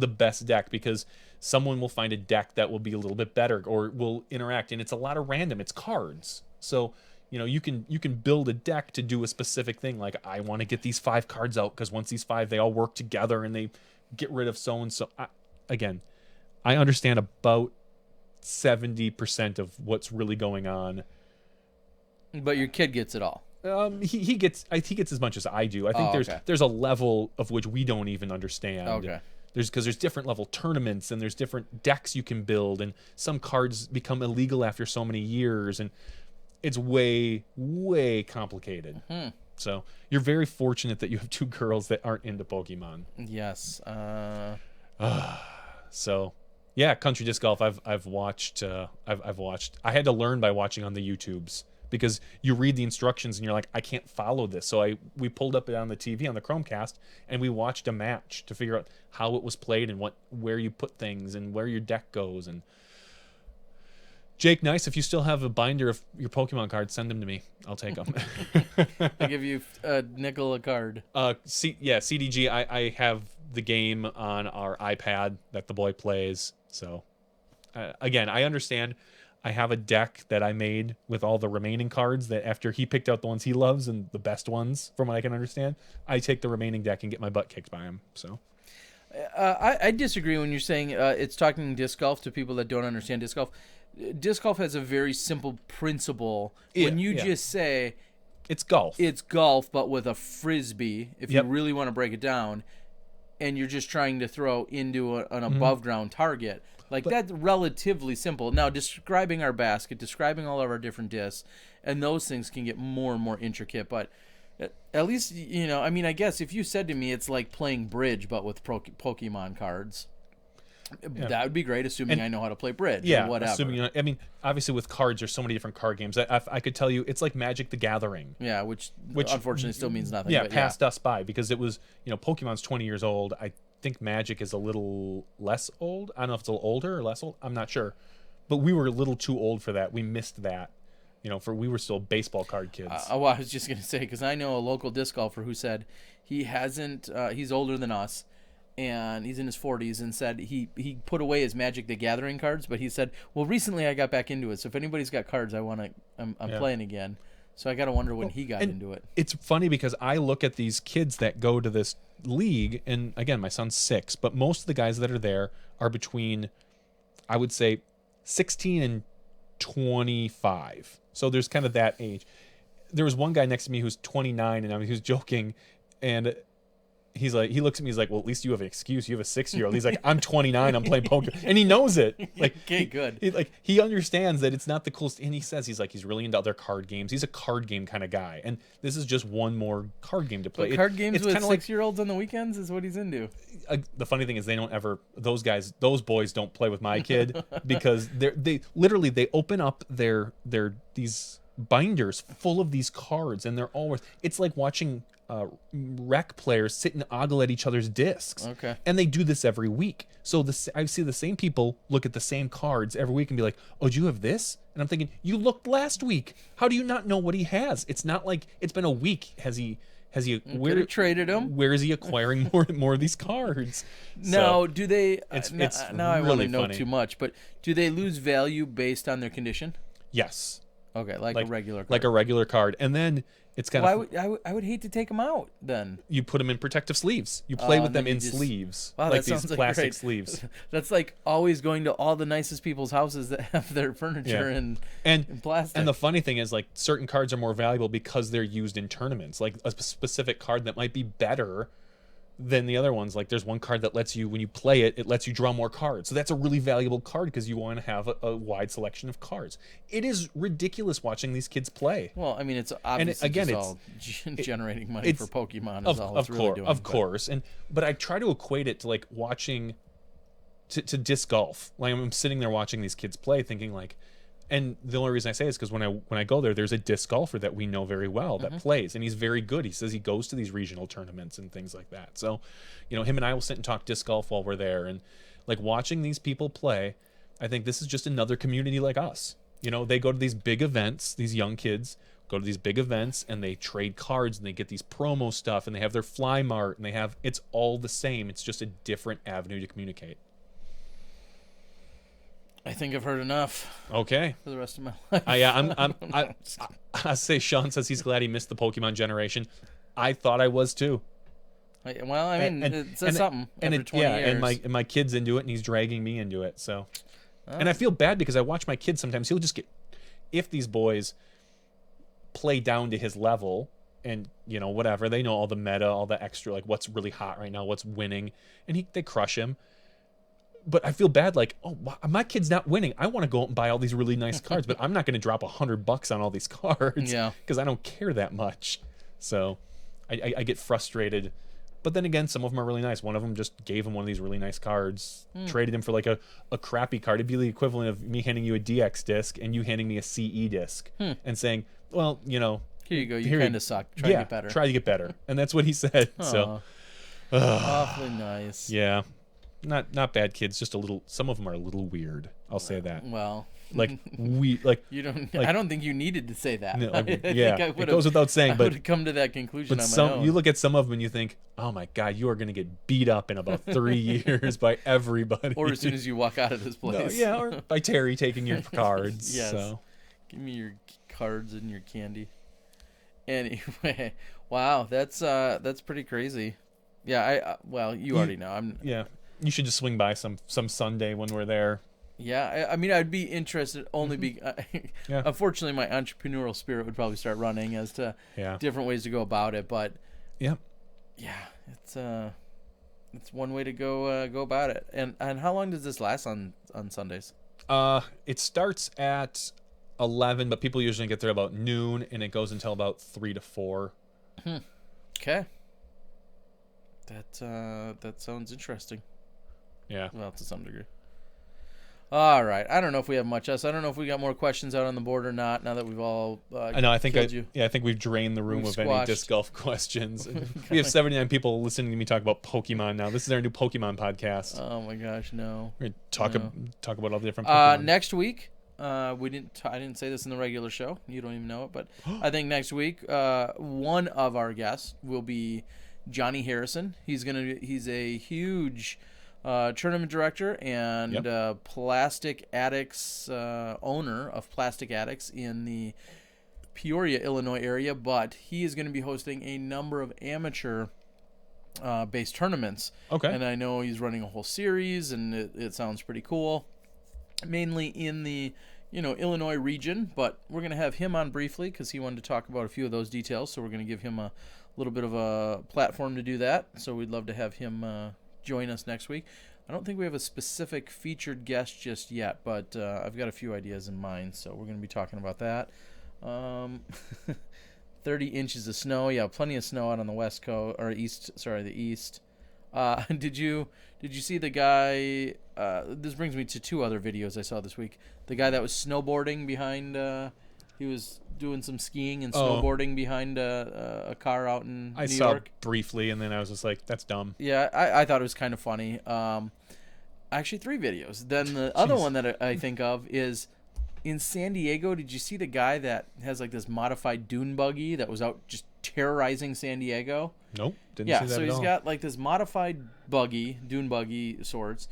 [SPEAKER 2] best deck, because someone will find a deck that will be a little bit better or will interact, and it's a lot of random. It's cards. So you can build a deck to do a specific thing. Like I want to get these 5 cards out because once these 5, they all work together and they get rid of so and so. Again, I understand about 70% of what's really going on.
[SPEAKER 1] But your kid gets it all.
[SPEAKER 2] He gets as much as I do. I think there's a level of which we don't even understand.
[SPEAKER 1] Okay.
[SPEAKER 2] Because there's different level tournaments and there's different decks you can build, and some cards become illegal after so many years, and it's way, way complicated. So you're very fortunate that you have 2 girls that aren't into Pokemon.
[SPEAKER 1] Yes.
[SPEAKER 2] So yeah, Country Disc Golf. I've watched. I've watched. I had to learn by watching on the YouTubes, because you read the instructions and you're like, I can't follow this. So we pulled up it on the TV on the Chromecast, and we watched a match to figure out how it was played and where you put things and where your deck goes. And Jake, nice. If you still have a binder of your Pokemon cards, send them to me. I'll take them.
[SPEAKER 1] I give you a nickel a card.
[SPEAKER 2] CDG. I have the game on our iPad that the boy plays. So, again, I understand. I have a deck that I made with all the remaining cards that after he picked out the ones he loves and the best ones, from what I can understand, I take the remaining deck and get my butt kicked by him. So.
[SPEAKER 1] I disagree when you're saying it's talking disc golf to people that don't understand disc golf. Disc golf has a very simple principle. When you just say
[SPEAKER 2] it's golf,
[SPEAKER 1] but with a frisbee, if you really want to break it down, and you're just trying to throw into an above ground target, that's relatively simple. Now, describing our basket, describing all of our different discs, and those things can get more and more intricate. But at least, I guess if you said to me it's like playing bridge but with Pokemon cards, that would be great, assuming I know how to play bridge.
[SPEAKER 2] Yeah,
[SPEAKER 1] or whatever.
[SPEAKER 2] Assuming, obviously with cards, there's so many different card games. I could tell you it's like Magic the Gathering.
[SPEAKER 1] Yeah, which unfortunately still means nothing.
[SPEAKER 2] Yeah,
[SPEAKER 1] but
[SPEAKER 2] passed us by because it was, Pokemon's 20 years old. I think Magic is a little less old. I don't know if it's a little older or less old. I'm not sure. But we were a little too old for that. We missed that. We were still baseball card kids.
[SPEAKER 1] I was just going to say, because I know a local disc golfer who said he's older than us, and he's in his 40s, and said he put away his Magic the Gathering cards, but he said, well, recently I got back into it, so if anybody's got cards, I'm playing again. So I got to wonder when he got into it.
[SPEAKER 2] It's funny because I look at these kids that go to this league, and again, my son's 6, but most of the guys that are there are between, I would say, 16 and 25. So there's kind of that age. There was one guy next to me who's 29, and he was joking, and he's like, he looks at me, he's like, well, at least you have an excuse. You have a 6-year-old. He's like, I'm 29, I'm playing poker, and he knows it. Like,
[SPEAKER 1] Okay, good.
[SPEAKER 2] He understands that it's not the coolest, and he says he's really into other card games. He's a card game kind of guy, and this is just one more card game to play.
[SPEAKER 1] But card games
[SPEAKER 2] it's
[SPEAKER 1] with
[SPEAKER 2] kinda like
[SPEAKER 1] 6-year-olds on the weekends is what he's into.
[SPEAKER 2] the funny thing is they don't ever, those boys don't play with my kid because they literally they open up their these binders full of these cards, and they're all worth, it's like watching rec players sit and ogle at each other's discs.
[SPEAKER 1] Okay.
[SPEAKER 2] And they do this every week. So I see the same people look at the same cards every week and be like, oh, do you have this? And I'm thinking, you looked last week. How do you not know what he has? It's not like it's been a week. Has he
[SPEAKER 1] Where traded him?
[SPEAKER 2] Where is he acquiring more of these cards?
[SPEAKER 1] Now,
[SPEAKER 2] So,
[SPEAKER 1] do they?
[SPEAKER 2] it's
[SPEAKER 1] now I want to
[SPEAKER 2] really
[SPEAKER 1] know
[SPEAKER 2] funny.
[SPEAKER 1] too much, but do they lose value based on their condition?
[SPEAKER 2] yes.
[SPEAKER 1] Okay, like a regular card.
[SPEAKER 2] Like a regular card. And then it's kind of,
[SPEAKER 1] I would hate to take them out then.
[SPEAKER 2] you put them in protective sleeves. You play with
[SPEAKER 1] and then
[SPEAKER 2] them in
[SPEAKER 1] you just-
[SPEAKER 2] sleeves.
[SPEAKER 1] Wow,
[SPEAKER 2] like
[SPEAKER 1] that
[SPEAKER 2] these
[SPEAKER 1] sounds like
[SPEAKER 2] plastic
[SPEAKER 1] great.
[SPEAKER 2] sleeves.
[SPEAKER 1] That's like always going to all the nicest people's houses that have their furniture
[SPEAKER 2] Yeah.
[SPEAKER 1] in
[SPEAKER 2] And
[SPEAKER 1] plastic.
[SPEAKER 2] And the funny thing is, like, certain cards are more valuable because they're used in tournaments. Like a specific card that might be better than the other ones. Like there's one card that lets you, when you play it, it lets you draw more cards. So that's a really valuable card because you want to have a wide selection of cards. It is ridiculous watching these kids play.
[SPEAKER 1] well, I mean, it's obviously
[SPEAKER 2] again,
[SPEAKER 1] just
[SPEAKER 2] it's-
[SPEAKER 1] all generating money for
[SPEAKER 2] it's-
[SPEAKER 1] Pokemon. Is all it's really doing.
[SPEAKER 2] Of
[SPEAKER 1] but-
[SPEAKER 2] course. But I try to equate it to like watching to disc golf. Like I'm sitting there watching these kids play, thinking like, and the only reason I say is because when I go there's a disc golfer that we know very well that plays, and he's very good. He says he goes to these regional tournaments and things like that. So, him and I will sit and talk disc golf while we're there, and like watching these people play, I think this is just another community like us. They go to these big events. These young kids go to these big events and they trade cards and they get these promo stuff and they have their fly mart and it's all the same. It's just a different avenue to communicate.
[SPEAKER 1] I think I've heard enough
[SPEAKER 2] Okay.
[SPEAKER 1] for the rest of my life.
[SPEAKER 2] I say Sean says he's glad he missed the Pokemon generation. I thought I was too.
[SPEAKER 1] Well, I mean, it says something.
[SPEAKER 2] And
[SPEAKER 1] after 20 years.
[SPEAKER 2] and my kid's into it, and he's dragging me into it. So, and I feel bad because I watch my kid sometimes. He'll just get, if these boys play down to his level, and whatever, they know all the meta, all the extra, like what's really hot right now, what's winning, and they crush him. But I feel bad, like, oh, my kid's not winning. I want to go out and buy all these really nice cards, but I'm not going to drop $100 on all these cards,
[SPEAKER 1] Yeah.
[SPEAKER 2] because I don't care that much. So I get frustrated. But then again, some of them are really nice. One of them just gave him one of these really nice cards, traded him for like a crappy card. It'd be the equivalent of me handing you a DX disc and you handing me a CE disc and saying, well,
[SPEAKER 1] Here you go. You
[SPEAKER 2] here
[SPEAKER 1] kind of suck. Try to get better.
[SPEAKER 2] Try to get better. And that's what he said. So,
[SPEAKER 1] Awfully nice.
[SPEAKER 2] yeah. Not bad kids, just a little. Some of them are a little weird. I'll say that.
[SPEAKER 1] Well,
[SPEAKER 2] Like
[SPEAKER 1] you don't. I don't think you needed to say that.
[SPEAKER 2] No,
[SPEAKER 1] I think
[SPEAKER 2] yeah,
[SPEAKER 1] I
[SPEAKER 2] it
[SPEAKER 1] would've-
[SPEAKER 2] goes without saying,
[SPEAKER 1] I
[SPEAKER 2] but-
[SPEAKER 1] would have come to that conclusion
[SPEAKER 2] But
[SPEAKER 1] on my own.
[SPEAKER 2] you look at some of them and you think, oh my God, you are going to get beat up in about 3 years by everybody.
[SPEAKER 1] or as soon as you walk out of this
[SPEAKER 2] No,
[SPEAKER 1] place.
[SPEAKER 2] yeah, or by Terry taking your cards.
[SPEAKER 1] Yes.
[SPEAKER 2] So.
[SPEAKER 1] Give me your cards and your candy. Anyway, wow, that's pretty crazy. Yeah, well, you already know.
[SPEAKER 2] Yeah, you should just swing by some Sunday when we're there.
[SPEAKER 1] Yeah, I mean, I'd be interested only be.
[SPEAKER 2] Yeah.
[SPEAKER 1] Unfortunately, my entrepreneurial spirit would probably start running as to different ways to go about it. But
[SPEAKER 2] Yeah.
[SPEAKER 1] yeah, it's one way to go about it. And how long does this last on Sundays?
[SPEAKER 2] It starts at 11, but people usually get there about noon, and it goes until about 3 to 4.
[SPEAKER 1] Okay. That sounds interesting.
[SPEAKER 2] Yeah.
[SPEAKER 1] Well, to some degree. All right. I don't know if we have much else. I don't know if we got more questions out on the board or not. Now that we've all
[SPEAKER 2] I know. I think
[SPEAKER 1] killed you.
[SPEAKER 2] I think we've drained the room
[SPEAKER 1] We've
[SPEAKER 2] of any
[SPEAKER 1] squashed.
[SPEAKER 2] disc golf questions. We have 79 people listening to me talk about Pokemon now. This is our new Pokemon podcast.
[SPEAKER 1] Oh my gosh, no.
[SPEAKER 2] We're gonna talk about all the different
[SPEAKER 1] Uh,
[SPEAKER 2] Pokemon.
[SPEAKER 1] next week, I didn't say this in the regular show. You don't even know it, but I think next week, one of our guests will be Johnny Harrison. He's a huge tournament director and Plastic Addicts owner of Plastic Addicts in the Peoria, Illinois area. But he is going to be hosting a number of amateur based tournaments.
[SPEAKER 2] Okay.
[SPEAKER 1] And I know he's running a whole series, and it sounds pretty cool. Mainly in the Illinois region, but we're going to have him on briefly because he wanted to talk about a few of those details. So we're going to give him a little bit of a platform to do that. So we'd love to have him join us next week. I don't think we have a specific featured guest just yet, but I've got a few ideas in mind. So we're going to be talking about that. 30 inches of snow. Yeah, plenty of snow out on the west coast or east. Sorry, the east. Did you see the guy? This brings me to two other videos I saw this week. The guy that was snowboarding behind. He was doing some skiing and snowboarding behind a car out in New York.
[SPEAKER 2] Briefly, and then I was just like, "That's dumb."
[SPEAKER 1] Yeah, I thought it was kind of funny. Actually, three videos. Then the other one that I think of is in San Diego. Did you see the guy that has like this modified dune buggy that was out just terrorizing San Diego?
[SPEAKER 2] Nope, didn't
[SPEAKER 1] Yeah,
[SPEAKER 2] see that
[SPEAKER 1] so
[SPEAKER 2] at
[SPEAKER 1] he's
[SPEAKER 2] all.
[SPEAKER 1] got like this modified buggy, dune buggy sorts.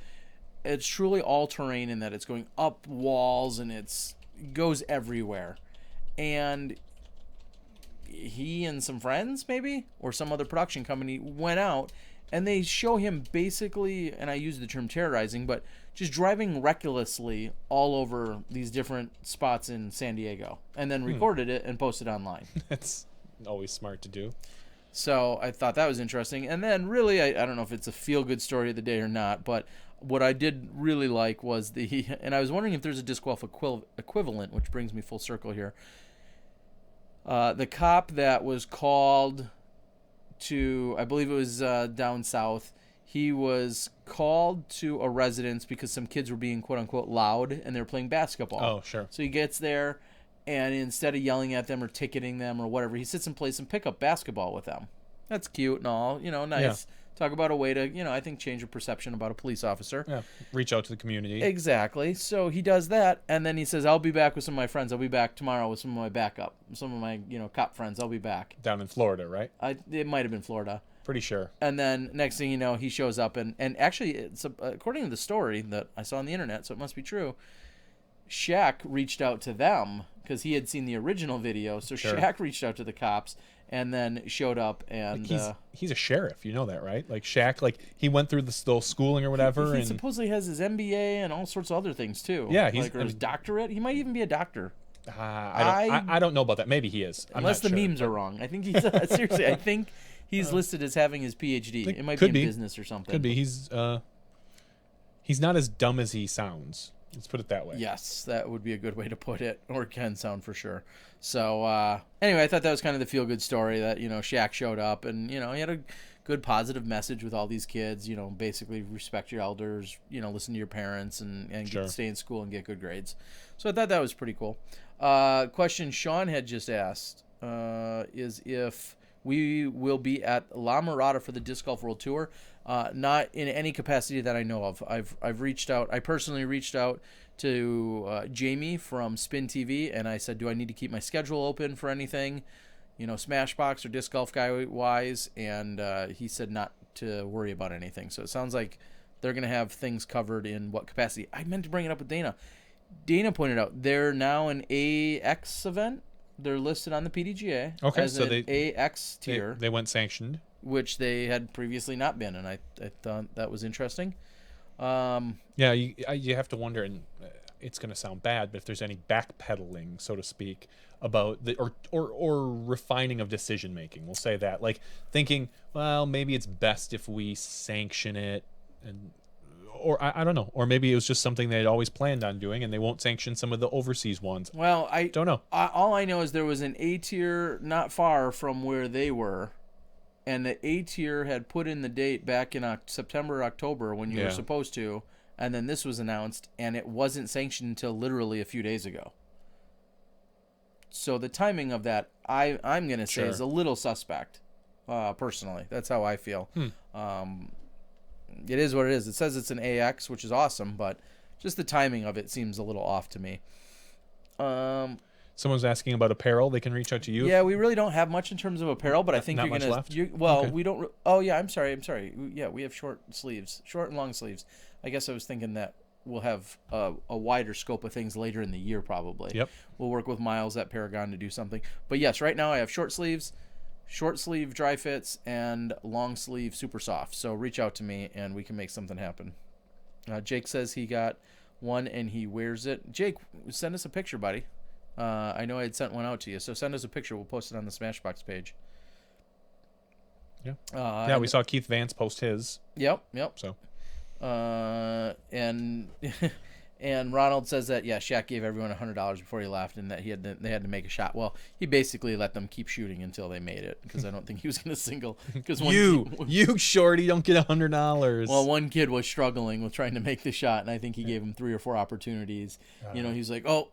[SPEAKER 1] It's truly all terrain in that it's going up walls and it goes everywhere. And he and some friends maybe or some other production company went out and they show him basically, and I use the term terrorizing, but just driving recklessly all over these different spots in San Diego and then recorded it and posted online.
[SPEAKER 2] That's always smart to do.
[SPEAKER 1] So I thought that was interesting. And then really, I don't know if it's a feel-good story of the day or not, but what I did really like was and I was wondering if there's a disc golf equivalent, which brings me full circle here. The cop that was called to, I believe it was down south, he was called to a residence because some kids were being quote-unquote loud and they were playing basketball.
[SPEAKER 2] Oh, sure.
[SPEAKER 1] So he gets there, and instead of yelling at them or ticketing them or whatever, he sits and plays some pickup basketball with them. That's cute and all, nice.
[SPEAKER 2] Yeah.
[SPEAKER 1] Talk about a way to, I think change your perception about a police officer.
[SPEAKER 2] Yeah, reach out to the community.
[SPEAKER 1] Exactly. So he does that, and then he says, I'll be back with some of my friends. I'll be back tomorrow with some of my backup. Some of my, cop friends. I'll be back.
[SPEAKER 2] Down in Florida, right?
[SPEAKER 1] It might have been Florida.
[SPEAKER 2] Pretty sure.
[SPEAKER 1] And then next thing you know, he shows up, and actually, it's according to the story that I saw on the internet, so it must be true, Shaq reached out to them because he had seen the original video. So
[SPEAKER 2] Sure.
[SPEAKER 1] Shaq reached out to the cops and then showed up. And
[SPEAKER 2] he's a sheriff, you know that, right? Like Shaq, like he went through the little schooling or whatever.
[SPEAKER 1] He
[SPEAKER 2] and
[SPEAKER 1] supposedly has his MBA and all sorts of other things too.
[SPEAKER 2] Yeah,
[SPEAKER 1] or his doctorate. He might even be a doctor.
[SPEAKER 2] I don't know about that. Maybe he is.
[SPEAKER 1] Unless the memes are wrong. I think he's seriously. I think he's listed as having his PhD. It might be in business or something.
[SPEAKER 2] Could be. He's not as dumb as he sounds. Let's put it that way.
[SPEAKER 1] Yes, that would be a good way to put it, or can sound for sure. So anyway, I thought that was kind of the feel-good story that, Shaq showed up and, he had a good positive message with all these kids, basically respect your elders, listen to your parents and
[SPEAKER 2] Sure.
[SPEAKER 1] stay in school and get good grades. So I thought that was pretty cool. Question Sean had just asked is if we will be at La Mirada for the Disc Golf World Tour. Not in any capacity that I know of. I've reached out. I personally reached out to Jamie from Spin TV, and I said, do I need to keep my schedule open for anything, Smashbox or Disc Golf Guy wise? And he said not to worry about anything. So it sounds like they're going to have things covered in what capacity. I meant to bring it up with Dana. Dana pointed out they're now an AX event. They're listed on the PDGA as
[SPEAKER 2] so
[SPEAKER 1] an AX tier.
[SPEAKER 2] They went sanctioned,
[SPEAKER 1] which they had previously not been, and I thought that was interesting.
[SPEAKER 2] Yeah, you have to wonder, and it's going to sound bad, but if there's any backpedaling, so to speak, about the or refining of decision making, we'll say that, like thinking, well, maybe it's best if we sanction it, and or I don't know, or maybe it was just something they'd always planned on doing, and they won't sanction some of the overseas ones.
[SPEAKER 1] Well, I
[SPEAKER 2] don't know.
[SPEAKER 1] All I know is there was an A tier not far from where they were. And the A tier had put in the date back in September, October when you were supposed to, and then this was announced, and it wasn't sanctioned until literally a few days ago. So the timing of that, I'm going to say, is a little suspect, personally. That's how I feel. It is what it is. It says it's an AX, which is awesome, but just the timing of it seems a little off to me.
[SPEAKER 2] Someone's asking about apparel. They can reach out to you.
[SPEAKER 1] Yeah, we really don't have much in terms of apparel, but I think
[SPEAKER 2] Not
[SPEAKER 1] you're
[SPEAKER 2] much left?
[SPEAKER 1] Well, we don't. Oh yeah, I'm sorry. Yeah, we have short and long sleeves. I guess I was thinking that we'll have a wider scope of things later in the year, probably.
[SPEAKER 2] Yep.
[SPEAKER 1] We'll work with Miles at Paragon to do something. But yes, right now I have short sleeve dry fits, and long sleeve super soft. So reach out to me and we can make something happen. Jake says he got one, and he wears it. Jake, send us a picture, buddy. I know I had sent one out to you, so send us a picture. We'll post it on the Smashbox page.
[SPEAKER 2] Yeah. Yeah, we saw Keith Vance post his.
[SPEAKER 1] Yep.
[SPEAKER 2] So.
[SPEAKER 1] And and Ronald says that Shaq gave everyone $100 before he left, and that they had to make a shot. Well, he basically let them keep shooting until they made it, because I don't think he was going to single. Because
[SPEAKER 2] you shorty don't get $100.
[SPEAKER 1] Well, one kid was struggling with trying to make the shot, and I think he gave him 3 or 4 opportunities. He's like, "Oh,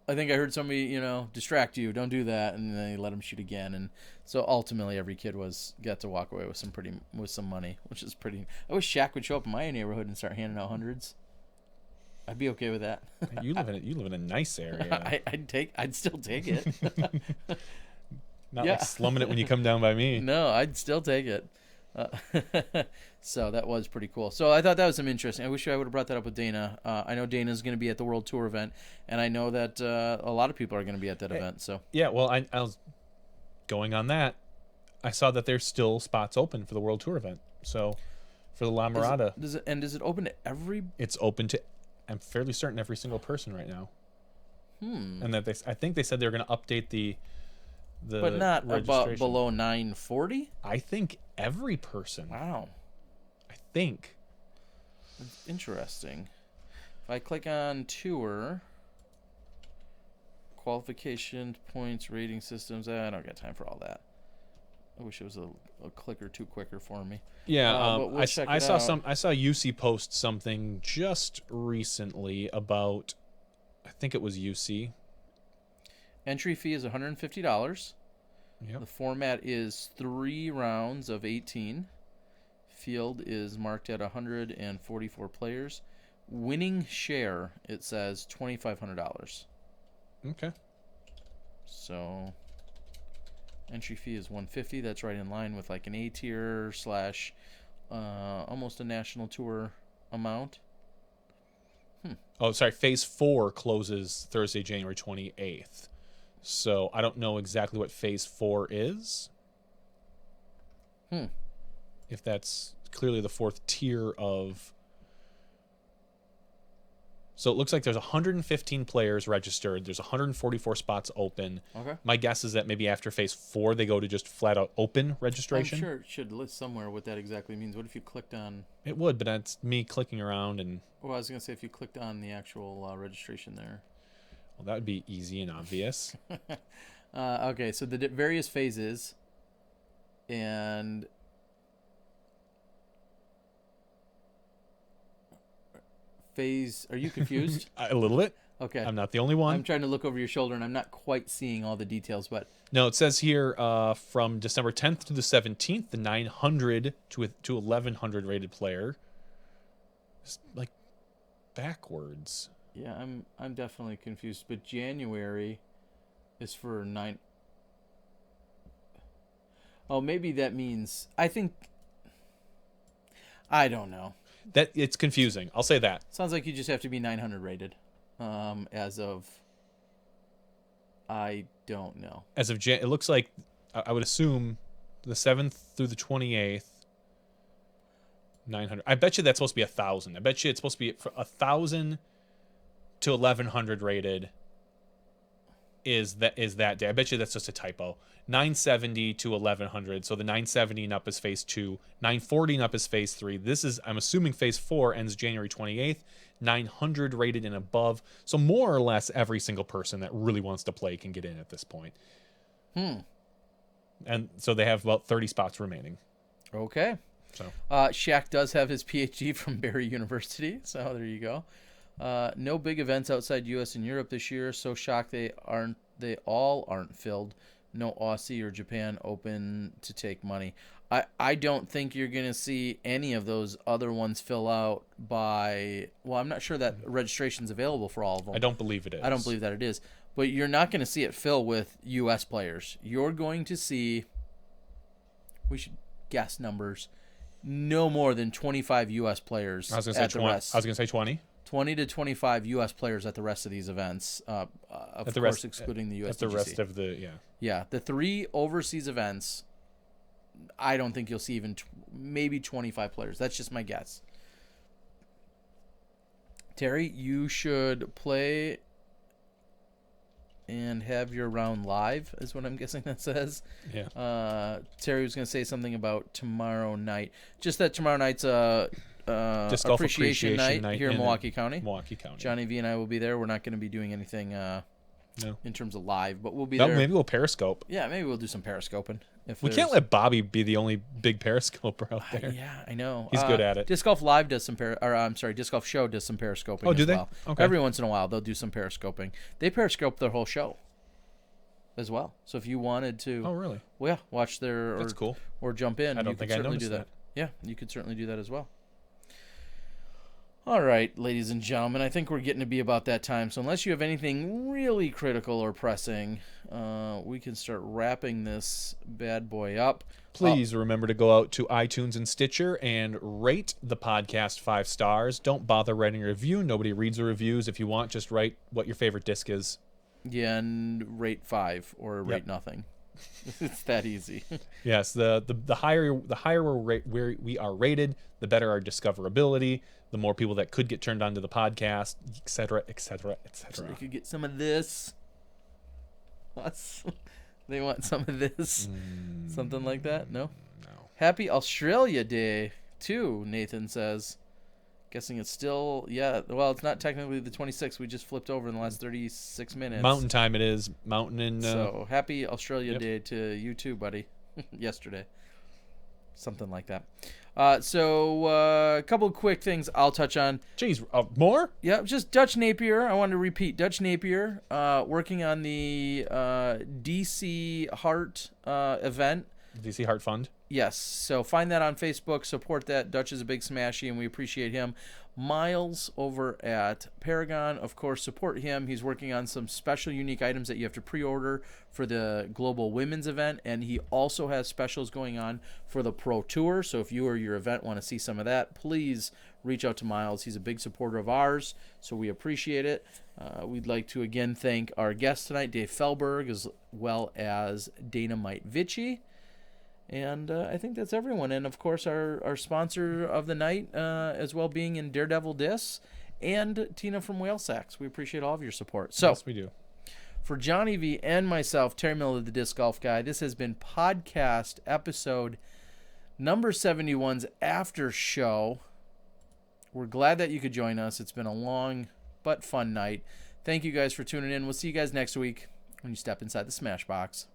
[SPEAKER 1] I think I heard somebody, distract you. Don't do that." And then he let him shoot again. And so ultimately, every kid got to walk away with some money, which is pretty. I wish Shaq would show up in my neighborhood and start handing out hundreds. I'd be okay with that.
[SPEAKER 2] You live in a nice area.
[SPEAKER 1] I'd still take it.
[SPEAKER 2] Not like slumming it when you come down by me.
[SPEAKER 1] No, I'd still take it. So that was pretty cool. So I thought that was some interesting. I wish I would have brought that up with Dana. I know Dana's going to be at the World Tour event, and I know that a lot of people are going to be at that event. So
[SPEAKER 2] yeah, well, I was going on that. I saw that there's still spots open for the World Tour event. So for the La Mirada,
[SPEAKER 1] does it open to every?
[SPEAKER 2] It's open to. I'm fairly certain every single person right now. And that I think they said they were going to update the
[SPEAKER 1] but not about below 940.
[SPEAKER 2] I think every person.
[SPEAKER 1] Wow.
[SPEAKER 2] I think.
[SPEAKER 1] That's interesting. If I click on tour, qualification points, rating systems, I don't got time for all that. I wish it was a click or two quicker for me.
[SPEAKER 2] Yeah,
[SPEAKER 1] but we'll check
[SPEAKER 2] I
[SPEAKER 1] it
[SPEAKER 2] saw
[SPEAKER 1] out.
[SPEAKER 2] I saw UC post something just recently about. I think it was UC.
[SPEAKER 1] Entry fee is $150.
[SPEAKER 2] Yep.
[SPEAKER 1] The format is 3 rounds of 18. Field is marked at 144 players. Winning share, it says $2,500.
[SPEAKER 2] Okay.
[SPEAKER 1] So entry fee is $150. That's right in line with like an A tier / almost a national tour amount.
[SPEAKER 2] Oh, sorry. Phase 4 closes Thursday, January 28th. So I don't know exactly what Phase 4 is. If that's clearly the 4th tier of. So it looks like there's 115 players registered. There's 144 spots open.
[SPEAKER 1] Okay.
[SPEAKER 2] My guess is that maybe after Phase 4 they go to just flat out open registration.
[SPEAKER 1] I'm sure it should list somewhere what that exactly means. What if you clicked on?
[SPEAKER 2] It would, but that's me clicking around and.
[SPEAKER 1] Well, I was gonna say if you clicked on the actual registration there.
[SPEAKER 2] Well, that would be easy and obvious.
[SPEAKER 1] Okay, so the various phases, and phase. Are you confused?
[SPEAKER 2] A little bit.
[SPEAKER 1] Okay.
[SPEAKER 2] I'm not the only one.
[SPEAKER 1] I'm trying to look over your shoulder, and I'm not quite seeing all the details, but
[SPEAKER 2] No, it says here from December 10th to the 17th, the 900 to 1100 rated player. It's like backwards.
[SPEAKER 1] yeah, I'm definitely confused. But January is for 9. Oh, maybe that means I don't know.
[SPEAKER 2] That it's confusing. I'll say that.
[SPEAKER 1] Sounds like you just have to be 900 rated. As of, I don't know.
[SPEAKER 2] As of it looks like I would assume the 7th through the 28th. 900. I bet you that's supposed to be 1,000. I bet you it's supposed to be 1,000 to 1,100 rated. Is that day? I bet you that's just a typo. 970 to 1,100. So the 970 and up is phase 2. 940 and up is phase 3. I'm assuming phase 4 ends January 28th. 900 rated and above. So more or less every single person that really wants to play can get in at this point. And so they have about 30 spots remaining.
[SPEAKER 1] Okay.
[SPEAKER 2] So
[SPEAKER 1] Shaq does have his PhD from Barry University, so there you go. No big events outside U.S. and Europe this year. So shocked they all aren't filled. No Aussie or Japan Open to take money. I don't think you're going to see any of those other ones fill out by. Well, I'm not sure that registration's available for all of them.
[SPEAKER 2] I don't believe it is.
[SPEAKER 1] I don't believe that it is. But you're not going to see it fill with U.S. players. You're going to see. We should guess numbers. No more than 25 U.S. players
[SPEAKER 2] I was going to say 20.
[SPEAKER 1] rest.
[SPEAKER 2] I was going to say 20.
[SPEAKER 1] 20 to 25 U.S. players at the rest of these events. Of course, excluding the U.S.
[SPEAKER 2] At the rest of the
[SPEAKER 1] Yeah, the 3 overseas events. I don't think you'll see even maybe 25 players. That's just my guess. Terry, you should play and have your round live, is what I'm guessing that says.
[SPEAKER 2] Yeah.
[SPEAKER 1] Terry was going to say something about tomorrow night. Just that tomorrow night's
[SPEAKER 2] Disc golf
[SPEAKER 1] appreciation night here in Milwaukee County.
[SPEAKER 2] Milwaukee County.
[SPEAKER 1] Johnny V and I will be there. We're not going to be doing anything
[SPEAKER 2] No.
[SPEAKER 1] in terms of live, but we'll be
[SPEAKER 2] No,
[SPEAKER 1] there.
[SPEAKER 2] maybe we'll Periscope.
[SPEAKER 1] Yeah, maybe we'll do some periscoping.
[SPEAKER 2] We can't let Bobby be the only big Periscoper out there.
[SPEAKER 1] Yeah, I know.
[SPEAKER 2] He's good at it.
[SPEAKER 1] Disc Golf Live does some Disc Golf Show does some periscoping.
[SPEAKER 2] Oh, do
[SPEAKER 1] as
[SPEAKER 2] they?
[SPEAKER 1] well.
[SPEAKER 2] Okay.
[SPEAKER 1] Every once in a while, they'll do some periscoping. They periscope their whole show as well. So if you wanted to,
[SPEAKER 2] Oh, really?
[SPEAKER 1] well, yeah, watch their
[SPEAKER 2] That's cool.
[SPEAKER 1] or jump in.
[SPEAKER 2] I don't
[SPEAKER 1] you
[SPEAKER 2] think
[SPEAKER 1] could
[SPEAKER 2] I
[SPEAKER 1] certainly
[SPEAKER 2] noticed
[SPEAKER 1] do
[SPEAKER 2] that.
[SPEAKER 1] Yeah, you could certainly do that as well. All right, ladies and gentlemen, I think we're getting to be about that time. So unless you have anything really critical or pressing, we can start wrapping this bad boy up.
[SPEAKER 2] Please remember to go out to iTunes and Stitcher and rate the podcast 5 stars. Don't bother writing a review. Nobody reads the reviews. If you want, just write what your favorite disc is.
[SPEAKER 1] Yeah, and rate 5 or rate nothing. It's that easy.
[SPEAKER 2] Yes, the higher we are rated, the better our discoverability, the more people that could get turned on to the podcast, etc., etc.,
[SPEAKER 1] So
[SPEAKER 2] etc.
[SPEAKER 1] they could get some of this. They want some of this. Something like that? No?
[SPEAKER 2] No.
[SPEAKER 1] Happy Australia Day, too, Nathan says. Guessing it's still, yeah, well, it's not technically the 26th. We just flipped over in the last 36 minutes.
[SPEAKER 2] Mountain time it is. Mountain and...
[SPEAKER 1] So happy Australia
[SPEAKER 2] Yep.
[SPEAKER 1] Day to you too, buddy. Yesterday. Something like that. A couple of quick things I'll touch on.
[SPEAKER 2] Geez, more?
[SPEAKER 1] Yeah, just Dutch Napier. I wanted to repeat Dutch Napier working on the DC Heart event.
[SPEAKER 2] DC Heart Fund.
[SPEAKER 1] Yes, so find that on Facebook. Support that. Dutch is a big smashy, and we appreciate him. Miles over at Paragon, of course, support him. He's working on some special, unique items that you have to pre-order for the Global Women's event, and he also has specials going on for the Pro Tour. So if you or your event want to see some of that, please reach out to Miles. He's a big supporter of ours, so we appreciate it. We'd like to again thank our guest tonight, Dave Feldberg, as well as Dynamite Vici. And I think that's everyone. And, of course, our sponsor of the night, as well being in Daredevil Discs, and Tina from Whale Sacks. We appreciate all of your support. So,
[SPEAKER 2] Yes, we do.
[SPEAKER 1] for Johnny V and myself, Terry Miller, the Disc Golf Guy, this has been podcast episode number 71's after show. We're glad that you could join us. It's been a long but fun night. Thank you guys for tuning in. We'll see you guys next week when you step inside the Smash Box.